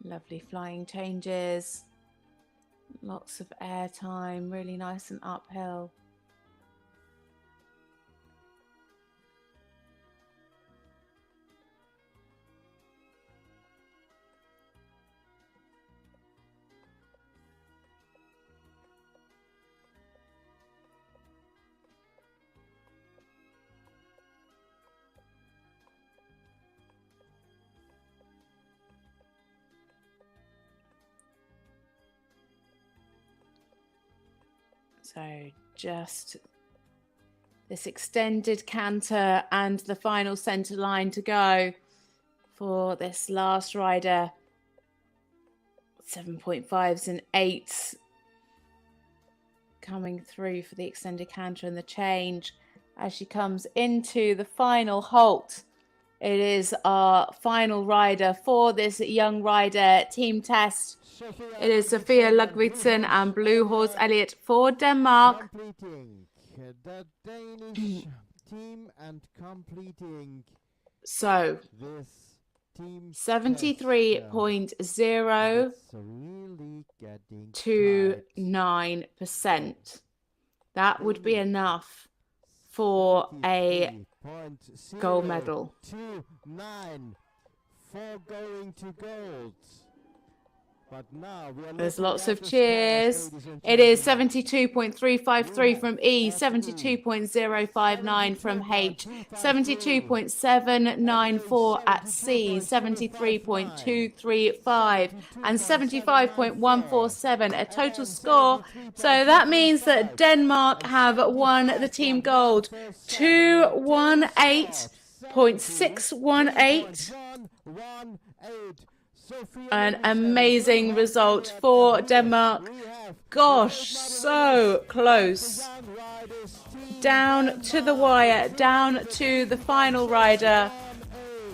Lovely flying changes. Lots of air time, really nice and uphill. So just this extended canter and the final centre line to go for this last rider. 7.5s and 8s coming through for the extended canter and the change as she comes into the final halt. It is our final rider for this young rider team test. It is Sofia Ludvigsen and Blue Horse Elliot for Denmark. Completing the Danish team and completing So this team 73.029%. That would be enough for a gold medal. 29 for going to gold. But now we are There's looking lots at of the cheers. stats, ladies and It is gentlemen. 72.353 from E, 72.059 from H, 72.794 at C, 73.235 and 75.147, a total score. So that means that Denmark have won the team gold. 218.618. An amazing result for Denmark. Gosh, so close. Down to the wire, down to the final rider.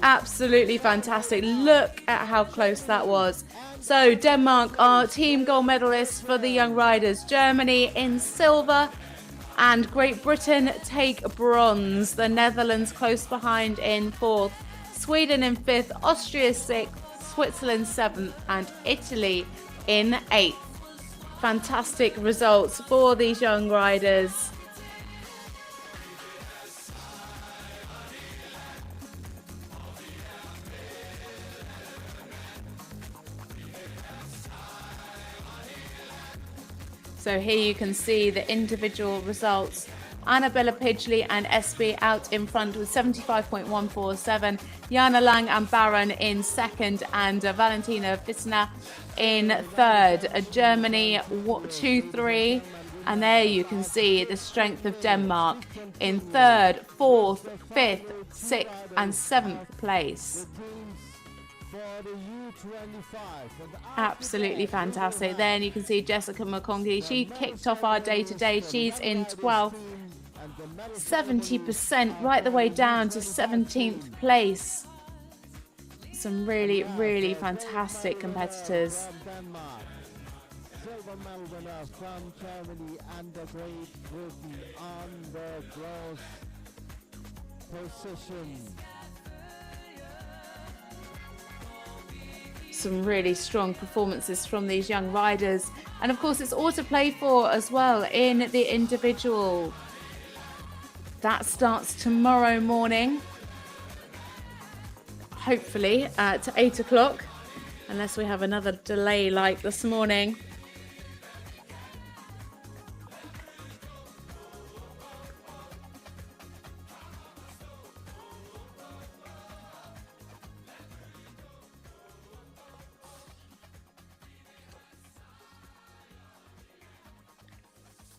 Absolutely fantastic. Look at how close that was. So Denmark are team gold medalists for the young riders. Germany in silver and Great Britain take bronze. The Netherlands close behind in fourth. Sweden in fifth, Austria sixth, Switzerland 7th and Italy in 8th. Fantastic results for these young riders. So here you can see the individual results. Annabella Pidgley and SB out in front with 75.147. Jana Lang and Baron in second, and Valentina Vissner in third. Germany 2-3, and there you can see the strength of Denmark in third, fourth, fifth, sixth and seventh place. Absolutely fantastic. Then you can see Jessica McConkie. She kicked off our day today. She's in 12th. 70% right the way down to 17th place. Some really, really fantastic competitors. Silver medal winner from Germany and Great Britain on the gross position. Some really strong performances from these young riders, and of course it's all to play for as well in the individual. That starts tomorrow morning, hopefully at 8 o'clock, unless we have another delay like this morning.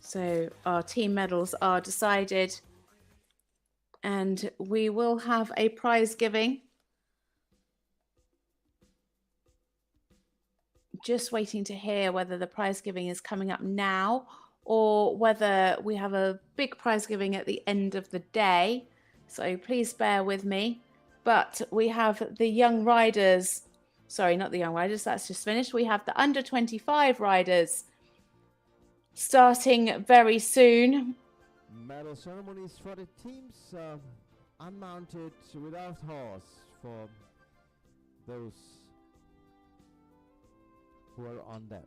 So our team medals are decided, and we will have a prize giving. Just waiting to hear whether the prize giving is coming up now or whether we have a big prize giving at the end of the day. So please bear with me. But we have the young riders, sorry, not the young riders, that's just finished. We have the under 25 riders starting very soon. Medal ceremonies for the teams unmounted without horse for those who are on that.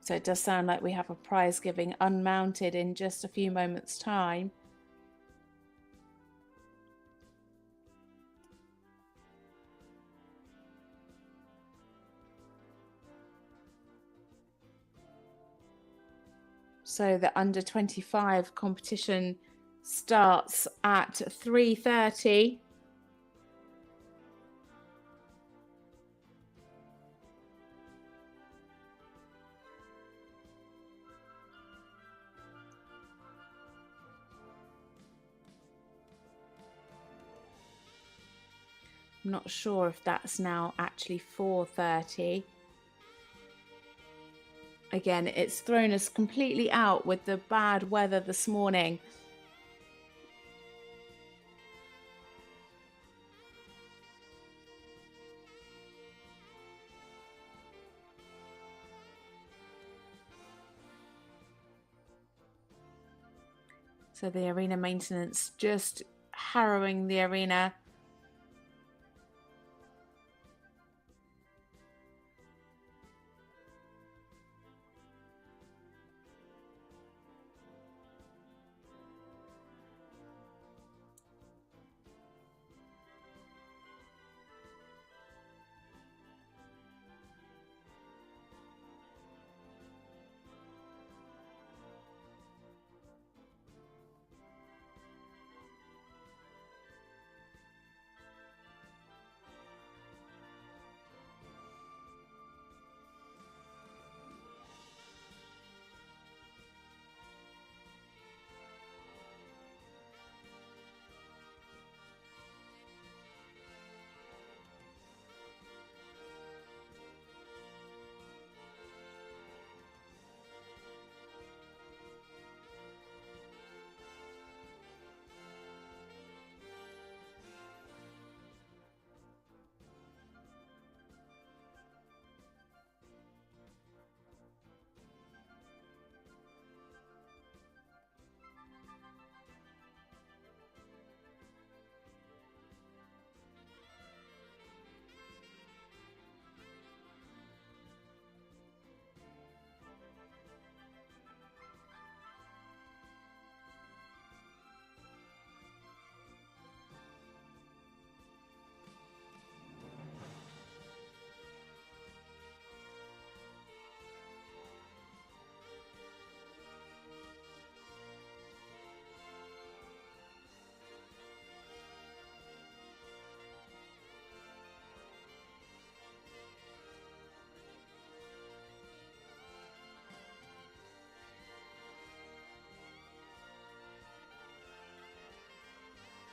So it does sound like we have a prize giving unmounted in just a few moments' time. So the under 25 competition starts at 3:30. I'm not sure if that's now actually 4:30. Again, it's thrown us completely out with the bad weather this morning. So the arena maintenance just harrowing the arena